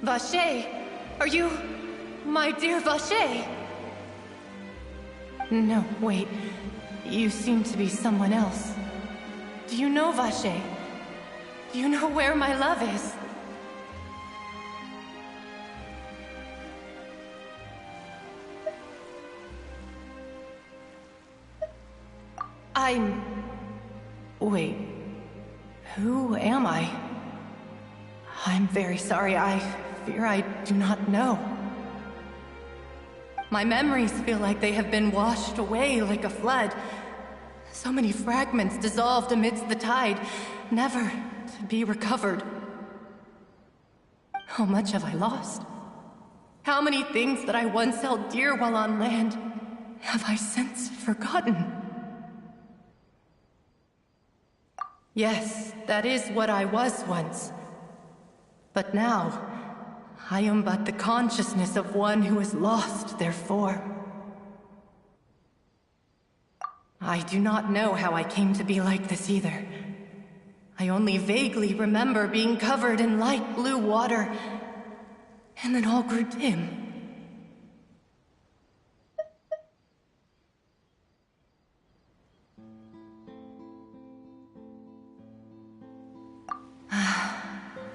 Vache! Are you... my dear Vache? No, wait. You seem to be someone else. Do you know Vache? Do you know where my love is? Wait. Who am I? I'm very sorry. I fear I do not know. My memories feel like they have been washed away like a flood. So many fragments dissolved amidst the tide, never to be recovered. How much have I lost? How many things that I once held dear while on land have I since forgotten? Yes, that is what I was once. But now, I am but the consciousness of one who is lost their form. I do not know how I came to be like this either. I only vaguely remember being covered in light blue water, and then all grew dim.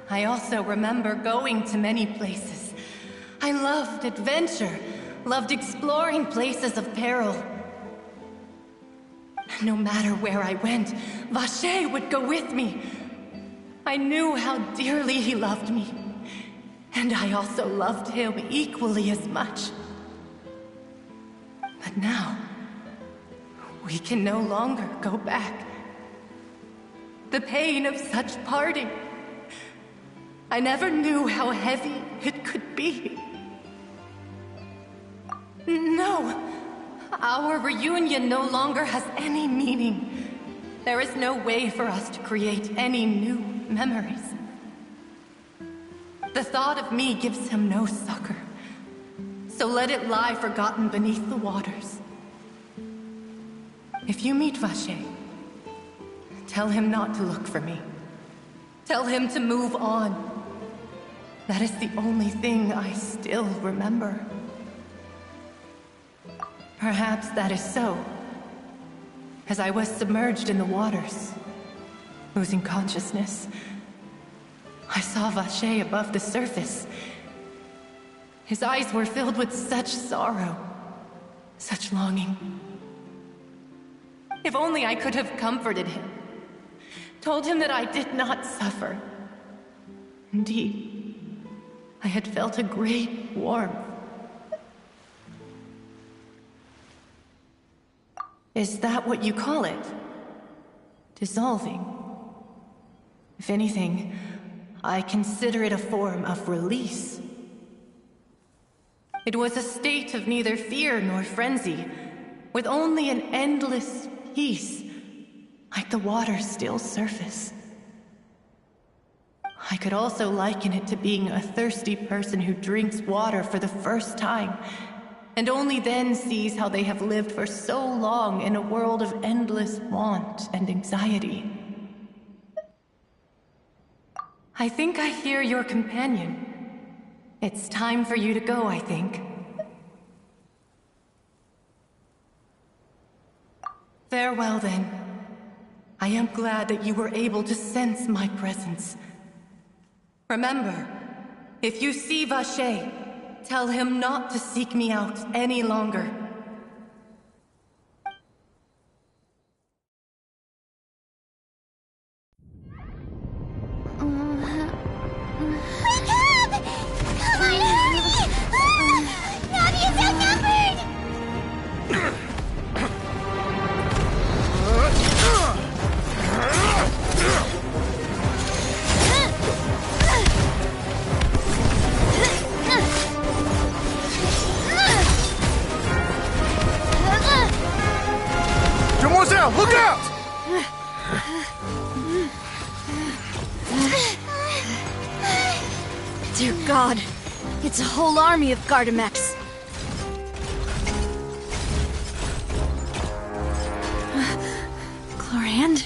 I also remember going to many places. I loved adventure, loved exploring places of peril. No matter where I went, Vacher would go with me. I knew how dearly he loved me, and I also loved him equally as much. But now, we can no longer go back. The pain of such parting, I never knew how heavy it could be. No, our reunion no longer has any meaning. There is no way for us to create any new memories. The thought of me gives him no succor, so let it lie forgotten beneath the waters. If you meet Vacher, tell him not to look for me. Tell him to move on. That is the only thing I still remember. Perhaps that is so. As I was submerged in the waters, losing consciousness, I saw Vacher above the surface. His eyes were filled with such sorrow, such longing. If only I could have comforted him, told him that I did not suffer. Indeed, I had felt a great warmth. Is that what you call it? Dissolving? If anything, I consider it a form of release. It was a state of neither fear nor frenzy, with only an endless peace, like the water's still surface. I could also liken it to being a thirsty person who drinks water for the first time, and only then sees how they have lived for so long in a world of endless want and anxiety. I think I hear your companion. It's time for you to go, I think. Farewell, then. I am glad that you were able to sense my presence. Remember, if you see Vacher, tell him not to seek me out any longer. Wake up! Come on, hurry! Navia's outnumbered! Demoiselle, look out! Dear God, it's a whole army of Gardamex. Chlorand?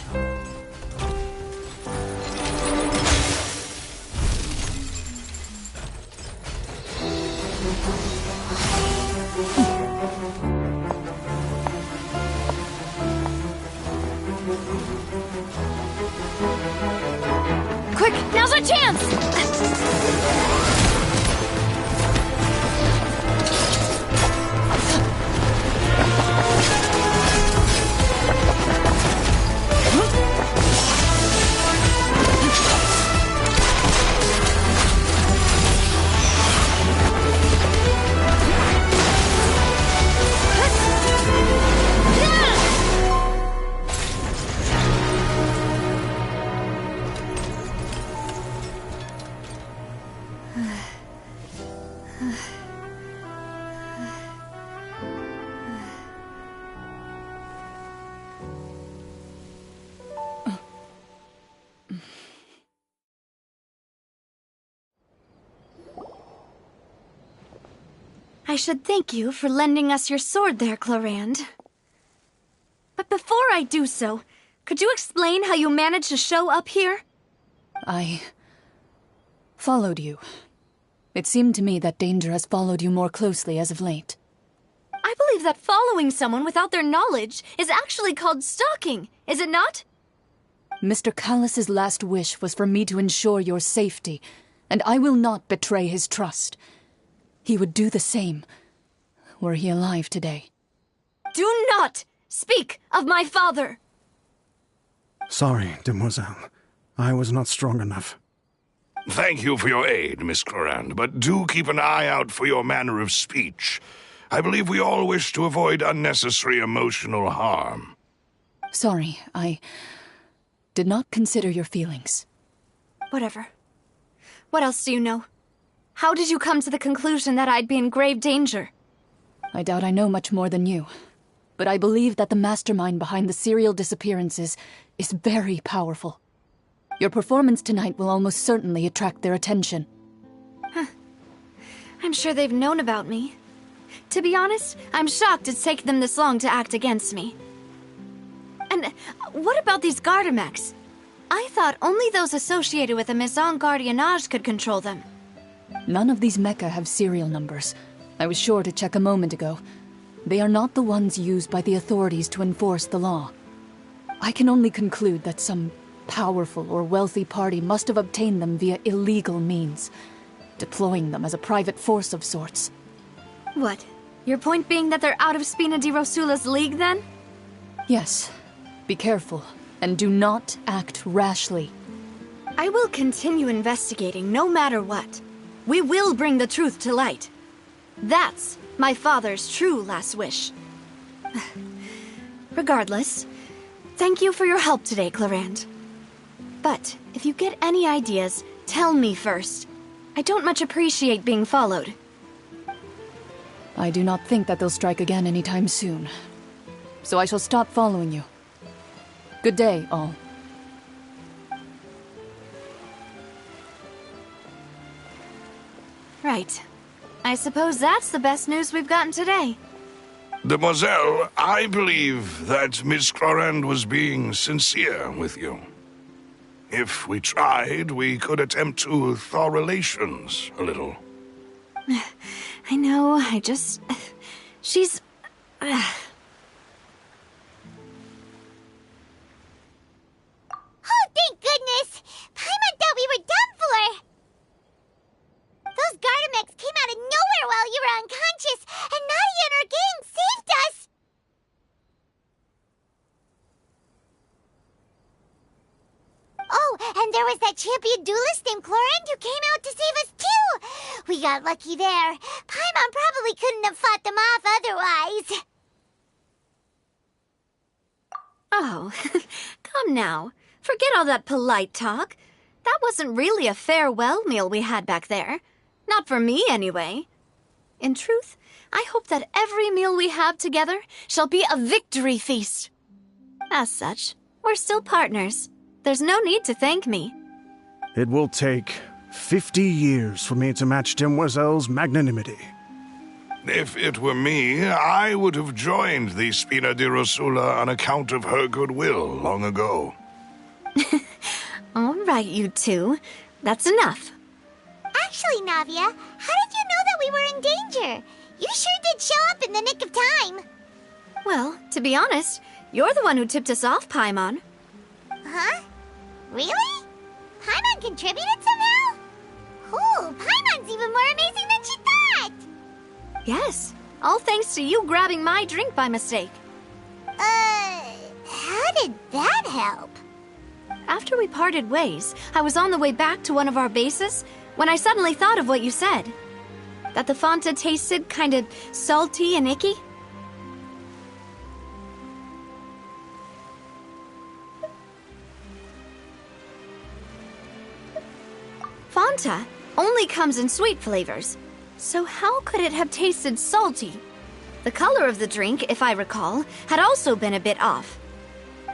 Quick, now's our chance! I should thank you for lending us your sword there, Clarand. But before I do so, could you explain how you managed to show up here? I followed you. It seemed to me that danger has followed you more closely as of late. I believe that following someone without their knowledge is actually called stalking, is it not? Mr. Callus's last wish was for me to ensure your safety, and I will not betray his trust. He would do the same, were he alive today. Do not speak of my father! Sorry, demoiselle. I was not strong enough. Thank you for your aid, Miss Clarand, but do keep an eye out for your manner of speech. I believe we all wish to avoid unnecessary emotional harm. Sorry, I did not consider your feelings. Whatever. What else do you know? How did you come to the conclusion that I'd be in grave danger? I doubt I know much more than you, but I believe that the mastermind behind the serial disappearances is very powerful. Your performance tonight will almost certainly attract their attention. I'm sure they've known about me. To be honest, I'm shocked it's taken them this long to act against me. And what about these Gardamex? I thought only those associated with the Maison Gardiennage could control them. None of these mecha have serial numbers. I was sure to check a moment ago. They are not the ones used by the authorities to enforce the law. I can only conclude that some powerful or wealthy party must have obtained them via illegal means, deploying them as a private force of sorts. What? Your point being that they're out of Spina di Rosula's league, then? Yes. Be careful, and do not act rashly. I will continue investigating no matter what. We will bring the truth to light. That's my father's true last wish. Regardless, thank you for your help today, Clarand. But if you get any ideas, tell me first. I don't much appreciate being followed. I do not think that they'll strike again anytime soon. So I shall stop following you. Good day, all. Right. I suppose that's the best news we've gotten today. Demoiselle, I believe that Miss Clarand was being sincere with you. If we tried, we could attempt to thaw relations a little. I know, she's... Oh, thank goodness! Paimon thought we were done for! Those Gardamex came out of nowhere while you were unconscious, and Nadia and her gang saved us! Oh, and there was that champion duelist named Clarand who came out to save us too! We got lucky there. Paimon probably couldn't have fought them off otherwise. Oh, come now. Forget all that polite talk. That wasn't really a farewell meal we had back there. Not for me, anyway. In truth, I hope that every meal we have together shall be a victory feast. As such, we're still partners. There's no need to thank me. It will take 50 years for me to match Demoiselle's magnanimity. If it were me, I would have joined the Spina di Rosula on account of her goodwill long ago. All right, you two. That's enough. Actually, Navia, how did you know that we were in danger? You sure did show up in the nick of time. Well, to be honest, you're the one who tipped us off, Paimon. Huh? Really? Paimon contributed somehow? Cool, Paimon's even more amazing than she thought! Yes, all thanks to you grabbing my drink by mistake. How did that help? After we parted ways, I was on the way back to one of our bases when I suddenly thought of what you said. That the Fanta tasted kind of salty and icky. Fanta only comes in sweet flavors, so how could it have tasted salty? The color of the drink, if I recall, had also been a bit off.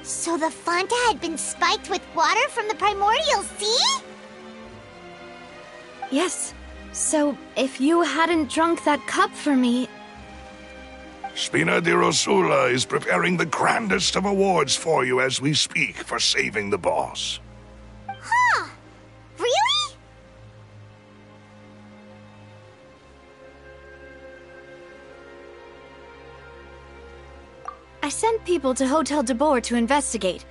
So the Fanta had been spiked with water from the primordial sea? Yes, So, if you hadn't drunk that cup for me... Spina di Rosula is preparing the grandest of awards for you as we speak for saving the boss. Huh? Really? I sent people to Hotel de Boer to investigate,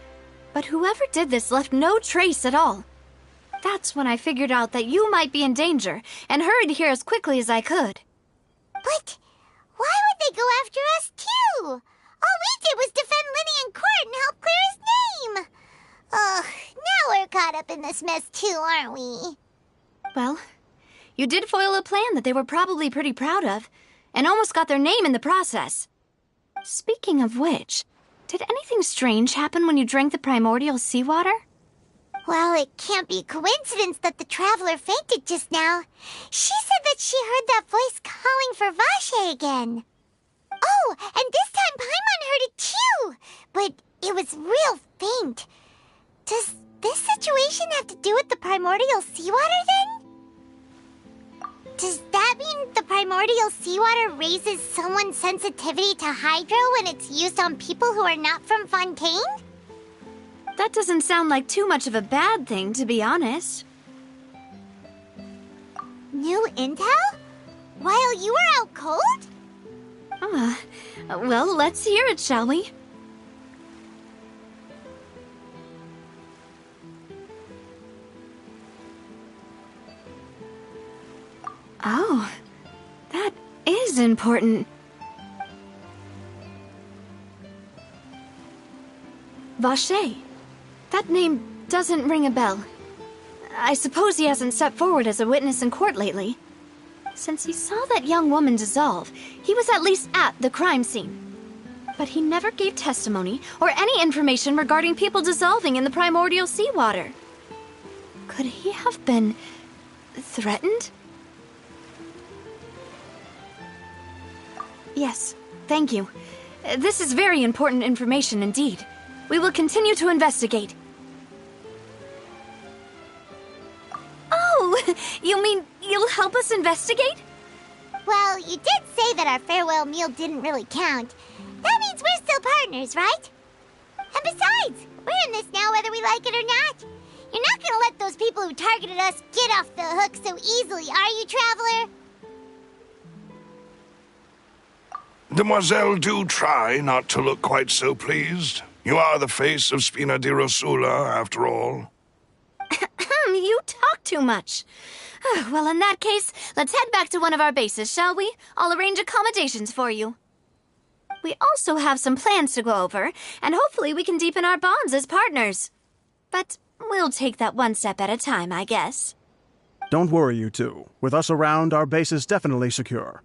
but whoever did this left no trace at all. That's when I figured out that you might be in danger, and hurried here as quickly as I could. But why would they go after us too? All we did was defend Lenny in court and help clear his name. Ugh, now we're caught up in this mess too, aren't we? Well, you did foil a plan that they were probably pretty proud of, and almost got their name in the process. Speaking of which, did anything strange happen when you drank the primordial seawater? Well, it can't be a coincidence that the traveler fainted just now. She said that she heard that voice calling for Vache again. Oh, and this time Paimon heard it too, but it was real faint. Does this situation have to do with the primordial seawater then? Does that mean the primordial seawater raises someone's sensitivity to hydro when it's used on people who are not from Fontaine? That doesn't sound like too much of a bad thing, to be honest. New intel? While you were out cold? Well, let's hear it, shall we? Oh, that is important. Vache. That name doesn't ring a bell. I suppose he hasn't stepped forward as a witness in court lately. Since he saw that young woman dissolve, he was at least at the crime scene. But he never gave testimony or any information regarding people dissolving in the primordial seawater. Could he have been threatened? Yes, thank you. This is very important information indeed. We will continue to investigate. Oh, you mean you'll help us investigate? Well, you did say that our farewell meal didn't really count. That means we're still partners, right? And besides, we're in this now whether we like it or not. You're not gonna let those people who targeted us get off the hook so easily, are you, Traveler? Demoiselle, do try not to look quite so pleased. You are the face of Spina di Rosula, after all. You talk too much. Well, in that case, let's head back to one of our bases, shall we? I'll arrange accommodations for you. We also have some plans to go over, and hopefully we can deepen our bonds as partners. But we'll take that one step at a time, I guess. Don't worry, you two. With us around, our base is definitely secure.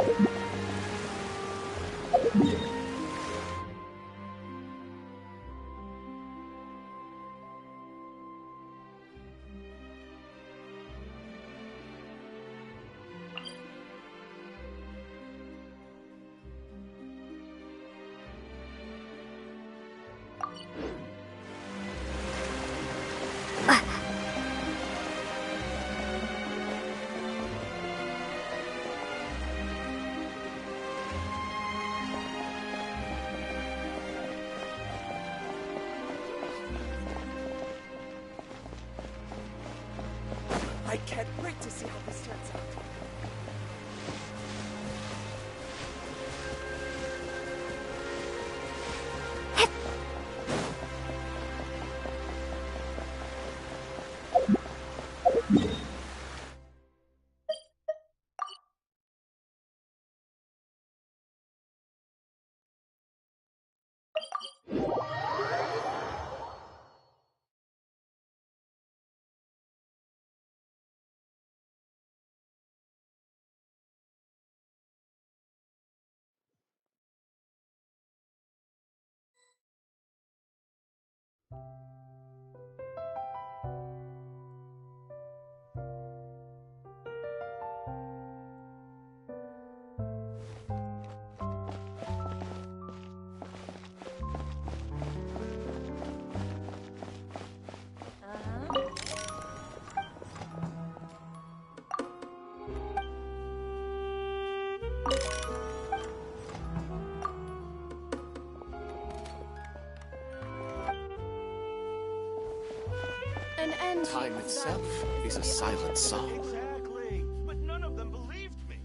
I can't wait to see how this turns out. An end. Time itself is a silent song. Exactly. But none of them believed me.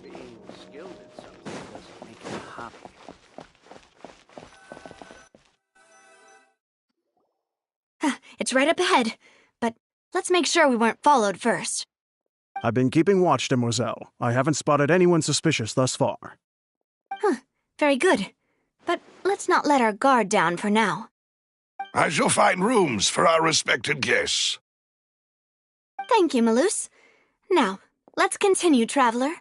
Being skilled at something doesn't make it a hobby. It's right up ahead, but let's make sure we weren't followed first. I've been keeping watch, Demoiselle. I haven't spotted anyone suspicious thus far. Very good. But let's not let our guard down for now. I shall find rooms for our respected guests. Thank you, Maloose. Now, let's continue, traveler.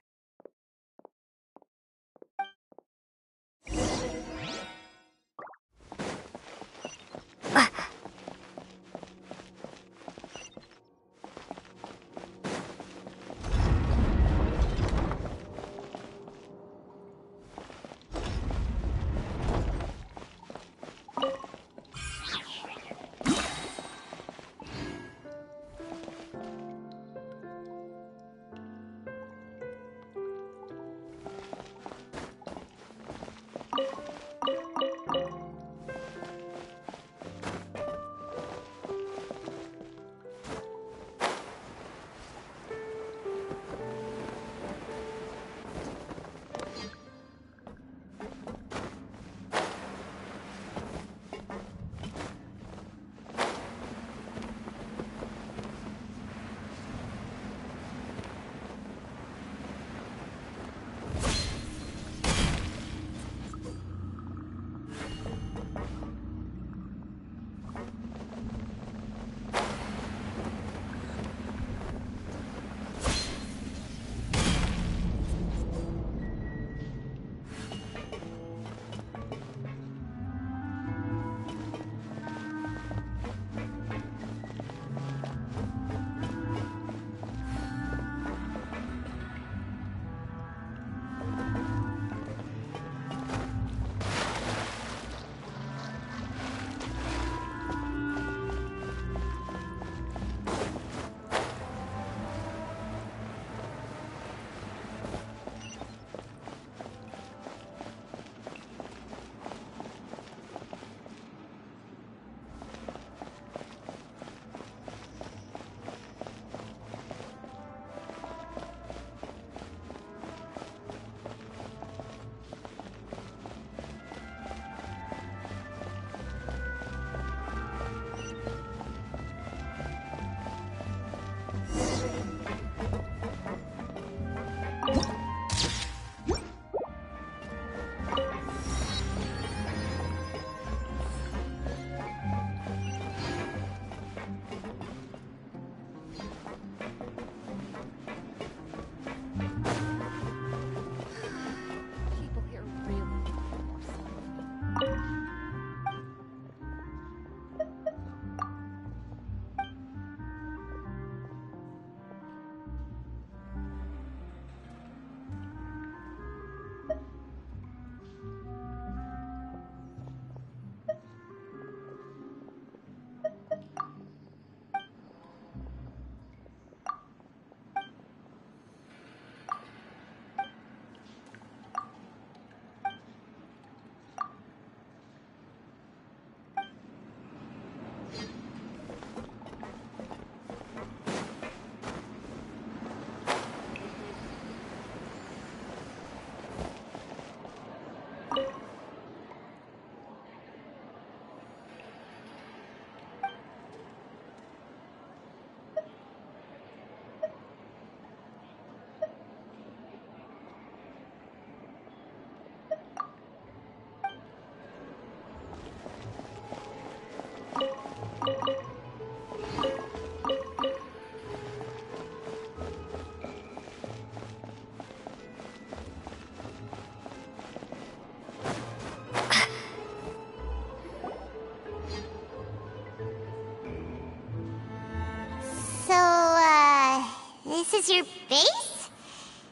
is your base?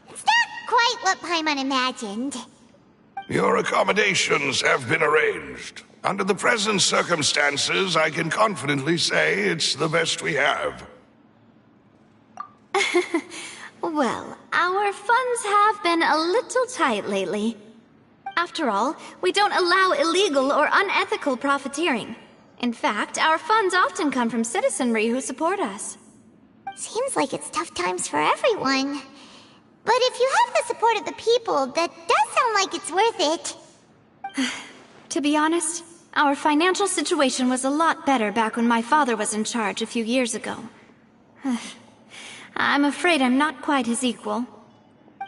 It's not quite what Paimon imagined. Your accommodations have been arranged. Under the present circumstances, I can confidently say it's the best we have. Well, our funds have been a little tight lately. After all, we don't allow illegal or unethical profiteering. In fact, our funds often come from citizenry who support us. Seems like it's tough times for everyone. But if you have the support of the people, that does sound like it's worth it. To be honest, our financial situation was a lot better back when my father was in charge a few years ago. I'm afraid I'm not quite his equal.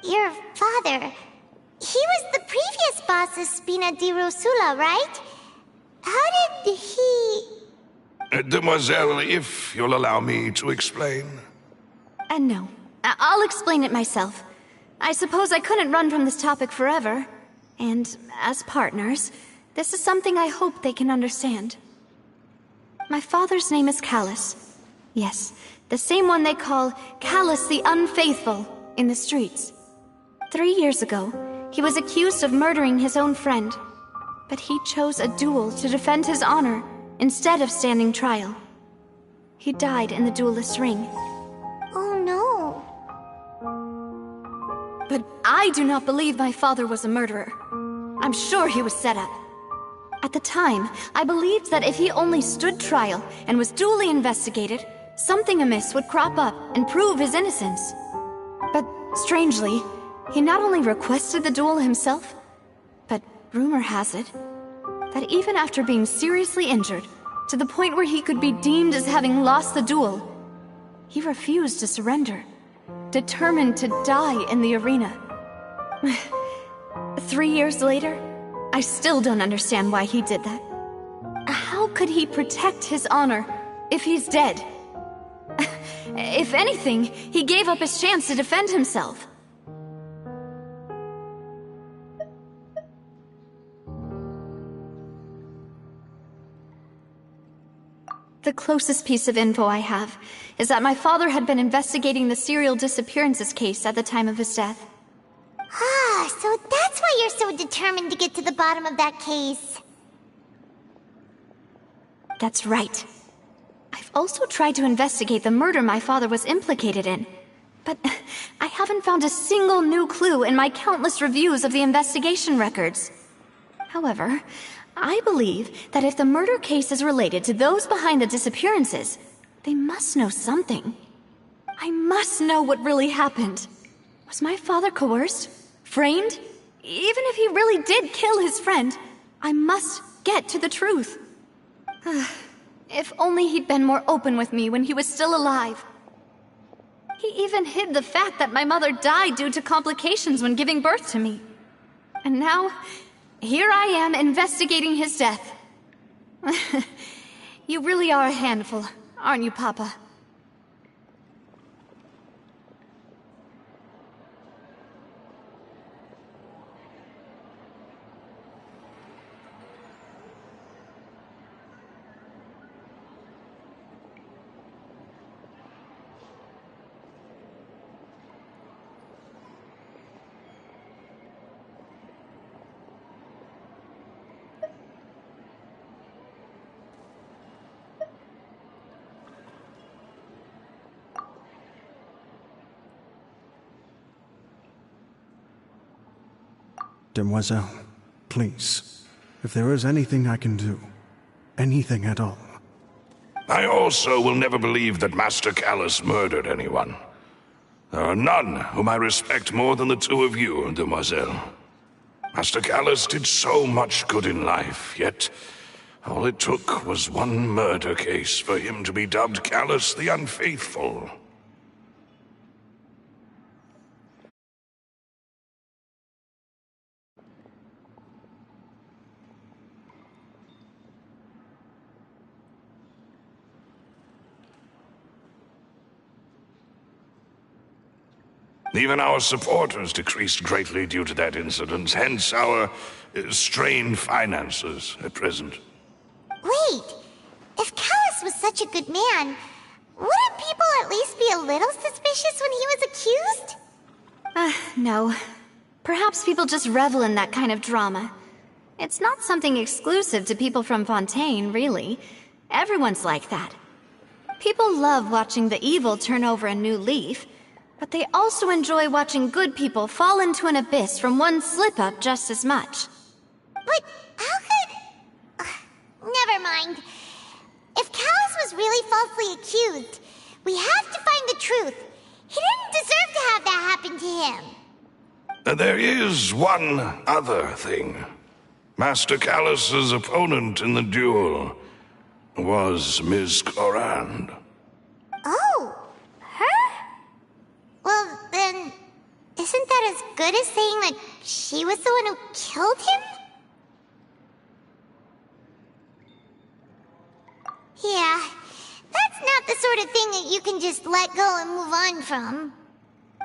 Your father... he was the previous boss of Spina di Rosula, right? How did he... Demoiselle, if you'll allow me to explain. No. I'll explain it myself. I suppose I couldn't run from this topic forever. And as partners, this is something I hope they can understand. My father's name is Callus. Yes, the same one they call Callus the Unfaithful in the streets. 3 years ago, he was accused of murdering his own friend. But he chose a duel to defend his honor instead of standing trial. He died in the duelist's ring. Oh no. But I do not believe my father was a murderer. I'm sure he was set up. At the time, I believed that if he only stood trial and was duly investigated, something amiss would crop up and prove his innocence. But strangely, he not only requested the duel himself, but rumor has it that even after being seriously injured, to the point where he could be deemed as having lost the duel, he refused to surrender, determined to die in the arena. 3 years later, I still don't understand why he did that. How could he protect his honor if he's dead? If anything, he gave up his chance to defend himself. The closest piece of info I have is that my father had been investigating the serial disappearances case at the time of his death. Ah, so that's why you're so determined to get to the bottom of that case. That's right. I've also tried to investigate the murder my father was implicated in, but I haven't found a single new clue in my countless reviews of the investigation records. However, I believe that if the murder case is related to those behind the disappearances, they must know something. I must know what really happened. Was my father coerced? Framed? Even if he really did kill his friend, I must get to the truth. If only he'd been more open with me when he was still alive. He even hid the fact that my mother died due to complications when giving birth to me. And now, here I am investigating his death. You really are a handful, aren't you, Papa? Demoiselle, please, if there is anything I can do, anything at all. I also will never believe that Master Callus murdered anyone. There are none whom I respect more than the two of you, Demoiselle. Master Callus did so much good in life, yet all it took was one murder case for him to be dubbed Callus the Unfaithful. Even our supporters decreased greatly due to that incident, hence our strained finances at present. Wait, if Callus was such a good man, Wouldn't people at least be a little suspicious when he was accused? No. Perhaps people just revel in that kind of drama. It's not something exclusive to people from Fontaine, really. Everyone's like that. People love watching the evil turn over a new leaf, but they also enjoy watching good people fall into an abyss from one slip-up just as much. But how could... never mind. If Callus was really falsely accused, we have to find the truth. He didn't deserve to have that happen to him. There is one other thing. Master Callus's opponent in the duel was Ms. Clorand. Oh, her? Well, then, isn't that as good as saying that she was the one who killed him? Yeah, that's not the sort of thing that you can just let go and move on from.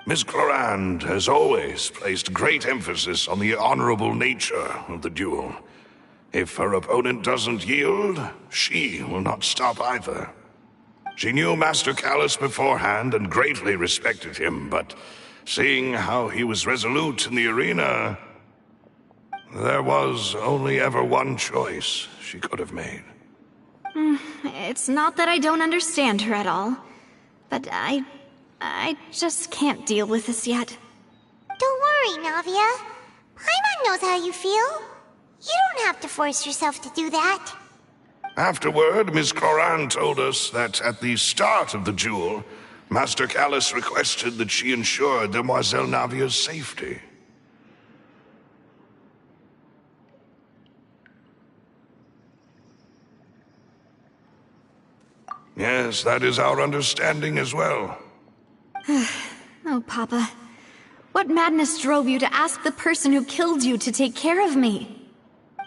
Ms. Clorand has always placed great emphasis on the honorable nature of the duel. If her opponent doesn't yield, she will not stop either. She knew Master Callus beforehand and greatly respected him, but seeing how he was resolute in the arena, there was only ever one choice she could have made. It's not that I don't understand her at all, but I just can't deal with this yet. Don't worry, Navia. Paimon knows how you feel. You don't have to force yourself to do that. Afterward, Ms. Clorand told us that at the start of the duel, Master Callus requested that she ensure Demoiselle Navia's safety. Yes, that is our understanding as well. Oh, Papa. What madness drove you to ask the person who killed you to take care of me?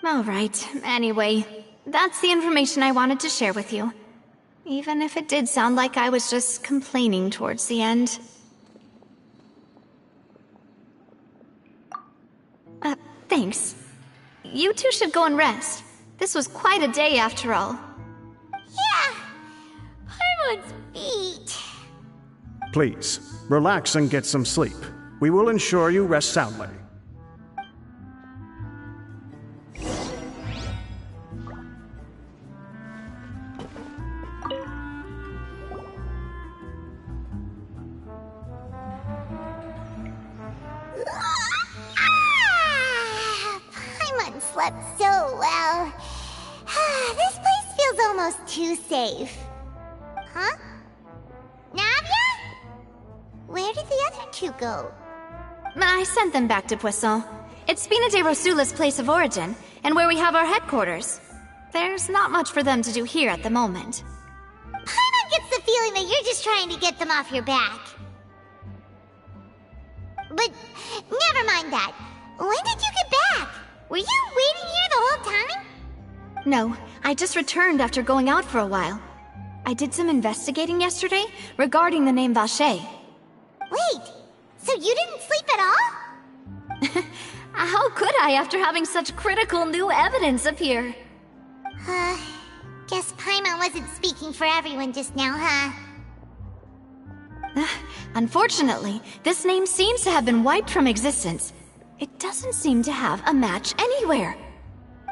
All right, anyway, that's the information I wanted to share with you. Even if it did sound like I was just complaining towards the end. Thanks. You two should go and rest. This was quite a day after all. Yeah, Paimon's beat. Please, relax and get some sleep. We will ensure you rest soundly. Paimon slept so well. This place feels almost too safe. Huh? Navia? Where did the other two go? I sent them back to Poisson. It's Spina de Rosula's place of origin, and where we have our headquarters. There's not much for them to do here at the moment. Paimon gets the feeling that you're just trying to get them off your back. But never mind that. When did you get back? Were you waiting here the whole time? No, I just returned after going out for a while. I did some investigating yesterday regarding the name Vache. Wait, so you didn't sleep at all? How could I after having such critical new evidence appear? Guess Paimon wasn't speaking for everyone just now, huh? Unfortunately, this name seems to have been wiped from existence. It doesn't seem to have a match anywhere.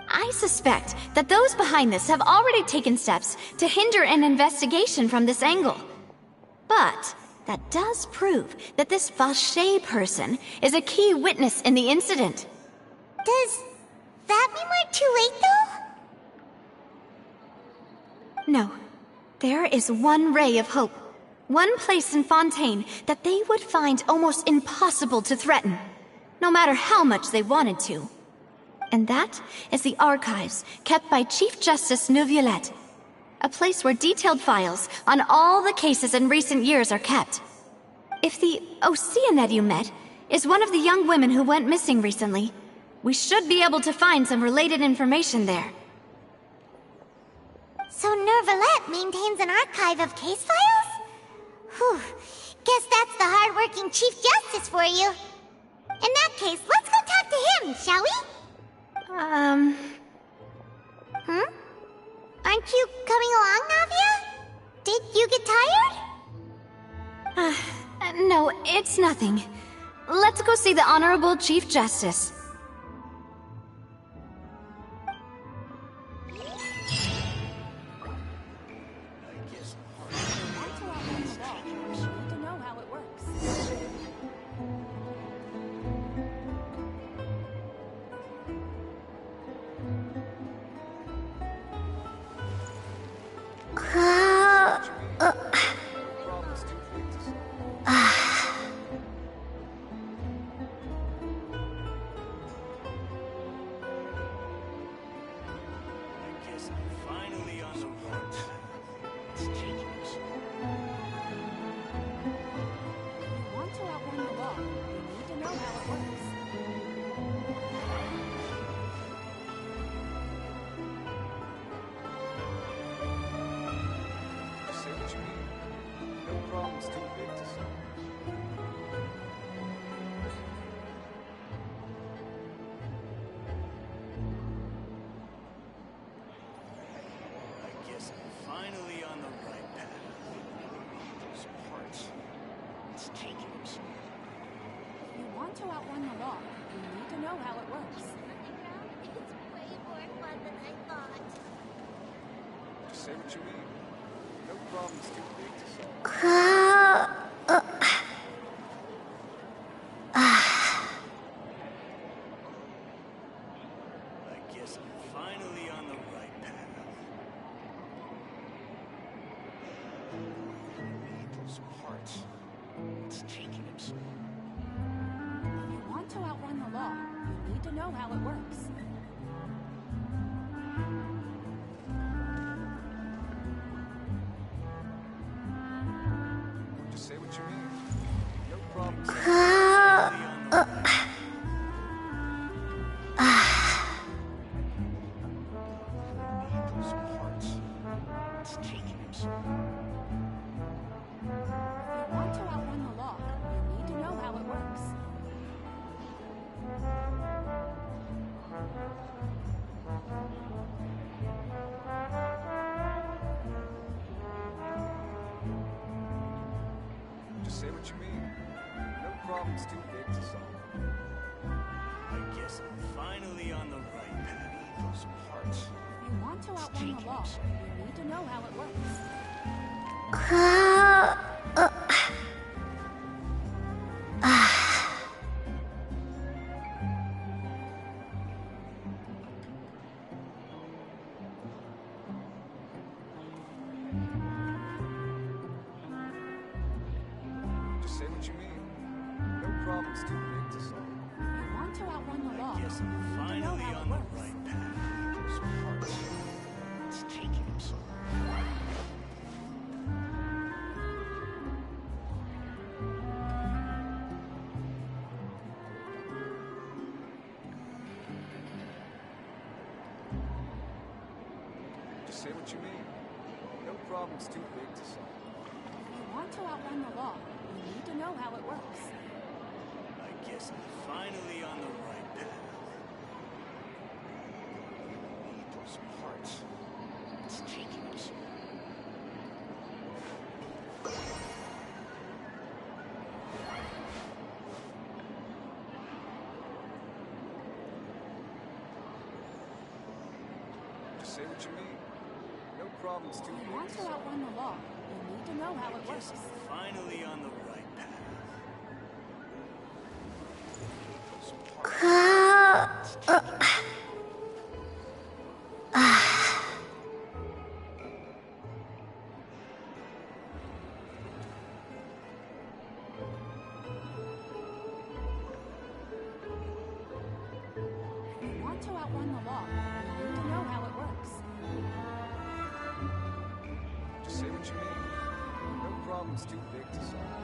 I suspect that those behind this have already taken steps to hinder an investigation from this angle. But that does prove that this Vache person is a key witness in the incident. Does that mean we're too late, though? No. There is one ray of hope. One place in Fontaine that they would find almost impossible to threaten, no matter how much they wanted to. And that is the archives kept by Chief Justice Neuvillette, a place where detailed files on all the cases in recent years are kept. If the Oceanette you met is one of the young women who went missing recently, we should be able to find some related information there. So Neuvillette maintains an archive of case files? Whew, guess that's the hard-working Chief Justice for you. In that case, let's go talk to him, shall we? Aren't you coming along, Navia? Did you get tired? No, it's nothing. Let's go see the Honorable Chief Justice. Say what you mean. No problem's too big to solve. I guess I'm finally on the right path. I need those parts. It's taking him so long. If you want to outrun the law, you need to know how it works. Say what you mean. No problem. Those parts. It's taking him so long. If you want to outrun the law, you need to know how it works. Just say what you mean. No problem's too big to solve. I guess I'm finally on the right path. Those parts. If you want to outrun the law, you need to know how it works. Just say what you mean. No problem's too big to solve. If you want to outrun the law, I guess I'm you need to know finally how on it the works. right path. Those parts. It's taking him so long. Just say what you mean. No problem's too big to solve. If you want to outrun the law, you need to know how it works. I guess I'm finally on the right path. I need those parts. It's taking him so long. Just say what you mean. No problem's too If you big want to to solve. outrun the law, you need to know how it I guess works. I'm finally on the right path. Those parts. It's taking him so long. If you want to outrun the law, you need to know how it works. Just say what you mean. No problem's too big to solve.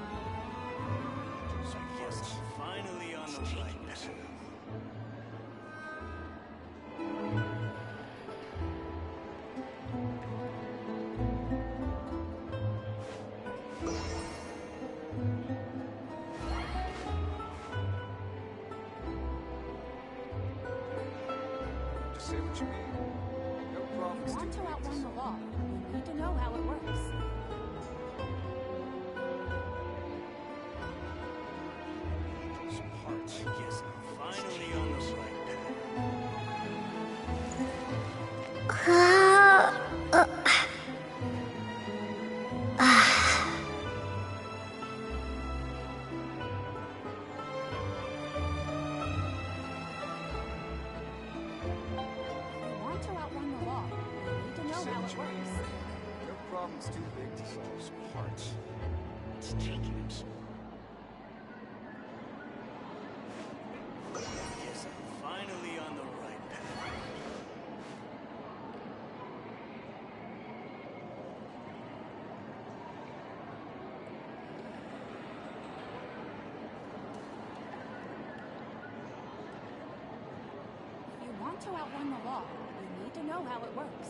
So I guess I'm finally on the right path. Just say what you mean. No If problem's you too want to big to outrun the solve. law, you need to know how it works. Want to outrun the law? You need to know how it works. No problem's too big to solve. Some parts. It's taking him so long. Yes, I'm finally on the right path. If you want to outrun the law, you need to know how it works.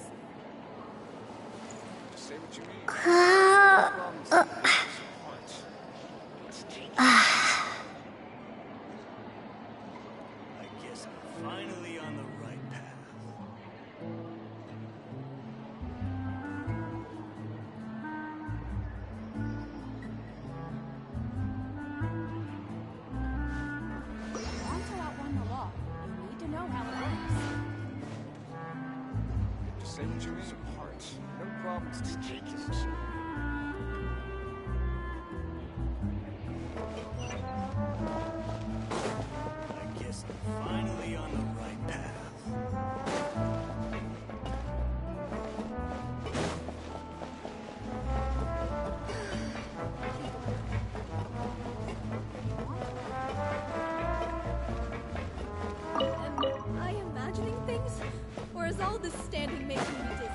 Just say what you mean. No problem's too big to solve. Some parts. It's taking him so long. I guess I'm finally on the right path. If you want to outrun the law, you need to know how it works. Just say what you mean. Some parts. No problems too big to solve. I guess I'm finally on the right path. Am I imagining things? Or is all this standing making me dizzy?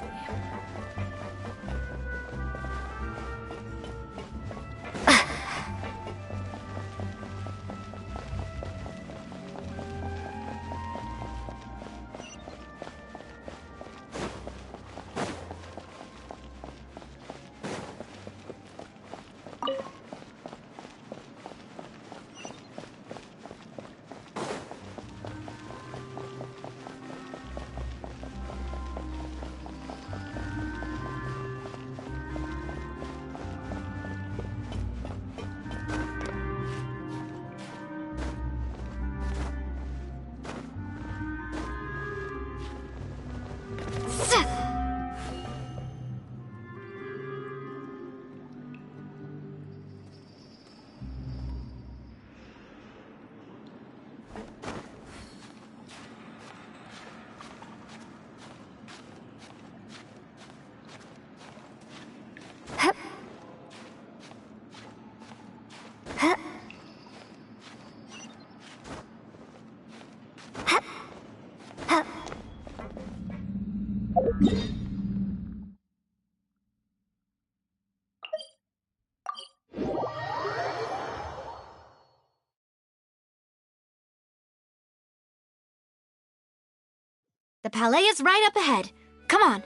The palais is right up ahead. Come on.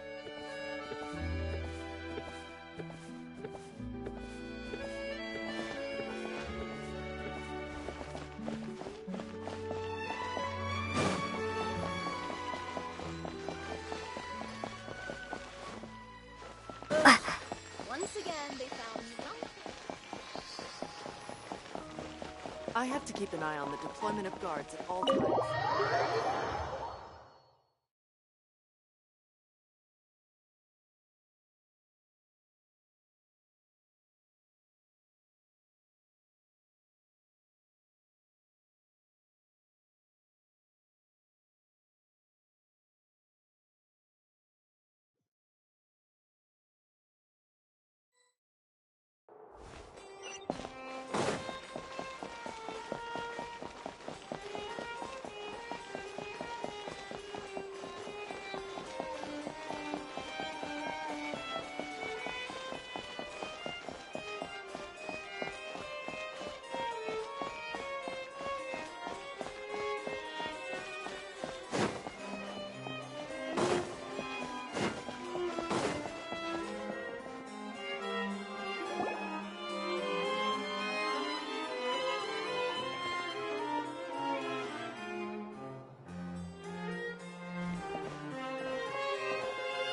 Once again, they found something. I have to keep an eye on the deployment of guards at all times.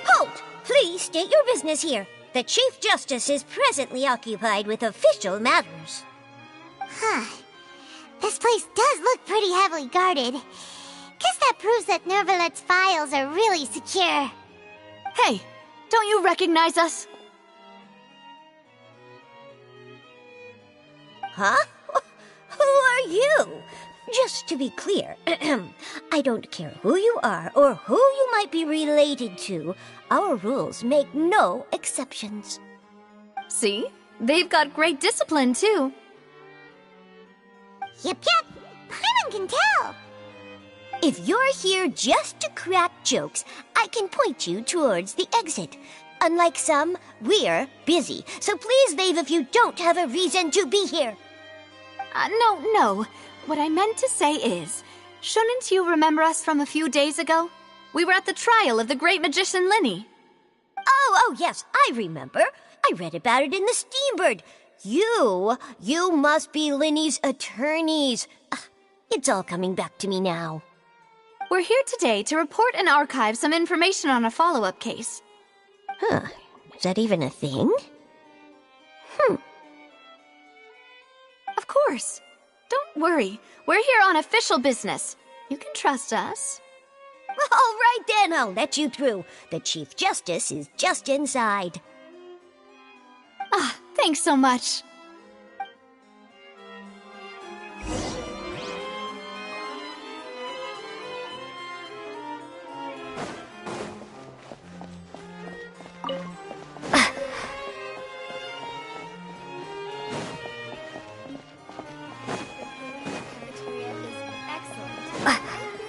Halt! Please state your business here. The Chief Justice is presently occupied with official matters. Huh. This place does look pretty heavily guarded. Guess that proves that Nervalet's files are really secure. Hey, don't you recognize us? Huh? Who are you? Just to be clear, I don't care who you are or who you might be related to. Our rules make no exceptions. See? They've got great discipline, too. Yep. Paimon can tell. If you're here just to crack jokes, I can point you towards the exit. Unlike some, we're busy, so please leave if you don't have a reason to be here. No. What I meant to say is, shouldn't you remember us from a few days ago? We were at the trial of the great magician Linny. Oh, yes, I remember. I read about it in the Steambird. You must be Linny's attorneys. It's all coming back to me now. We're here today to report and archive some information on a follow-up case. Huh. Is that even a thing? Of course. Don't worry. We're here on official business. You can trust us. All right then, I'll let you through. The Chief Justice is just inside. Thanks so much.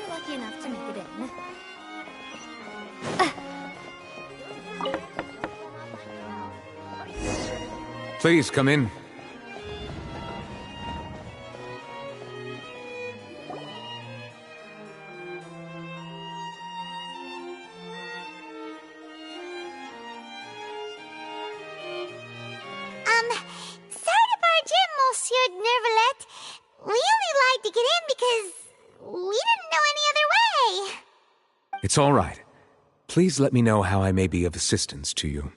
Lucky enough to make it in. Please come in. Sorry to barge in, Monsieur Nervalet. We only lied to get in because we didn't know any other way. It's all right. Please let me know how I may be of assistance to you.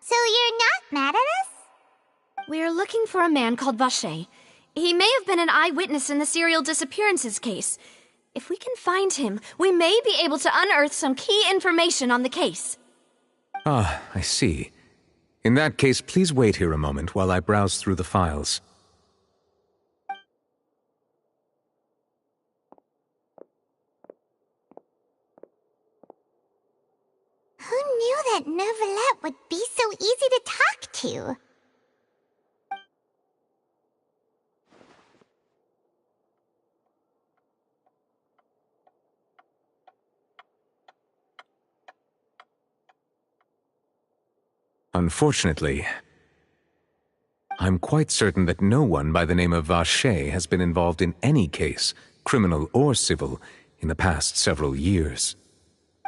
So you're not mad at us? We're looking for a man called Vache. He may have been an eyewitness in the serial disappearances case. If we can find him, we may be able to unearth some key information on the case. Ah, I see. In that case, please wait here a moment while I browse through the files. Who knew that Nervalet would be so easy to talk to? Unfortunately, I'm quite certain that no one by the name of Vache has been involved in any case, criminal or civil, in the past several years.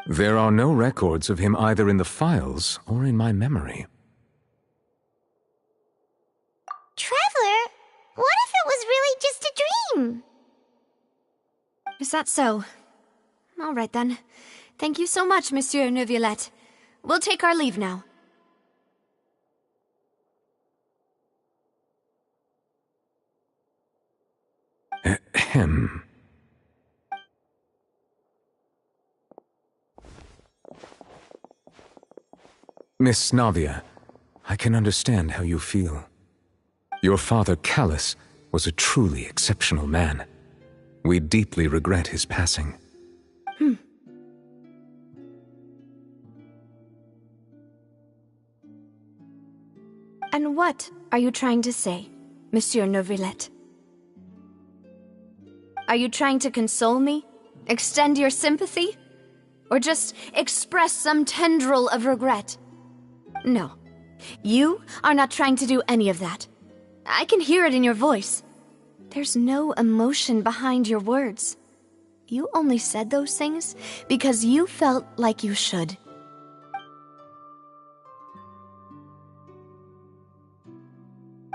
There are no records of him either in the files or in my memory. Traveler, what if it was really just a dream? Is that so? All right then. Thank you so much, Monsieur Neuvillette. We'll take our leave now. Ahem. Miss Navia, I can understand how you feel. Your father, Callus, was a truly exceptional man. We deeply regret his passing. And what are you trying to say, Monsieur Neuvillette? Are you trying to console me? Extend your sympathy? Or just express some tendril of regret? No. You are not trying to do any of that. I can hear it in your voice. There's no emotion behind your words. You only said those things because you felt like you should.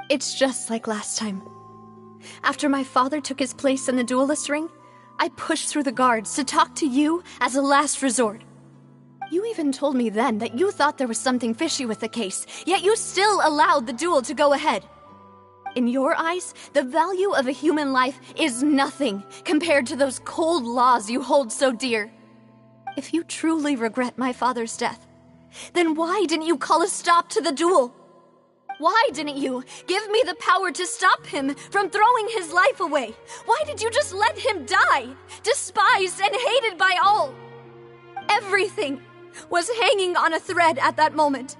It's just like last time. After my father took his place in the duelist ring, I pushed through the guards to talk to you as a last resort. You even told me then that you thought there was something fishy with the case, yet you still allowed the duel to go ahead. In your eyes, the value of a human life is nothing compared to those cold laws you hold so dear. If you truly regret my father's death, then why didn't you call a stop to the duel? Why didn't you give me the power to stop him from throwing his life away? Why did you just let him die, despised and hated by all? Everything was hanging on a thread at that moment.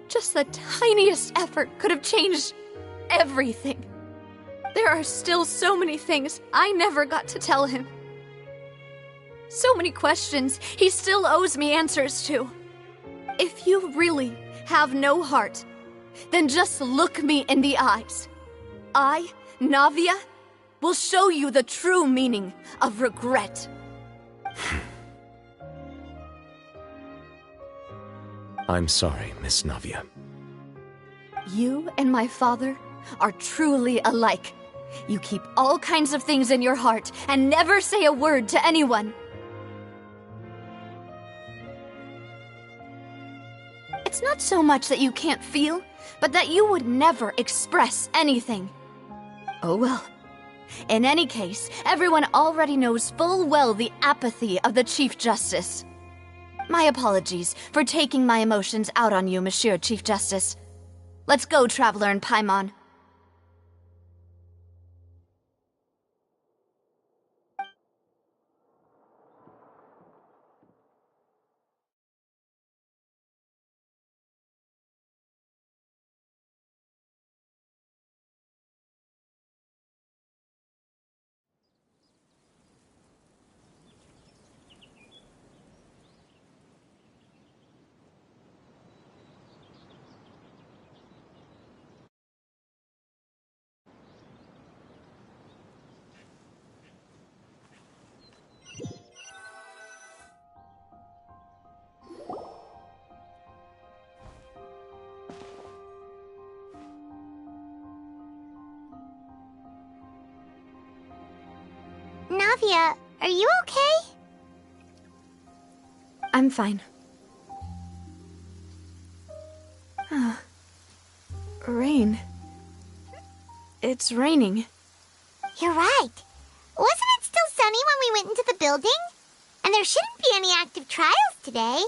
Just the tiniest effort could have changed everything. There are still so many things I never got to tell him. So many questions he still owes me answers to. If you really have no heart, then just look me in the eyes. I, Navia, will show you the true meaning of regret. I'm sorry, Miss Navia. You and my father are truly alike. You keep all kinds of things in your heart and never say a word to anyone. It's not so much that you can't feel, but that you would never express anything. Oh well. In any case, everyone already knows full well the apathy of the Chief Justice. My apologies for taking my emotions out on you, Monsieur Chief Justice. Let's go, Traveler and Paimon. Navia, are you okay? I'm fine. Rain. It's raining. You're right. Wasn't it still sunny when we went into the building? And there shouldn't be any active trials today.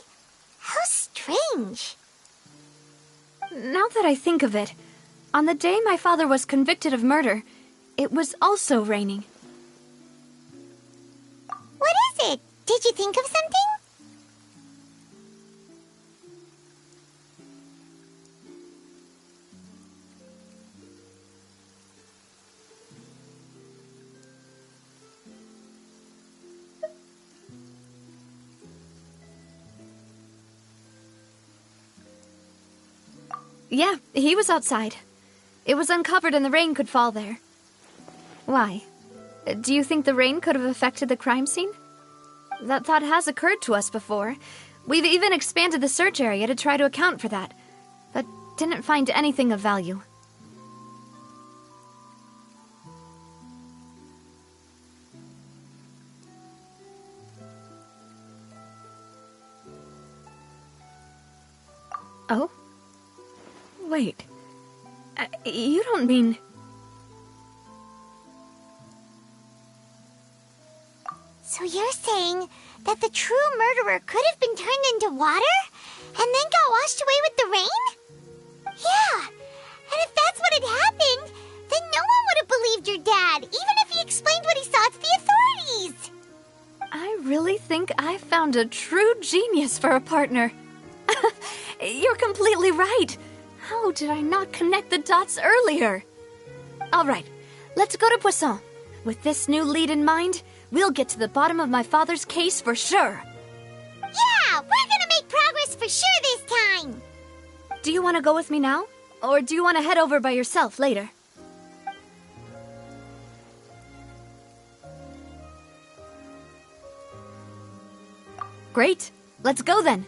How strange. Now that I think of it, on the day my father was convicted of murder, it was also raining. What is it? Did you think of something? Yeah, he was outside. It was uncovered and the rain could fall there. Why? Do you think the rain could have affected the crime scene? That thought has occurred to us before. We've even expanded the search area to try to account for that, but didn't find anything of value. Oh? Wait. You don't mean... So you're saying that the true murderer could have been turned into water and then got washed away with the rain? Yeah, and if that's what had happened, then no one would have believed your dad, even if he explained what he saw to the authorities. I really think I found a true genius for a partner. You're completely right. How did I not connect the dots earlier? All right, let's go to Poisson. With this new lead in mind, we'll get to the bottom of my father's case for sure. Yeah, we're gonna make progress for sure this time. Do you want to go with me now? Or do you want to head over by yourself later? Great. Let's go then.